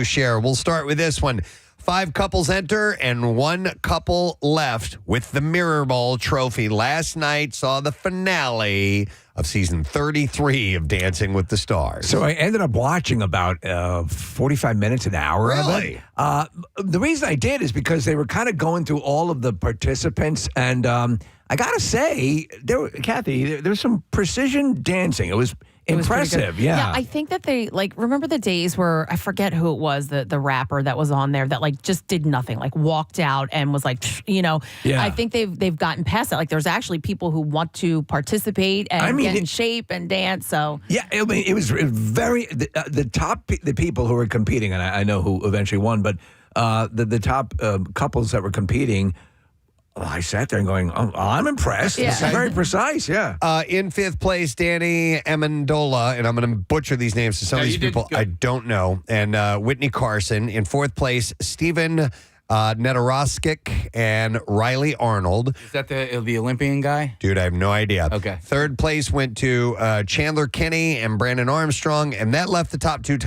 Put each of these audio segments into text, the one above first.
to share. We'll start with this one. 5 couples enter and 1 couple left with the Mirror Ball trophy. Last night saw the finale of season 33 of Dancing with the Stars. So I ended up watching about 45 minutes, an hour of it. The reason I did is because they were kind of going through all of the participants, and I got to say, Kathy, there was some precision dancing. It was impressive, Yeah, I think that they, remember the days where, I forget who it was, the rapper that was on there that, just did nothing, walked out and was I think they've gotten past that. There's actually people who want to participate and get in shape and dance, so. Yeah, it was very, the people who were competing, and I know who eventually won, but the top couples that were competing, I sat there and going, oh, I'm impressed. Yeah. This is very precise, yeah. In 5th place, Danny Amendola, and I'm going to butcher these names to some of these people I don't know, and Whitney Carson. In 4th place, Steven Nedoroskic and Riley Arnold. Is that the Olympian guy? Dude, I have no idea. Okay. 3rd place went to Chandler Kinney and Brandon Armstrong, and that left the top 2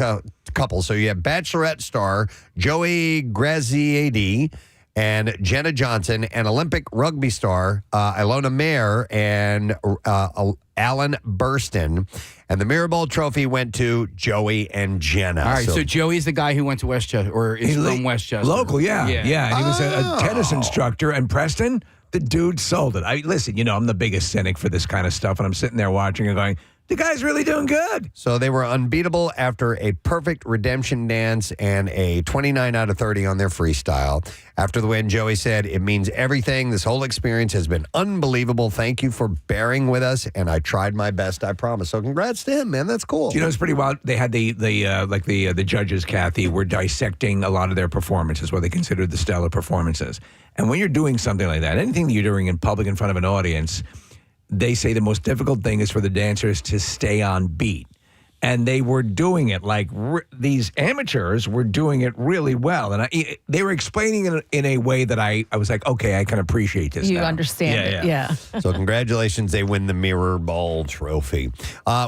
couples. So you have Bachelorette star Joey Graziadi and Jenna Johnson, and Olympic rugby star Ilona Mayer and Alan Burston. And the Mirror Ball trophy went to Joey and Jenna. All right, so Joey's the guy who went to Westchester, or is from Westchester. Local, yeah. And he was a tennis instructor. And Preston, the dude sold it. Listen, I'm the biggest cynic for this kind of stuff, and I'm sitting there watching and going, the guy's really doing good. So they were unbeatable after a perfect redemption dance and a 29 out of 30 on their freestyle. After the win, Joey said, "It means everything. This whole experience has been unbelievable. Thank you for bearing with us, and I tried my best, I promise." So congrats to him, man. That's cool. It's pretty wild. They had the judges, Kathy, were dissecting a lot of their performances, what they considered the stellar performances. And when you're doing something like that, anything that you're doing in public in front of an audience, they say the most difficult thing is for the dancers to stay on beat. And they were doing it these amateurs were doing it really well. And they were explaining it in a way that I was like, okay, I can appreciate this You now. understand it, yeah. So congratulations, they win the Mirror Ball trophy.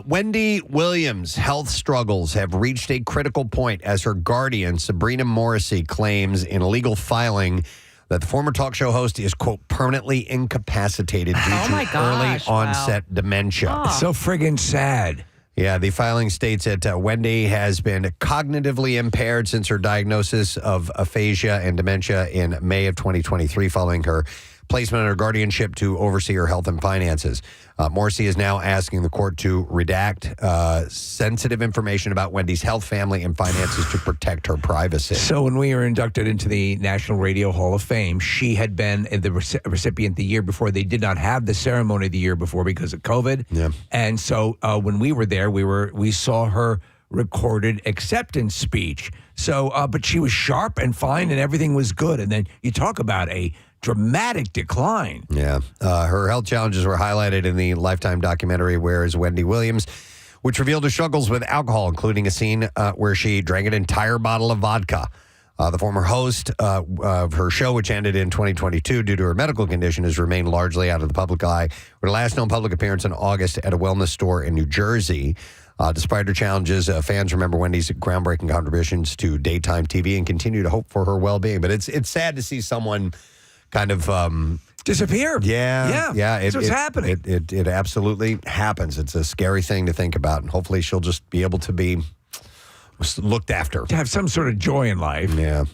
Wendy Williams' health struggles have reached a critical point as her guardian, Sabrina Morrissey, claims in a legal filing that the former talk show host is, quote, permanently incapacitated due to early onset dementia. It's so friggin' sad. Yeah, the filing states that Wendy has been cognitively impaired since her diagnosis of aphasia and dementia in May of 2023 following her placement under guardianship to oversee her health and finances. Morrissey is now asking the court to redact sensitive information about Wendy's health, family, and finances to protect her privacy. So when we were inducted into the National Radio Hall of Fame, she had been the recipient the year before. They did not have the ceremony the year before because of COVID. Yeah. And so when we were there, we saw her recorded acceptance speech. So, but she was sharp and fine and everything was good. And then you talk about a dramatic decline. Yeah. Her health challenges were highlighted in the Lifetime documentary Where is Wendy Williams, which revealed her struggles with alcohol, including a scene where she drank an entire bottle of vodka. The former host of her show, which ended in 2022 due to her medical condition, has remained largely out of the public eye. Her last known public appearance in August at a wellness store in New Jersey. Despite her challenges, fans remember Wendy's groundbreaking contributions to daytime TV and continue to hope for her well-being. But it's sad to see someone kind of disappear. Yeah. That's what's happening. It absolutely happens. It's a scary thing to think about, and hopefully she'll just be able to be looked after. To have some sort of joy in life. Yeah.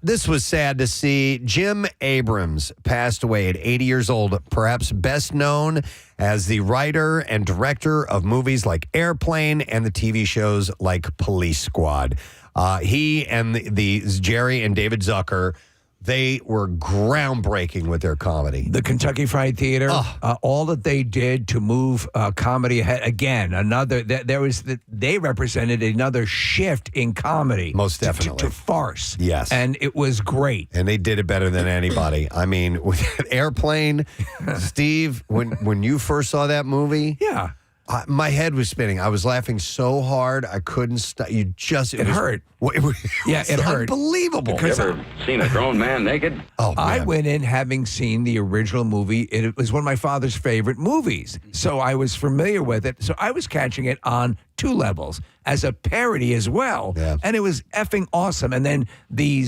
This was sad to see. Jim Abrams passed away at 80 years old, perhaps best known as the writer and director of movies like Airplane and the TV shows like Police Squad. He and the Jerry and David Zucker, they were groundbreaking with their comedy. The Kentucky Fried Theater, all that they did to move comedy ahead. Again, they represented another shift in comedy. Most definitely. To farce. Yes. And it was great. And they did it better than anybody. I mean, with Airplane, Steve, when you first saw that movie, yeah. My head was spinning. I was laughing so hard I couldn't stop. It hurt. It hurt. Unbelievable. Because Ever seen a grown man naked? Oh, I man. went in having seen the original movie. It was one of my father's favorite movies, so I was familiar with it. So I was catching it on 2 levels as a parody as well, and it was effing awesome. And then the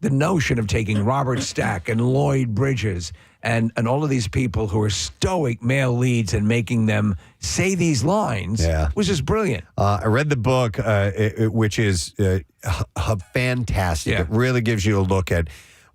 notion of taking Robert Stack and Lloyd Bridges and all of these people who are stoic male leads and making them say these lines was just brilliant. I read the book, which is fantastic. Yeah. It really gives you a look at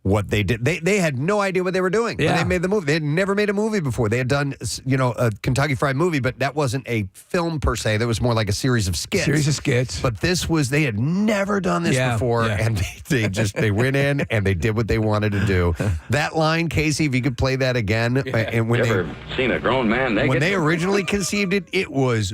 what they did. They had no idea what they were doing when they made the movie. They had never made a movie before. They had done, a Kentucky Fried Movie, but that wasn't a film per se. That was more like a series of skits. But they had never done this before, and they went in and they did what they wanted to do. That line, Casey, if you could play that again. And when Ever seen a grown man naked? when they originally conceived it, it was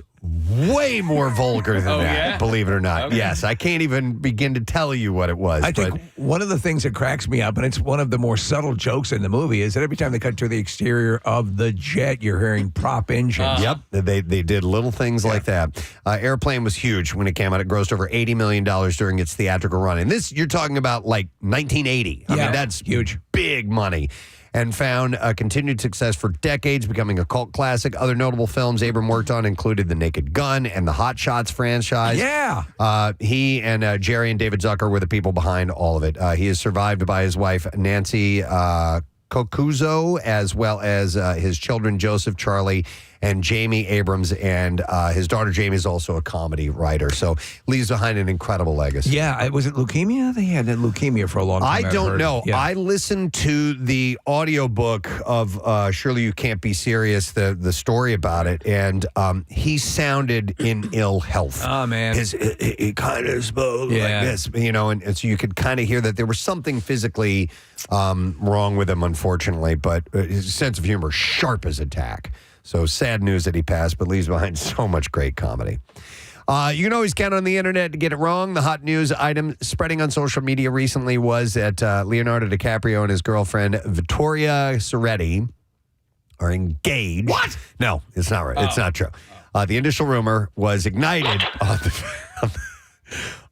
way more vulgar than that, believe it or not. Okay. Yes, I can't even begin to tell you what it was. I think one of the things that cracks me up, and it's one of the more subtle jokes in the movie, is that every time they cut to the exterior of the jet, you're hearing prop engines. Yep, they did little things like that. Airplane was huge when it came out. It grossed over $80 million during its theatrical run. And this, you're talking about like 1980. I mean, that's huge. Big money. And found continued success for decades, becoming a cult classic. Other notable films Abram worked on included The Naked Gun and the Hot Shots franchise. Yeah. He and Jerry and David Zucker were the people behind all of it. He is survived by his wife, Nancy Kokuzo, as well as his children, Joseph, Charlie, and Jamie Abrams, and his daughter Jamie is also a comedy writer. So leaves behind an incredible legacy. Yeah, was it leukemia? They had leukemia for a long time. I don't know. Yeah. I listened to the audiobook of Surely You Can't Be Serious, the story about it, and he sounded in ill health. Oh, man. He kind of spoke like this, and so you could kind of hear that there was something physically wrong with him, unfortunately, but his sense of humor, sharp as a tack. So sad news that he passed, but leaves behind so much great comedy. You can always count on the internet to get it wrong. The hot news item spreading on social media recently was that Leonardo DiCaprio and his girlfriend, Vittoria Soretti, are engaged. What? No, it's not right. It's not true. The initial rumor was ignited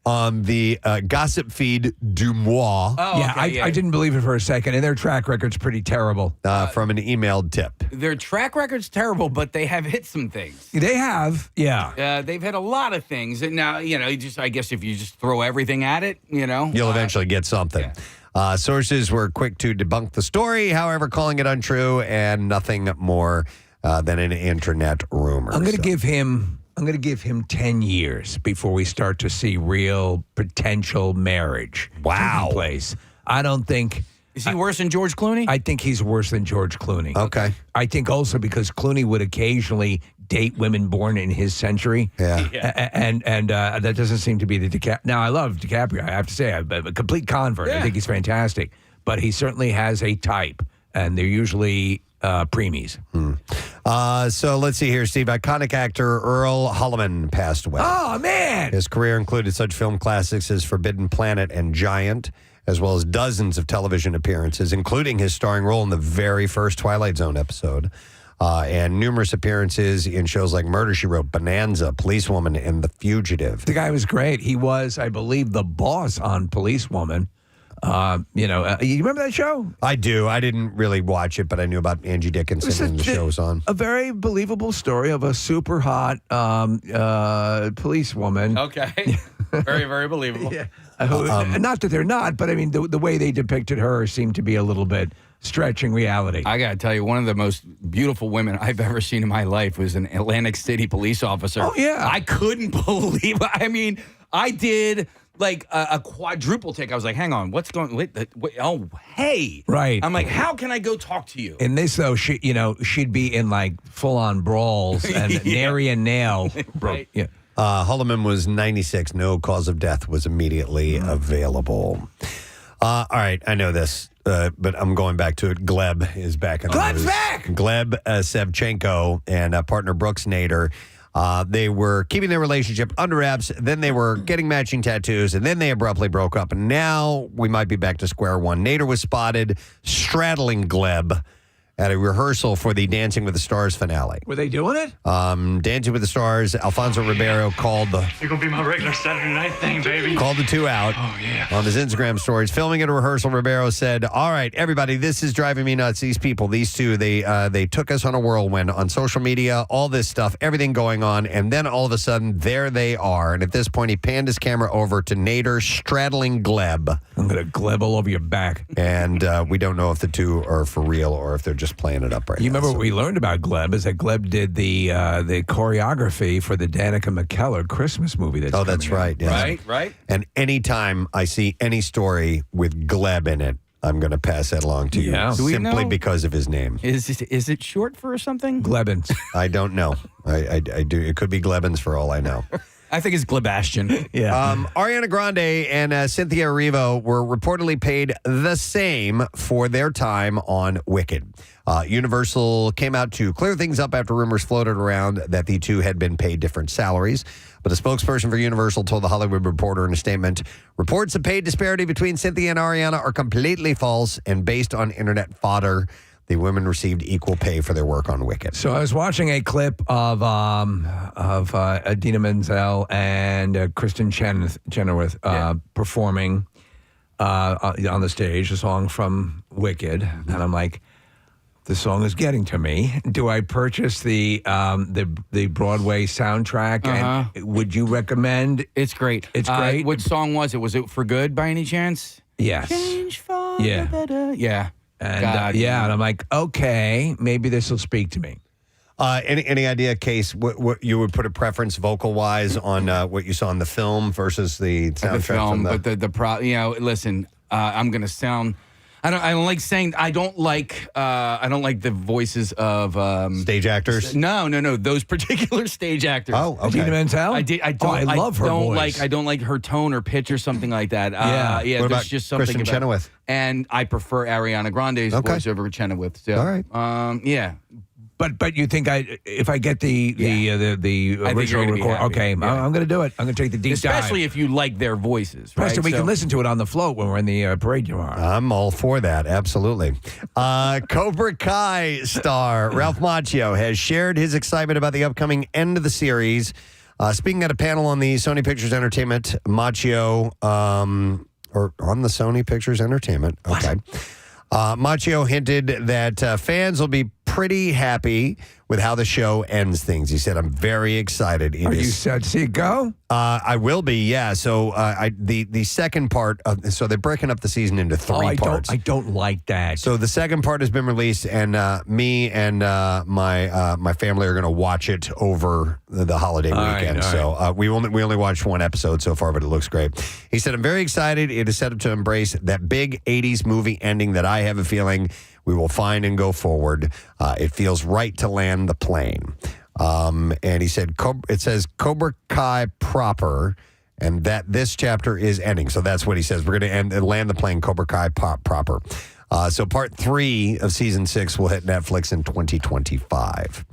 on the gossip feed Du Mois. I didn't believe it for a second, and their track record's pretty terrible. From an emailed tip. Their track record's terrible, but they have hit some things. They have, They've hit a lot of things. And now, I guess if you just throw everything at it, You'll eventually get something. Yeah. Sources were quick to debunk the story, however, calling it untrue and nothing more than an internet rumor. I'm going to give him 10 years before we start to see real potential marriage taking place. I don't think... Is he worse than George Clooney? I think he's worse than George Clooney. Okay. I think also because Clooney would occasionally date women born in his century. Yeah. And that doesn't seem to be the DiCaprio. Now, I love DiCaprio. I have to say, I'm a complete convert. I think he's fantastic. But he certainly has a type, and they're usually preemies. So let's see here, Steve. Iconic actor Earl Holliman passed away. Oh, man. His career included such film classics as Forbidden Planet and Giant, as well as dozens of television appearances, including his starring role in the very first Twilight Zone episode, and numerous appearances in shows like Murder, She Wrote, Bonanza, Policewoman, and The Fugitive. The guy was great. He was, I believe, the boss on Policewoman. You remember that show? I do. I didn't really watch it, but I knew about Angie Dickinson and the show was on. A very believable story of a super hot policewoman. Okay. Very, very believable. Not that they're not, but I mean, the way they depicted her seemed to be a little bit stretching reality. I got to tell you, one of the most beautiful women I've ever seen in my life was an Atlantic City police officer. Oh, yeah. I couldn't believe I mean, I did like a quadruple take. I was like, hang on, what's going wait, oh, hey. Right. I'm like, how can I go talk to you? In this, though, she'd be in like full-on brawls and nary a nail. Right. Yeah. Holliman was 96. No cause of death was immediately available. All right, I know this, but I'm going back to it. Gleb is back in the Gleb's news. back! Gleb Sevchenko and partner Brooks Nader. They were keeping their relationship under wraps. Then they were getting matching tattoos, and then they abruptly broke up. And now we might be back to square one. Nader was spotted straddling Gleb at a rehearsal for the Dancing with the Stars finale. Were they doing it? Dancing with the Stars, Alfonso Ribeiro called the You're gonna be my regular Saturday night thing, baby. called the two out on his Instagram stories. Filming at a rehearsal, Ribeiro said, "All right, everybody, this is driving me nuts. These people, these two, they took us on a whirlwind on social media, all this stuff, everything going on, and then all of a sudden, there they are." And at this point, he panned his camera over to Nader straddling Gleb. I'm going to gleb all over your back. And we don't know if the two are for real or if they're just playing it up right now. You remember what we learned about Gleb is that Gleb did the choreography for the Danica McKellar Christmas movie. That's that's right. Yes. Right. And anytime I see any story with Gleb in it, I'm going to pass that along to Yeah. you Do we simply know? because of his name. Is it short for something? Glebins. I don't know. I do. It could be Glebins for all I know. I think it's Glebastion. Yeah. Ariana Grande and Cynthia Erivo were reportedly paid the same for their time on Wicked. Universal came out to clear things up after rumors floated around that the two had been paid different salaries. But a spokesperson for Universal told The Hollywood Reporter in a statement, reports of pay disparity between Cynthia and Ariana are completely false and based on internet fodder. The women received equal pay for their work on Wicked. So I was watching a clip of Idina Menzel and Kristen Chenoweth performing on the stage a song from Wicked, and I'm like, the song is getting to me. Do I purchase the Broadway soundtrack? And would you recommend? It's great. It's great. What song was it? Was it For Good by any chance? Yes. Change for Yeah. the better. Yeah. And God. and I'm like, okay, maybe this will speak to me. Any idea, Case, what you would put a preference vocal wise on what you saw in the film versus the soundtrack? The film, from but listen, I'm gonna sound. I don't like saying. I don't like the voices of stage actors. No. Those particular stage actors. Oh, okay. Idina Menzel? I don't. Oh, I love her voice. I don't like her tone or pitch or something like that. Yeah. What There's about just something Kristen about, Chenoweth? And I prefer Ariana Grande's Okay. voice over Chenoweth. So, All right. Yeah. But you think if I get the you're original gonna be record, happy. okay, Yeah. I'm going to do it. I'm going to take the deep Especially dive. if you like their voices, right? Preston, we So- can listen to it on the float when we're in the parade tomorrow. I'm all for that, absolutely. Cobra Kai star Ralph Macchio has shared his excitement about the upcoming end of the series. Speaking at a panel on the Sony Pictures Entertainment, Macchio, or on the Sony Pictures Entertainment, okay. Macchio hinted that fans will be pretty happy with how the show ends things. He said, "I'm very excited." Are you sad to see it go? I will be, yeah. So the second part of so they're breaking up the season into three parts. I don't like that. So the second part has been released, and me and my family are going to watch it over the holiday weekend. So we only watched one episode so far, but it looks great. He said, "I'm very excited. It is set up to embrace that big '80s movie ending that I have a feeling we will find and go forward. It feels right to land the plane." And he said, it says Cobra Kai proper, and that this chapter is ending. So that's what he says. We're going to land the plane Cobra Kai proper. So part 3 of season 6 will hit Netflix in 2025.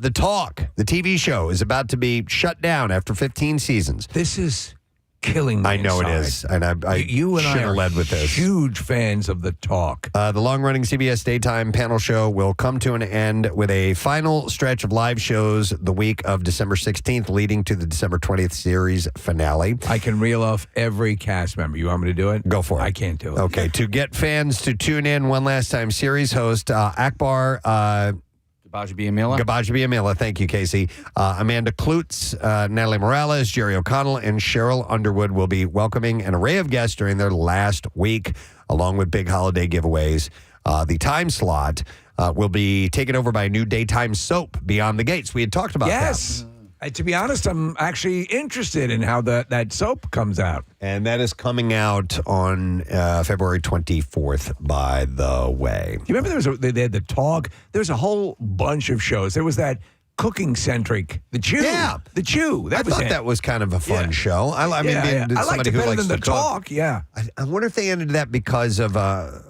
The Talk, the TV show, is about to be shut down after 15 seasons. This is killing me. I know inside. it is. And I You and should I have are led with this. huge fans of The Talk. The long-running CBS daytime panel show will come to an end with a final stretch of live shows the week of December 16th, leading to the December 20th series finale. I can reel off every cast member. You want me to do it? Go for it. I can't do it. Okay, to get fans to tune in one last time, series host Akbar Gabaji Amila. Gabaji Amila, thank you, Casey. Amanda Klutz, Natalie Morales, Jerry O'Connell, and Cheryl Underwood will be welcoming an array of guests during their last week, along with big holiday giveaways. The time slot will be taken over by a new daytime soap, Beyond the Gates. We had talked about that. Yes. To be honest, I'm actually interested in how that soap comes out. And that is coming out on February 24th, by the way. You remember they had The Talk? There's a whole bunch of shows. There was that cooking-centric, The Chew. Yeah. The Chew. I thought that was kind of a fun show. I mean, I liked somebody it who better likes than The to cook. Talk, yeah. I wonder if they ended that because of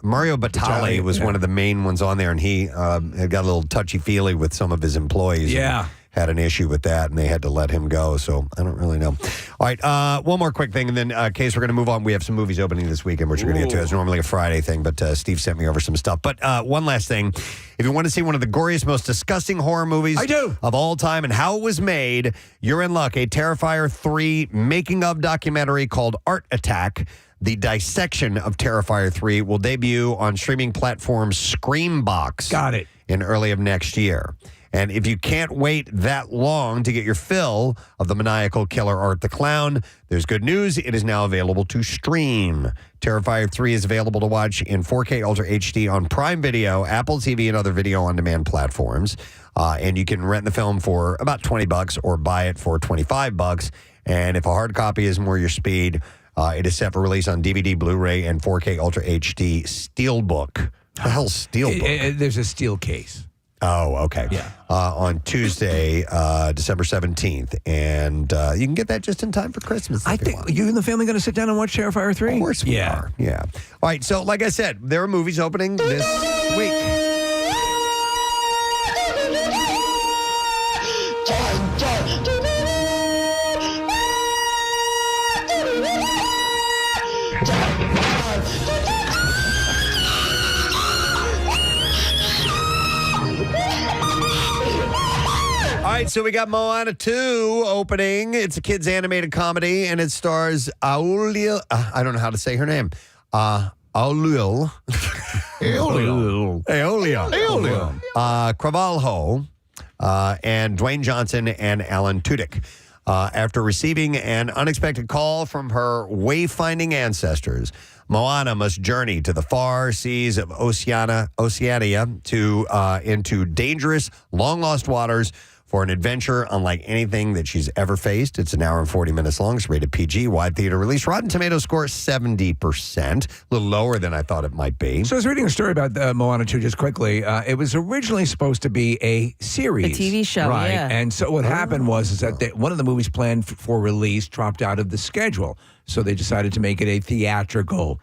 Mario Batali was one of the main ones on there, and he had got a little touchy-feely with some of his employees. Yeah. had an issue with that, and they had to let him go. So I don't really know. All right, one more quick thing, and then, Case, we're going to move on. We have some movies opening this weekend, which we're going to get to. It's normally a Friday thing, but Steve sent me over some stuff. But one last thing. If you want to see one of the goriest, most disgusting horror movies of all time and how it was made, you're in luck. A Terrifier 3 making-of documentary called Art Attack. The dissection of Terrifier 3 will debut on streaming platform Screambox. Got it. In early of next year. And if you can't wait that long to get your fill of the maniacal killer Art the Clown, there's good news. It is now available to stream. Terrifier 3 is available to watch in 4K Ultra HD on Prime Video, Apple TV, and other video-on-demand platforms. And you can rent the film for about $20 or buy it for $25. And if a hard copy is more your speed, it is set for release on DVD, Blu-ray, and 4K Ultra HD Steelbook. The hell's Steelbook? There's a steel case. Oh, okay. Yeah. On Tuesday, December 17th. And you can get that just in time for Christmas. I think you and the family going to sit down and watch Terrifier 3? Of course we are. Yeah. All right. So, like I said, there are movies opening this week. All right, so we got Moana 2 opening. It's a kids' animated comedy, and it stars Aulia. I don't know how to say her name. Aulia. Cravalho, and Dwayne Johnson and Alan Tudyk. After receiving an unexpected call from her wayfinding ancestors, Moana must journey to the far seas of Oceania into dangerous, long-lost waters for an adventure unlike anything that she's ever faced. It's an hour and 40 minutes long. It's rated PG, wide theater release. Rotten Tomatoes score 70%, a little lower than I thought it might be. So I was reading a story about Moana 2 just quickly. It was originally supposed to be a series. A TV show, right? yeah. And so what happened was that one of the movies planned for release dropped out of the schedule. So they decided to make it a theatrical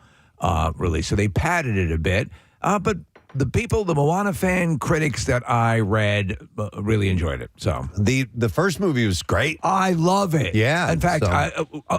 release. So they padded it a bit. But the people, the Moana fan critics that I read really enjoyed it. So the first movie was great. I love it. Yeah. In fact, so.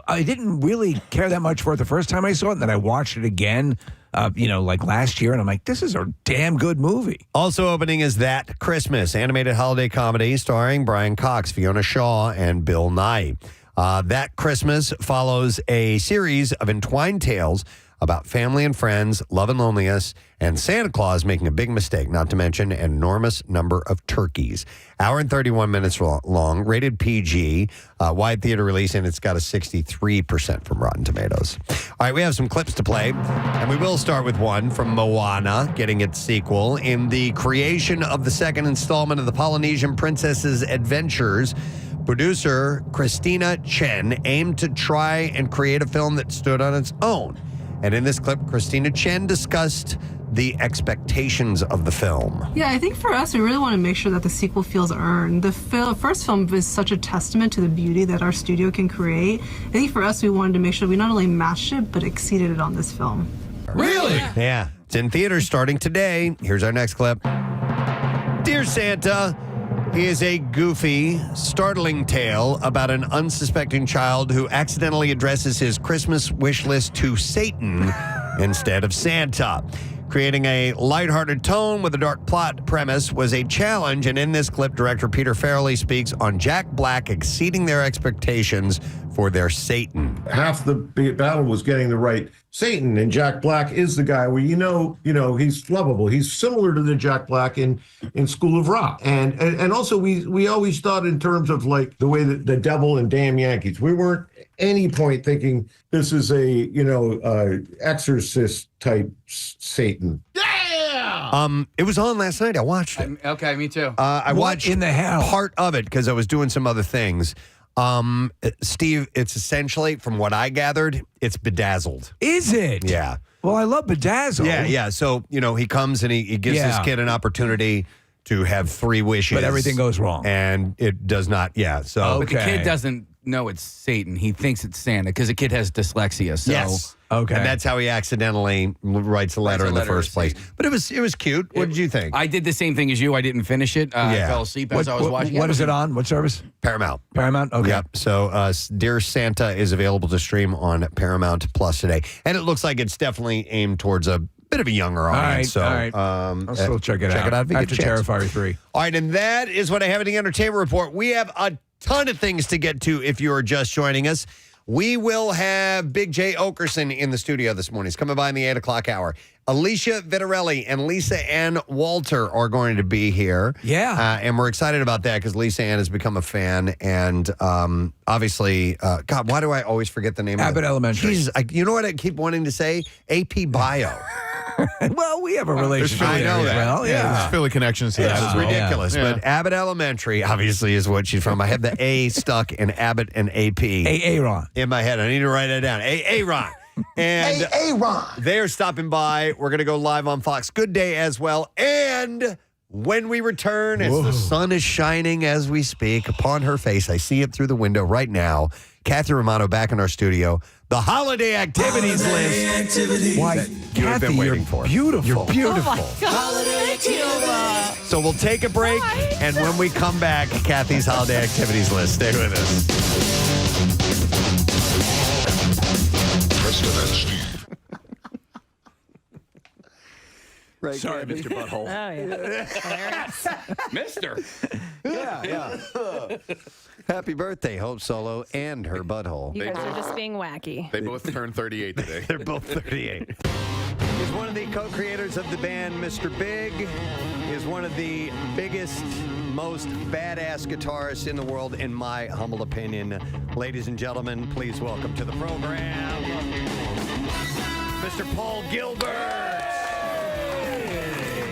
I didn't really care that much for it the first time I saw it, and then I watched it again, like last year, and I'm like, this is a damn good movie. Also opening is That Christmas, animated holiday comedy starring Brian Cox, Fiona Shaw, and Bill Nighy. That Christmas follows a series of entwined tales about family and friends, love and loneliness, and Santa Claus making a big mistake, not to mention an enormous number of turkeys. Hour and 31 minutes long, rated PG, wide theater release, and it's got a 63% from Rotten Tomatoes. All right, we have some clips to play, and we will start with one from Moana, getting its sequel. In the creation of the second installment of the Polynesian Princess's Adventures, producer Christina Chen aimed to try and create a film that stood on its own. And in this clip, Christina Chen discussed the expectations of the film. Yeah, I think for us, we really want to make sure that the sequel feels earned. The first film was such a testament to the beauty that our studio can create. I think for us, we wanted to make sure we not only matched it, but exceeded it on this film. Really? Yeah. It's in theaters starting today. Here's our next clip. Dear Santa, he is a goofy, startling tale about an unsuspecting child who accidentally addresses his Christmas wish list to Satan instead of Santa. Creating a lighthearted tone with a dark plot premise was a challenge, and in this clip, director Peter Farrelly speaks on Jack Black exceeding their expectations for their Satan. Half the battle was getting the right Satan, and Jack Black is the guy where you know he's lovable. He's similar to the Jack Black in School of Rock, and also we always thought in terms of like the way that the devil and Damn Yankees. We weren't at any point thinking this is a exorcist type Satan. It was on last night. I watched it. Okay, me too. I watched in the hell? part of it because I was doing some other things. Steve, it's essentially, from what I gathered, it's Bedazzled. Is it? Yeah. Well, I love Bedazzled. Yeah. So, he comes and he gives this kid an opportunity to have 3 wishes. But everything goes wrong. And it does not, So But the kid doesn't know it's Satan. He thinks it's Santa because the kid has dyslexia. So. Yes. Okay. And that's how he accidentally writes a letter in the first place. But it was cute. What did you think? I did the same thing as you. I didn't finish it. I fell asleep as I was watching. What is it on? What service? Paramount. Paramount? Okay. Yep. So Dear Santa is available to stream on Paramount Plus today. And it looks like it's definitely aimed towards a bit of a younger audience. All right. I'll still check it out. Check it out if you After get a chance. Terrifier 3. All right, and that is what I have in the entertainment report. We have a ton of things to get to if you are just joining us. We will have Big Jay Oakerson in the studio this morning. He's coming by in the 8 o'clock hour. Alicia Vitarelli and Lisa Ann Walter are going to be here. Yeah. And we're excited about that because Lisa Ann has become a fan. And obviously, God, why do I always forget the name of it? Abbott Elementary. Jesus, you know what I keep wanting to say? AP Bio. Well, we have a relationship. I know that. Well, yeah. There's Philly connections to This that is as well. ridiculous. Yeah. But Abbott Elementary, obviously, is what she's from. I have the A stuck in Abbott and AP Aaron. in my head. I need to write it down. Aaron. And they're stopping by. We're going to go live on Fox Good Day as well. And when we return, as the sun is shining as we speak upon her face, I see it through the window right now. Kathy Romano back in our studio. The holiday activities list. Why, You have Kathy, been waiting you're for. beautiful. You're beautiful. Thank you. So we'll take a break, and when we come back, Kathy's holiday activities list. Stay with us. Preston and Steve. Right, Sorry, Mr. Butthole. Oh, yeah. Mister. Yeah. Happy birthday, Hope Solo and her butthole. You guys are just being wacky. They both turned 38 today. They're both 38. He's one of the co-creators of the band Mr. Big. Is one of the biggest, most badass guitarists in the world, in my humble opinion. Ladies and gentlemen, please welcome to the program, Mr. Paul Gilbert.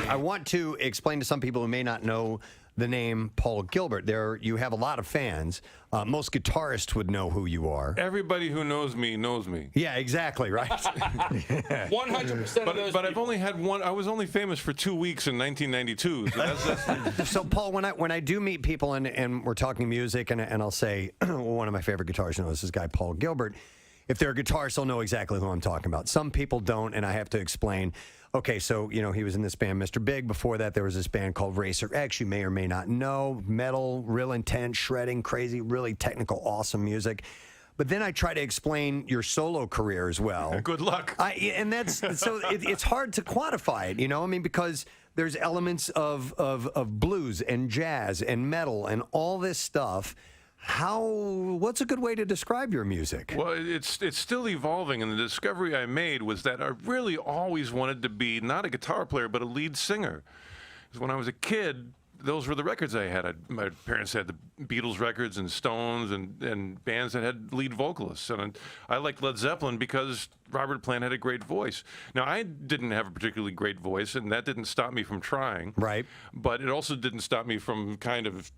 I want to explain to some people who may not know the name Paul Gilbert. You have a lot of fans. Most guitarists would know who you are. Everybody who knows me knows me. Yeah, exactly, right? 100% of those But I've only had one. I was only famous for 2 weeks in 1992. So that's So, Paul, when I do meet people and we're talking music and I'll say, well, one of my favorite guitarists is this guy, Paul Gilbert. If they're a guitarist, they'll know exactly who I'm talking about. Some people don't, and I have to explain. Okay, so, he was in this band, Mr. Big. Before that, there was this band called Racer X. You may or may not know. Metal, real intense, shredding, crazy, really technical, awesome music. But then I try to explain your solo career as well. good luck. And that's so it's hard to quantify it, because there's elements of blues and jazz and metal and all this stuff. What's a good way to describe your music? Well, it's still evolving, and the discovery I made was that I really always wanted to be not a guitar player, but a lead singer. Because when I was a kid, those were the records I had. My parents had the Beatles records and Stones and bands that had lead vocalists. And I liked Led Zeppelin because Robert Plant had a great voice. Now, I didn't have a particularly great voice, and that didn't stop me from trying. Right. But it also didn't stop me from kind of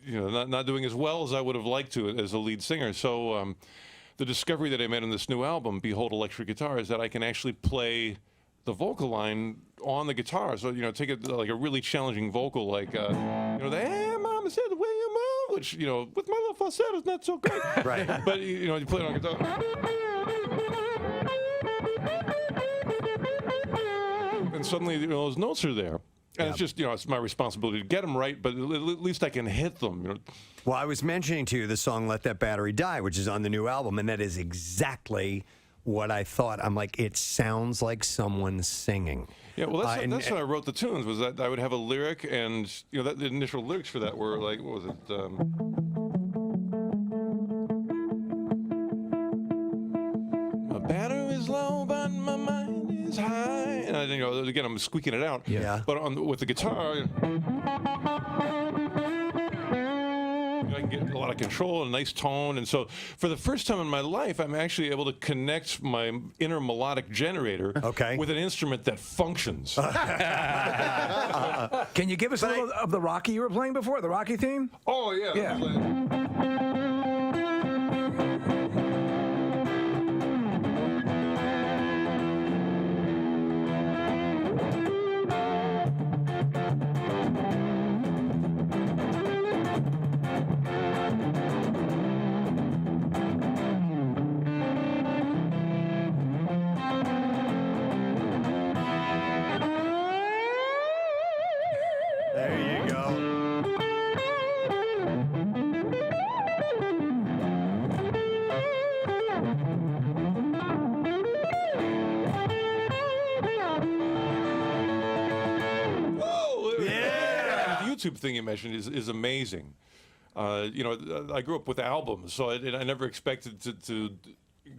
not doing as well as I would have liked to as a lead singer. So the discovery that I made on this new album, Behold Electric Guitar, is that I can actually play the vocal line on the guitar. So, take it like a really challenging vocal, like, the hey, mama said the way you move, which, with my little falsetto is not so great. Right. But, you play it on guitar. And suddenly, those notes are there. And it's just, it's my responsibility to get them right, but at least I can hit them. Well, I was mentioning to you the song Let That Battery Die, which is on the new album, and that is exactly what I thought. I'm like, it sounds like someone singing. Yeah, well, that's how I wrote the tunes, was that I would have a lyric, and, the initial lyrics for that were like, what was it? My battery is low, but my mind is high. And again, I'm squeaking it out. Yeah. But with the guitar, I can get a lot of control and a nice tone. And so for the first time in my life, I'm actually able to connect my inner melodic generator with an instrument that functions. Can you give us a little of the Rocky you were playing before, the Rocky theme? Oh, yeah. Yeah. There you go. The YouTube thing you mentioned is amazing. I grew up with albums, so I never expected to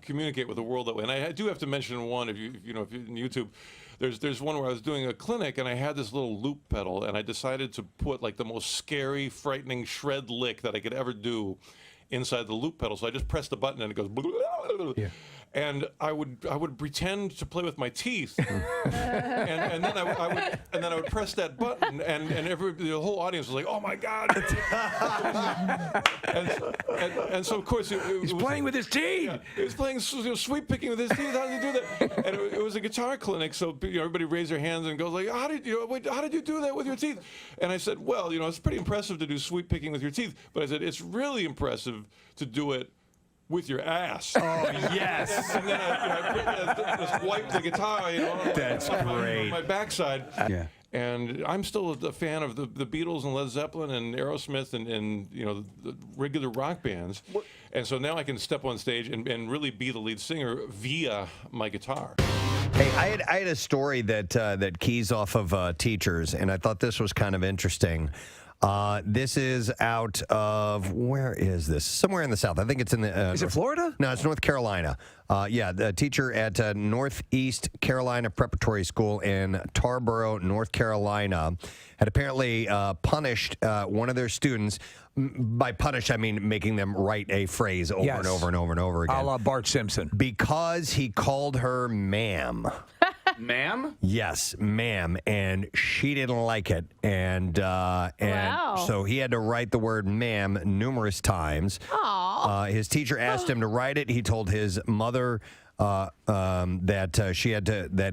communicate with the world that way. And I do have to mention one. If you're in YouTube, there's one where I was doing a clinic and I had this little loop pedal, and I decided to put like the most scary, frightening shred lick that I could ever do inside the loop pedal. So I just pressed the button and it goes. Yeah. And I would pretend to play with my teeth, and then I would press that button, and the whole audience was like, "Oh my God!" and so of course he's playing with his teeth. Yeah, he was playing sweep picking with his teeth. How did he do that? And it was a guitar clinic, so everybody raised their hands and goes like, "How did you do that with your teeth?" And I said, "Well, it's pretty impressive to do sweep picking with your teeth, but I said it's really impressive to do it with your ass." Oh, yes. And then I just wiped the guitar, That's on great. my backside. Yeah. And I'm still a fan of the Beatles and Led Zeppelin and Aerosmith and the regular rock bands. And so now I can step on stage and really be the lead singer via my guitar. Hey, I had a story that keys off of teachers, and I thought this was kind of interesting. This is out of, where is this? Somewhere in the South. I think it's in the... is it Florida? No, it's North Carolina. The teacher at Northeast Carolina Preparatory School in Tarboro, North Carolina, had apparently punished one of their students. By punish, I mean making them write a phrase over and over and over and over again. A la Bart Simpson. Because he called her ma'am. Ma'am? Yes, ma'am, and she didn't like it, and Wow. so he had to write the word ma'am numerous times. His teacher asked him to write it. He told his mother that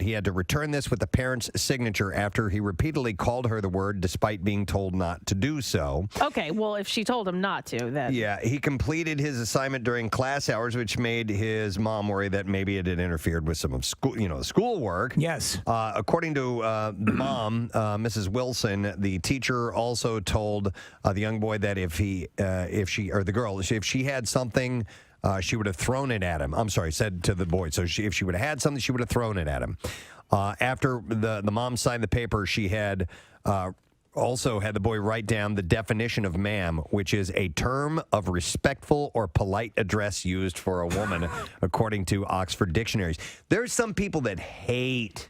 he had to return this with the parent's signature after he repeatedly called her the word despite being told not to do so. Okay, well, if she told him not to, then... Yeah, he completed his assignment during class hours, which made his mom worry that maybe it had interfered with some of schoolwork. Yes. According to the mom, Mrs. Wilson, the teacher also told the young boy that if she had something, she would have thrown it at him. I'm sorry, said to the boy. So if she would have had something, she would have thrown it at him. After the mom signed the paper, she had also had the boy write down the definition of ma'am, which is a term of respectful or polite address used for a woman, according to Oxford dictionaries. There's some people that hate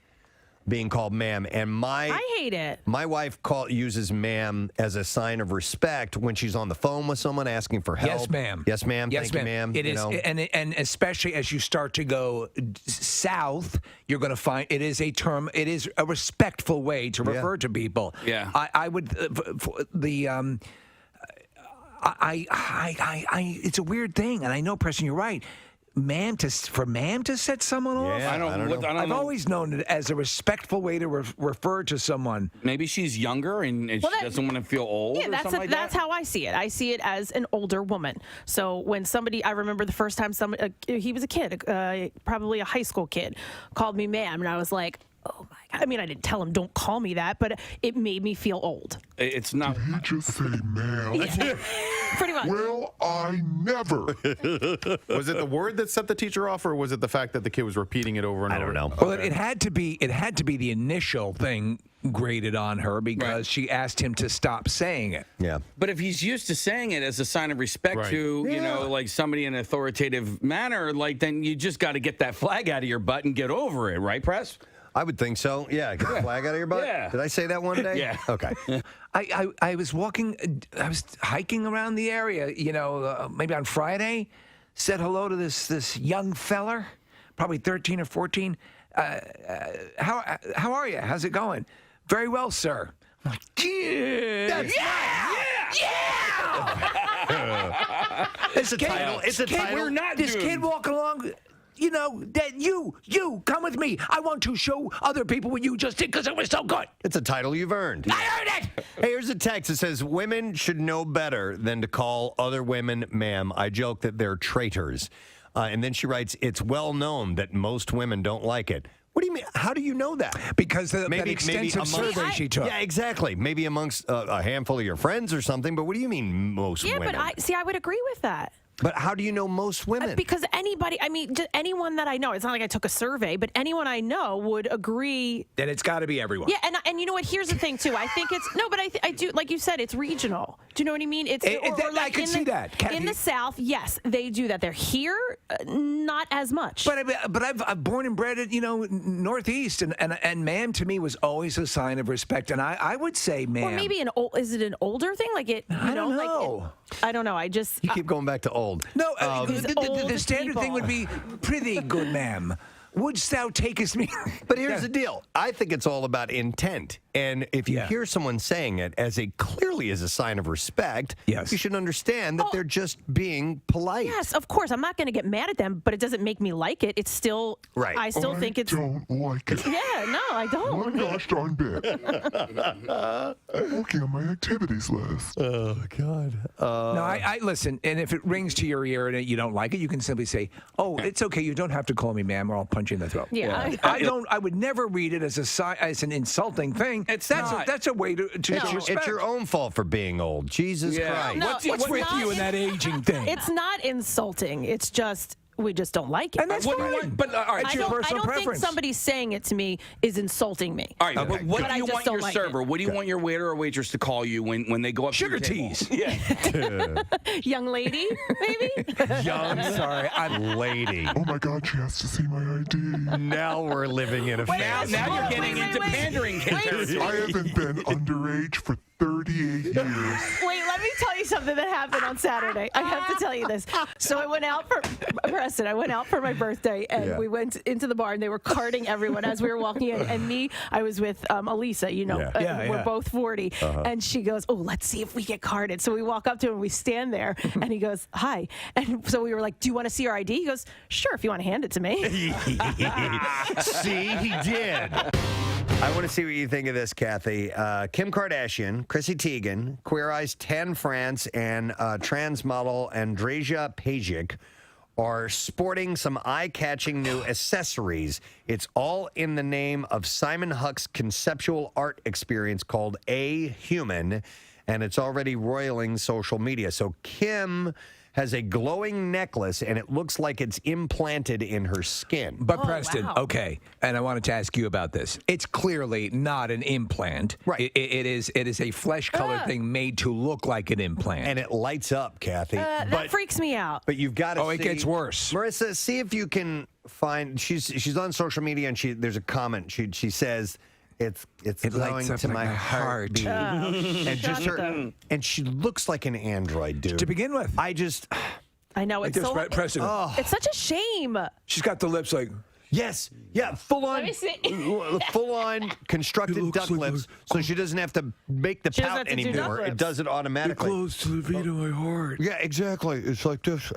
being called ma'am, and I hate it. my wife uses ma'am as a sign of respect when she's on the phone with someone asking for help. Yes, ma'am. Yes, ma'am. Yes, Thank you, ma'am. It is, and especially as you start to go south, you're going to find it is a term. It is a respectful way to refer to people. Yeah. I would it's a weird thing, and I know, Preston, you're right. Ma'am to set someone off? Yeah, I don't know. I've always known it as a respectful way to refer to someone. Maybe she's younger and she doesn't want to feel old. Yeah, or something like that's that. how I see it. I see it as an older woman. So when somebody, I remember the first time he was a kid, probably a high school kid, called me ma'am, and I was like, oh my God. I mean, I didn't tell him, don't call me that, but it made me feel old. It's not. Did he just say ma'am? Yeah, pretty much. Well, I never. Was it the word that set the teacher off, or was it the fact that the kid was repeating it over and over? I don't know. Well, it had to be the initial thing graded on her because she asked him to stop saying it. Yeah. But if he's used to saying it as a sign of respect to, like somebody in an authoritative manner, like then you just got to get that flag out of your butt and get over it, right, Press? I would think so. Yeah, get the flag out of your butt. Yeah. Did I say that one day? Yeah. Okay. I was hiking around the area, maybe on Friday, said hello to this young feller, probably 13 or 14. How are you? How's it going? Very well, sir. I'm like, yeah. It's a title. It's a title. We're not This doomed. kid walking along, that you come with me. I want to show other people what you just did because it was so good. It's a title you've earned. I earned it. Hey, here's a text that says, women should know better than to call other women ma'am. I joke that they're traitors. And then she writes, it's well known that most women don't like it. What do you mean? How do you know that? Because that extensive survey she took. Yeah, exactly. Maybe amongst a handful of your friends or something. But what do you mean most women? Yeah, but I would agree with that. But how do you know most women? Because anybody, I mean, just anyone that I know, it's not like I took a survey, but anyone I know would agree. Then it's got to be everyone. Yeah, and you know what? Here's the thing, too. I think it's, no, but I do, like you said, it's regional. Do you know what I mean? It's I can see that. In the South, yes, they do that. They're here, not as much. But I've born and bred in, Northeast, and ma'am to me was always a sign of respect. And I would say, ma'am. Or maybe is it an older thing? Like it, I don't know. Like I don't know. I just. You keep going back to old. No, old the standard thing would be, prithee, good ma'am, wouldst thou takest me? But here's the deal. I think it's all about intent. And if you hear someone saying it clearly as a sign of respect, you should understand that they're just being polite. Yes, of course. I'm not going to get mad at them, but it doesn't make me like it. It's still, right. I still think it's. I don't like it. Yeah, no, I don't. One gosh darn bit. I'm looking at my activities list. Oh, God. No, I listen, and if it rings to your ear and you don't like it, you can simply say, "Oh, it's okay. You don't have to call me ma'am, or I'll punch you in the throat." Yeah. I would never read it as an insulting thing. That's a way to respect. It's your own fault for being old. Jesus Christ. No, What's with you and that aging thing? It's not insulting. It's just we just don't like it. And that's fine. But all right, it's your personal preference. I don't think somebody saying it to me is insulting me. All right, but what do you want your server? What do you want your waiter or waitress to call you when they go up Sugar to your teas. Yeah. Young lady, maybe? I'm lady. Oh my God, she has to see my ID. Now we're living in a fantasy. Now you're getting into pandering territory. I haven't been underage for 38 years. Wait, let me tell you something that happened on Saturday. I have to tell you this. So I went out for Preston. I went out for my birthday, and we went into the bar, and they were carding everyone as we were walking in. And me, I was with Alicia. We're both 40, and she goes, "Oh, let's see if we get carded." So we walk up to him, we stand there, and he goes, "Hi." And so we were like, "Do you want to see our ID?" He goes, "Sure, if you want to hand it to me." See, he did. I want to see what you think of this, Kathy. Kim Kardashian, Chrissy Teigen, Queer Eye's Tan France, and trans model Andreja Pajic are sporting some eye-catching new accessories. It's all in the name of Simon Huck's conceptual art experience called A Human, and it's already roiling social media. So Kim has a glowing necklace, and it looks like it's implanted in her skin. But Preston, okay, and I wanted to ask you about this. It's clearly not an implant. Right. It is a flesh-colored thing made to look like an implant. And it lights up, Kathy. That freaks me out. But you've got to see. It gets worse. Marissa, see if you can find, she's on social media, and there's a comment. She says, It's going to my heart. And just her, and she looks like an android, dude. To begin with. I know, it's so Preston. It's such a shame. She's got the lips like, yes, yeah, full on constructed duck lips, so she doesn't have to make the pout anymore. It does it automatically. It close to the beat of my heart. Yeah, exactly. It's like this.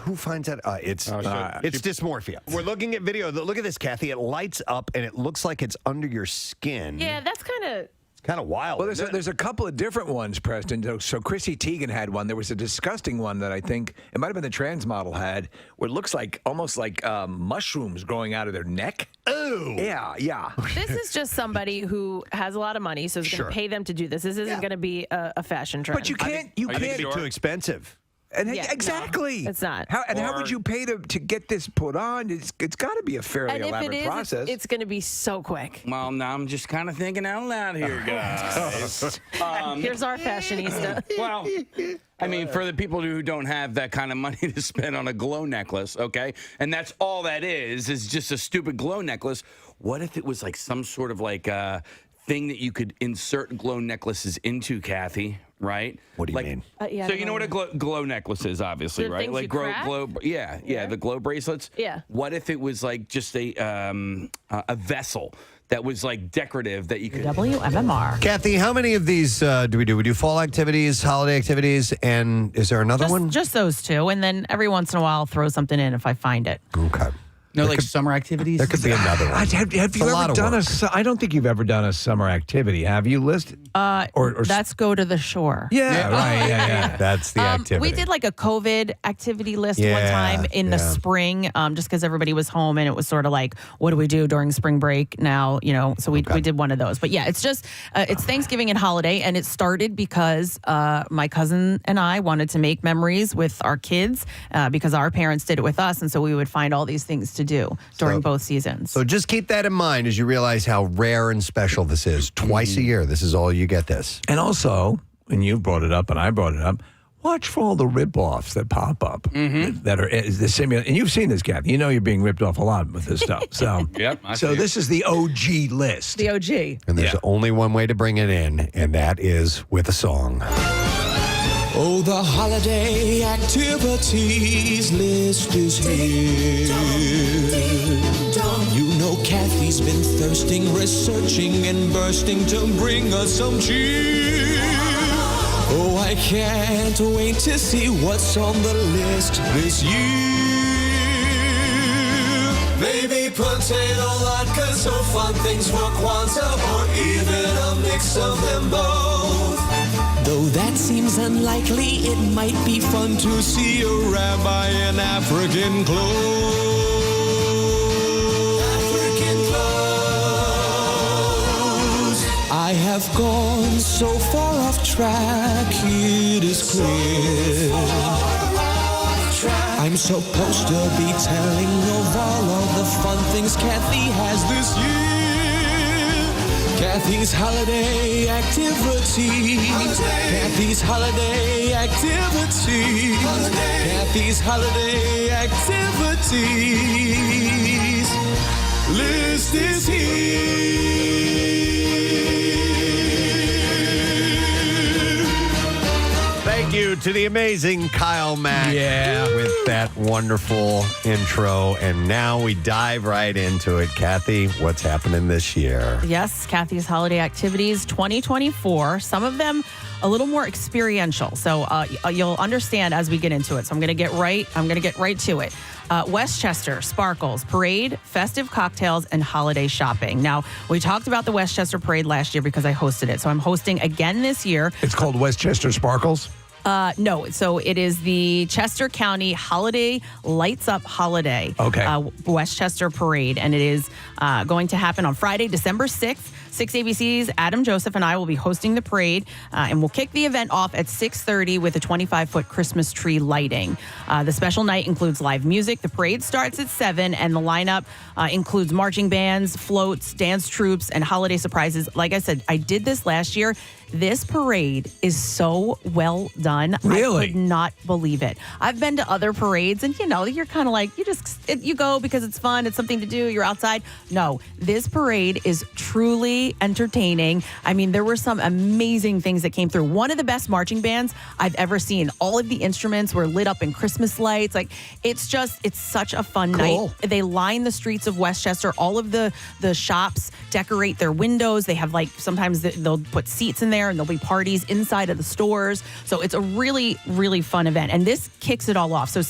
Who finds that? It's dysmorphia. We're looking at video. Look at this, Kathy. It lights up, and it looks like it's under your skin. Yeah, that's kind of... It's kind of wild. Well, there's a couple of different ones, Preston. So Chrissy Teigen had one. There was a disgusting one that I think, it might have been the trans model had, where it looks like almost like mushrooms growing out of their neck. Ooh. Yeah. This is just somebody who has a lot of money, so is going to pay them to do this. This isn't going to be a fashion trend. But you can't be too expensive. And exactly. No, it's not. How would you pay to get this put on? It's got to be a fairly elaborate process. It's going to be so quick. Well, now I'm just kind of thinking out loud here, guys. Here's our fashionista. Well, I mean, for the people who don't have that kind of money to spend on a glow necklace, okay, and that's all that is just a stupid glow necklace. What if it was like some sort of thing that you could insert glow necklaces into, Kathy? Right? What do you mean? So you know what a glow necklace is, obviously, the right? Things Like you glow, crack? yeah, the glow bracelets. Yeah. What if it was like just a vessel that was like decorative that you could? WMMR. Kathy, how many of these do we do? We do fall activities, holiday activities, and is there another one? Just those two, and then every once in a while I'll throw something in if I find it. Okay. No, like summer activities? There could be another one. Have you ever done I don't think you've ever done a summer activity. Have you, Liz? Let's go to the shore. Yeah, right. Yeah. That's the activity. We did like a COVID activity list one time in the spring, just because everybody was home and it was sort of like, what do we do during spring break now? So we did one of those. But yeah, it's just it's Thanksgiving and holiday, and it started because my cousin and I wanted to make memories with our kids because our parents did it with us, and so we would find all these things to do during both seasons. So just keep that in mind as you realize how rare and special this is. Twice a year, this is all you get this. And also, and you brought it up and I brought it up, watch for all the rip-offs that pop up that are the similar. And you've seen this, Kathy. You know you're being ripped off a lot with this stuff. So, this is the OG list. The OG. And there's only one way to bring it in, and that is with a song. Oh, the holiday activities list is here. You know Kathy's been thirsting, researching, and bursting to bring us some cheer. Oh, I can't wait to see what's on the list this year. Maybe potato vodka, so fun things for Kwanzaa, or even a mix of them both. Though that seems unlikely, it might be fun to see a rabbi in African clothes. I have gone so far off track, it is clear. I'm supposed to be telling of all of the fun things Kathy has this year. Kathy's holiday activities. Kathy's holiday activities. Kathy's holiday activities. List is here. Thank you to the amazing Kyle Mack with that wonderful intro. And now we dive right into it. Kathy, what's happening this year? Yes, Kathy's Holiday Activities 2024. Some of them a little more experiential. So you'll understand as we get into it. So I'm going to get right to it. Westchester Sparkles Parade, festive cocktails, and holiday shopping. Now, we talked about the Westchester Parade last year because I hosted it. So I'm hosting again this year. It's called Westchester Sparkles? No, so it is the Chester County Holiday Lights Up Holiday. Westchester Parade, and it is going to happen on Friday, December 6th. 6 ABC's Adam Joseph and I will be hosting the parade, and we'll kick the event off at 6:30 with a 25-foot Christmas tree lighting. The special night includes live music. The parade starts at 7, and the lineup includes marching bands, floats, dance troops, and holiday surprises. Like I said, I did this last year. This parade is so well done. Really? I could not believe it. I've been to other parades, and you're kind of like, you go because it's fun, it's something to do, you're outside. No, this parade is truly entertaining. I mean, there were some amazing things that came through. One of the best marching bands I've ever seen. All of the instruments were lit up in Christmas lights. Like, it's such a fun night. They line the streets of Westchester. All of the shops decorate their windows. They have sometimes they'll put seats in there, and there'll be parties inside of the stores. So it's a really, really fun event. And this kicks it all off. So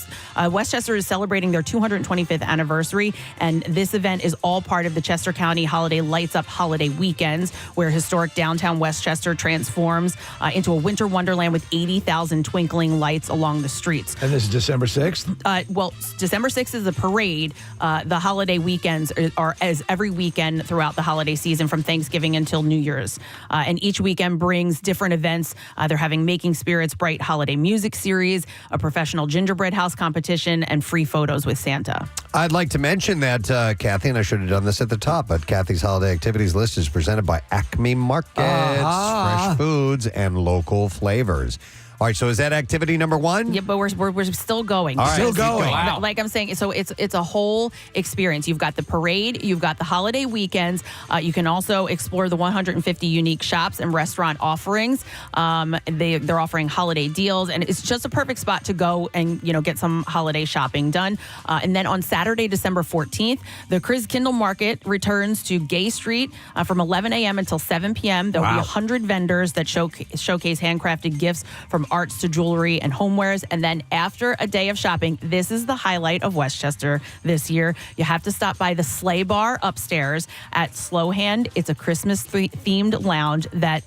Westchester is celebrating their 225th anniversary. And this event is all part of the Chester County Holiday Lights Up Holiday Weekends, where historic downtown Westchester transforms into a winter wonderland with 80,000 twinkling lights along the streets. And this is December 6th? Well, December 6th is the parade. The holiday weekends are as every weekend throughout the holiday season from Thanksgiving until New Year's. And each weekend brings different events. They're having Making Spirits Bright holiday music series, a professional gingerbread house competition, and free photos with Santa. I'd like to mention that, Kathy, and I should have done this at the top, but Kathy's Holiday Activities list is presented by Acme Markets, fresh foods, and local flavors. All right, so is that activity number one? Yeah, but we're still going. All right. Still going. Wow. Like I'm saying, so it's a whole experience. You've got the parade, you've got the holiday weekends. You can also explore the 150 unique shops and restaurant offerings. They're offering holiday deals, and it's just a perfect spot to go and get some holiday shopping done. And then on Saturday, December 14th, the Chris Kindle Market returns to Gay Street from 11 a.m. until 7 p.m. There'll be 100 vendors that showcase handcrafted gifts from arts to jewelry and homewares. And then after a day of shopping, this is the highlight of Westchester this year. You have to stop by the Sleigh Bar upstairs at Slow Hand. It's a Christmas themed lounge that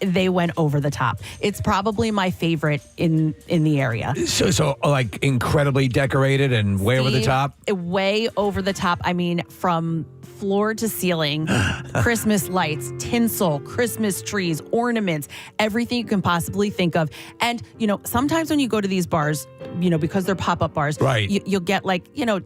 they went over the top. It's probably my favorite in the area. So like incredibly decorated and way over the top? Way over the top. I mean, from floor to ceiling, Christmas lights, tinsel, Christmas trees, ornaments, everything you can possibly think of. And, sometimes when you go to these bars, because they're pop-up bars, right. You'll get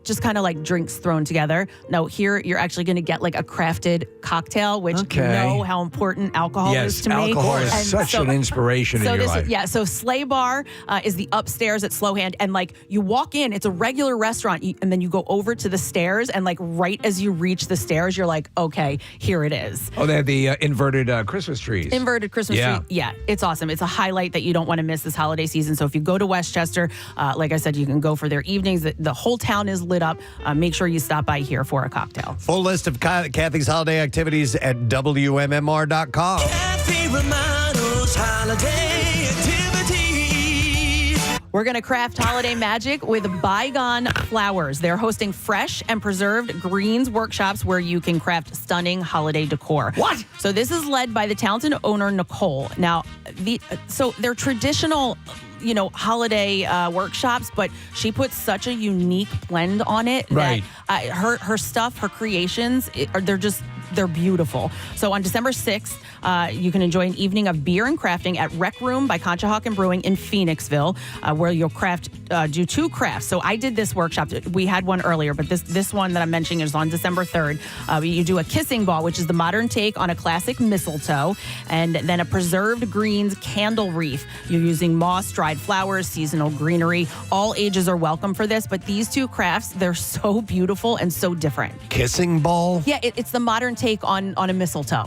just kind of like drinks thrown together. No, here you're actually going to get like a crafted cocktail, which you know how important alcohol is to me. Alcohol is such an inspiration in your life. So Sleigh Bar is the upstairs at Slow Hand. And you walk in, it's a regular restaurant, and then you go over to the stairs, and right as you reach the stairs, you're like, okay, here it is. Oh, they have the inverted Christmas trees. Inverted Christmas tree. Yeah, it's awesome. It's a highlight that you don't want to miss this holiday season. So if you go to Westchester, like I said, you can go for their evenings. The whole town is lit up. Make sure you stop by here for a cocktail. Full list of Kathy's holiday activities at WMMR.com. Kathy Romano's holiday activities. We're going to craft holiday magic with Bygone Flowers. They're hosting fresh and preserved greens workshops where you can craft stunning holiday decor. What? So this is led by the talented owner, Nicole. Now, they're traditional holiday workshops, but she puts such a unique blend on it that her stuff, her creations, they're beautiful. So on December 6th, you can enjoy an evening of beer and crafting at Rec Room by Conshohocken Brewing in Phoenixville, where you'll do 2 crafts. So I did this workshop. We had one earlier, but this one that I'm mentioning is on December 3rd. You do a kissing ball, which is the modern take on a classic mistletoe, and then a preserved greens candle wreath. You're using moss, dried flowers, seasonal greenery. All ages are welcome for this, but these 2 crafts, they're so beautiful and so different. Kissing ball? Yeah, it's the modern take on a mistletoe.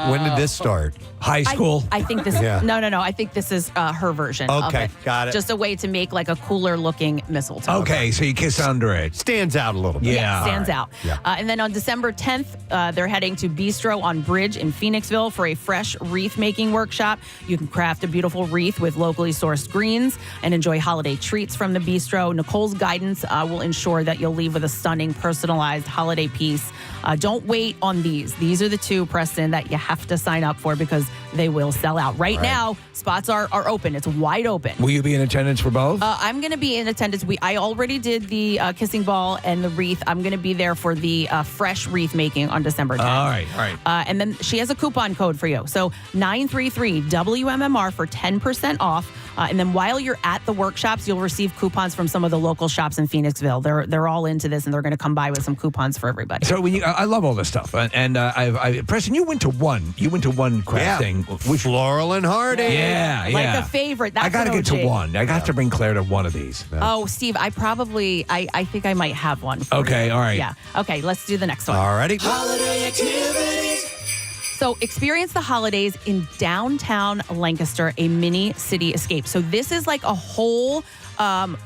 When did this start? High school? I think this. Yeah. No. I think this is her version. of Okay, it. got it. Just a way to make a cooler looking mistletoe. Okay, so you kiss under it. Stands out a little bit. Yeah. Stands out. Yeah. And then on December 10th, they're heading to Bistro on Bridge in Phoenixville for a fresh wreath making workshop. You can craft a beautiful wreath with locally sourced greens and enjoy holiday treats from the bistro. Nicole's guidance will ensure that you'll leave with a stunning personalized holiday piece. Don't wait on these. These are the 2, Preston, that you have to sign up for because they will sell out. Right now, spots are open. It's wide open. Will you be in attendance for both? I'm going to be in attendance. I already did the kissing ball and the wreath. I'm going to be there for the fresh wreath making on December 10th. All right. And then she has a coupon code for you. So 933 WMMR for 10% off. And then while you're at the workshops, you'll receive coupons from some of the local shops in Phoenixville. They're all into this, and they're going to come by with some coupons for everybody. So I love all this stuff, and Preston, you went to one crafting, with Laurel and Hardy. Yeah. Like a favorite. That's I got to get to OG. one. I got to bring Claire to one of these. Oh, Steve, I think I might have one. For Okay, you. all right. Yeah. Okay, let's do the next one. All righty. Holiday activities. So experience the holidays in downtown Lancaster, a mini city escape. So this is like a whole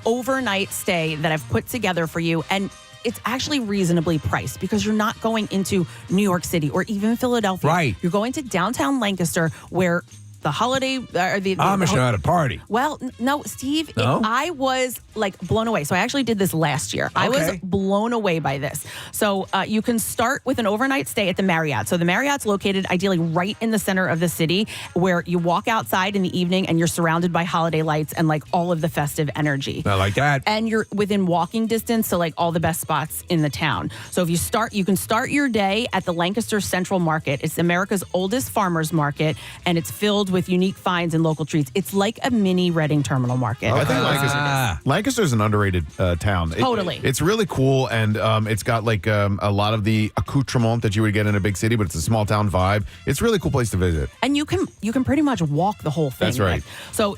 overnight stay that I've put together for you. And it's actually reasonably priced because you're not going into New York City or even Philadelphia. Right. You're going to downtown Lancaster where the holiday or the Amish know how to party. Well, no, Steve, No? I was blown away. So I actually did this last year. I was blown away by this. So you can start with an overnight stay at the Marriott. So the Marriott's located ideally right in the center of the city, where you walk outside in the evening and you're surrounded by holiday lights and all of the festive energy. I like that. And you're within walking distance to all the best spots in the town. So if you can start your day at the Lancaster Central Market. It's America's oldest farmers market, and it's filled with unique finds and local treats. It's like a mini Reading Terminal Market. I think Lancaster's an underrated town. Totally. It's really cool, and it's got a lot of the accoutrement that you would get in a big city, but it's a small town vibe. It's a really cool place to visit. And you can pretty much walk the whole thing. That's right. So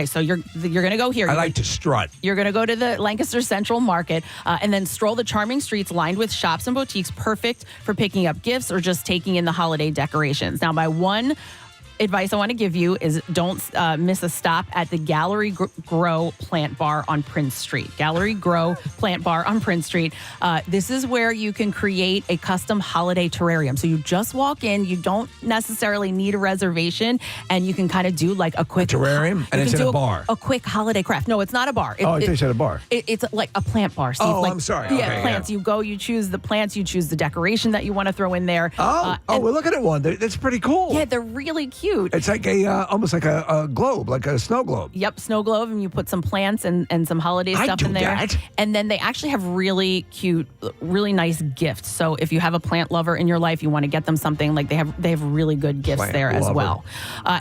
so you're gonna go here. I like to strut. You're gonna go to the Lancaster Central Market and then stroll the charming streets lined with shops and boutiques, perfect for picking up gifts or just taking in the holiday decorations. Now, by 1 advice I want to give you is don't miss a stop at the Gallery Grow Plant Bar on Prince Street. Gallery Grow Plant Bar on Prince Street. This is where you can create a custom holiday terrarium. So you just walk in, you don't necessarily need a reservation, and you can kind of do like a quick terrarium, and it's in a bar. A quick holiday craft. No, it's not a bar. I thought you said a bar. It's like a plant bar, Steve. Oh, like, I'm sorry. Yeah, Okay, plants. yeah. You go, you choose the plants, you choose the decoration that you want to throw in there. We're looking at one. That's pretty cool. Yeah, they're really cute. It's like almost like a globe, like a snow globe. Yep, snow globe, and you put some plants and some holiday stuff in there. That. And then they actually have really cute, really nice gifts. So if you have a plant lover in your life, you want to get them something, like they have really good gifts Plant there as lover. well.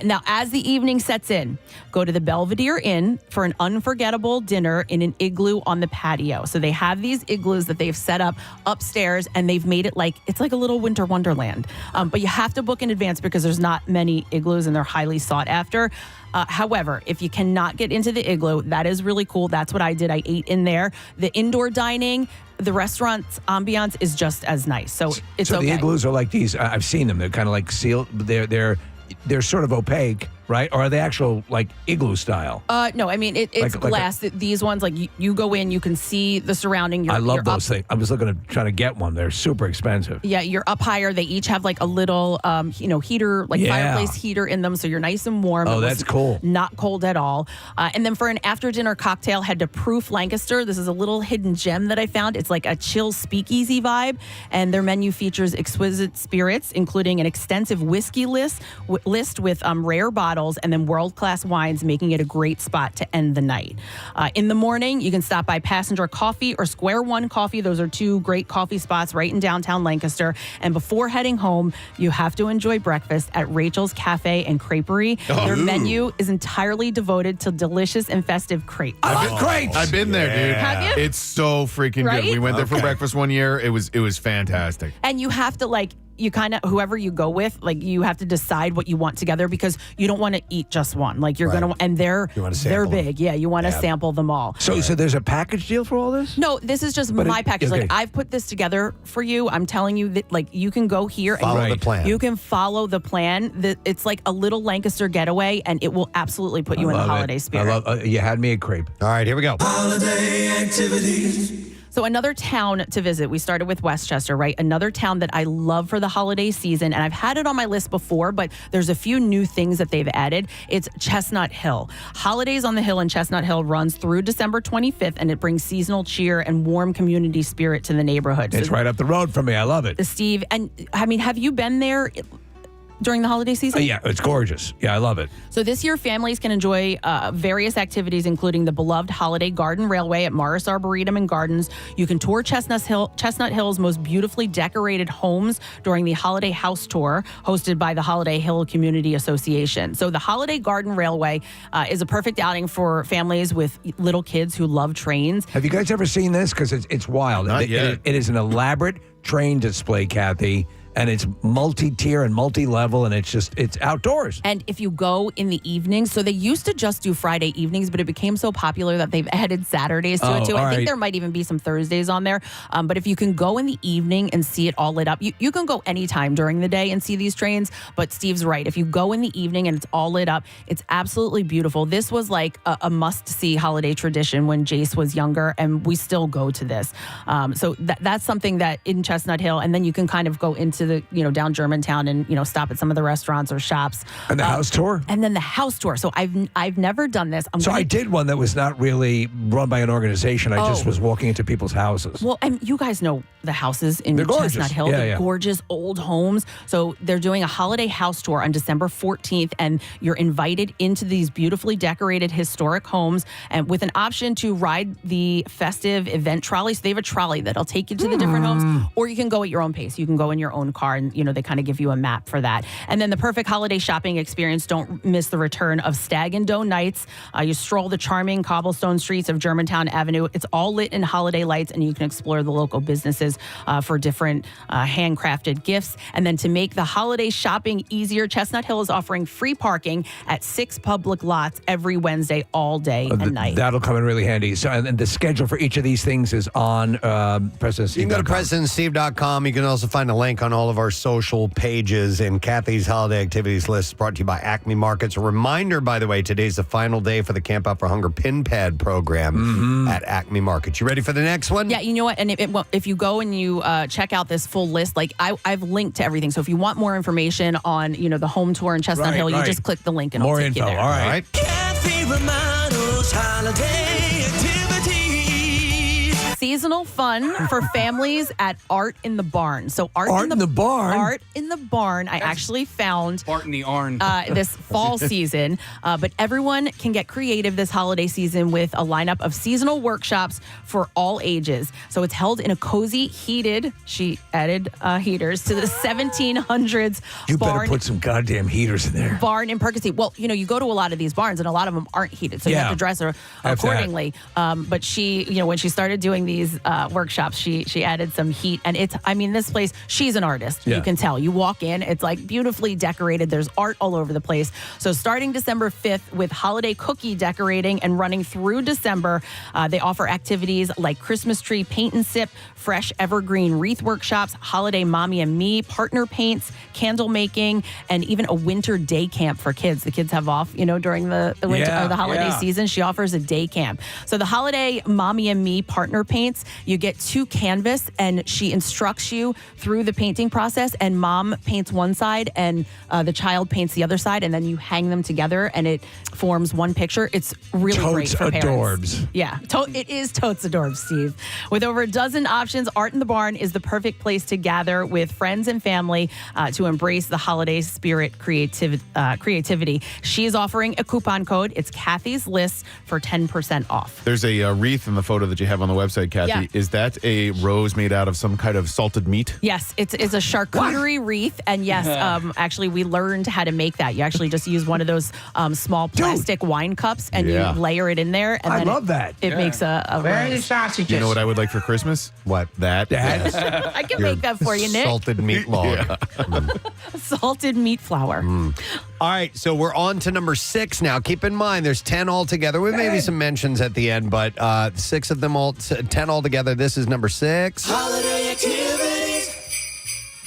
Now, as the evening sets in, go to the Belvedere Inn for an unforgettable dinner in an igloo on the patio. So they have these igloos that they've set up upstairs, and they've made it like it's like a little winter wonderland. But you have to book in advance because there's not many igloos and they're highly sought after. However, if you cannot get into the igloo, that is really cool. That's what I did. I ate in there. The indoor dining, the restaurant's ambiance is just as nice. So it's so okay. the igloos are like these. I've seen them. They're kind of like sealed. They're sort of opaque, right? Or are they actual like igloo style? No, I mean it's Like glass. These ones, like you go in, you can see the surrounding. I love you're those up, things. I was looking at trying to get one. They're super expensive. Yeah, you're up higher. They each have like a little, heater, like Yeah. fireplace heater in them, so you're nice and warm. Oh, It was that's cool. Not cold at all. And then for an after-dinner cocktail, head to Proof Lancaster. This is a little hidden gem that I found. It's like a chill speakeasy vibe, and their menu features exquisite spirits, including an extensive whiskey list with rare bottles, and then world-class wines, making it a great spot to end the night. In the morning, you can stop by Passenger Coffee or Square One Coffee. Those are two great coffee spots right in downtown Lancaster. And before heading home, you have to enjoy breakfast at Rachel's Cafe and Creperie. Their menu is entirely devoted to delicious and festive crepes. I love crepes. I've been there, dude. Have you? It's so freaking Right? good. We went there for breakfast one year. It was fantastic. And you have to you kind of, whoever you go with, you have to decide what you want together, because you don't want to eat just one. Like you're going to, and they're sample them. big. Yeah, you want to sample them all. So there's a package deal for all this? No, this is just my package. okay. Like I've put this together for you. I'm telling you that you can go here Follow and the plan. You can follow the plan. It's like a little Lancaster getaway, and it will absolutely put you in the holiday spirit. You had me a crepe. All right, here we go. Holiday activities. So another town to visit, we started with Westchester, right? Another town that I love for the holiday season, and I've had it on my list before, but there's a few new things that they've added. It's Chestnut Hill. Holidays on the Hill in Chestnut Hill runs through December 25th, and it brings seasonal cheer and warm community spirit to the neighborhood. It's right up the road from me. I love it. Steve, and I mean, have you been there during the holiday season? Yeah, it's gorgeous. Yeah, I love it. So this year, families can enjoy various activities, including the beloved Holiday Garden Railway at Morris Arboretum and Gardens. You can tour Chestnut Hill's most beautifully decorated homes during the Holiday House Tour, hosted by the Holiday Hill Community Association. So the Holiday Garden Railway is a perfect outing for families with little kids who love trains. Have you guys ever seen this? Because it's wild. Not yet. It is an elaborate train display, Kathy. And it's multi-tier and multi-level, and it's outdoors. And if you go in the evenings, so they used to just do Friday evenings, but it became so popular that they've added Saturdays to it too. I think there might even be some Thursdays on there. But if you can go in the evening and see it all lit up, you can go anytime during the day and see these trains. But Steve's right. If you go in the evening and it's all lit up, it's absolutely beautiful. This was like a must-see holiday tradition when Jace was younger, and we still go to this. So that's something that in Chestnut Hill, and then you can kind of go into the down Germantown and stop at some of the restaurants or shops. And the house tour? And then the house tour. So I've never done this. I did one that was not really run by an organization. I just was walking into people's houses. Well, and you guys know the houses in They're gorgeous. Chestnut Hill. Yeah, They're yeah. gorgeous old homes. So they're doing a holiday house tour on December 14th, and you're invited into these beautifully decorated historic homes, and with an option to ride the festive event trolley. So they have a trolley that'll take you to the different homes, or you can go at your own pace. You can go in your own car, and they kind of give you a map for that. And then the perfect holiday shopping experience. Don't miss the return of Stag and Doe Nights. You stroll the charming cobblestone streets of Germantown Avenue. It's all lit in holiday lights, and you can explore the local businesses for different handcrafted gifts. And then to make the holiday shopping easier, Chestnut Hill is offering free parking at 6 public lots every Wednesday all day and night. That'll come in really handy. So, and the schedule for each of these things is on PresidentSteve.com. You can go to PresidentSteve.com. You can also find a link on all all of our social pages. And Kathy's holiday activities list is brought to you by Acme Markets. A reminder, by the way, today's the final day for the Camp Out for Hunger pin pad program at Acme Markets. You ready for the next one? Yeah, you know what? And if you go and you check out this full list, like I've linked to everything. So if you want more information on, the home tour in Chestnut Hill, you just click the link and more it'll take info. you there. All right. Kathy Romano's holiday activities. Seasonal fun for families at Art in the Barn. So Art in the Barn? Art in the Barn. I actually found Art in the Arn. this fall season, but everyone can get creative this holiday season with a lineup of seasonal workshops for all ages. So it's held in a cozy, heated, she added heaters to the 1700s You barn. better put some goddamn heaters in there. Barn in Percy. Well, you go to a lot of these barns and a lot of them aren't heated, so you have to dress her accordingly. But she, when she started doing these workshops, she added some heat, and this place, she's an artist. Yeah. You can tell. You walk in, it's like beautifully decorated. There's art all over the place. So starting December 5th with holiday cookie decorating and running through December, they offer activities like Christmas tree paint and sip, fresh evergreen wreath workshops, holiday mommy and me, partner paints, candle making, and even a winter day camp for kids. The kids have off, during the winter or the holiday season. She offers a day camp. So the holiday mommy and me partner paints, you get 2 canvas, and she instructs you through the painting process, and mom paints one side and the child paints the other side, and then you hang them together and it forms one picture. It's really great for parents. Adorbs. Yeah, it is totes adorbs, Steve. With over a dozen options, Art in the Barn is the perfect place to gather with friends and family to embrace the holiday spirit creativity. She is offering a coupon code. It's Kathy's List for 10% off. There's a wreath in the photo that you have on the website, Kathy. Yeah. Is that a rose made out of some kind of salted meat? Yes, it's a charcuterie wreath. And yes, actually, we learned how to make that. You actually just use one of those small plastic wine cups and you layer it in there. And I then love that. It makes a rose. You know what I would like for Christmas? What? That. I can make that for you, Nick. Salted meat log. Salted meat flour. All right, so we're on to number 6 now. Keep in mind, there's 10 altogether with maybe some mentions at the end, but 6 of them 10 altogether. This is number 6. Holiday activities.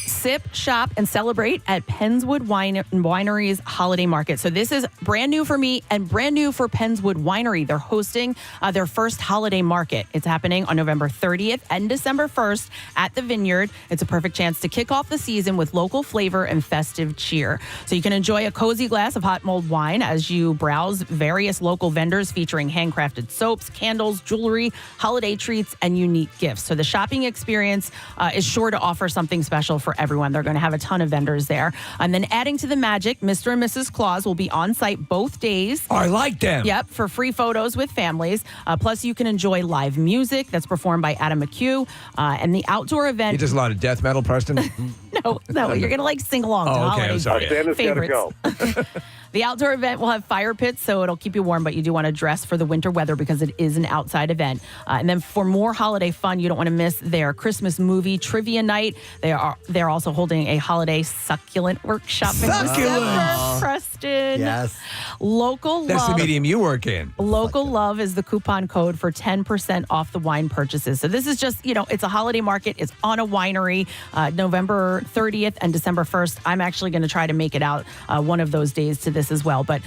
Sip, shop, and celebrate at Penswood Winery's Holiday Market. So this is brand new for me and brand new for Penswood Winery. They're hosting their first holiday market. It's happening on November 30th and December 1st at the Vineyard. It's a perfect chance to kick off the season with local flavor and festive cheer. So you can enjoy a cozy glass of hot mulled wine as you browse various local vendors featuring handcrafted soaps, candles, jewelry, holiday treats, and unique gifts. So the shopping experience is sure to offer something special for everyone. They're going to have a ton of vendors there. And then adding to the magic, Mr. and Mrs. Claus will be on site both days. Oh, I like them. Yep, for free photos with families. Plus, you can enjoy live music that's performed by Adam McHugh. And the outdoor event. He does a lot of death metal, Preston. No, you're going to sing along to holiday I'm sorry. favorites. The outdoor event will have fire pits, so it'll keep you warm, but you do want to dress for the winter weather because it is an outside event. And then for more holiday fun, you don't want to miss their Christmas movie trivia night. They're also holding a holiday succulent workshop in December, Preston. Yes. Local That's Love. the medium you work in. Local Love is the coupon code for 10% off the wine purchases. So this is just, it's a holiday market. It's on a winery, November 30th and December 1st. I'm actually going to try to make it out one of those days to this as well. But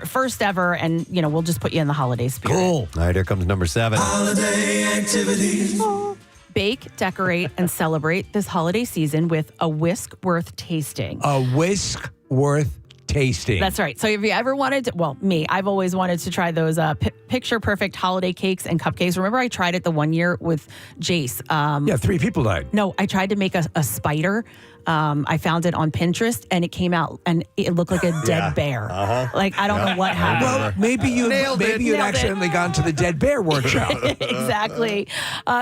first ever, and, we'll just put you in the holiday spirit. Cool. All right, here comes number 7. Holiday activities. Bake, decorate, and celebrate this holiday season with a whisk worth tasting. A whisk worth tasting. That's right. So if you ever wanted to, I've always wanted to try those picture perfect holiday cakes and cupcakes. Remember I tried it the one year with Jace. 3 people died. No, I tried to make a spider. I found it on Pinterest and it came out and it looked like a dead bear. Like, I don't know what happened. Well, maybe you'd accidentally gone to the dead bear workshop. Exactly.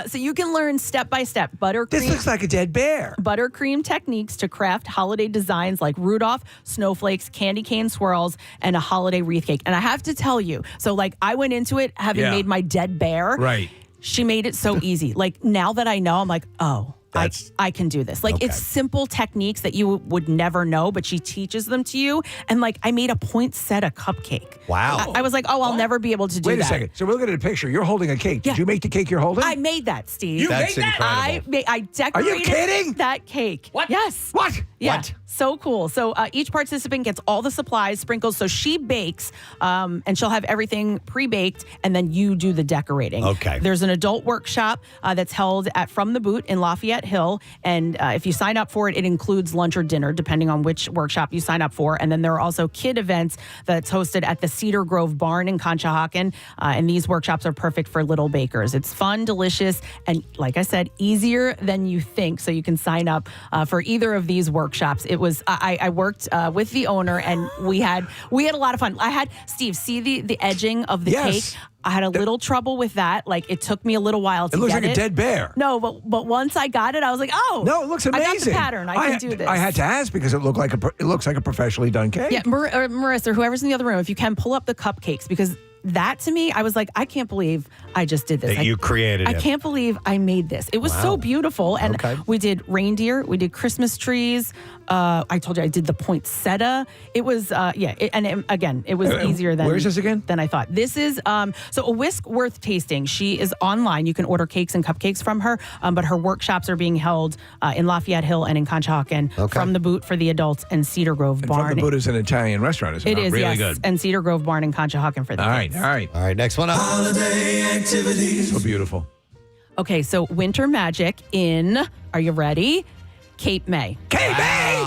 So you can learn step by step buttercream. This looks like a dead bear. Buttercream techniques to craft holiday designs like Rudolph, snowflakes, candy cane swirls, and a holiday wreath cake. And I have to tell you, so like I went into it having made my dead bear. Right. She made it so easy. Like now that I know, I'm like, oh, I can do this. Like, it's simple techniques that you would never know, but she teaches them to you. And like, I made a poinsettia cupcake. Wow. I was like, I'll never be able to do that. Wait a second. So we're looking at a picture. You're holding a cake. Did you make the cake you're holding? I made that, Steve. That's incredible. I decorated Are you kidding? that cake. What? Yes. What? Yeah. What? So cool. So each participant gets all the supplies, sprinkles. So she bakes, and she'll have everything pre-baked, and then you do the decorating. Okay. There's an adult workshop that's held at From the Boot in Lafayette Hill, and if you sign up for it, it includes lunch or dinner, depending on which workshop you sign up for. And then there are also kid events that's hosted at the Cedar Grove Barn in Conshohocken, and these workshops are perfect for little bakers. It's fun, delicious, and like I said, easier than you think. So you can sign up for either of these workshops. It was I worked with the owner, and we had a lot of fun. I had Steve see the edging of the cake. I had a little trouble with that. Like, it took me a little while to get it. It looks like a dead bear. No, but once I got it, I was like, oh. No, it looks amazing. I got the pattern. I can do this. I had to ask because it looks like a professionally done cake. Yeah, Marissa, or whoever's in the other room, if you can, pull up the cupcakes, because that to me, I was like, I can't believe I just did this. That you created I it. can't believe I made this. It was so beautiful. And we did reindeer, we did Christmas trees. I told you I did the poinsettia. It was, again, it was easier than. Where is this again? Than I thought. This is, so a whisk worth tasting. She is online. You can order cakes and cupcakes from her, but her workshops are being held in Lafayette Hill and in Conshohocken. From the Boot for the adults and Cedar Grove Barn. From the Boot is an Italian restaurant, isn't it? It is, really yes. good. And Cedar Grove Barn in Conshohocken for the kids. All right. Next one up. Holiday activities. So beautiful. Okay, so Winter Magic in, are you ready? Cape May. Cape May!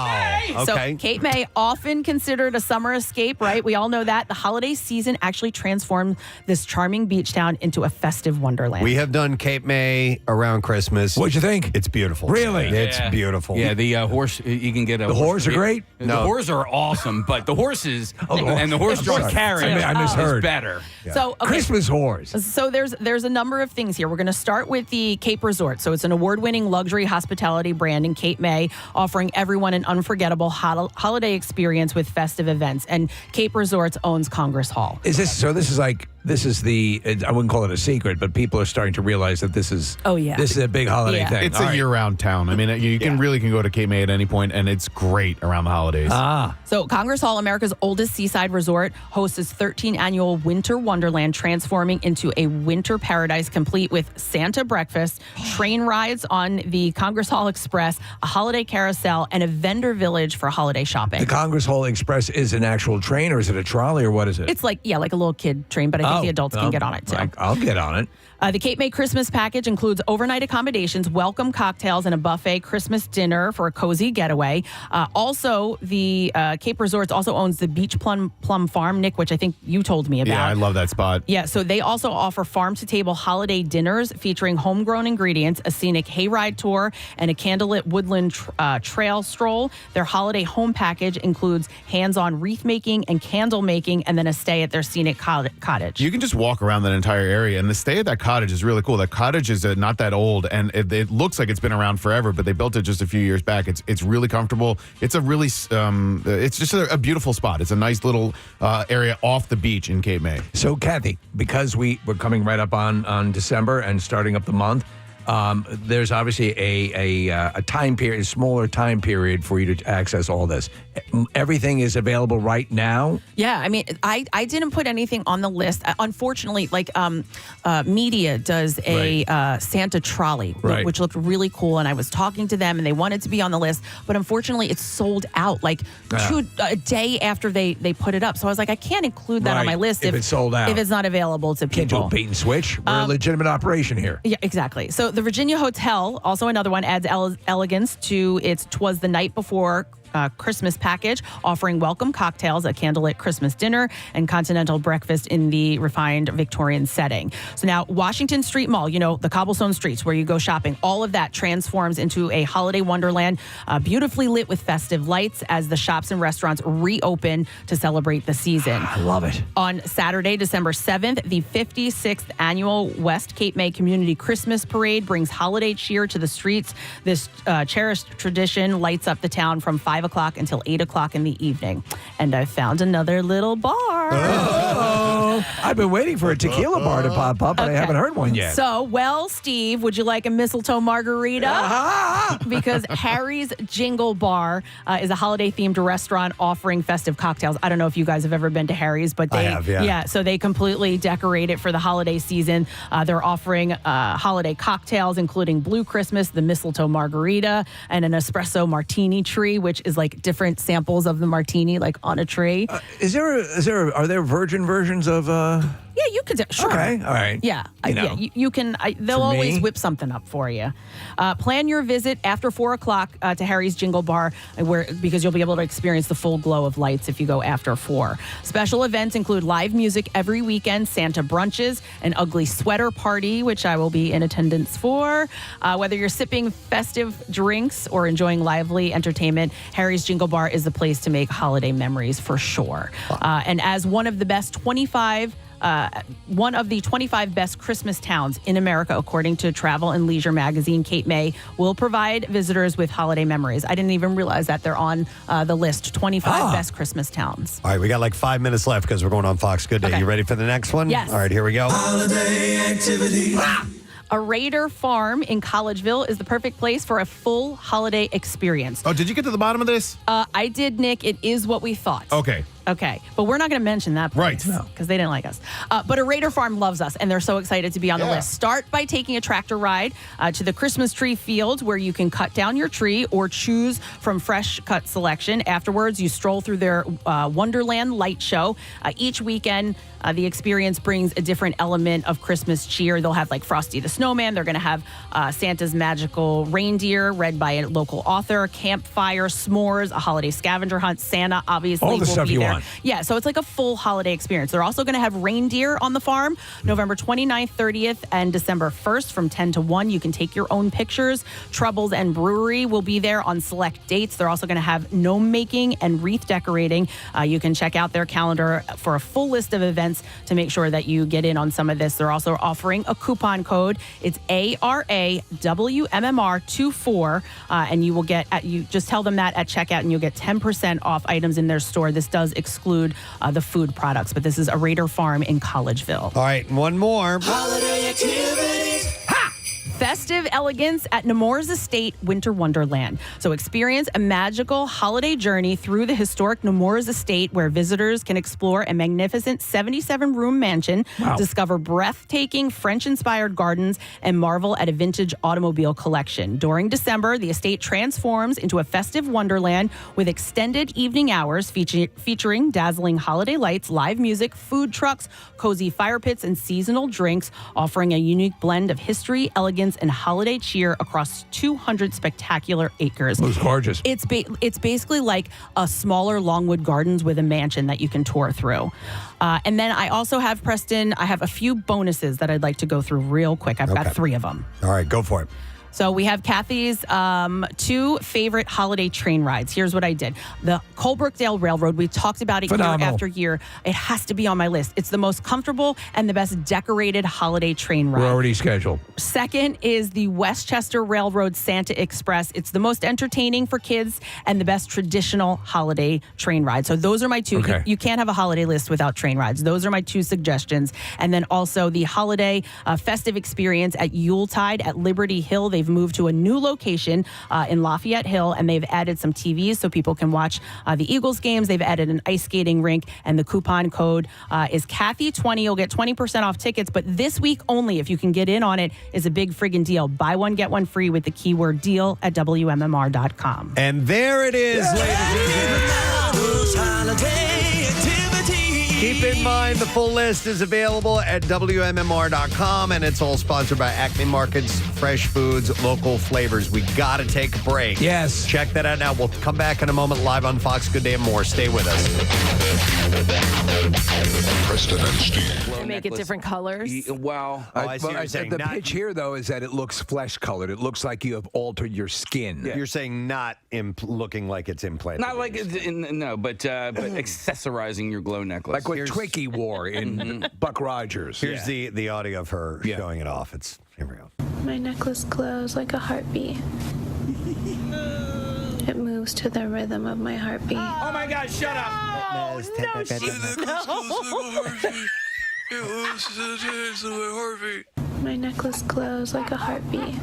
Okay. So Cape May, often considered a summer escape, right? We all know that. The holiday season actually transformed this charming beach town into a festive wonderland. We have done Cape May around Christmas. What'd you think? It's beautiful. Really? It's beautiful. Yeah, the horse, you can get a The horse are great? The No. horses are awesome, but the horses and the horse-drawn sorry. carriage I misheard. is better. So okay, Christmas whores. So there's a number of things here. We're going to start with the Cape Resort. So it's an award-winning luxury hospitality brand in Cape May, offering everyone an unforgettable holiday experience with festive events. And Cape Resorts owns Congress Hall. Is this so? This is the. I wouldn't call it a secret, but people are starting to realize that this is. Oh, yeah. This is a big holiday Yeah. thing. It's All a right. year-round town. I mean, you can go to Cape May at any point, and it's great around the holidays. So Congress Hall, America's oldest seaside resort, hosts its 13th annual Winter Wonderland, transforming into a winter paradise complete with Santa breakfast, train rides on the Congress Hall Express, a holiday carousel, and a vendor village for holiday shopping. The Congress Hall Express is an actual train, or is it a trolley, or what is it? It's like a little kid train, but I think the adults can get on it too. I'll get on it. The Cape May Christmas package includes overnight accommodations, welcome cocktails, and a buffet Christmas dinner for a cozy getaway. Also, the Cape Resorts also owns the Beach Plum Farm, Nick, which I think you told me about. Yeah, I love that spot. Yeah, so they also offer farm-to-table holiday dinners featuring homegrown ingredients, a scenic hayride tour, and a candlelit woodland trail stroll. Their holiday home package includes hands-on wreath making and candle making, and then a stay at their scenic cottage. You can just walk around that entire area, and the stay at that cottage is really cool. That cottage is not that old, and it looks like it's been around forever, but they built it just a few years back. It's really comfortable. It's a really, it's just a beautiful spot. It's a nice little area off the beach in Cape May. So, Kathy, because we're coming right up on December and starting up the month, there's obviously a time period, a smaller time period for you to access all this. Everything is available right now. Yeah, I mean, I didn't put anything on the list. Unfortunately, media does a Santa trolley, which looked really cool, and I was talking to them, and they wanted to be on the list, but unfortunately, it's sold out a day after they put it up. So I was like, I can't include that on my list if it's sold out. If it's not available to people. Can't do a bait and switch. We're a legitimate operation here. Yeah, exactly. So the Virginia Hotel, also another one, adds elegance to its "'Twas the Night Before" Christmas package, offering welcome cocktails, a candlelit Christmas dinner, and continental breakfast in the refined Victorian setting. So now Washington Street Mall, the cobblestone streets where you go shopping, all of that transforms into a holiday wonderland, beautifully lit with festive lights as the shops and restaurants reopen to celebrate the season. I love it. On Saturday, December 7th, the 56th annual West Cape May Community Christmas Parade brings holiday cheer to the streets. This cherished tradition lights up the town from 5 o'clock until 8 o'clock in the evening. And I found another little bar. I've been waiting for a tequila bar to pop up, but I haven't heard one yet. So, well, Steve, would you like a mistletoe margarita? Because Harry's Jingle Bar is a holiday-themed restaurant offering festive cocktails. I don't know if you guys have ever been to Harry's, but they I have, yeah. So they completely decorate it for the holiday season. They're offering holiday cocktails, including Blue Christmas, the mistletoe margarita, and an espresso martini tree, which is like different samples of the martini, like on a tree. Are there virgin versions of? Yeah, you could. Sure. Okay, all right. Yeah, you can. They'll For always me? whip something up for you. Plan your visit after 4 o'clock to Harry's Jingle Bar, because you'll be able to experience the full glow of lights if you go after 4. Special events include live music every weekend, Santa brunches, an ugly sweater party, which I will be in attendance for. Whether you're sipping festive drinks or enjoying lively entertainment, Harry's Jingle Bar is the place to make holiday memories for sure. And as one of the 25 best Christmas towns in America, according to Travel and Leisure magazine, Cape May will provide visitors with holiday memories. I didn't even realize that they're on the list, 25 best Christmas towns. All right, we got like 5 minutes left because we're going on Fox Good Day. Okay. You ready for the next one? Yes. All right, here we go. Holiday activity. A Raider Farm in Collegeville is the perfect place for a full holiday experience. Oh, did you get to the bottom of this? I did, Nick. It is what we thought. Okay. Okay, but we're not going to mention that place, Right. because they didn't like us. But a Raider Farm loves us, and they're so excited to be on the list. Start by taking a tractor ride to the Christmas tree field, where you can cut down your tree or choose from fresh cut selection. Afterwards, you stroll through their Wonderland light show. Each weekend, the experience brings a different element of Christmas cheer. They'll have like Frosty the Snowman. They're going to have Santa's Magical Reindeer, read by a local author, campfire, s'mores, a holiday scavenger hunt. Santa obviously All the will stuff be you there. want. Yeah, so it's like a full holiday experience. They're also going to have reindeer on the farm November 29th, 30th, and December 1st from 10 to 1. You can take your own pictures. Troubles and Brewery will be there on select dates. They're also going to have gnome making and wreath decorating. You can check out their calendar for a full list of events to make sure that you get in on some of this. They're also offering a coupon code. It's ARAWMMR24, and you will get, you just tell them that at checkout, and you'll get 10% off items in their store. This does exclude the food products, but this is a Raider Farm in Collegeville. All right, one more. Holiday activities. Festive elegance at Nemours Estate Winter Wonderland. So experience a magical holiday journey through the historic Nemours Estate, where visitors can explore a magnificent 77-room mansion, discover breathtaking French-inspired gardens, and marvel at a vintage automobile collection. During December, the estate transforms into a festive wonderland with extended evening hours featuring dazzling holiday lights, live music, food trucks, cozy fire pits, and seasonal drinks, offering a unique blend of history, elegance, and holiday cheer across 200 spectacular acres. It was gorgeous. It's basically like a smaller Longwood Gardens with a mansion that you can tour through. And then I also have, Preston, I have a few bonuses that I'd like to go through real quick. I've got 3 of them. All right, go for it. So we have Kathy's 2 favorite holiday train rides. Here's what I did. The Colebrookdale Railroad, we talked about it Phenomenal. year after year. It has to be on my list. It's the most comfortable and the best decorated holiday train ride. We're already scheduled. Second is the Westchester Railroad Santa Express. It's the most entertaining for kids and the best traditional holiday train ride. So those are my 2. Okay. You can't have a holiday list without train rides. Those are my 2 suggestions. And then also the holiday festive experience at Yuletide at Liberty Hill. They've moved to a new location in Lafayette Hill, and they've added some TVs so people can watch the Eagles games. They've added an ice skating rink, and the coupon code is Kathy20. You'll get 20% off tickets, but this week only, if you can get in on it, is a big friggin' deal. Buy one, get one free with the keyword deal at WMMR.com. And there it is, ladies and gentlemen. Keep in mind, the full list is available at WMMR.com, and it's all sponsored by Acme Markets, fresh foods, local flavors. We got to take a break. Yes. Check that out now. We'll come back in a moment live on Fox Good Day and more. Stay with us. Preston and Steve. To make it different colors. Well, I see what you're saying. The Not- pitch here, though, is that it looks flesh-colored. It looks like you have altered your skin. You're saying not looking like it's implanted. not like no, but accessorizing your glow necklace. Like what Twinkie wore in Buck Rogers. Here's the audio of her showing it off. Here we go. My necklace glows like a heartbeat. It moves to the rhythm of my heartbeat. Oh my God! Shut up! It moves to the taste of my heartbeat. My necklace glows like a heartbeat.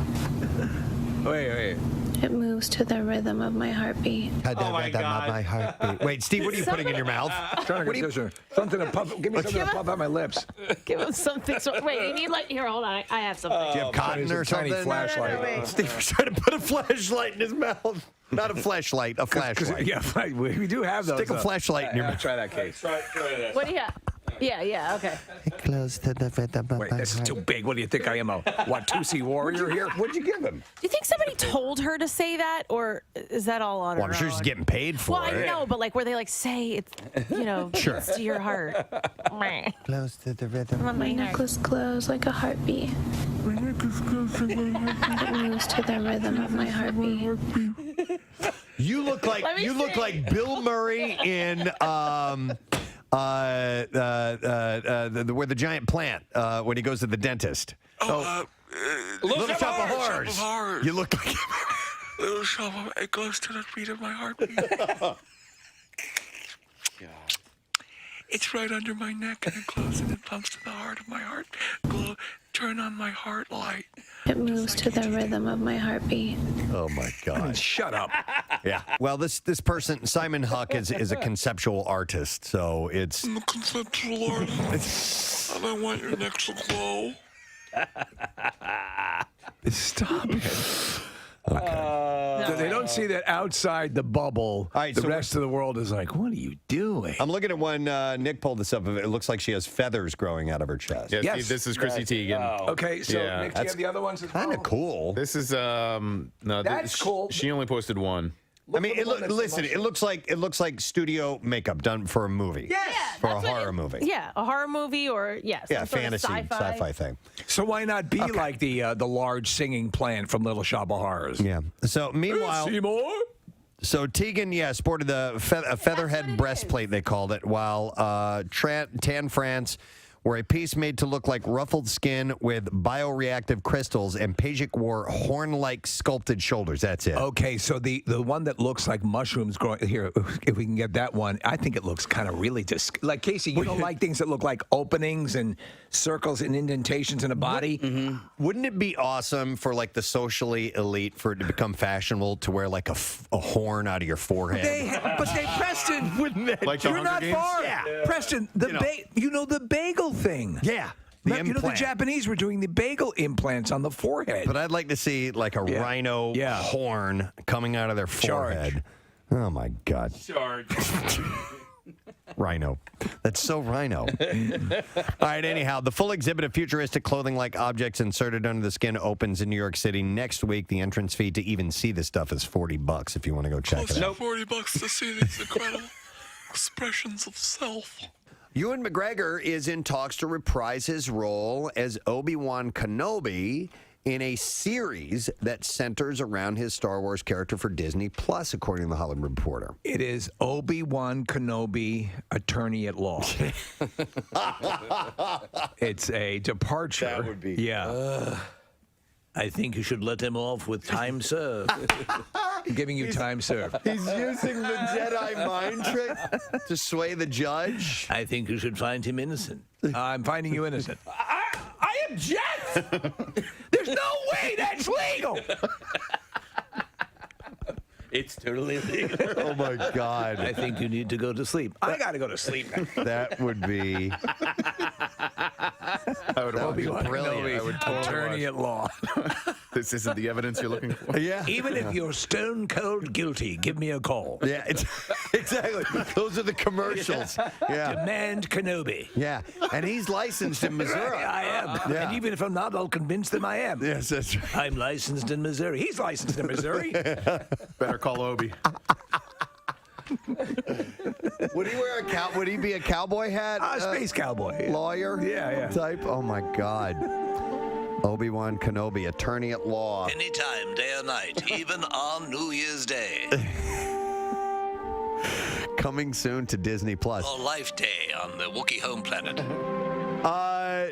Wait. It moves to the rhythm of my heartbeat. Oh my God. My heartbeat. Wait, Steve, what are you putting in your mouth? Something to puff. Give me something to puff out my lips. Give him something. Wait, you need here, hold on. I have something. Do you have cotton or tiny something? flashlight. Steve was trying to put a flashlight in his mouth. Not a flashlight, a flashlight. Yeah, we do have those. Stick a flashlight in your mouth. Try that case. Try that. What do you have? Yeah, okay. Close to the rhythm of Wait, my this is heart. too big. What do you think I am, a Watusi warrior here? What'd you give him? Do you think somebody told her to say that, or is that all on Well, her I'm sure own? she's getting paid for Well, it. I know, but like where they like say it's, Sure. it's to your heart. Close to the rhythm. My necklace glows like a heartbeat. It moves to the rhythm of my heartbeat. You look like Bill Murray in where the giant plant when he goes to the dentist. Little Shop of Horrors. You look like Little Shop of It goes to the beat of my heartbeat. It's right under my neck and it glows and it pumps to the heart of my heart. Glow, turn on my heart light. It moves to the rhythm of my heartbeat. Oh my God! Shut up. Yeah. Well, this person Simon Huck is a conceptual artist, so it's. I'm a conceptual artist. And I want your neck to glow. Stop it. So they don't see that outside the bubble. right, the so rest of the world is like, what are you doing? I'm looking at one. Nick pulled this up. It looks like she has feathers growing out of her chest. Yeah, Yes. Steve, this is Chrissy Teigen. Okay, so Yeah, Nick, do you have the other ones as well? Kind of cool. This is no. That's cool. She only posted one. I mean, it looks like studio makeup done for a movie. Yes, for a horror movie. Yeah, a horror movie or Yeah, some sort of fantasy, sci-fi thing. So why not be like the large singing plant from Little Shop of Horrors? Yeah. So meanwhile, Seymour? so Tegan, sported a featherhead breastplate, they called it, while Tan France wore a piece made to look like ruffled skin with bioreactive crystals, and Pajik wore horn-like sculpted shoulders. That's it. Okay, so the one that looks like mushrooms growing here, if we can get that one, I think it looks kind of really like Casey. You don't like things that look like openings and circles and indentations in a body. Wouldn't it be awesome for like the socially elite for it to become fashionable to wear like a horn out of your forehead? But Preston, Wouldn't that? Like the you're Hunger not Games? far. Yeah. Preston, the bagel thing. Yeah. The implant. Japanese were doing the bagel implants on the forehead. But I'd like to see like a rhino horn coming out of their forehead. Oh my God. Charge. Rhino. That's so rhino. All right, anyhow, the full exhibit of futuristic clothing-like objects inserted under the skin opens in New York City next week. The entrance fee to even see this stuff is $40 if you want to go check it out. $40 to see these incredible expressions of self. Ewan McGregor is in talks to reprise his role as Obi-Wan Kenobi in a series that centers around his Star Wars character for Disney Plus, according to the Hollywood Reporter. It is Obi-Wan Kenobi, attorney at law. It's a departure. That would be. Yeah. I think you should let him off with time served. I'm giving you time served. He's using the Jedi mind trick to sway the judge. I think you should find him innocent. I'm finding you innocent. I object! There's no way that's legal! It's totally legal. Oh, my God. I think you need to go to sleep. I got to go to sleep now. That would be... I would watch it. brilliant. I would totally Attorney at law. This isn't the evidence you're looking for. Yeah. Even if you're stone cold guilty, give me a call. Yeah, exactly. Those are the commercials. Yeah. Demand Kenobi. Yeah. And he's licensed in Missouri. I am. Yeah. And even if I'm not, I'll convince them I am. Yes, that's right. I'm licensed in Missouri. He's licensed in Missouri. Better call Obi. Would he wear Would he be a cowboy hat? Space cowboy. Lawyer? Yeah. Type? Oh, my God. Obi-Wan Kenobi, attorney at law. Anytime, day or night, even on New Year's Day. Coming soon to Disney Plus. Or Life Day on the Wookiee home planet.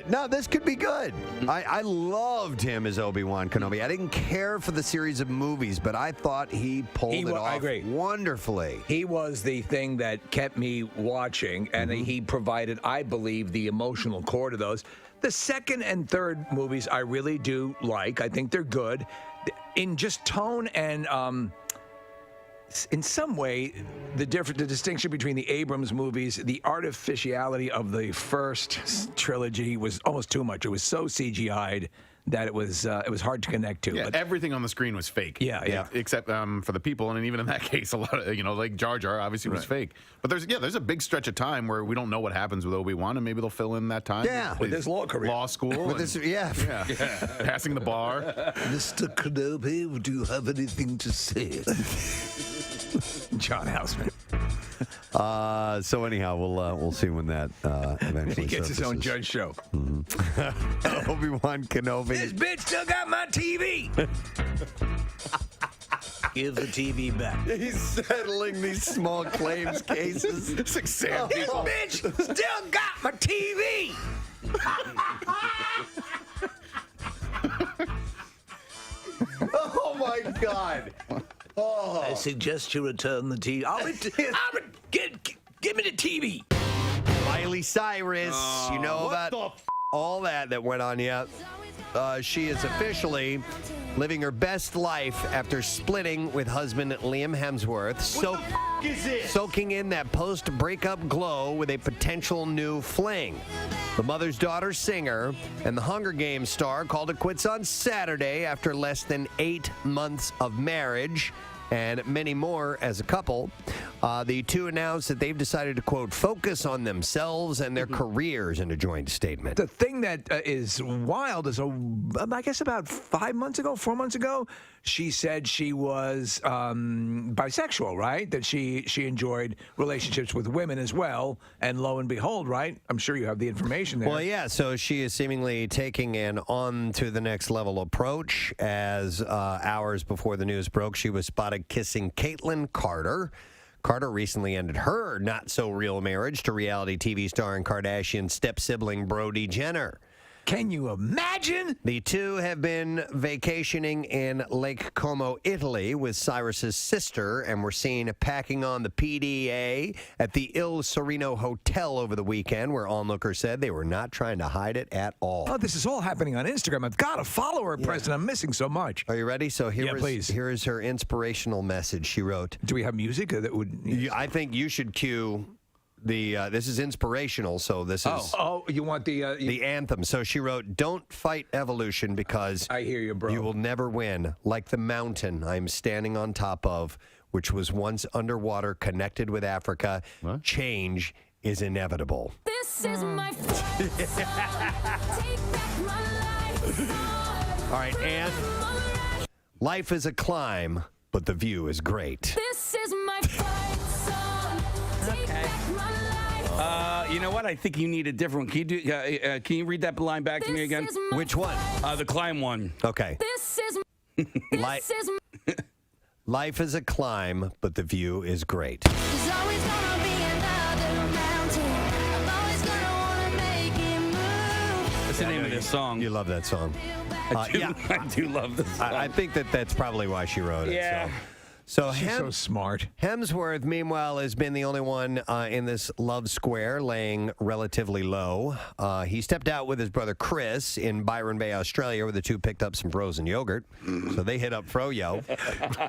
No, this could be good. I loved him as Obi-Wan Kenobi. I didn't care for the series of movies, but I thought he pulled it off I agree. wonderfully. He was the thing that kept me watching, and he provided, I believe, the emotional core to those. The second and third movies I really do like. I think they're good. In just tone and in some way, the distinction between the Abrams movies, the artificiality of the first trilogy was almost too much. It was so CGI'd that it was hard to connect to. Yeah, But everything on the screen was fake. Yeah. Except for the people, and even in that case, a lot of like Jar Jar obviously was fake. But there's a big stretch of time where we don't know what happens with Obi-Wan, and maybe they'll fill in that time. Yeah. with his law career, law school, With this, yeah. passing the bar. Mr. Kenobi, do you have anything to say? John Houseman. So anyhow, we'll see when that eventually He gets his own surfaces. judge show. Obi-Wan Kenobi. This bitch still got my TV. Give the TV back. He's settling these small claims cases. It's like Sam This bitch still got my TV. Oh my God. Oh. I suggest you return the TV. Give me the TV. Miley Cyrus, you know about all that went on yet. She is officially living her best life after splitting with husband Liam Hemsworth. Soaking in that post-breakup glow with a potential new fling. The mother's daughter singer and the Hunger Games star called it quits on Saturday after less than 8 months of marriage and many more as a couple. The two announced that they've decided to, quote, focus on themselves and their careers in a joint statement. The thing that is wild is, I guess about 4 months ago, she said she was bisexual, right? That she enjoyed relationships with women as well. And lo and behold, right? I'm sure you have the information there. Well, yeah, so she is seemingly taking an on-to-the-next-level approach. As hours before the news broke, she was spotted kissing Caitlyn Carter. Carter recently ended her not-so-real marriage to reality TV star and Kardashian step-sibling Brody Jenner. Can you imagine? The two have been vacationing in Lake Como, Italy with Cyrus's sister and were seen packing on the PDA at the Il Sereno Hotel over the weekend, where onlookers said they were not trying to hide it at all. Oh, this is all happening on Instagram. I've got to follow her, Preston. I'm missing so much. Are you ready? So here is her inspirational message. She wrote, do we have music that would... I think you should cue... this is inspirational, so this is you want the anthem. So she wrote, "Don't fight evolution because I hear you, bro. You will never win. Like the mountain I'm standing on top of, which was once underwater, connected with Africa. What? Change is inevitable." This is my fight song. Take back my life. All right, and life is a climb, but the view is great. This is my fight song. Take back my life. You know what? I think you need a different one. Can you read that line back to me again? Which one? The climb one. Okay. This is Life is a climb, but the view is great. There's always gonna be another mountain. I'm always gonna wanna make it move. What's the name of this song? You love that song. I do love this song. I think that's probably why she wrote it. Yeah. So She's so smart. Hemsworth, meanwhile, has been the only one in this love square, laying relatively low. He stepped out with his brother Chris in Byron Bay, Australia, where the two picked up some frozen yogurt. So they hit up Froyo.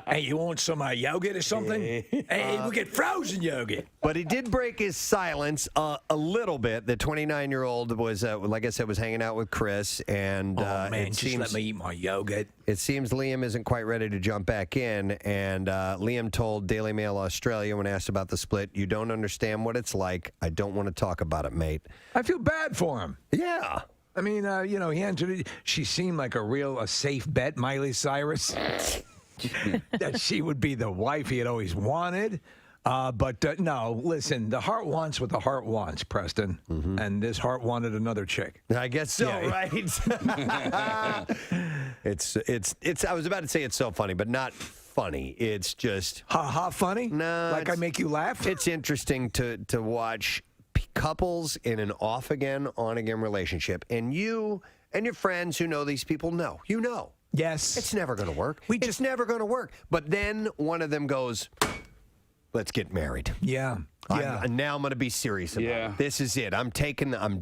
Hey, you want some yogurt or something? Hey, we'll get frozen yogurt. But he did break his silence a little bit. The 29-year-old was, like I said, was hanging out with Chris. And let me eat my yogurt. It seems Liam isn't quite ready to jump back in. And Liam told Daily Mail Australia when asked about the split, "You don't understand what it's like. I don't want to talk about it, mate." I feel bad for him. Yeah. I mean, he entered it. She seemed like a safe bet, Miley Cyrus, that she would be the wife he had always wanted. But no, listen, the heart wants what the heart wants, Preston. Mm-hmm. And this heart wanted another chick. I guess so, Yeah. right? It's. I was about to say it's so funny, but not funny. It's just ha funny. No, like I make you laugh. It's interesting to watch couples in an off-again, on-again relationship, and you and your friends who know these people know. Yes. It's never going to work. It's never going to work. But then one of them goes, let's get married. Yeah. Now I'm going to be serious about it. This is it. I'm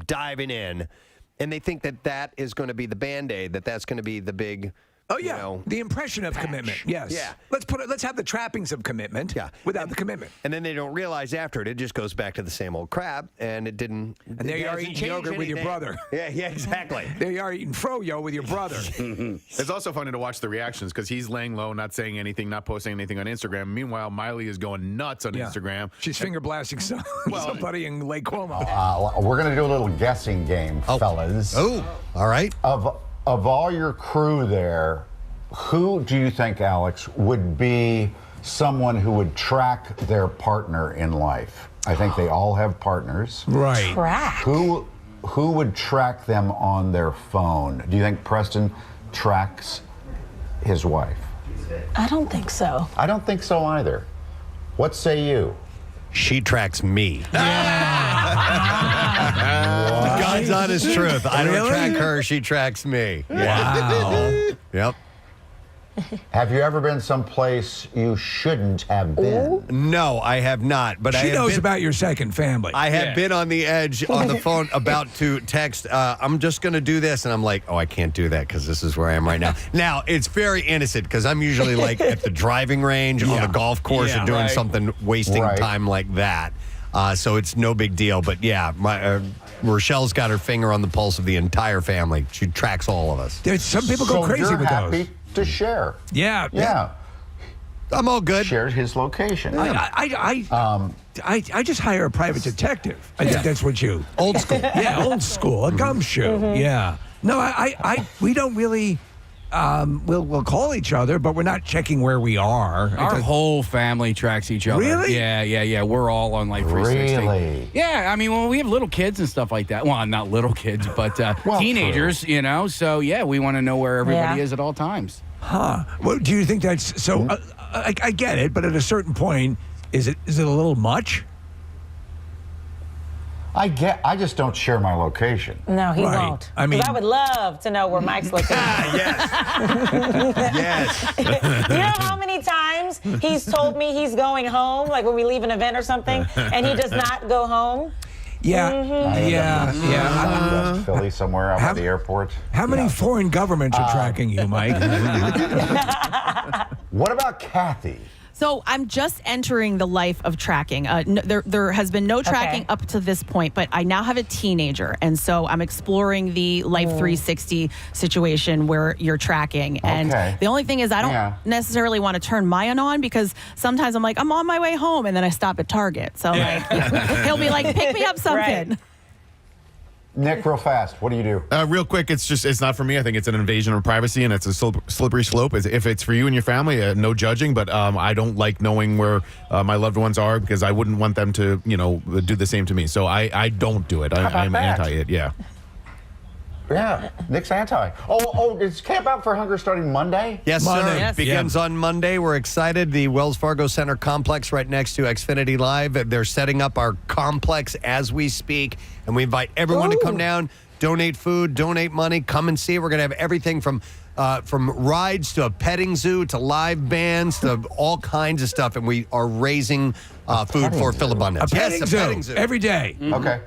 diving in. And they think that is going to be the Band-Aid, that's going to be the big... Oh yeah, the impression of commitment. Yes. Yeah. Let's have the trappings of commitment. Yeah. Without the commitment. And then they don't realize after it just goes back to the same old crap, and it didn't. And there you are eating yogurt with your brother. Yeah, exactly. There you are eating froyo with your brother. It's also funny to watch the reactions because he's laying low, not saying anything, not posting anything on Instagram. Meanwhile, Miley is going nuts on Instagram. She's finger blasting somebody in Lake Como. We're going to do a little guessing game, fellas. Oh, all right. Of all your crew there, who do you think, Alex, would be someone who would track their partner in life? I think they all have partners. Right. Track? Who would track them on their phone? Do you think Preston tracks his wife? I don't think so. I don't think so either. What say you? She tracks me. God's honest truth. I don't track her. She tracks me. Wow. Yep. Have you ever been someplace you shouldn't have been? No, I have not. But She knows about your second family. I have been on the edge on the phone about to text, I'm just going to do this. And I'm like, oh, I can't do that because this is where I am right now. Now, it's very innocent because I'm usually like at the driving range on the golf course or doing something, wasting time like that. So it's no big deal. But yeah, Rochelle's got her finger on the pulse of the entire family. She tracks all of us. There's some people go crazy with those. To share. Yeah. I'm all good. Shared his location. I just hire a private detective. I think that's what you... Old school. Yeah, old school. A gumshoe. Yeah. No, we don't really... we'll call each other, but we're not checking where we are. Our whole family tracks each other. Really? Yeah. We're all on like 360. Really? Yeah, I mean, well, we have little kids and stuff like that. Well, not little kids, but teenagers, you know. So, yeah, we want to know where everybody is at all times. Huh. Well, do you think that's... So, I get it, but at a certain point, is it a little much? I just don't share my location. No, he won't. I mean, I would love to know where Mike's looking. Yes. You know how many times he's told me he's going home, like when we leave an event or something, and he does not go home? Yeah. West Philly, somewhere out by the airport. How many foreign governments are tracking you, Mike? What about Kathy? So I'm just entering the life of tracking. There has been no tracking up to this point, but I now have a teenager. And so I'm exploring the Life 360 situation where you're tracking. And the only thing is I don't necessarily want to turn mine on because sometimes I'm like, I'm on my way home. And then I stop at Target. So like, he'll be like, pick me up something. Right. Nick, real fast, what do you do? Real quick, it's not for me. I think it's an invasion of privacy, and it's a slippery slope. If it's for you and your family, no judging, but I don't like knowing where my loved ones are because I wouldn't want them to, do the same to me. So I don't do it. I'm anti it, Yeah, Nick's anti. Is Camp Out for Hunger starting Monday? Yes, Monday. sir. Yes. Begins on Monday. We're excited. The Wells Fargo Center complex right next to Xfinity Live. They're setting up our complex as we speak, and we invite everyone to come down, donate food, donate money, come and see it. We're going to have everything from rides to a petting zoo to live bands to all kinds of stuff, and we are raising food for Philabundance. A petting zoo every day. Okay.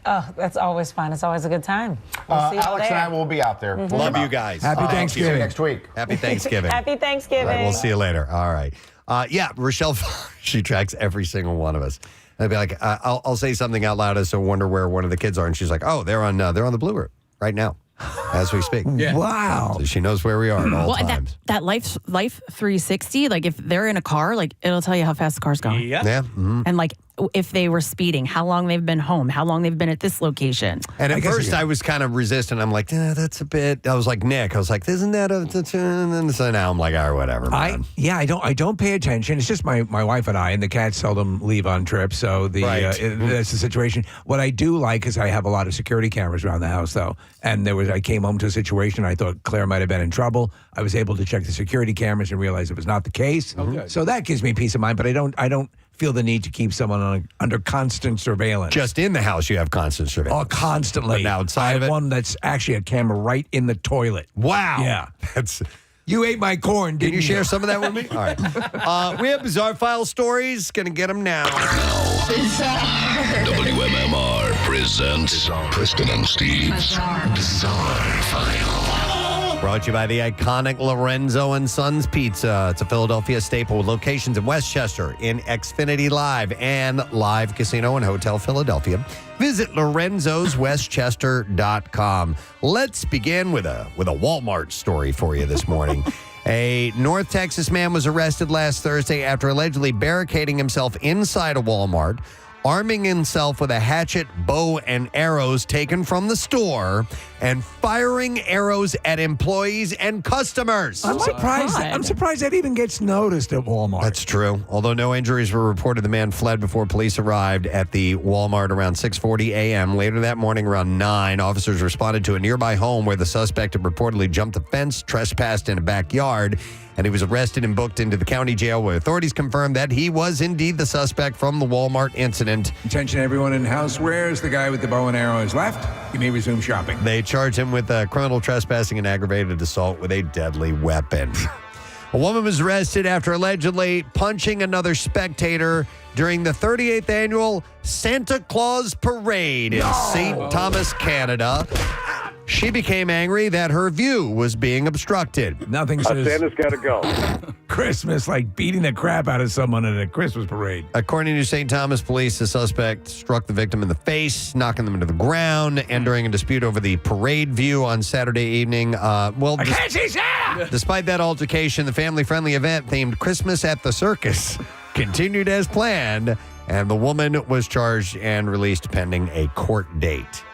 Oh, that's always fun. It's always a good time. Alex and I will be out there. Love you guys. Happy Thanksgiving. See you next week. Happy Thanksgiving. Happy Thanksgiving. All right, we'll see you later. All right. Rochelle, she tracks every single one of us. I'd be like, I'll say something out loud as to wonder where one of the kids are, and she's like, oh, they're on the Blue Route right now. As we speak. Wow. So she knows where we are at all times. That Life 360, like if they're in a car, like it'll tell you how fast the car's going. Yeah. Mm-hmm. And like if they were speeding, how long they've been home, how long they've been at this location. And at first I was kind of resistant. I'm like, that's a bit. I was like, Nick, I was like, isn't that a. And so now I'm like, all right, whatever. Man. I don't pay attention. It's just my wife and I, and the cats seldom leave on trips. So that's the situation. What I do like is I have a lot of security cameras around the house, though. And I came home to a situation I thought Claire might have been in trouble. I was able to check the security cameras and realize it was not the case. So that gives me peace of mind. But I don't feel the need to keep someone under constant surveillance. Just in the house, you have constant surveillance. Oh, constantly. But outside I of have it? one that's actually a camera right in the toilet. Wow. Yeah. That's. You ate my corn, Can didn't you share some of that with me? All right. We have Bizarre File stories. Going to get them now. WMMR presents Preston and Steve's Bizarre File. Brought to you by the iconic Lorenzo and Sons Pizza. It's a Philadelphia staple with locations in Westchester, in Xfinity Live, and Live Casino and Hotel Philadelphia. Visit lorenzoswestchester.com. Let's begin with a Walmart story for you this morning. A North Texas man was arrested last Thursday after allegedly barricading himself inside a Walmart, arming himself with a hatchet, bow, and arrows taken from the store, and firing arrows at employees and customers. I'm surprised that even gets noticed at Walmart. That's true. Although no injuries were reported, the man fled before police arrived at the Walmart around 6:40 a.m. Later that morning, around 9, officers responded to a nearby home where the suspect had reportedly jumped a fence, trespassed in a backyard, and he was arrested and booked into the county jail, where authorities confirmed that he was indeed the suspect from the Walmart incident. Attention everyone in house. Where's the guy with the bow and arrow is left? You may resume shopping. They charged him with criminal trespassing and aggravated assault with a deadly weapon. A woman was arrested after allegedly punching another spectator during the 38th annual Santa Claus Parade in St. Thomas, Canada. She became angry that her view was being obstructed. Nothing says Santa's got to go. Christmas like beating the crap out of someone at a Christmas parade. According to St. Thomas police, the suspect struck the victim in the face, knocking them into the ground, and during a dispute over the parade view on Saturday evening. I can't see Santa! Despite that altercation, the family-friendly event themed Christmas at the Circus continued as planned, and the woman was charged and released pending a court date.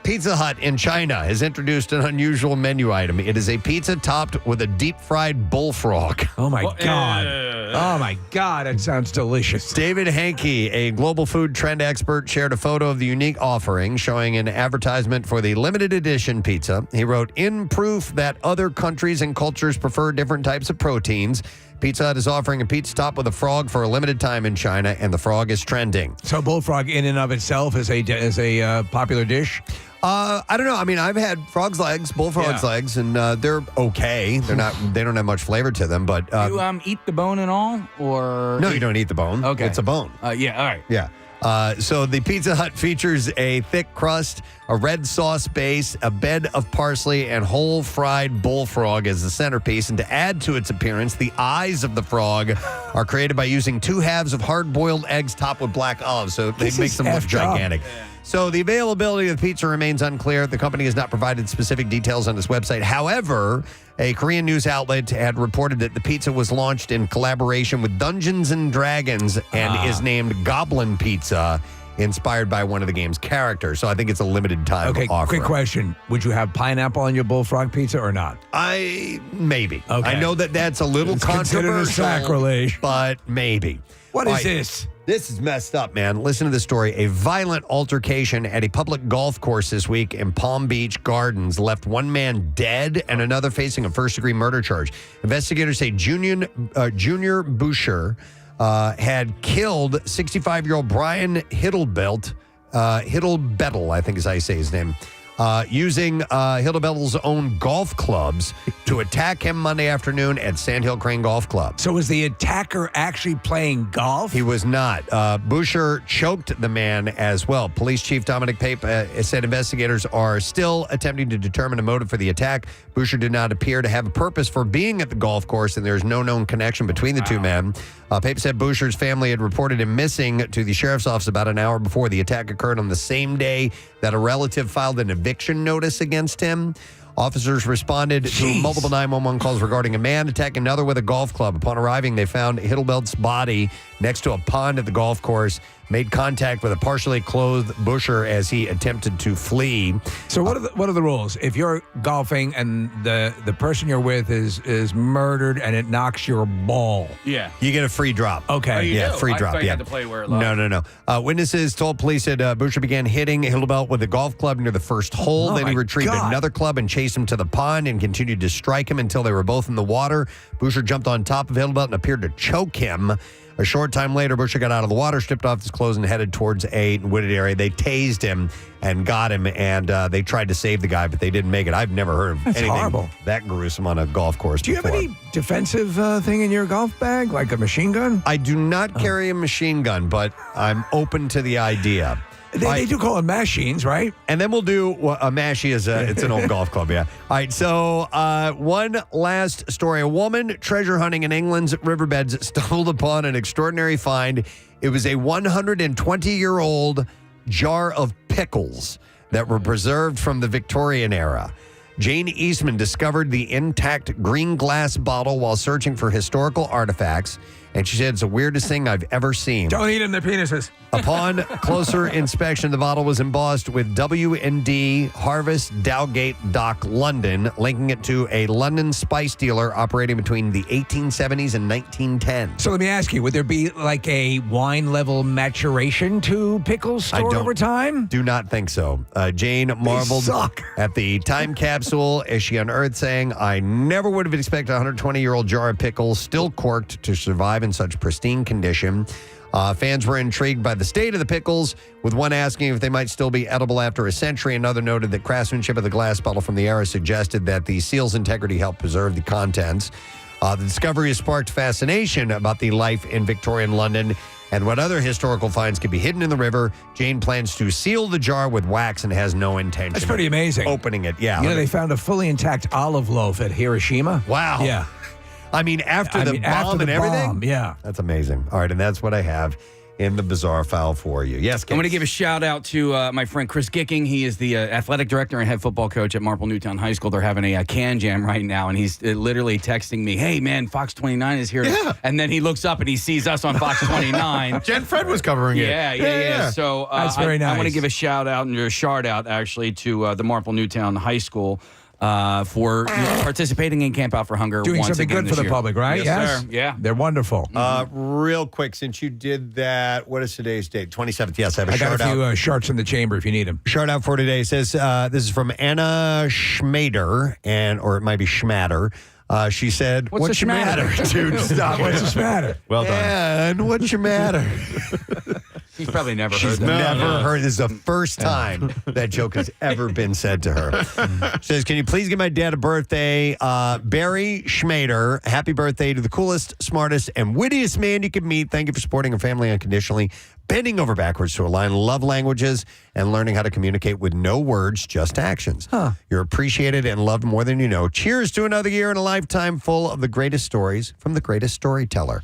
Pizza Hut in China has introduced an unusual menu item. It is a pizza topped with a deep-fried bullfrog. Oh, my God. Oh, my God. It sounds delicious. David Hankey, a global food trend expert, shared a photo of the unique offering showing an advertisement for the limited edition pizza. He wrote, "In proof that other countries and cultures prefer different types of proteins, Pizza Hut is offering a pizza top with a frog for a limited time in China, and the frog is trending." So bullfrog in and of itself is a popular dish? I don't know. I mean, I've had bullfrog's legs, and they're okay. They don't have much flavor to them, but you eat the bone and all, or no, you don't eat the bone. Okay, it's a bone. Yeah, all right. Yeah. So the Pizza Hut features a thick crust, a red sauce base, a bed of parsley, and whole fried bullfrog as the centerpiece. And to add to its appearance, the eyes of the frog are created by using 2 halves of hard-boiled eggs topped with black olives. So they make them look gigantic. So the availability of the pizza remains unclear. The company has not provided specific details on its website. However, a Korean news outlet had reported that the pizza was launched in collaboration with Dungeons and Dragons and is named Goblin Pizza, inspired by one of the game's characters. So I think it's a limited time offer. Quick question. Would you have pineapple on your bullfrog pizza or not? Maybe. Okay. I know that's a little It's considered a controversial, sacrilege. but maybe. What is this? This is messed up, man. Listen to this story. A violent altercation at a public golf course this week in Palm Beach Gardens left one man dead and another facing a first-degree murder charge. Investigators say Junior Boucher had killed 65-year-old Brian Hittlebettel, I think is how you say his name, using Hittlebettel's own golf clubs to attack him Monday afternoon at Sandhill Crane Golf Club. So was the attacker actually playing golf? He was not. Boucher choked the man as well. Police Chief Dominic Pape said investigators are still attempting to determine a motive for the attack. Boucher did not appear to have a purpose for being at the golf course, and there's no known connection between the two men. Pape said Boucher's family had reported him missing to the sheriff's office about an hour before the attack occurred on the same day that a relative filed an eviction notice against him. Officers responded to multiple 911 calls regarding a man attacking another with a golf club. Upon arriving, they found Hittlebelt's body next to a pond at the golf course, made contact with a partially clothed Boucher as he attempted to flee. So what are the rules? If you're golfing and the person you're with is murdered and it knocks your ball, yeah, you get a free drop. Okay, free drop. You had to play where it lies. No. Witnesses told police that Boucher began hitting Hittlebelt with a golf club near the first hole. Then he retrieved another club and chased him to the pond and continued to strike him until they were both in the water. Boucher jumped on top of Hittlebelt and appeared to choke him. A short time later, Busher got out of the water, stripped off his clothes, and headed towards a wooded area. They tased him and got him, and they tried to save the guy, but they didn't make it. I've never heard of anything horrible. that gruesome on a golf course Do you before. have any defensive thing in your golf bag, like a machine gun? I do not carry a machine gun, but I'm open to the idea. They do call them machines, right? And then we'll do a mashie it's an old golf club, yeah. All right, so one last story. A woman treasure hunting in England's riverbeds stumbled upon an extraordinary find. It was a 120-year-old jar of pickles that were preserved from the Victorian era. Jane Eastman discovered the intact green glass bottle while searching for historical artifacts, and she said it's the weirdest thing I've ever seen. Don't eat them, they're penises. Upon closer inspection, the bottle was embossed with W&D Harvest Dowgate Dock, London, linking it to a London spice dealer operating between the 1870s and 1910. So let me ask you, would there be like a wine level maturation to pickles stored over time? Do not think so. Jane marveled at the time capsule as she unearthed, saying, I never would have expected a 120-year-old jar of pickles, still corked, to survive in such pristine condition. Fans were intrigued by the state of the pickles, with one asking if they might still be edible after a century. Another noted that craftsmanship of the glass bottle from the era suggested that the seal's integrity helped preserve the contents. The discovery has sparked fascination about the life in Victorian London and what other historical finds could be hidden in the river. Jane plans to seal the jar with wax and has no intention That's pretty amazing. of opening it. Yeah. You know, they found a fully intact olive loaf at Hiroshima. Wow. Yeah. I mean, after the bomb and everything? Yeah. That's amazing. All right, and that's what I have in the bizarre file for you. Yes, I'm going to give a shout out to my friend Chris Gicking. He is the athletic director and head football coach at Marple Newtown High School. They're having a can jam right now, and he's literally texting me, hey, man, Fox 29 is here. Yeah. And then he looks up and he sees us on Fox 29. Jen Fred was covering it. Yeah. So That's very nice. I want to give a shout out and a shard out, actually, to the Marple Newtown High School. For participating in Camp Out for Hunger. Doing once something again good for this the year. public, right? Yes, sir. Yeah. They're wonderful. Real quick, since you did that, what is today's date? 27th. Yes, I have a I shout got a few out. sharks in the chamber if you need them. Shout out for today. It says, this is from Anna Schmader, or it might be Schmatter. She said, What's the matter? Dude, stop. What's the matter? Well done. And what's your matter? He's probably never She's heard that. never heard. This is the first time that joke has ever been said to her. She says, can you please give my dad a birthday? Barry Schmader, happy birthday to the coolest, smartest, and wittiest man you could meet. Thank you for supporting our family unconditionally, bending over backwards to align love languages and learning how to communicate with no words, just actions. You're appreciated and loved more than you know. Cheers to another year and a lifetime full of the greatest stories from the greatest storyteller.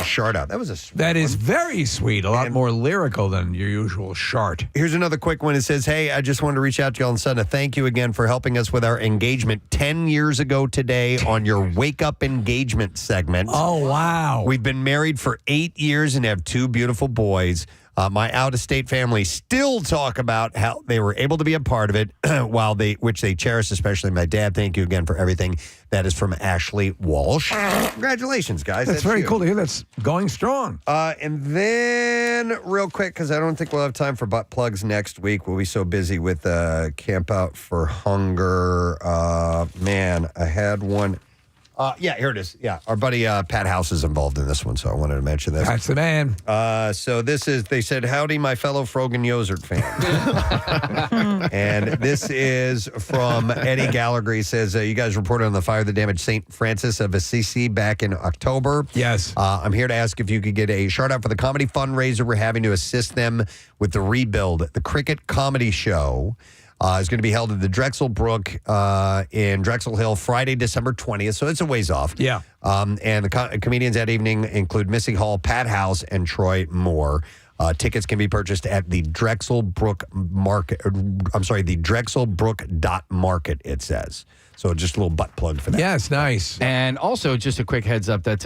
Shart out. That was a sweet That is one. very sweet. A lot more lyrical than your usual shart. Here's another quick one. It says, hey, I just wanted to reach out to y'all and send a thank you again for helping us with our engagement 10 years ago today on your Wake Up Engagement segment. Oh, wow. We've been married for 8 years and have 2 beautiful boys. My out-of-state family still talk about how they were able to be a part of it, which they cherish, especially my dad. Thank you again for everything. That is from Ashley Walsh. Congratulations, guys. That's very you. cool to hear. That's going strong. And then, real quick, because I don't think we'll have time for butt plugs next week. We'll be so busy with Camp Out for Hunger. Man, I had one. Yeah, here it is. Yeah, our buddy Pat House is involved in this one, so I wanted to mention this. That's the man. So this is, they said, howdy, my fellow Frogan Yozert fan. And this is from Eddie Gallagher. He says, you guys reported on the fire that damaged St. Francis of Assisi back in October. Yes. I'm here to ask if you could get a shout out for the comedy fundraiser we're having to assist them with the rebuild. The Cricket Comedy Show is going to be held at the Drexel Brook in Drexel Hill Friday, December 20th. So it's a ways off. Yeah. And the comedians that evening include Missy Hall, Pat House, and Troy Moore. Tickets can be purchased at the Drexel Brook Market. The Drexel Brook .market, it says. So just a little butt plug for that. Yes, nice. And also, just a quick heads up that,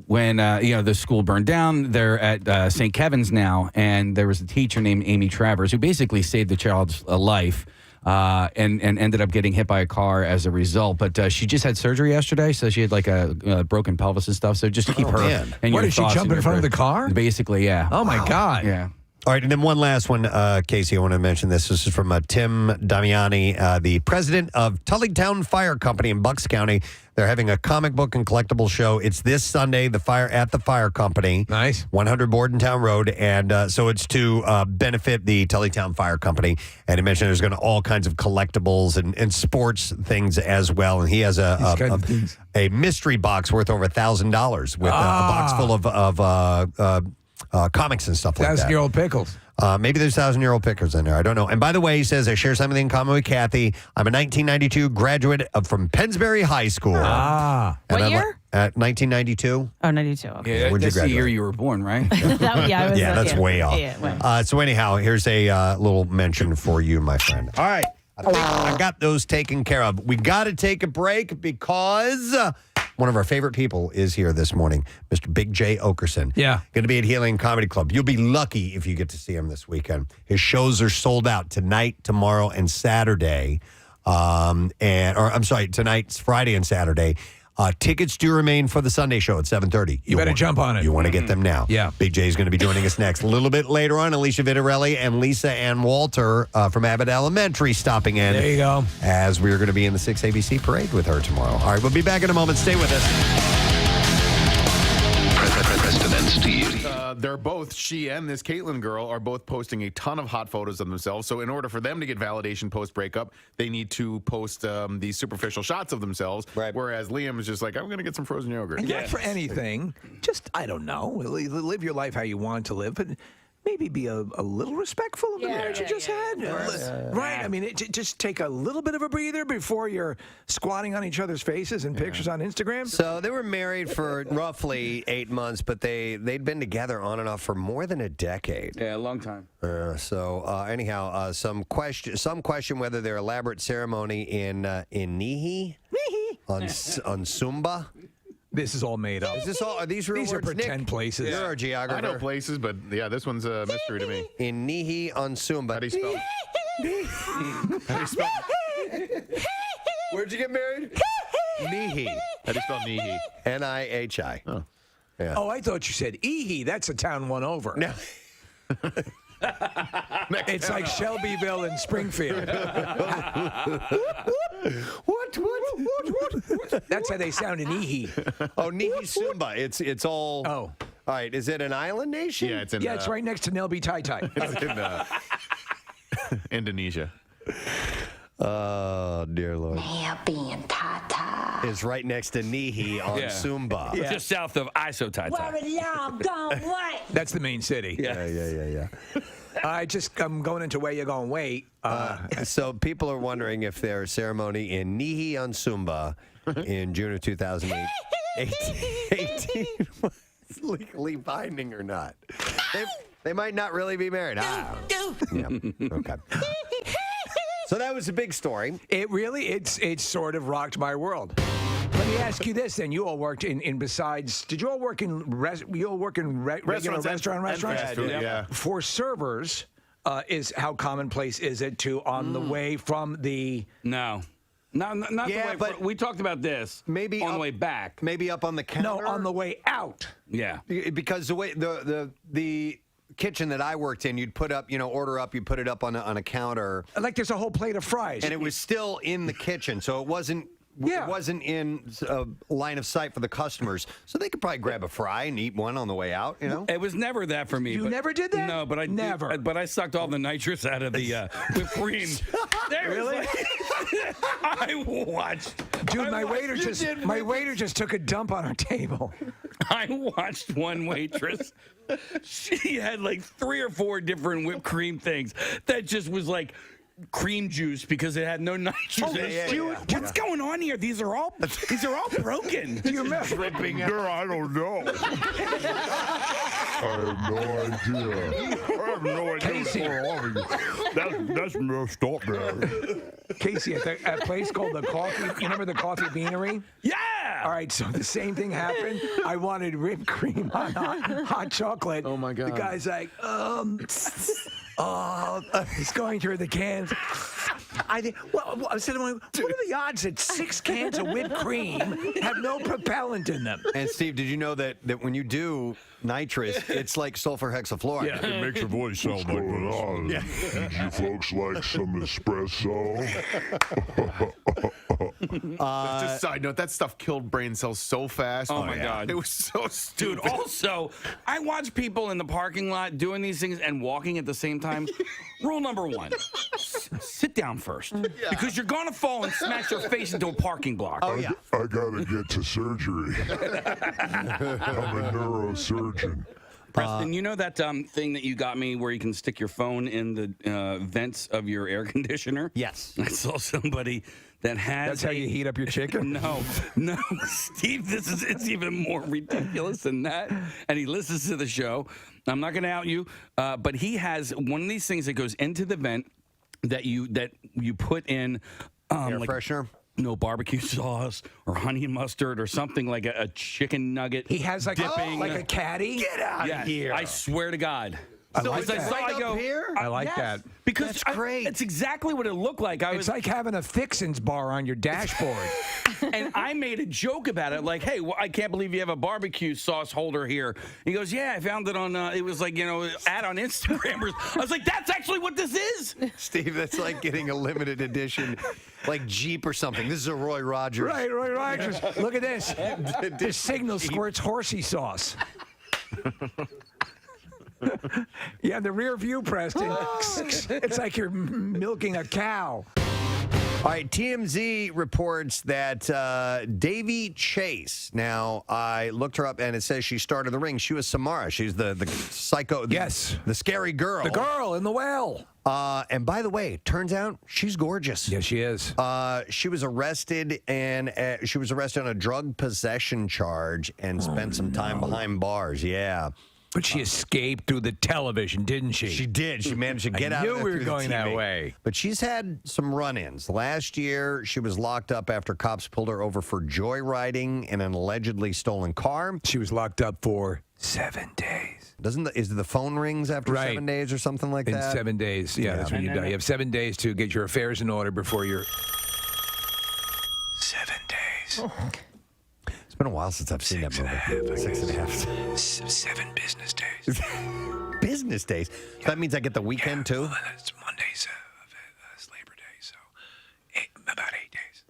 when, the school burned down, they're at St. Kevin's now, and there was a teacher named Amy Travers who basically saved the child's life and ended up getting hit by a car as a result. But she just had surgery yesterday, so she had like a broken pelvis and stuff. So just keep her man. and What, your did she thoughts jump and in front of the car? Basically, yeah. Oh, my God. Yeah. All right, and then one last one, Casey, I want to mention this. This is from Tim Damiani, the president of Tullytown Fire Company in Bucks County. They're having a comic book and collectible show. It's this Sunday, the Fire Company. Nice. 100 Bordentown Road. And so it's to benefit the Tullytown Fire Company. And he mentioned there's going to all kinds of collectibles and sports things as well. And he has a mystery box worth over $1,000 with a box full of comics and stuff like that. 1,000-year-old pickles. Maybe there's 1,000-year-old pickles in there. I don't know. And by the way, he says, I share something in common with Kathy. I'm a 1992 graduate from Pennsbury High School. What year? 1992. Oh, 92. Okay. Yeah, Where'd you that's the graduate? year you were born, right? That's way off. Yeah, so anyhow, here's a little mention for you, my friend. All right. I think I got those taken care of. We got to take a break because one of our favorite people is here this morning, Mr. Big Jay Oakerson. Yeah. Going to be at Healing Comedy Club. You'll be lucky if you get to see him this weekend. His shows are sold out tonight, tomorrow, and Saturday. Tonight's Friday and Saturday. Tickets do remain for the Sunday show at 7:30. You better jump on it. You want to get them now. Yeah. Big J is going to be joining us next. A little bit later on, Alicia Vitarelli and Lisa Ann Walter from Abbott Elementary stopping in. There you go. As we're going to be in the 6 ABC parade with her tomorrow. All right, we'll be back in a moment. Stay with us. Preston and Steve. They're both, she and this Caitlin girl, are both posting a ton of hot photos of themselves. So in order for them to get validation post-breakup, they need to post these superficial shots of themselves. Right. Whereas Liam is just like, I'm going to get some frozen yogurt. And not for anything. Just, I don't know. Live your life how you want to live. But maybe be a little respectful of the marriage you just had. Right? I mean, just take a little bit of a breather before you're squatting on each other's faces and pictures on Instagram. So they were married for roughly 8 months, but they'd been together on and off for more than a decade. Yeah, a long time. Anyhow, some question whether their elaborate ceremony in Nihi on Sumba. This is all made up. Is this all? Are these real These words, are pretend Nick? places. You're our geographer. I know places, but yeah, this one's a mystery to me. In Nihi on Sumba. How do you spell it? How do you spell it? Where'd you get married? Nihi. How do you spell Nihi? Nihi. Oh. Yeah. Oh, I thought you said Ehe. That's a town one over. No. It's like Shelbyville and Springfield. What? That's how they sound in Ehe. Oh, Nihi Sumba. It's all. Oh. All right. Is it an island nation? Yeah, it's in. It's right next to Nelby Tai Tai. It's in Indonesia. Oh, dear Lord. Nelby and Tai It's right next to Nihi on Sumba. Yeah. Just south of Isotata. y'all going? What? That's the main city. Yeah. I'm going into where you're going. Wait. So people are wondering if their ceremony in Nihi on Sumba in June of 2018 was legally binding or not. They might not really be married. Yeah. Okay. So that was a big story. It sort of rocked my world. Let me ask you this: then you all worked in besides? Did you all work in regular restaurants? Fast food, yeah. For servers, is how commonplace is it to on the way from the? No. Not the way. But we talked about this. Maybe on the way back. Maybe up on the counter. No, on the way out. Yeah. Because the way the kitchen that I worked in, you'd put up, order up, you put it up on a counter. Like there's a whole plate of fries. And it was still in the kitchen, so it wasn't in line of sight for the customers. So they could probably grab a fry and eat one on the way out, It was never that for me. You never did that? No, but I never. But I sucked all the nitrous out of the whipped cream. Really? I watched. Dude, my waiter just took a dump on our table. I watched one waitress. She had like 3 or 4 different whipped cream things that just was like cream juice because it had no nitrogen. What's going on here? These are all broken. Do you remember? Dripping. I don't know. I have no idea. Casey. That's messed up there. Casey, at a place called the Coffee. You remember the Coffee Beanery? Yeah. All right, so the same thing happened. I wanted whipped cream on hot chocolate. Oh my God. The guy's like, he's going through the cans. I said, what are the odds that 6 cans of whipped cream have no propellant in them? And Steve, did you know that when you do nitrous, it's like sulfur hexafluoride? Yeah. It makes your voice sound like this. Did you folks like some espresso? Just side note, that stuff killed brain cells so fast. Oh, my God. It was so stupid. Dude, also, I watch people in the parking lot doing these things and walking at the same time. Rule number 1, sit down first. Because you're going to fall and smash your face into a parking block. Oh, yeah. I gotta get to surgery. I'm a neurosurgeon. Preston, you know that thing that you got me where you can stick your phone in the vents of your air conditioner? Yes. I saw somebody that has. That's how you heat up your chicken? No, Steve, it's even more ridiculous than that. And he listens to the show. I'm not going to out you, but he has one of these things that goes into the vent that you put in Air freshener? No, barbecue sauce or honey and mustard or something like a chicken nugget. He has like dipping. like a caddy? Get out of here. I swear to God. I like that. I go, I like that. Because That's great. It's exactly what it looked like. It's like having a Fixins bar on your dashboard. And I made a joke about it, like, hey, I can't believe you have a barbecue sauce holder here. He goes, yeah, I found it on, it was like, ad on Instagram. I was like, that's actually what this is. Steve, that's like getting a limited edition, like Jeep or something. This is a Roy Rogers. Right, Roy Rogers. Look at this. This signal squirts horsey sauce. Yeah, the rear view, Preston. It's like you're milking a cow. All right, TMZ reports that Davy Chase. Now, I looked her up, and it says she started the ring. She was Samara. She's the psycho. Yes. The scary girl. The girl in the well. And by the way, turns out she's gorgeous. Yes, she is. She was arrested, and she was arrested on a drug possession charge and spent some time behind bars. Yeah. But she escaped through the television, didn't she? She did. She managed to get out of I there knew we were through the going that TV. way. But she's had some run-ins. Last year, she was locked up after cops pulled her over for joyriding in an allegedly stolen car. She was locked up for 7 days. Is the phone rings after 7 days or something like In that? 7 days. Yeah, that's when you die. You have 7 days to get your affairs in order before you're... 7 days. It's been a while since I've seen that movie. 6.5. 7 business days. Business days? So that means I get the weekend, too? Well, it's Monday's Labor Day, so about 8 days.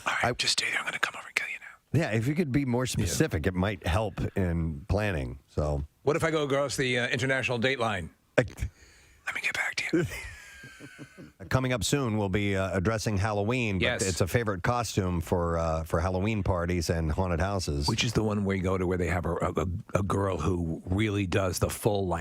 All right, just stay there. I'm going to come over and kill you now. Yeah, if you could be more specific, it might help in planning. So, What if I go across the international date line? Let me get back to you. Coming up soon, we'll be addressing Halloween. But Yes. it's a favorite costume for Halloween parties and haunted houses. Which is the one where you go to where they have a girl who really does the full,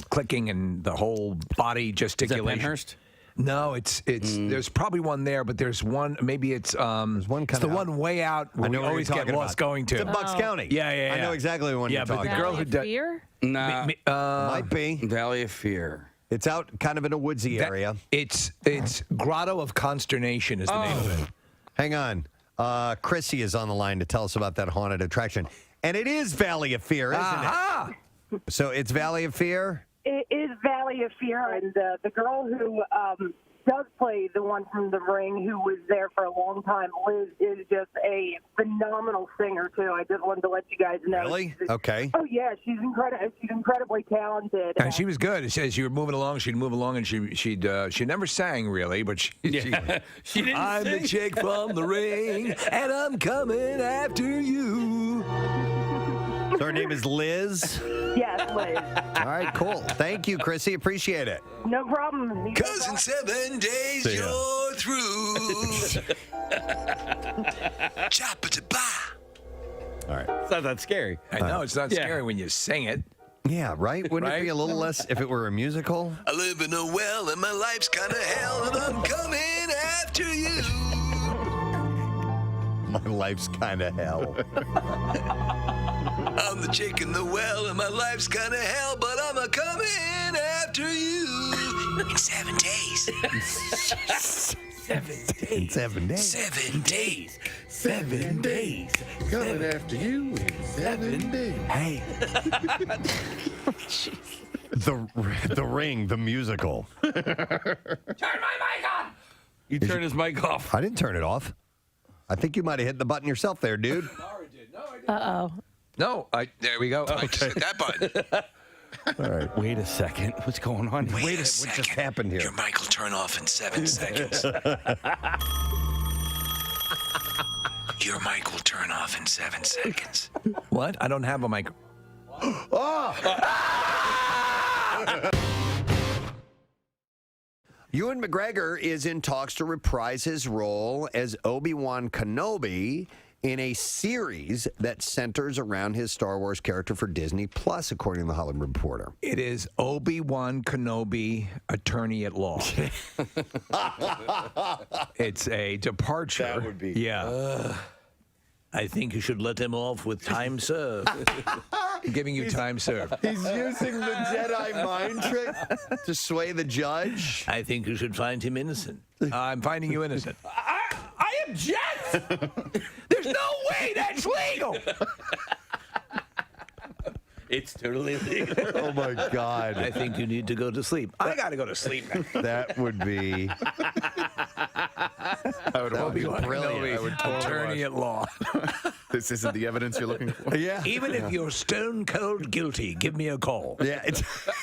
clicking and the whole body gesticulation. Penhurst? No, it's there's probably one there, but there's one, maybe it's There's one it's the one way out where I know we what always you're get talking lost about. going to. It's in Bucks County. Yeah. I know exactly the one yeah, you're but talking the girl Valley who of Fear? Nah, Might be. Valley of Fear. It's out kind of in a woodsy area. It's Grotto of Consternation is the name of it. Hang on. Chrissy is on the line to tell us about that haunted attraction. And it is Valley of Fear, isn't it? So it's Valley of Fear? It is Valley of Fear, and the girl who does play the one from The Ring, who was there for a long time, Liz, is just a phenomenal singer, too. I just wanted to let you guys know. Really? Okay. Oh, yeah, she's incredibly talented. And she was good. It says you were moving along, she'd move along, and she never sang really, but she didn't I'm sing. the chick from The Ring, and I'm coming after you. So her name is Liz? Yes, Liz. All right, cool. Thank you, Chrissy. Appreciate it. No problem. Cause in 7 days See ya. you're through. Choppa-da-ba. All right. It's not that scary. I know, it's not Yeah. scary when you sing it. Yeah, right? Wouldn't it be a little less if it were a musical? I live in a well and my life's kinda hell and I'm coming after you. My life's kind of hell. I'm the chick in the well and my life's kinda hell, but I'm a coming after you. In 7 days. 7 days. In 7 days. 7 days. 7 days. Coming after you in 7 days. Hey. The Ring, the musical. Turn my mic on. You turn his mic off. I didn't turn it off. I think you might have hit the button yourself there, dude. Uh-oh. No, there we go. I just hit that button. All right. Wait a second. What's going on? Wait a What second. just happened here? Your mic will turn off in 7 seconds. Your mic will turn off in 7 seconds. What? I don't have a mic. Ewan McGregor is in talks to reprise his role as Obi-Wan Kenobi in a series that centers around his Star Wars character for Disney Plus, according to the Hollywood Reporter. It is Obi-Wan Kenobi, attorney at law. It's a departure. That would be. Yeah. I think you should let him off with time served. Giving you time served. He's using the Jedi mind trick to sway the judge. I think you should find him innocent. I'm finding you innocent. I object. There's no way that's legal. It's totally legal. Oh, my God. I think you need to go to sleep. I got to go to sleep now. That would be... I would be brilliant. I would totally Attorney at law. This isn't the evidence you're looking for. Yeah. Even if you're stone cold guilty, give me a call. Yeah,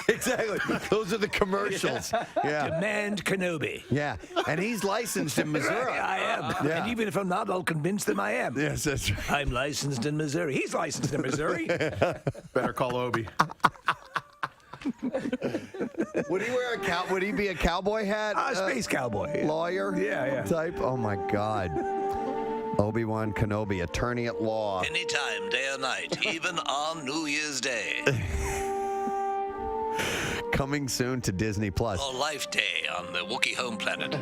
exactly. Those are the commercials. Yeah. Demand Kenobi. Yeah. And he's licensed in Missouri. I am. Yeah. And even if I'm not, I'll convince them I am. Yes, that's right. I'm licensed in Missouri. He's licensed in Missouri. Better call Obi. Would he wear would he be a cowboy hat? Space cowboy. Lawyer? Yeah. Type? Oh, my God. Obi-Wan Kenobi, attorney at law. Anytime, day or night, even on New Year's Day. Coming soon to Disney Plus. Or Life Day on the Wookiee home planet.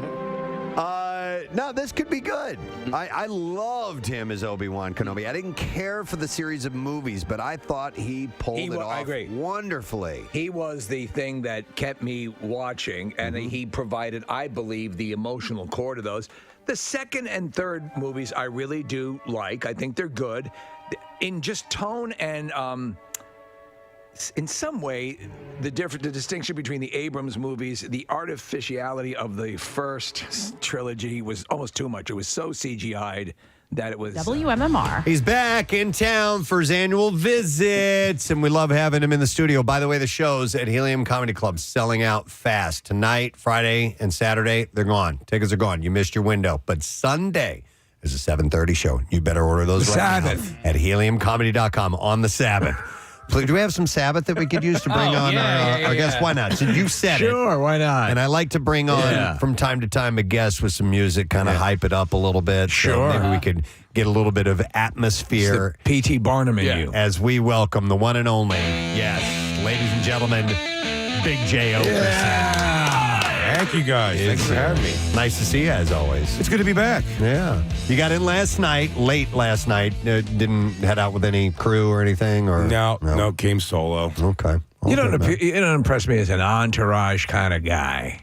No, this could be good. I loved him as Obi-Wan Kenobi. I didn't care for the series of movies, but I thought he pulled it off I agree. wonderfully. He was the thing that kept me watching, and he provided, I believe, the emotional core to those. The second and third movies I really do like. I think they're good. In just tone and in some way, the distinction between the Abrams movies, the artificiality of the first trilogy was almost too much. It was so CGI'd that it was... WMMR. He's back in town for his annual visits, and we love having him in the studio. By the way, the shows at Helium Comedy Club selling out fast. Tonight, Friday, and Saturday, they're gone. Tickets are gone. You missed your window. But Sunday is a 7:30 show. You better order those right now at heliumcomedy.com on the Sabbath. Do we have some Sabbath that we could use to bring on our guest? Why not? So you said it. Sure, why not? And I like to bring on from time to time a guest with some music, kind of hype it up a little bit. Sure. So maybe we could get a little bit of atmosphere. P.T. Barnum in you. As we welcome the one and only, yes, ladies and gentlemen, Big Jay Oakerson. Thank you guys. Thanks for having me. Nice to see you as always. It's good to be back. Yeah. You got in late last night. Didn't head out with any crew or anything? Or No, came solo. Okay. You don't impress me as an entourage kind of guy.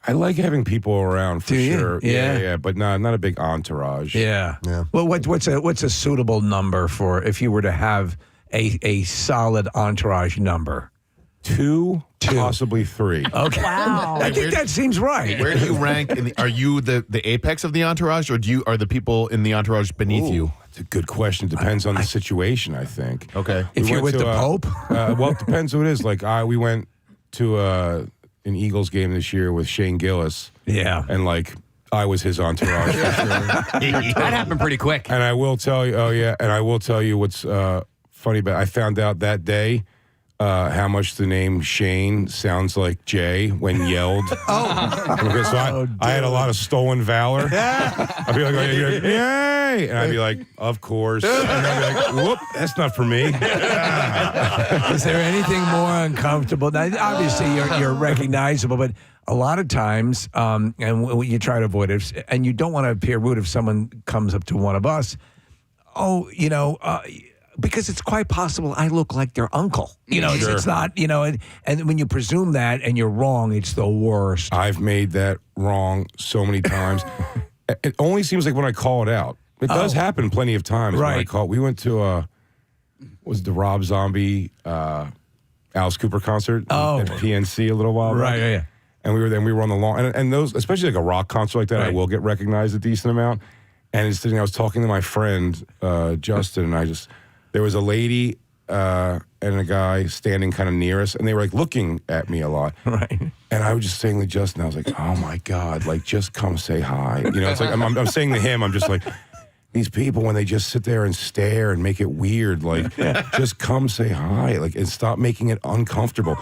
I like having people around for Do you? sure. Yeah. But not a big entourage. Yeah. Well, what's a suitable number for if you were to have a solid entourage number? Two, possibly three. Okay. Wow. I think that seems right. Where do you rank? Are you the apex of the entourage, or are the people in the entourage beneath you? It's a good question. Depends on the situation, I think. Okay. If you're with the Pope? Well, it depends who it is. Like, we went to an Eagles game this year with Shane Gillis. Yeah. And, like, I was his entourage for sure. That happened pretty quick. And I will tell you, what's funny about I found out that day how much the name Shane sounds like Jay when yelled. Okay, so I had a lot of stolen valor. I'd be like, yay! And I'd be like, of course. And I'd be like, whoop, that's not for me. Is there anything more uncomfortable? Now, obviously, you're recognizable, but a lot of times, and you try to avoid it, and you don't want to appear rude if someone comes up to one of us. Because it's quite possible I look like their uncle. It's not, and when you presume that and you're wrong, it's the worst. I've made that wrong so many times. It only seems like when I call it out. It does happen plenty of times. Right. When I call. We went to was the Rob Zombie Alice Cooper concert Oh. at PNC a little while back. Right, yeah. And we were on the lawn, and those, especially like a rock concert like that, I Right. will get recognized a decent amount. And instead, I was talking to my friend Justin, and there was a lady and a guy standing kind of near us, and they were like looking at me a lot. Right. And I was just saying to Justin, I was like, "Oh my God, like just come say hi." You know, it's like I'm saying to him, I'm just like, these people when they just sit there and stare and make it weird, like just come say hi, like, and stop making it uncomfortable.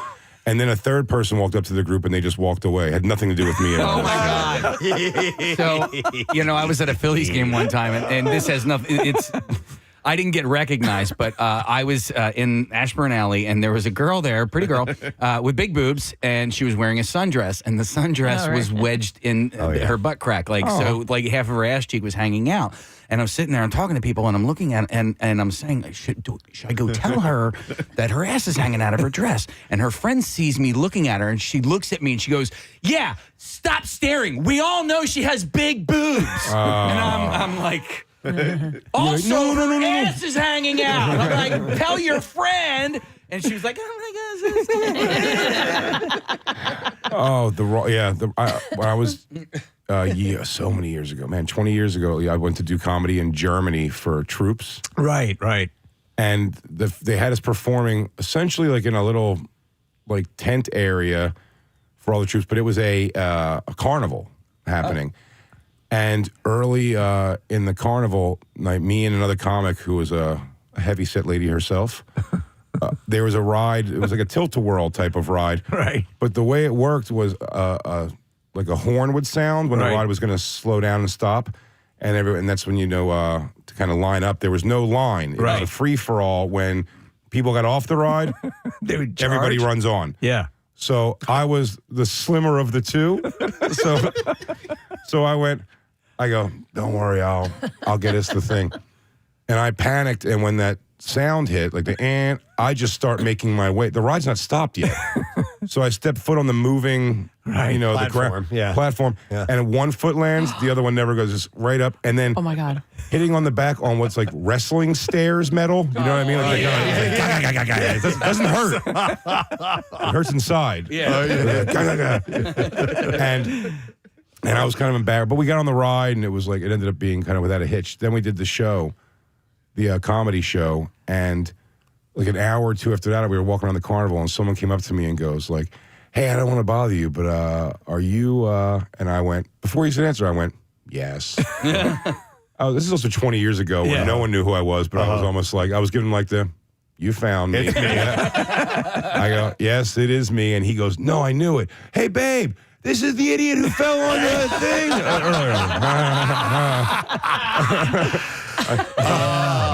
And then a third person walked up to the group and they just walked away. Had nothing to do with me at all. Oh my God. So, I was at a Phillies game one time, and this has nothing. I didn't get recognized, but I was in Ashburn Alley, and there was a girl there, pretty girl, with big boobs, and she was wearing a sundress, and the sundress was wedged in her butt crack, so half of her ass cheek was hanging out. And I'm sitting there and talking to people, and I'm looking at and I'm saying, should I go tell her that her ass is hanging out of her dress? And her friend sees me looking at her, and she looks at me and she goes, "Yeah, stop staring. We all know she has big boobs." And I'm like, also, her ass is hanging out. I'm like, tell your friend. And she was like, "Oh my God." When I was so many years ago, man, 20 years ago, I went to do comedy in Germany for troops. Right. And they had us performing essentially like in a little like tent area for all the troops, but it was a carnival happening. And early in the carnival, like me and another comic who was a heavy-set lady herself, there was a ride. It was like a tilt-a-whirl type of ride. Right. But the way it worked was like a horn would sound when the ride was going to slow down and stop. And that's when to kind of line up. There was no line. It was a free-for-all. When people got off the ride, everybody runs on. Yeah. So I was the slimmer of the two. So I go, "Don't worry, I'll get us the thing." And I panicked, and when that sound hit, like I just start making my way. The ride's not stopped yet. So I step foot on the moving, platform, the platform, and one foot lands, the other one never goes, just right up, and then Oh my God. hitting on the back on what's like wrestling stairs metal. You know what I mean? It doesn't hurt. It hurts inside. And I was kind of embarrassed, but we got on the ride, and it ended up being kind of without a hitch. Then we did the show, the comedy show, and like an hour or two after that, we were walking around the carnival, and someone came up to me and goes like, "Hey, I don't want to bother you, but are you?" And I went, before he said answer, I went, "Yes." This is also 20 years ago when no one knew who I was, but I was almost like, I was giving like "You found me." I go, "Yes, it is me." And he goes, "No, I knew it. Hey, babe, this is the idiot who fell on the thing earlier."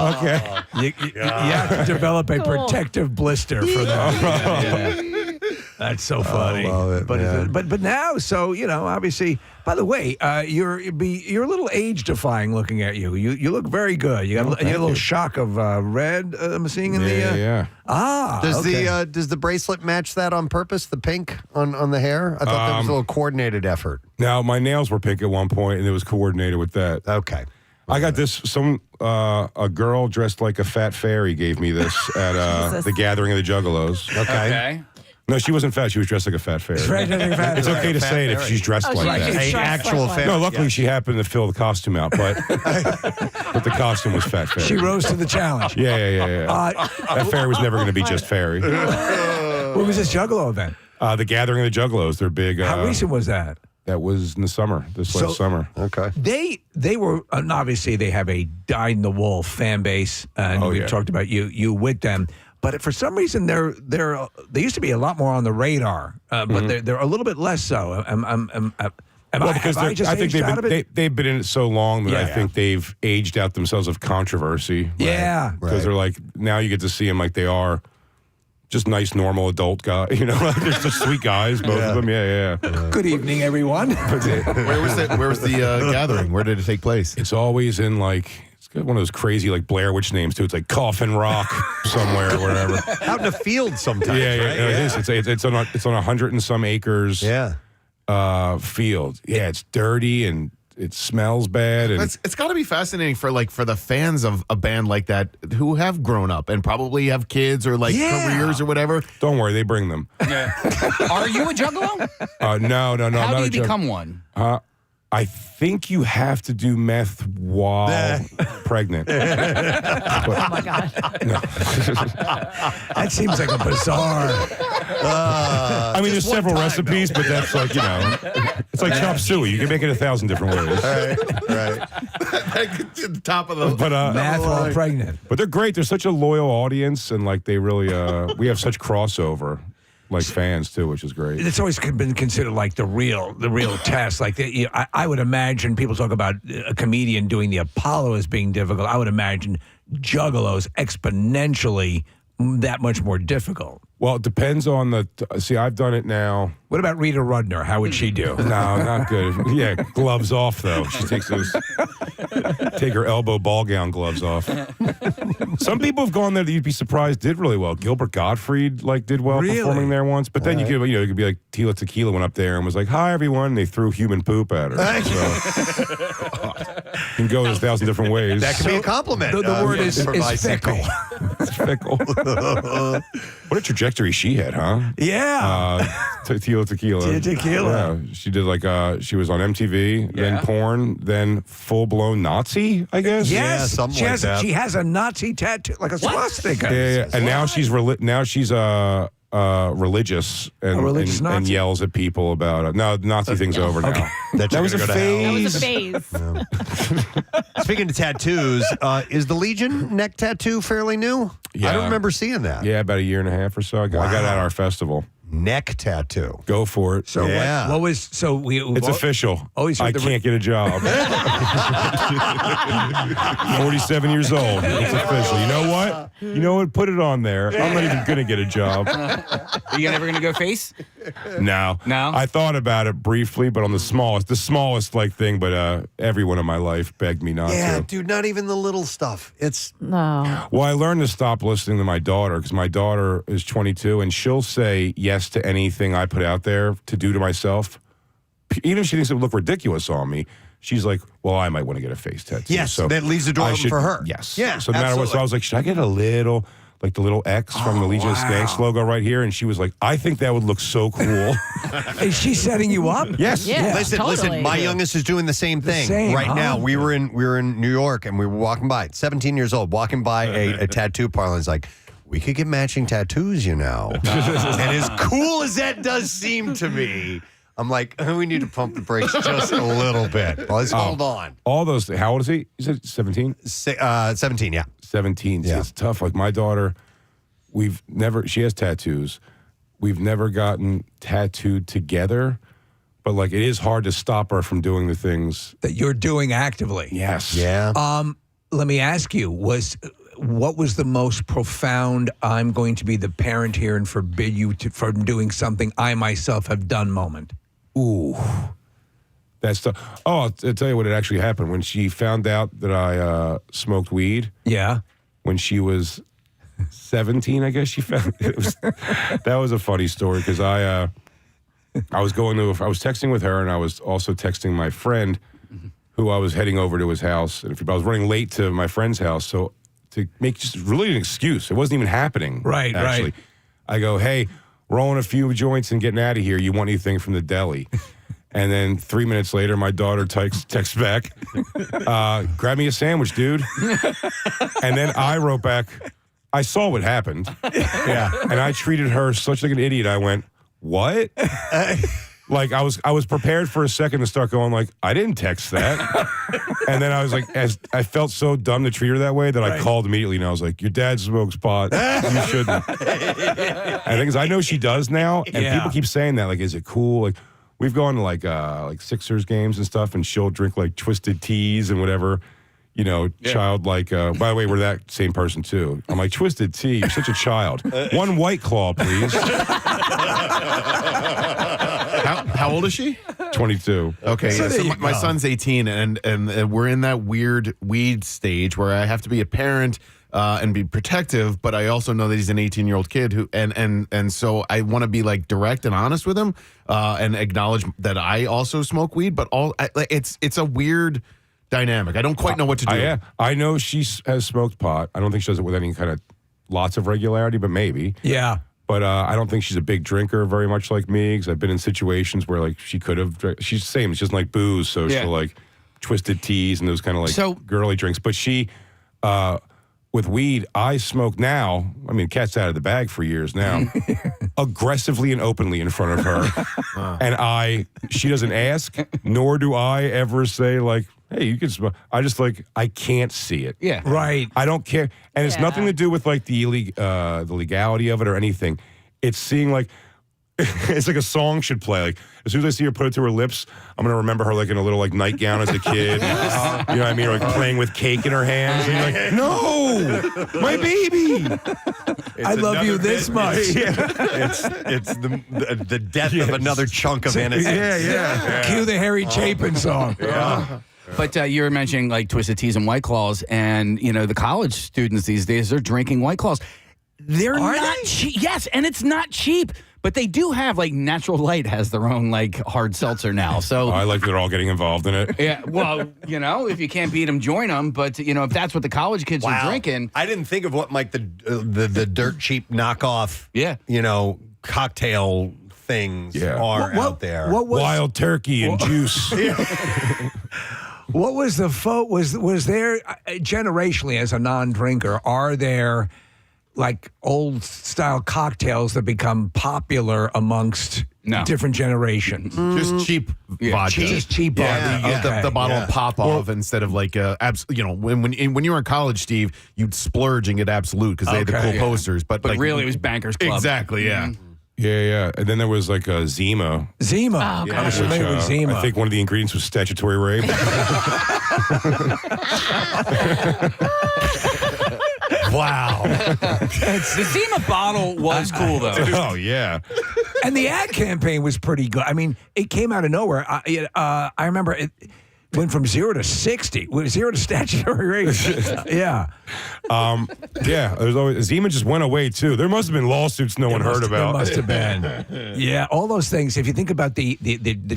Okay. You have to develop a protective blister for that. That's so funny. I love it, man. But now, so obviously. By the way, you're a little age defying looking at you. You look very good. You got a little shock of red. I'm seeing in the yeah. Does the bracelet match that on purpose? The pink on the hair? I thought that was a little coordinated effort. Now my nails were pink at one point, and it was coordinated with that. Okay. I got this. A girl dressed like a fat fairy gave me this at the Gathering of the Juggalos. Okay. No, she wasn't fat. She was dressed like a fat fairy. It's okay to say it if she's dressed like that. An actual fairy. No, luckily she happened to fill the costume out, but the costume was fat fairy. She rose to the challenge. Yeah. That fairy was never going to be just fairy. What was this Juggalo event? The Gathering of the Juggalos. They're big. How recent was that? That was in the summer. Last summer. Okay. They were obviously they have a dyed-in-the-wool fan base, and we've talked about you with them. But for some reason, they used to be a lot more on the radar, but they're a little bit less so. I think they've been in it so long that I think they've aged out themselves of controversy. Yeah, because they're like, now you get to see them like they are just nice, normal adult guys. They're just sweet guys, both of them. Yeah. Good evening, everyone. Where was the gathering? Where did it take place? It's always in it's got one of those crazy Blair Witch names too. It's like Coffin Rock somewhere or wherever. Out in a field sometimes. Yeah, right? No, it is. It's on 100 and some acres. Yeah. Field. Yeah, it's dirty and it smells bad. And It's got to be fascinating for the fans of a band like that who have grown up and probably have kids or careers or whatever. Don't worry, they bring them. Are you a juggalo? No. How I'm not do you a become one? I think you have to do meth while pregnant. Oh my God. That seems like a bizarre. I mean, there's several recipes, but that's it's like chop suey. You can make it 1,000 different ways. Right. To the top of the But Math while pregnant. But they're great. They're such a loyal audience, and they really we have such crossover. Fans too, which is great. It's always been considered like the real test. I would imagine people talk about a comedian doing the Apollo as being difficult. I would imagine juggalos exponentially that much more difficult. Well, it depends on see, I've done it now. What about Rita Rudner? How would she do? No, not good. Yeah, gloves off though. She takes take her elbow ball gown gloves off. Some people have gone there that you'd be surprised did really well. Gilbert Gottfried did well performing there once, but then you could be like Tila Tequila went up there and was like, "Hi everyone," and they threw human poop at her. So, you can go 1,000 different ways. That could be a compliment. The word is fickle. It's fickle. What a trajectory she had, huh? Yeah. Tila Tequila. Yeah, she did she was on MTV, then porn, then full blown Nazi, I guess. Yes, yeah, something like that. She has a Nazi tattoo, like a swastika. Yeah. And now she's religious and yells at people about no, the Nazi thing's over now. That was a phase. Speaking of tattoos, is the Legion neck tattoo fairly new? Yeah. I don't remember seeing that. Yeah, about a year and a half or so. I got it at our festival. Neck tattoo. Go for it. So what was so we? It's official. Always I can't get a job. 47 years old. It's official. You know what? You know what? Put it on there. I'm not even gonna get a job. Are you never gonna go face? No. I thought about it briefly, but on the smallest thing. But everyone in my life begged me not to. Yeah, dude. Not even the little stuff. It's no. Well, I learned to stop listening to my daughter because my daughter is 22 and she'll say yes to anything I put out there to do to myself. Even if she thinks it would look ridiculous on me, she's like, well, I might want to get a face tattoo. Yes, so that leaves the door open for her. Yes. Yeah, so no matter what, so I was like, should I get a little, the little X from the Legion of Skanks logo right here? And she was like, I think that would look so cool. Is she setting you up? Yes. Yeah, Listen, my youngest is doing the same thing right now. We were in New York and we were walking by, 17 years old, walking by a tattoo parlor. It's like, we could get matching tattoos, And as cool as that does seem to me, I'm like, we need to pump the brakes just a little bit. Let's hold on. All those, how old is he? You said 17? 17, yeah. 17. See, it's tough. Like my daughter, she has tattoos. We've never gotten tattooed together, but it is hard to stop her from doing the things that you're doing actively. Yes. Yeah. Let me ask you, what was the most profound, I'm going to be the parent here and forbid you from doing something I myself have done moment? Ooh. That's tough. Oh, I'll tell you what had actually happened. When she found out that I smoked weed. Yeah. When she was 17, I guess she found it. That was a funny story because I was texting with her and I was also texting my friend who I was heading over to his house. And I was running late to my friend's house, so to make just really an excuse. It wasn't even happening. Right, actually. right. I go, hey, rolling a few joints and getting out of here. You want anything from the deli? And then 3 minutes later, my daughter texts back, grab me a sandwich, dude. And then I wrote back, I saw what happened. Yeah. And I treated her such like an idiot. I went, what? I was prepared for a second to start going I didn't text that. And then I was like, I felt so dumb to treat her that way that I called immediately and I was like, your dad smokes pot. You shouldn't. I think I know she does now. And people keep saying that, is it cool? We've gone to Sixers games and stuff and she'll drink twisted teas and whatever. Childlike. By the way, we're that same person too. I'm like, twisted tea, you're such a child. One White Claw, please. How old is she? 22. Okay, so my son's 18, and we're in that weird weed stage where I have to be a parent, and be protective, but I also know that he's an 18-year-old kid who, and so I want to be like direct and honest with him, and acknowledge that I also smoke weed. But it's a weird dynamic. I don't quite know what to do. Yeah, I know she has smoked pot. I don't think she does it with any kind of lots of regularity, but maybe. Yeah. But I don't think she's a big drinker, very much like me, because I've been in situations where like she could have. She's the same. She doesn't like booze, so she'll like twisted teas and those kind of like girly drinks. But she, with weed, I smoke now. I mean, cat's out of the bag for years now, aggressively and openly in front of her, and she doesn't ask, nor do I ever say like, hey, you can smoke. I just like, I can't see it. Yeah. Right. I don't care. And it's nothing to do with like the legality of it or anything. It's seeing like, it's like a song should play. Like as soon as I see her put it to her lips, I'm gonna remember her like in a little like nightgown as a kid. You know what I mean? Or, like playing with cake in her hands. And you're like, no, my baby. I love you this much. It's the death of another chunk of innocence. Yeah. Cue the Harry Chapin song. Yeah. But you were mentioning like Twisted Teas and White Claws, and the college students these days, they're drinking White Claws. They're not cheap. Yes, and it's not cheap. But they do have like Natural Light has their own like hard seltzer now. So I like that they're all getting involved in it. Yeah, well, if you can't beat them, join them. But if that's what the college kids are drinking, I didn't think of what like the dirt cheap knockoff, cocktail things are out there. What was Wild Turkey and juice? What was the was there generationally as a non-drinker? Are there like old style cocktails that become popular amongst different generations? Just cheap vodka. Just cheap vodka. The bottle of Popov instead of like when you were in college, Steve, you'd splurge and get Absolute because they had the cool posters. But like, really, it was Bankers Club. Exactly. Yeah. Mm-hmm. Yeah. And then there was like a Zima. Zima. Oh, gosh. Zima. I think one of the ingredients was statutory rape. Wow. The Zima bottle was cool, though. Oh, yeah. And the ad campaign was pretty good. I mean, it came out of nowhere. I remember it went from 0 to 60. 0 to statutory rape. Yeah. There's always Zima just went away too. There must have been lawsuits no one heard about. There must have been. Yeah, all those things. If you think about the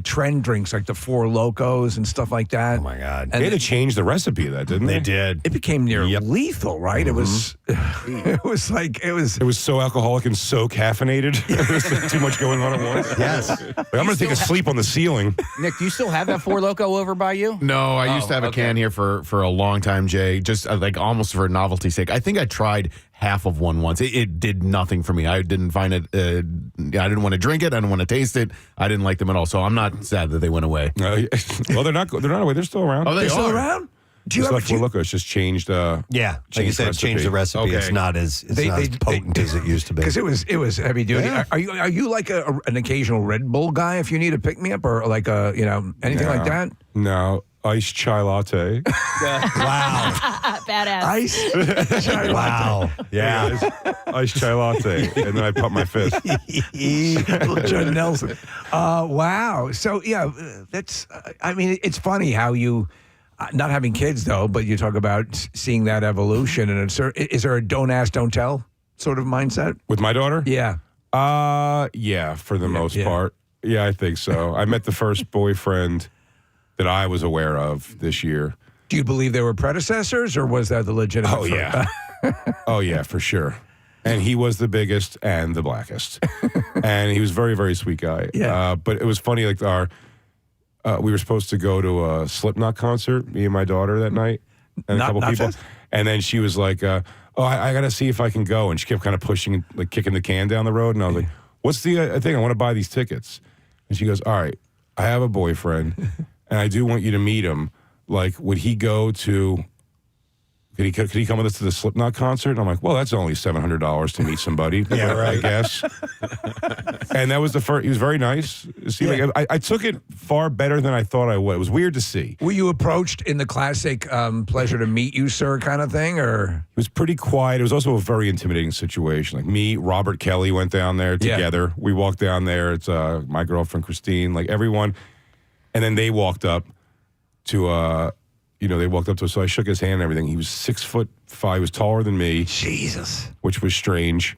trend drinks like the Four Locos and stuff like that. Oh my God. And they had to change the recipe of that, didn't they? They did. It became near lethal, right? Mm-hmm. It was so alcoholic and so caffeinated. There was too much going on at once. Yes. Like, I'm gonna take a sleep on the ceiling. Nick, do you still have that Four Loko over by you? No, I used to have a can here for a long time, Jay, just like almost for novelty's sake. I think I tried half of one once. It did nothing for me. I didn't find it, I didn't want to drink it. I didn't want to taste it. I didn't like them at all. So I'm not sad that they went away. Well, they're not away. They're still around. Oh, they're still around? Do you Four Loko? It's just changed. Like you said, changed the recipe. Okay. It's not as potent as it used to be. Because it was heavy duty. Yeah. Are you like an occasional Red Bull guy if you need a pick me up or like anything like that? No. Iced chai latte. Wow. Badass. Ice chai Wow. Yeah. Iced chai latte. And then I pump my fist. Little Judd Nelson. Wow. So, yeah, that's, I mean, it's funny how you, not having kids though, but you talk about seeing that evolution. And is there a don't ask, don't tell sort of mindset? With my daughter? Yeah. Yeah, for the most part. Yeah, I think so. I met the first boyfriend that I was aware of this year. Do you believe they were predecessors, or was that the legitimate? Oh, yeah. Oh, yeah, for sure. And he was the biggest and the blackest. And he was a very, very sweet guy. Yeah. But it was funny, like we were supposed to go to a Slipknot concert, me and my daughter that night, and a couple people. And then she was like, I got to see if I can go. And she kept kind of pushing, like kicking the can down the road. And I was like, what's the thing? I want to buy these tickets. And she goes, all right, I have a boyfriend. And I do want you to meet him. Like, would he go to? Could he come with us to the Slipknot concert? And I'm like, well, that's only $700 to meet somebody. Yeah, right. I guess. And that was the first. He was very nice. Like I took it far better than I thought I would. It was weird to see. Were you approached in the classic "pleasure to meet you, sir" kind of thing, or? It was pretty quiet. It was also a very intimidating situation. Like me, Robert Kelly went down there together. We walked down there. It's my girlfriend Christine. Like everyone. And then they walked up to they walked up to us, so I shook his hand and everything. He was 6'5". He was taller than me. Jesus. Which was strange.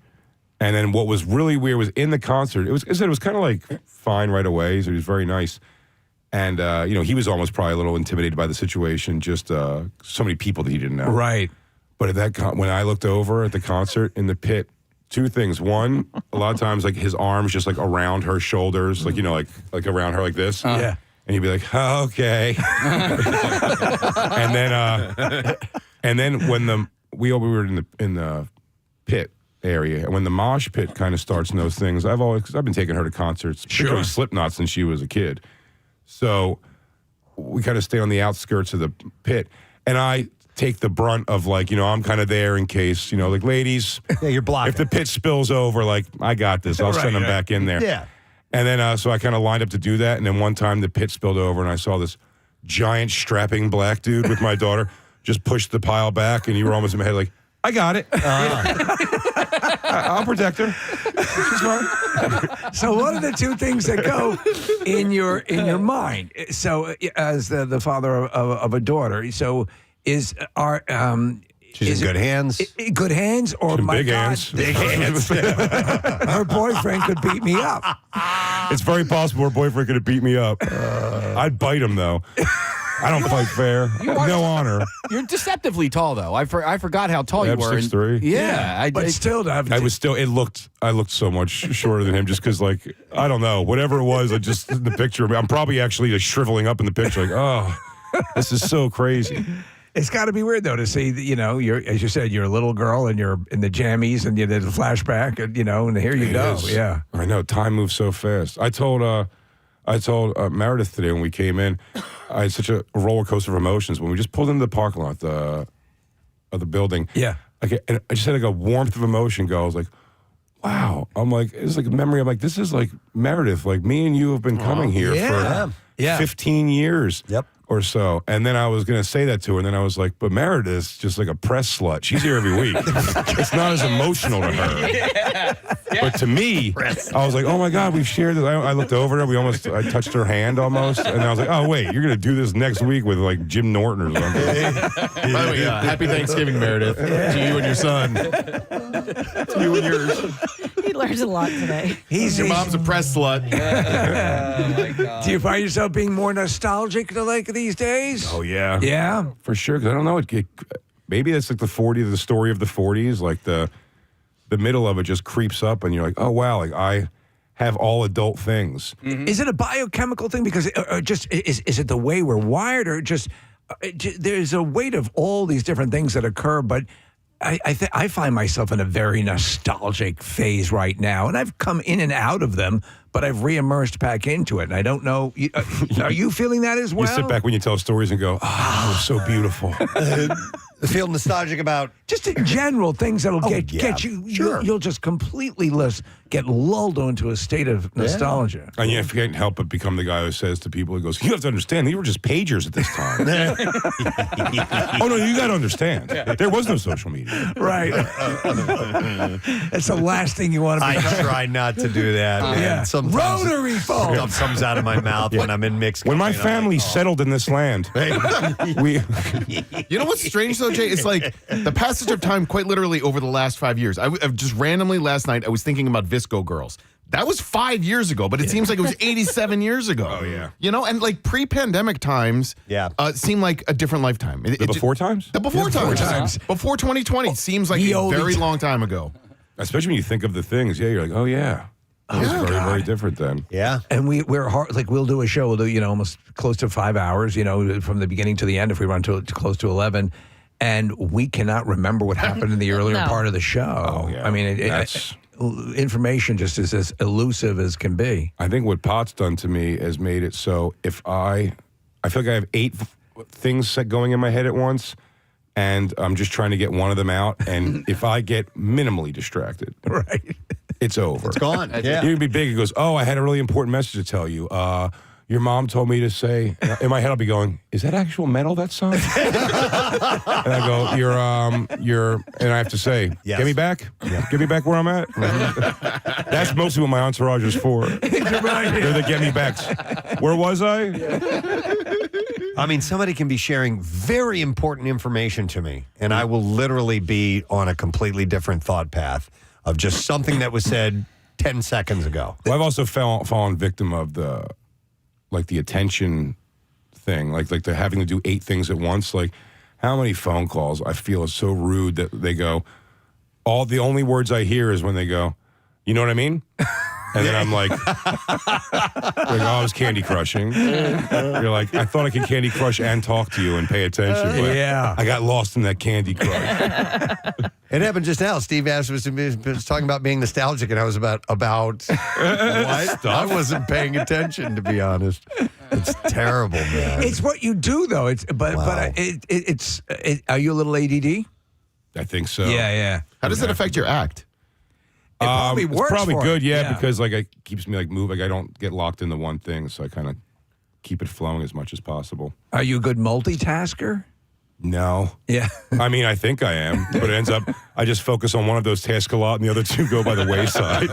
And then what was really weird was in the concert, it was kind of like fine right away, so he was very nice. And, he was almost probably a little intimidated by the situation, just so many people that he didn't know. Right. But when I looked over at the concert in the pit, two things. One, a lot of times, like, his arms just, like, around her shoulders, like, like around her like this. Yeah. And he'd be like, oh, okay. and then when we were in the pit area, and when the mosh pit kind of starts and those things, I've been taking her to concerts, particularly Slipknot, since she was a kid. So we kind of stay on the outskirts of the pit, and I take the brunt of, like, I'm kind of there in case, like, ladies, you're blocking. If the pit spills over, like, I got this. I'll send them back in there. Yeah. And then, so I kind of lined up to do that. And then one time the pit spilled over and I saw this giant strapping black dude with my daughter just push the pile back. And you were almost in my head like, I got it. I'll protect her. She's fine. So what are the two things that go in your mind? So as the father of a daughter, so she's in good hands. Good hands, or Some my big God, hands. big hands. Her boyfriend could beat me up. It's very possible her boyfriend could have beat me up. I'd bite him, though. I don't fight fair. No honor. You're deceptively tall, though. I forgot how tall Yeah, you I'm were. 6'3". Yeah, but still, I looked so much shorter than him just because, like, I don't know, whatever it was. I just in the picture. I'm probably actually just shriveling up in the picture, like, oh, this is so crazy. It's got to be weird, though, to see that, you're, as you said, you're a little girl and you're in the jammies and you did a flashback and, and here you go. Yeah. I know. Time moves so fast. I told Meredith today when we came in, I had such a roller coaster of emotions. When we just pulled into the parking lot of the building. Yeah. And I just had like a warmth of emotion go. I was like, wow. I'm like, it's like a memory. I'm like, this is like Meredith. Like, me and you have been coming here for 15 years. Yep. Or so. And then I was going to say that to her, and then I was like, but Meredith's just like a press slut. She's here every week. It's not as emotional to her. But to me, I was like, oh my God, we've shared this. I looked over at her, I touched her hand almost, and I was like, oh wait, you're going to do this next week with like Jim Norton or something. By the way, happy Thanksgiving, Meredith, to you and your son. To you and yours. He learns a lot today. Your mom's a press slut. Oh my God. Do you find yourself being more nostalgic like these days? Oh yeah. Yeah? For sure, because I don't know, maybe that's like the story of the 40s, like the middle of it just creeps up and you're like, oh wow, like I have all adult things. Mm-hmm. Is it a biochemical thing? Because just is it the way we're wired, or just there's a weight of all these different things that occur, but I find myself in a very nostalgic phase right now, and I've come in and out of them, but I've reimmersed back into it, and I don't know. Are you feeling that as well? You sit back when you tell stories and go, oh, it was so beautiful. Feel nostalgic about just in general things that'll get you. Sure. You'll just completely get lulled into a state of nostalgia. And you can't help but become the guy who says to people, he goes, you have to understand, these were just pagers at this time. Oh, no, you got to understand. There was no social media. Right. It's the last thing you want to be. I try not to do that, man. Yeah. Sometimes Rotary phone. stuff comes out of my mouth when I'm in mixed When my company, and I'm family like, oh. settled in this land, You know what's strange though, Jay? It's like the passage of time, quite literally over the last 5 years. I've just randomly last night, I was thinking about Visco Girls. That was 5 years ago, but it seems like it was 87 years ago. Oh, yeah. You know, and like pre-pandemic times seemed like a different lifetime. The before times? The before times. Before 2020 seems like a very long time ago. Especially when you think of the things. Yeah, you're like, oh, yeah. It was very, very different then. Yeah. And we're hard, like we'll do a show, we'll do, almost close to 5 hours, from the beginning to the end if we run to close to 11. And we cannot remember what happened in the earlier part of the show. Oh, yeah. I mean, information just is as elusive as can be. I think what pot's done to me has made it so if I feel like I have 8 things set going in my head at once, and I'm just trying to get one of them out. And if I get minimally distracted, right, it's over. It's gone. Yeah. You'd be big. It goes, oh, I had a really important message to tell you. Your mom told me to say, in my head I'll be going, is that actual metal, that song? And I go, and I have to say, get me back? Yeah. Get me back where I'm at? That's mostly what my entourage is for. They're the get me backs. Where was I? I mean, somebody can be sharing very important information to me, and I will literally be on a completely different thought path of just something that was said 10 seconds ago. Well, I've also fallen victim of the attention thing, like the having to do 8 things at once. Like, how many phone calls I feel is so rude that they go, the only words I hear is when they go, you know what I mean? And then I'm like, I was candy crushing. You're like, I thought I could candy crush and talk to you and pay attention. But Yeah. I got lost in that candy crush. It happened just now. Steve Ash was talking about being nostalgic, and I was about what? I wasn't paying attention, to be honest. It's terrible, man. It's what you do, though. Are you a little ADD? I think so. Yeah. How does it affect your act? It probably it's works probably for good, it. yeah, because like it keeps me like moving. I don't get locked into one thing, so I kind of keep it flowing as much as possible. Are you a good multitasker? No. Yeah. I mean, I think I am, but it ends up I just focus on one of those tasks a lot, and the other 2 go by the wayside.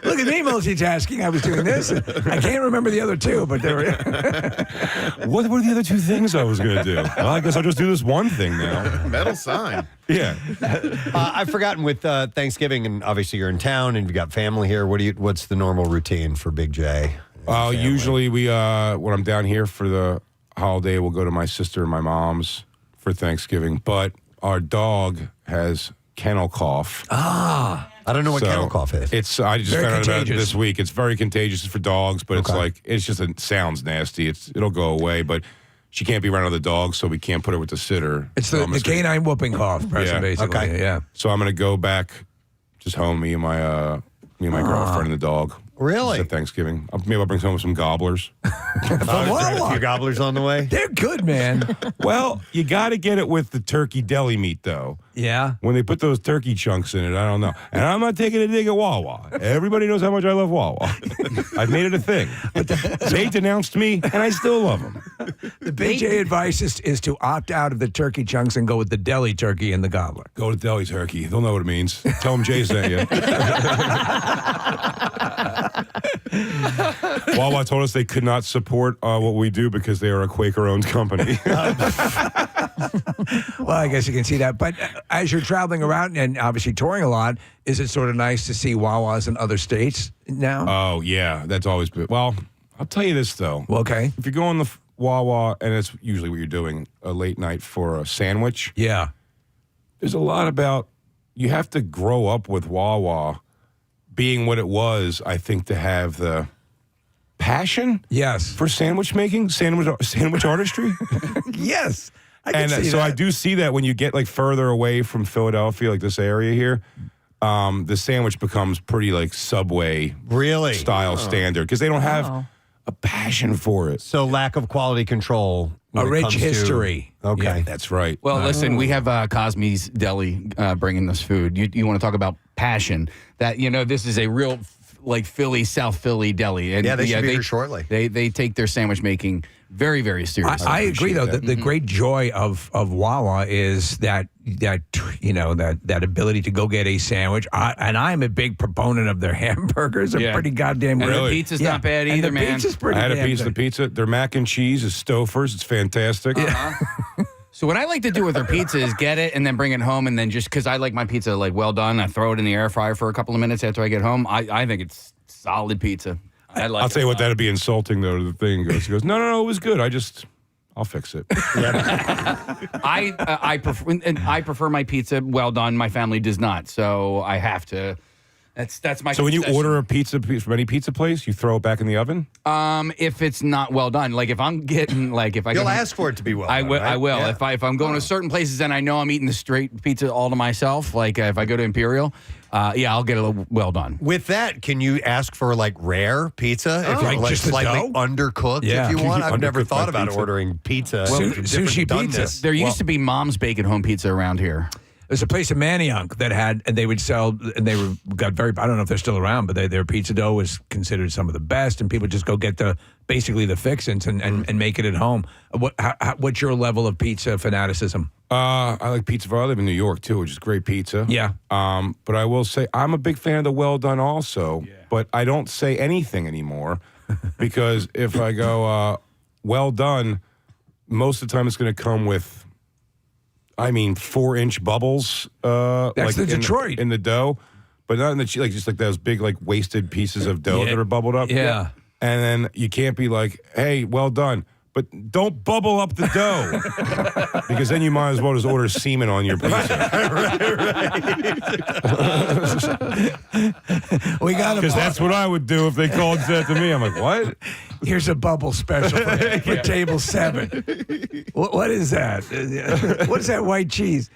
Look at me multitasking. I was doing this. I can't remember the other 2, but they were. What were the other 2 things I was going to do? Well, I guess I'll just do this one thing now. Metal sign. Yeah. I've forgotten with Thanksgiving, and obviously you're in town and you've got family here. What's the normal routine for Big J? Usually we when I'm down here for the holiday, we'll go to my sister and my mom's for Thanksgiving, but our dog has kennel cough. I don't know what kennel cough is. I just Very found out about it contagious. this week. It's very contagious for dogs, but it sounds nasty. It'll go away, but she can't be around other dogs, so we can't put her with the sitter. It's the canine whooping cough, Preston, basically. Okay. Yeah. So I'm gonna go back, just home, me and my girlfriend and the dog. Really? At Thanksgiving. Maybe I'll bring home some gobblers. A few gobblers on the way. They're good, man. Well, you got to get it with the turkey deli meat, though. Yeah. When they put those turkey chunks in it, I don't know. And I'm not taking a dig at Wawa. Everybody knows how much I love Wawa. I've made it a thing. They denounced me, and I still love them. The Big J advice is to opt out of the turkey chunks and go with the deli turkey and the gobbler. Go to deli turkey. They'll know what it means. Tell them Jay sent you. Wawa told us they could not support what we do because they are a Quaker-owned company. Well, I guess you can see that. But as you're traveling around and obviously touring a lot, is it sort of nice to see Wawas in other states now? Oh, yeah. That's always been. Well, I'll tell you this, though. Okay. If you're going to Wawa, and it's usually what you're doing, a late night for a sandwich. Yeah. There's a lot about, you have to grow up with Wawa being what it was, I think, to have the passion for sandwich making, sandwich artistry. Yes. I can see so that. I do see that when you get like further away from Philadelphia, like this area here, the sandwich becomes pretty like Subway style standard because they don't have a passion for it. So lack of quality control. A rich history. Okay. Yeah, that's right. Well, listen, we have Cosme's Deli bringing us food. You want to talk about passion? This is a real Philly, South Philly deli. And yeah, they should be here shortly. They take their sandwich making very, very seriously. I agree, though. The great joy of Wawa is that ability to go get a sandwich. And I'm a big proponent of their hamburgers. They're pretty goddamn good. And the pizza's not bad either, and the man. Pizza's pretty I had a damn piece of the good. pizza. Their mac and cheese is Stouffer's. It's fantastic. So what I like to do with their pizza is get it and then bring it home, and then just because I like my pizza like well done, I throw it in the air fryer for a couple of minutes after I get home. I think it's solid pizza. I'll tell you what, that'd be insulting though to the thing. He goes, no, it was good. I'll fix it. I prefer my pizza well done. My family does not, so I have to. That's my. So when you concession. order a pizza from any pizza place, you throw it back in the oven? If it's not well done, like if I'm getting if I You'll go, ask for it to be well I done, will. right? I will. Yeah. If I'm going to certain places and I know I'm eating the straight pizza all to myself, like if I go to Imperial, I'll get it well done. With that, can you ask for like rare pizza? If Like you're just the slightly dough? undercooked, Yeah. if you want. I've never Undercooked thought about pizza. ordering pizza. Well, with different sushi pizza. doneness. There used to be Mom's Bacon Home Pizza around here. There's a place in Manayunk that had, and they would sell, and got very, I don't know if they're still around, but their pizza dough was considered some of the best, and people just go get basically the fixins and make it at home. What's your level of pizza fanaticism? I like pizza. I live in New York too, which is great pizza. Yeah. But I will say I'm a big fan of the well done also. Yeah. But I don't say anything anymore because if I go well done, most of the time it's going to come with, 4-inch bubbles. That's like the Detroit. in the dough, but not in the cheese, just like those big, like wasted pieces of dough that are bubbled up. Yeah. And then you can't be like, hey, well done. But don't bubble up the dough because then you might as well just order semen on your pizza. We got because that's what I would do if they called that to me. I'm like, what? Here's a bubble special for table 7. What is that? What is that white cheese?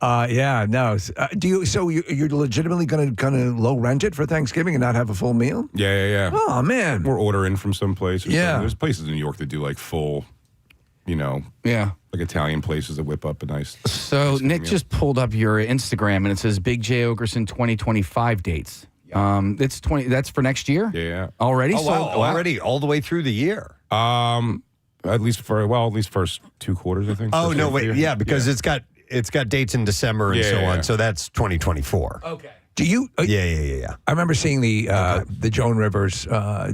No. You're legitimately going to low rent it for Thanksgiving and not have a full meal? Yeah. Oh man, we're ordering from some place. Yeah. There's places in New York that do like full, like Italian places that whip up a nice. So Nick just pulled up your Instagram and it says Big Jay Oakerson 2025 dates. It's 20. That's for next year. Yeah. Already. Oh, wow. Already all the way through the year. At least first 2 quarters, I think. Oh no, wait, yeah, because it's got dates in December and so on. So that's 2024. Okay. Do you? Yeah. I remember seeing the Joan Rivers